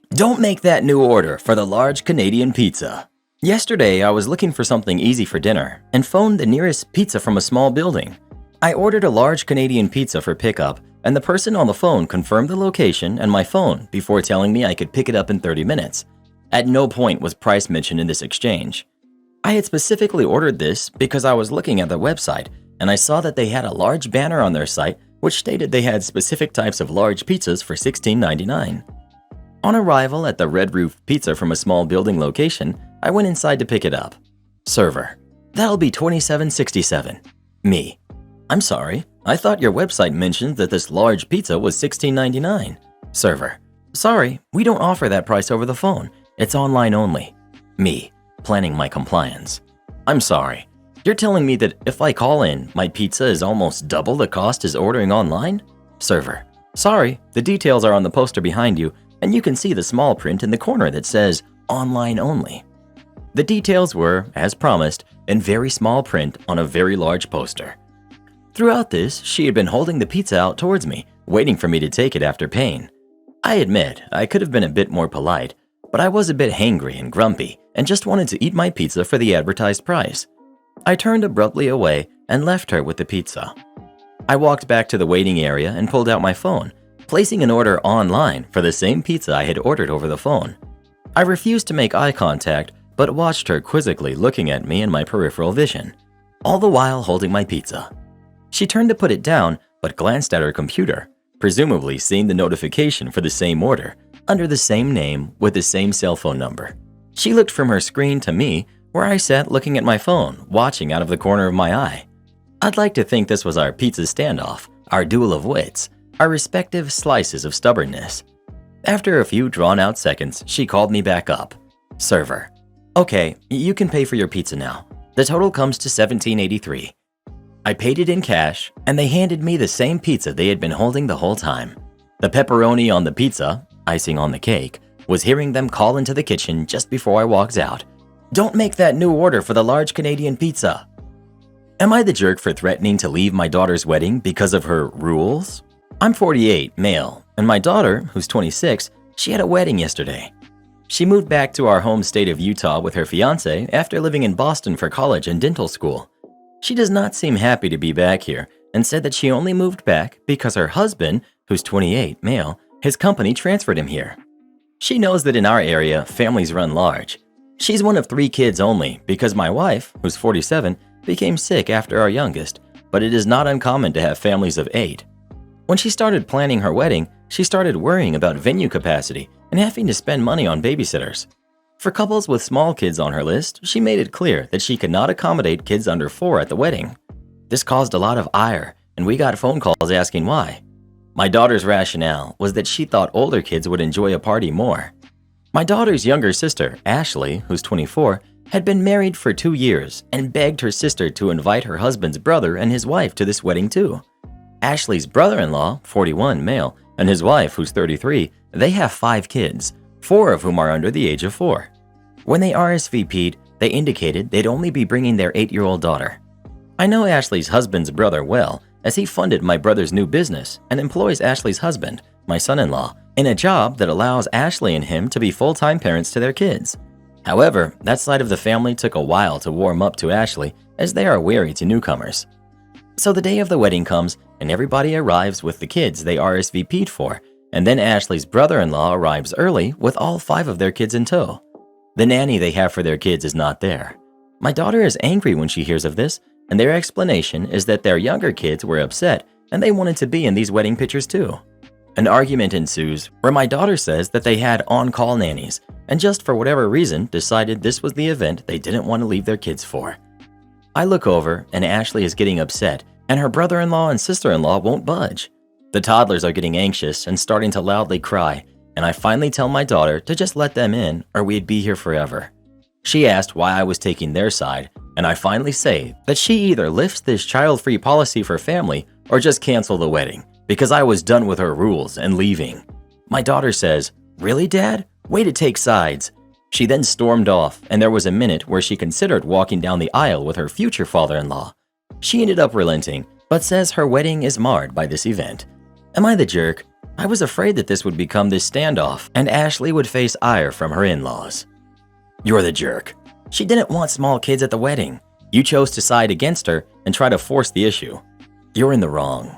Don't make that new order for the large Canadian pizza. Yesterday, I was looking for something easy for dinner and phoned the nearest pizza from a small building. I ordered a large Canadian pizza for pickup, and the person on the phone confirmed the location and my phone before telling me I could pick it up in 30 minutes. At no point was price mentioned in this exchange. I had specifically ordered this because I was looking at the website and I saw that they had a large banner on their site which stated they had specific types of large pizzas for $16.99. On arrival at the Red Roof Pizza from a small building location, I went inside to pick it up. Server: that'll be $27.67. Me: I'm sorry, I thought your website mentioned that this large pizza was $16.99. Server: sorry, we don't offer that price over the phone. It's online only. Me, planning my compliance: I'm sorry, you're telling me that if I call in, my pizza is almost double the cost as ordering online? Server: sorry, the details are on the poster behind you, and you can see the small print in the corner that says online only. The details were, as promised, in very small print on a very large poster. Throughout this, she had been holding the pizza out towards me, waiting for me to take it after paying. I admit, I could have been a bit more polite, but I was a bit hangry and grumpy and just wanted to eat my pizza for the advertised price. I turned abruptly away and left her with the pizza. I walked back to the waiting area and pulled out my phone, placing an order online for the same pizza I had ordered over the phone. I refused to make eye contact, but watched her quizzically looking at me in my peripheral vision, all the while holding my pizza. She turned to put it down, but glanced at her computer, presumably seeing the notification for the same order, under the same name with the same cell phone number. She looked from her screen to me, where I sat looking at my phone, watching out of the corner of my eye. I'd like to think this was our pizza standoff, our duel of wits, our respective slices of stubbornness. After a few drawn-out seconds, she called me back up. Server: okay, you can pay for your pizza now. The total comes to $17.83. I paid it in cash, and they handed me the same pizza they had been holding the whole time. The pepperoni on the pizza, icing on the cake, was hearing them call into the kitchen just before I walked out. Don't make that new order for the large Canadian pizza. Am I the jerk for threatening to leave my daughter's wedding because of her rules? I'm 48, male, and my daughter, who's 26, she had a wedding yesterday. She moved back to our home state of Utah with her fiance after living in Boston for college and dental school. She does not seem happy to be back here and said that she only moved back because her husband, who's 28, male, his company transferred him here. She knows that in our area, families run large. She's one of 3 kids only because my wife, who's 47, became sick after our youngest, but it is not uncommon to have families of 8. When she started planning her wedding, she started worrying about venue capacity and having to spend money on babysitters. For couples with small kids on her list, she made it clear that she could not accommodate kids under 4 at the wedding. This caused a lot of ire, and we got phone calls asking why. My daughter's rationale was that she thought older kids would enjoy a party more. My daughter's younger sister, Ashley, who's 24, had been married for 2 years and begged her sister to invite her husband's brother and his wife to this wedding too. Ashley's brother-in-law, 41, male, and his wife, who's 33, they have 5 kids, 4 of whom are under the age of 4. When they RSVP'd, they indicated they'd only be bringing their 8-year-old daughter. I know Ashley's husband's brother well, as he funded my brother's new business and employs Ashley's husband, my son-in-law, in a job that allows Ashley and him to be full-time parents to their kids. However, that side of the family took a while to warm up to Ashley, as they are wary to newcomers. So the day of the wedding comes, and everybody arrives with the kids they RSVP'd for, and then Ashley's brother-in-law arrives early with all 5 of their kids in tow. The nanny they have for their kids is not there. My daughter is angry when she hears of this, and their explanation is that their younger kids were upset and they wanted to be in these wedding pictures too. An argument ensues where my daughter says that they had on-call nannies and just for whatever reason decided this was the event they didn't want to leave their kids for. I look over and Ashley is getting upset and her brother-in-law and sister-in-law won't budge. The toddlers are getting anxious and starting to loudly cry, and I finally tell my daughter to just let them in or we'd be here forever. She asked why I was taking their side, and I finally say that she either lifts this child-free policy for family or just cancel the wedding because I was done with her rules and leaving. My daughter says, "Really, Dad? Way to take sides." She then stormed off, and there was a minute where she considered walking down the aisle with her future father-in-law. She ended up relenting, but says her wedding is marred by this event. Am I the jerk? I was afraid that this would become this standoff and Ashley would face ire from her in-laws. You're the jerk. She didn't want small kids at the wedding. You chose to side against her and try to force the issue. You're in the wrong.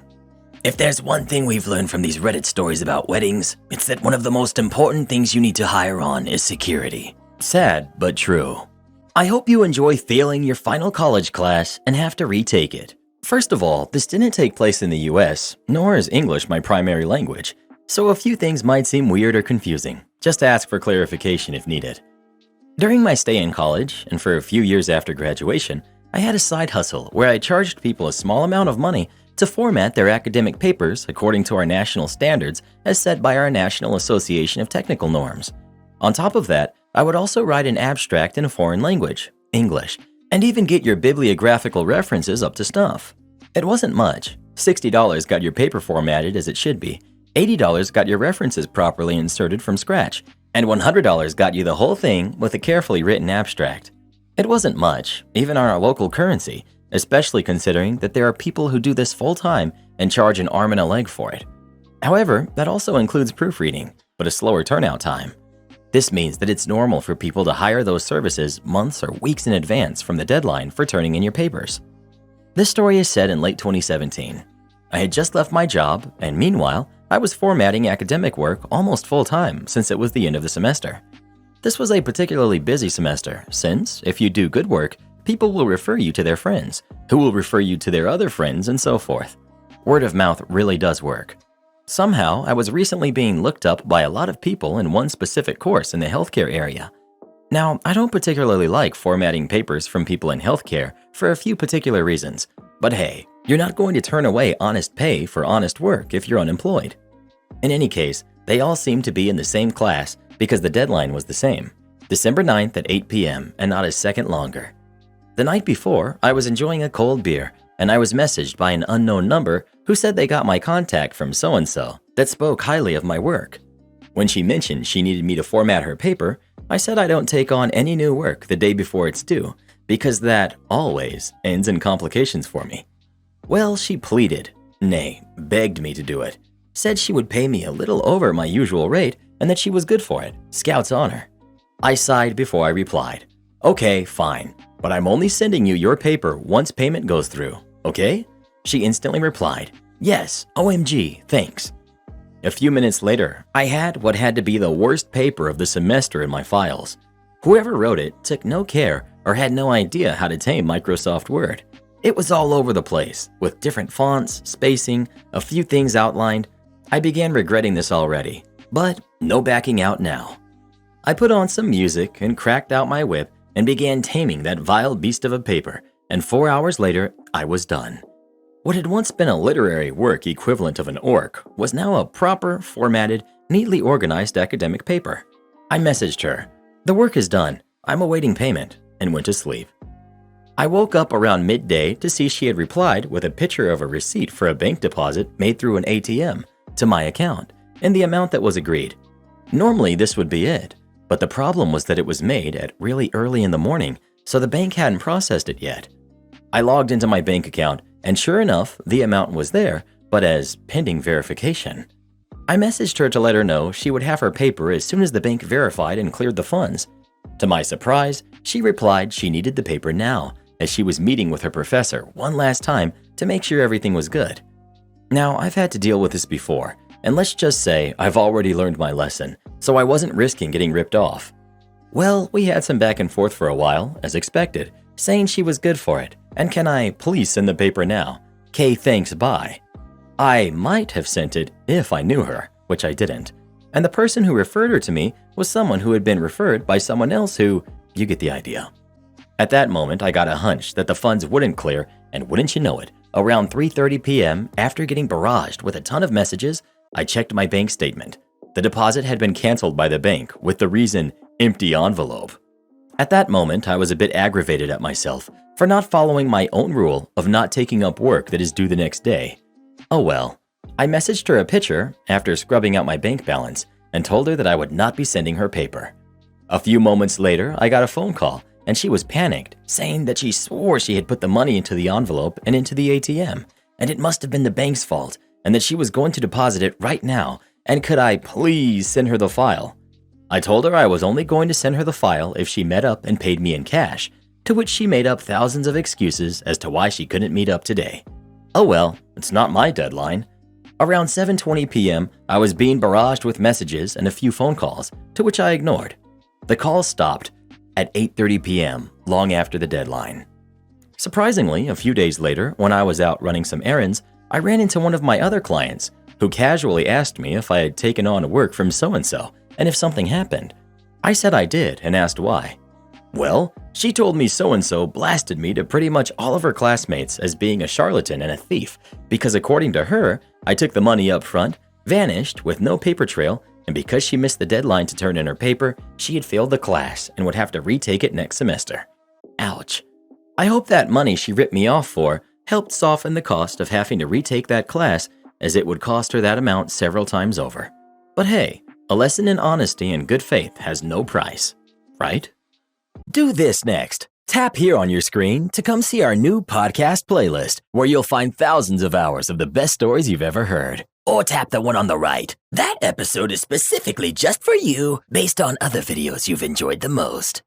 If there's one thing we've learned from these Reddit stories about weddings, it's that one of the most important things you need to hire on is security. Sad, but true. I hope you enjoy failing your final college class and have to retake it. First of all, this didn't take place in the US, nor is English my primary language, so a few things might seem weird or confusing. Just ask for clarification if needed. During my stay in college, and for a few years after graduation, I had a side hustle where I charged people a small amount of money to format their academic papers according to our national standards as set by our National Association of Technical Norms. On top of that, I would also write an abstract in a foreign language, English, and even get your bibliographical references up to snuff. It wasn't much. $60 got your paper formatted as it should be, $80 got your references properly inserted from scratch, and $100 got you the whole thing with a carefully written abstract. It wasn't much, even on our local currency, especially considering that there are people who do this full-time and charge an arm and a leg for it. However, that also includes proofreading, but a slower turnout time. This means that it's normal for people to hire those services months or weeks in advance from the deadline for turning in your papers. This story is set in late 2017. I had just left my job, and meanwhile, I was formatting academic work almost full-time since it was the end of the semester. This was a particularly busy semester since, if you do good work, people will refer you to their friends, who will refer you to their other friends, and so forth. Word of mouth really does work. Somehow, I was recently being looked up by a lot of people in one specific course in the healthcare area. Now, I don't particularly like formatting papers from people in healthcare for a few particular reasons, but hey, you're not going to turn away honest pay for honest work if you're unemployed. In any case, they all seemed to be in the same class because the deadline was the same, December 9th at 8 p.m. and not a second longer. The night before, I was enjoying a cold beer, and I was messaged by an unknown number who said they got my contact from so-and-so that spoke highly of my work. When she mentioned she needed me to format her paper, I said I don't take on any new work the day before it's due, because that always ends in complications for me. Well, she pleaded, nay, begged me to do it, said she would pay me a little over my usual rate and that she was good for it, Scout's honor. I sighed before I replied, okay, fine, but I'm only sending you your paper once payment goes through, okay? She instantly replied, yes, OMG, thanks. A few minutes later, I had what had to be the worst paper of the semester in my files. Whoever wrote it took no care or had no idea how to tame Microsoft Word. It was all over the place, with different fonts, spacing, a few things outlined. I began regretting this already, but no backing out now. I put on some music and cracked out my whip and began taming that vile beast of a paper, and 4 hours later, I was done. What had once been a literary work equivalent of an orc was now a proper, formatted, neatly organized academic paper. I messaged her, the work is done, I'm awaiting payment, and went to sleep. I woke up around midday to see she had replied with a picture of a receipt for a bank deposit made through an ATM to my account, and the amount that was agreed. Normally this would be it, but the problem was that it was made at really early in the morning, so the bank hadn't processed it yet. I logged into my bank account, and sure enough, the amount was there, but as pending verification. I messaged her to let her know she would have her paper as soon as the bank verified and cleared the funds. To my surprise, she replied she needed the paper now, as she was meeting with her professor one last time to make sure everything was good. Now, I've had to deal with this before, and let's just say I've already learned my lesson, so I wasn't risking getting ripped off. Well, we had some back and forth for a while, as expected, saying she was good for it, and can I please send the paper now? K thanks bye. I might have sent it if I knew her, which I didn't, and the person who referred her to me was someone who had been referred by someone else who, you get the idea. At that moment, I got a hunch that the funds wouldn't clear, and wouldn't you know it, around 3:30 p.m., after getting barraged with a ton of messages, I checked my bank statement. The deposit had been canceled by the bank with the reason, empty envelope. At that moment, I was a bit aggravated at myself for not following my own rule of not taking up work that is due the next day. Oh well. I messaged her a picture after scrubbing out my bank balance and told her that I would not be sending her paper. A few moments later, I got a phone call and she was panicked, saying that she swore she had put the money into the envelope and into the ATM, and it must have been the bank's fault, and that she was going to deposit it right now, and could I please send her the file? I told her I was only going to send her the file if she met up and paid me in cash, to which she made up thousands of excuses as to why she couldn't meet up today. Oh well, it's not my deadline. Around 7:20 p.m., I was being barraged with messages and a few phone calls, to which I ignored. The calls stopped at 8:30 p.m., long after the deadline. Surprisingly, a few days later, when I was out running some errands, I ran into one of my other clients, who casually asked me if I had taken on work from so-and-so, and if something happened. I said I did and asked why. Well, she told me so-and-so blasted me to pretty much all of her classmates as being a charlatan and a thief, because according to her, I took the money up front, vanished with no paper trail, and because she missed the deadline to turn in her paper, she had failed the class and would have to retake it next semester. Ouch. I hope that money she ripped me off for helped soften the cost of having to retake that class, as it would cost her that amount several times over. But hey, a lesson in honesty and good faith has no price, right? Do this next. Tap here on your screen to come see our new podcast playlist, where you'll find thousands of hours of the best stories you've ever heard. Or tap the one on the right. That episode is specifically just for you, based on other videos you've enjoyed the most.